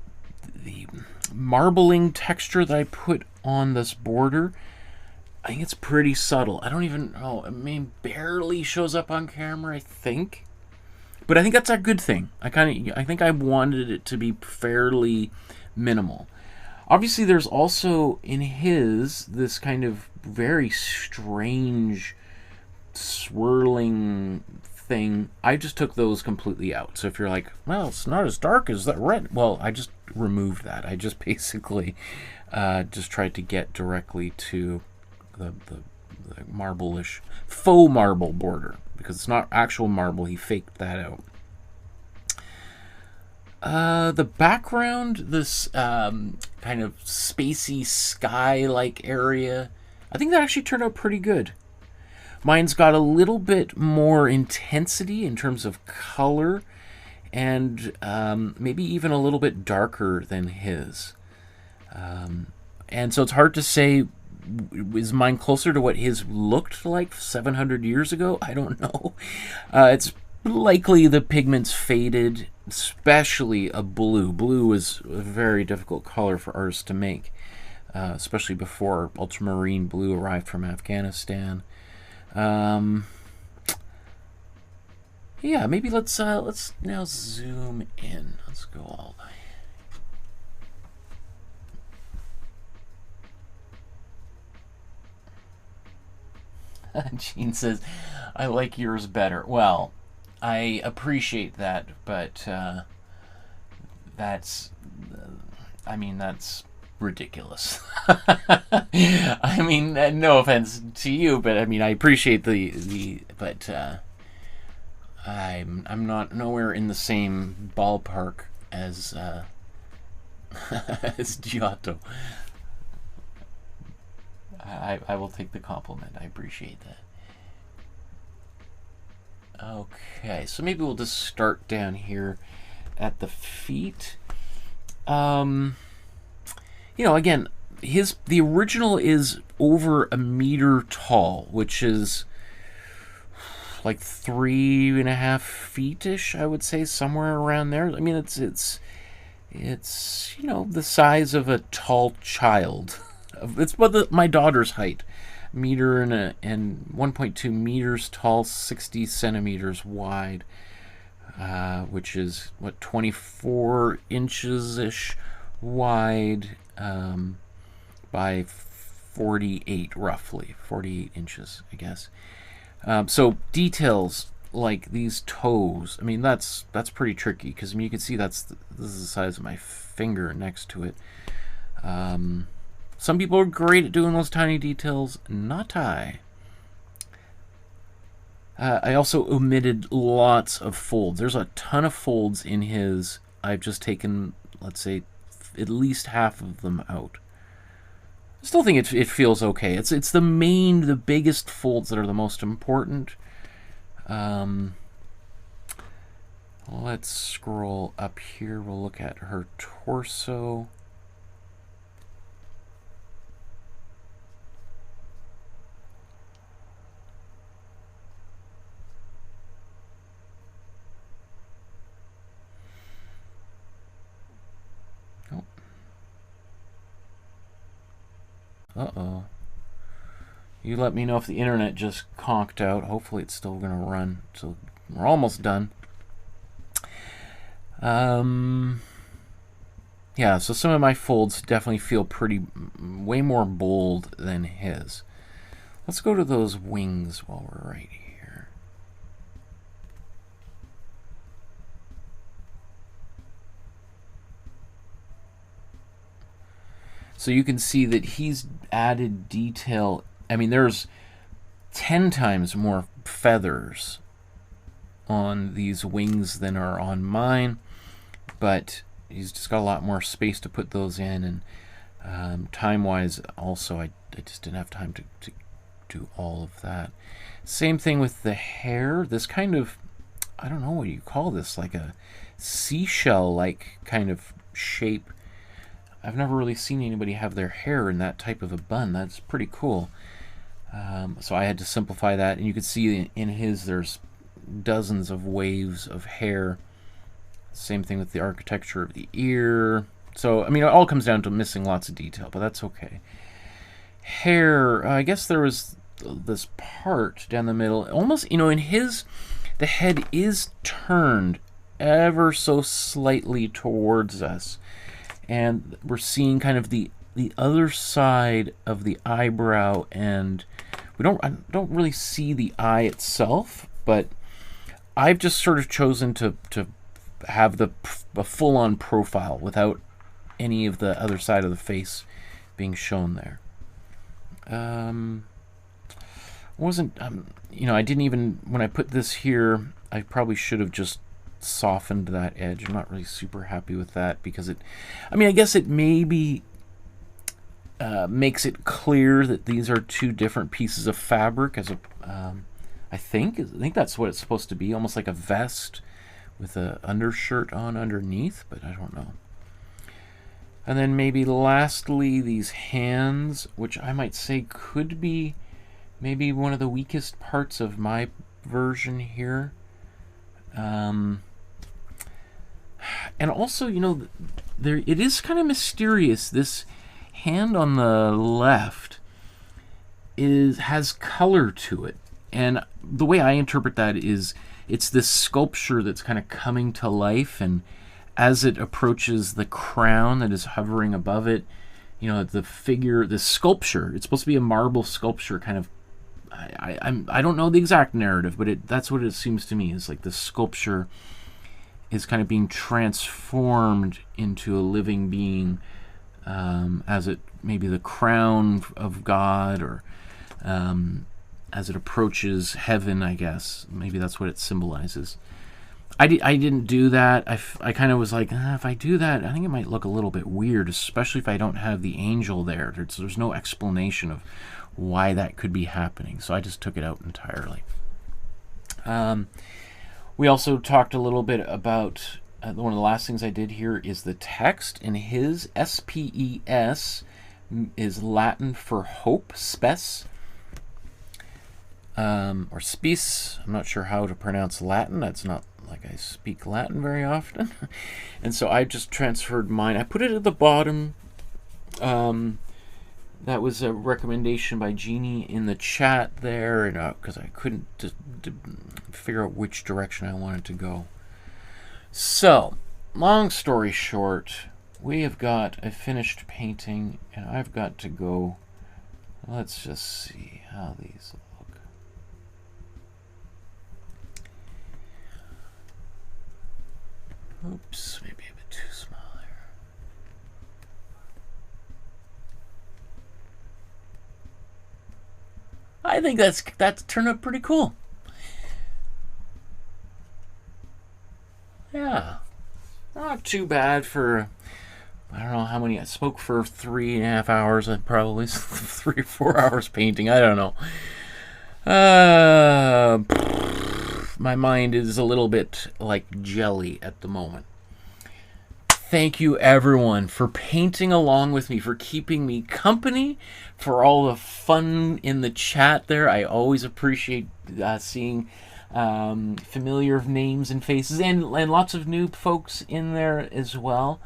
marbling texture that I put on this border, I think it's pretty subtle. I don't even know. I mean, barely shows up on camera, I think. But I think that's a good thing. I think I wanted it to be fairly minimal. Obviously, there's also in his this kind of very strange swirling thing. I just took those completely out. So if you're like, well, it's not as dark as that red, well, I just removed that. I just basically just tried to get directly to the marble-ish faux marble border because it's not actual marble. He faked that out. The background, this kind of spacey sky-like area, I think that actually turned out pretty good. Mine's got a little bit more intensity in terms of color, and maybe even a little bit darker than his. And so it's hard to say, is mine closer to what his looked like 700 years ago? I don't know. It's likely the pigment's faded, especially a blue. Blue is a very difficult color for artists to make, especially before ultramarine blue arrived from Afghanistan. Yeah, maybe let's now zoom in. Let's go all the way. Gene says, I like yours better. Well, I appreciate that, but that's ridiculous. I mean, no offense to you, but I mean, I appreciate but I'm not nowhere in the same ballpark as as Giotto. I will take the compliment. I appreciate that. Okay, so maybe we'll just start down here at the feet. You know, again, the original is over a meter tall, which is like 3.5 feet-ish, I would say, somewhere around there. I mean, it's you know, the size of a tall child. It's about my daughter's height, meter and 1.2 meters tall, 60 centimeters wide, which is what, 24 inches ish wide, by 48 roughly, 48 inches, I guess. So details like these toes, I mean, that's pretty tricky, because I mean, you can see this is the size of my finger next to it. Some people are great at doing those tiny details, not I. I also omitted lots of folds. There's a ton of folds in his. I've just taken, let's say, at least half of them out. I still think it feels okay. It's the biggest folds that are the most important. Let's scroll up here. We'll look at her torso. Uh-oh. You let me know if the internet just conked out. Hopefully it's still going to run. So we're almost done. Yeah, so some of my folds definitely feel way more bold than his. Let's go to those wings while we're right here. So you can see that he's added detail. I mean, there's 10 times more feathers on these wings than are on mine, but he's just got a lot more space to put those in, and time-wise also I just didn't have time to do all of that. Same thing with the hair. This kind of, I don't know what you call this, like a seashell-like kind of shape. I've never really seen anybody have their hair in that type of a bun. That's pretty cool. So I had to simplify that, and you can see in his there's dozens of waves of hair. Same thing with the architecture of the ear. So, I mean, it all comes down to missing lots of detail, but that's okay. Hair, I guess there was this part down the middle. Almost, you know, in his, the head is turned ever so slightly towards us. And we're seeing kind of the other side of the eyebrow, and I don't really see the eye itself, but I've just sort of chosen to have a full-on profile without any of the other side of the face being shown there. You know, I didn't even, when I put this here, I probably should have just softened that edge. I'm not really super happy with that because it, I mean, I guess it maybe makes it clear that these are two different pieces of fabric. As a, I think that's what it's supposed to be, almost like a vest with a undershirt on underneath, but I don't know. And then maybe lastly, these hands, which I might say could be maybe one of the weakest parts of my version here. And also, you know, there it is kind of mysterious. This hand on the left has color to it, and the way I interpret that is it's this sculpture that's kind of coming to life, and as it approaches the crown that is hovering above it, you know, the figure, the sculpture, it's supposed to be a marble sculpture, kind of. I don't know the exact narrative, but that's what it seems to me, is like the sculpture is kind of being transformed into a living being, as it, maybe the crown of God, or as it approaches heaven, I guess. Maybe that's what it symbolizes. I didn't do that. I kind of was like, if I do that, I think it might look a little bit weird, especially if I don't have the angel there. There's no explanation of why that could be happening, so I just took it out entirely. We also talked a little bit about one of the last things I did here is the text, and his SPES is Latin for hope, spes, or spes. I'm not sure how to pronounce Latin. That's not like I speak Latin very often. And so I just transferred mine. I put it at the bottom. That was a recommendation by Jeannie in the chat there, and because I couldn't figure out which direction I wanted to go. So, long story short, we have got a finished painting, and I've got to go. Let's just see how these look. Oops, maybe a bit too small there. I think that's turned out pretty cool. Yeah, not too bad for, I don't know how many, I spoke for 3.5 hours, and probably 3 or 4 hours painting, I don't know. My mind is a little bit like jelly at the moment. Thank you everyone for painting along with me, for keeping me company, for all the fun in the chat there. I always appreciate seeing familiar names and faces, and lots of new folks in there as well.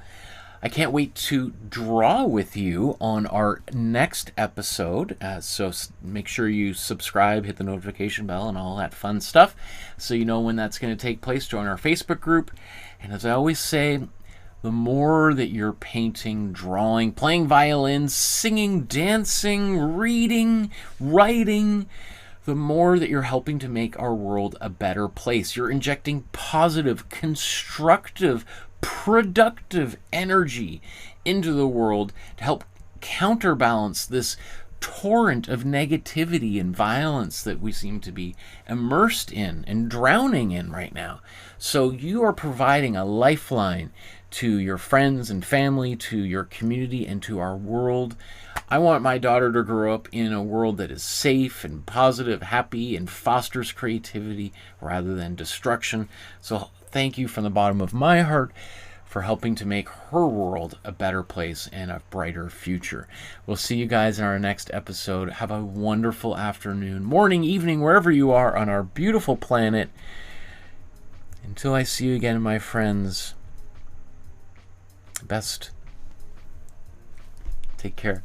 I can't wait to draw with you on our next episode. So make sure you subscribe, hit the notification bell, and all that fun stuff, so you know when that's going to take place. Join our Facebook group. And as I always say, the more that you're painting, drawing, playing violin, singing, dancing, reading, writing, the more that you're helping to make our world a better place. You're injecting positive, constructive, productive energy into the world to help counterbalance this torrent of negativity and violence that we seem to be immersed in and drowning in right now. So you are providing a lifeline to your friends and family, to your community, and to our world. I want my daughter to grow up in a world that is safe and positive, happy, and fosters creativity rather than destruction. So thank you from the bottom of my heart for helping to make her world a better place and a brighter future. We'll see you guys in our next episode. Have a wonderful afternoon, morning, evening, wherever you are on our beautiful planet. Until I see you again, my friends, best. Take care.